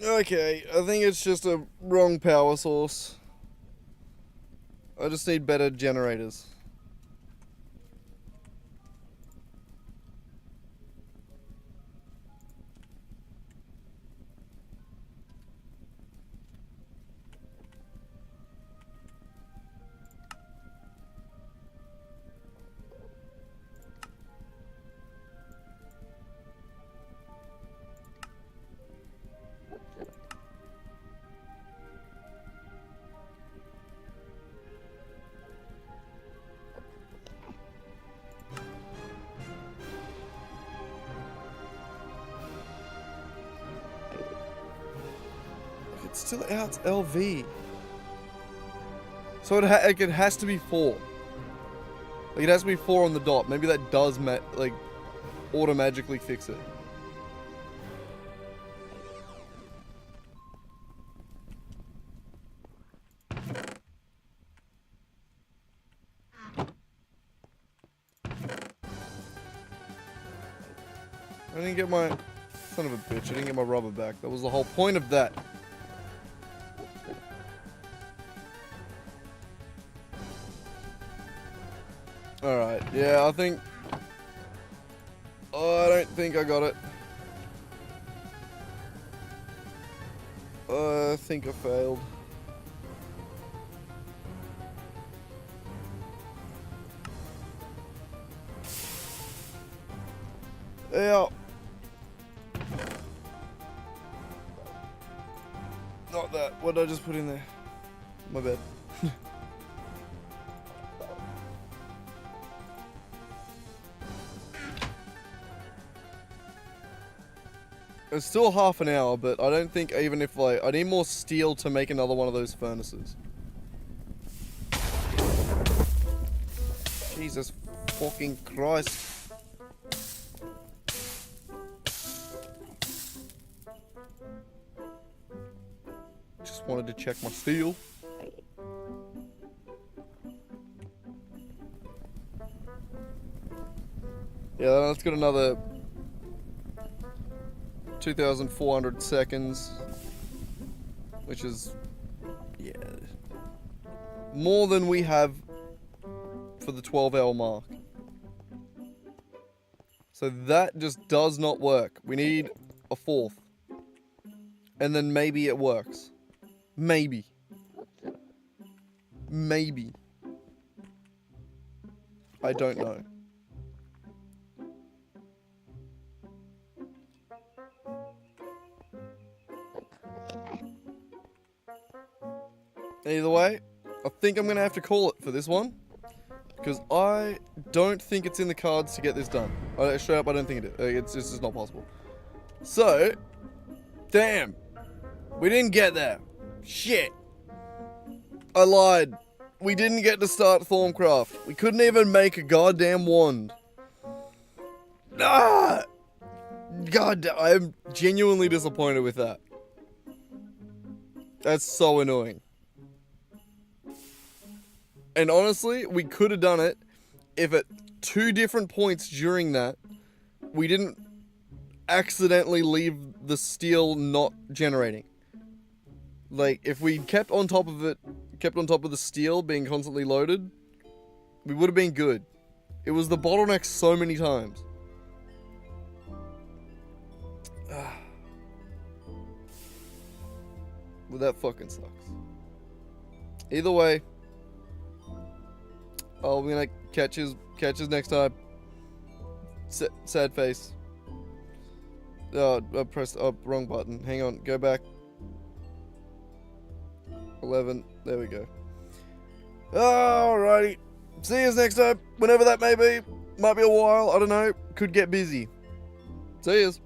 Okay, I think it's just a wrong power source. I just need better generators. It's still out LV. So it has to be 4. Like, it has to be 4 on the dot. Maybe that does auto-magically fix it. I didn't get my... Son of a bitch, I didn't get my rubber back. That was the whole point of that. Alright, yeah, I think... Oh, I don't think I got it. I think I failed. Yeah. Not that. What did I just put in there? My bad. It's still half an hour, but I don't think even if like... I need more steel to make another one of those furnaces. Jesus fucking Christ. Just wanted to check my steel. Yeah, that's got another 2,400 seconds, which is, yeah, more than we have for the 12-hour mark. So that just does not work. We need a fourth. And then maybe it works. Maybe. Maybe. I don't know. Either way, I think I'm going to have to call it for this one. Because I don't think it's in the cards to get this done. Straight up, I don't think it is. It's just not possible. So, damn. We didn't get there. Shit. I lied. We didn't get to start THAUMCRAFT. We couldn't even make a goddamn wand. Ah! God, I'm genuinely disappointed with that. That's so annoying. And honestly, we could have done it if at 2 different points during that, we didn't accidentally leave the steel not generating. Like, if we kept on top of it, kept on top of the steel being constantly loaded, we would have been good. It was the bottleneck so many times. Well, that fucking sucks. Either way, I'm gonna catch his next time. Sad face. Oh, I pressed wrong button. Hang on, go back. 11. There we go. Alrighty. See you next time. Whenever that may be. Might be a while. I don't know. Could get busy. See yous.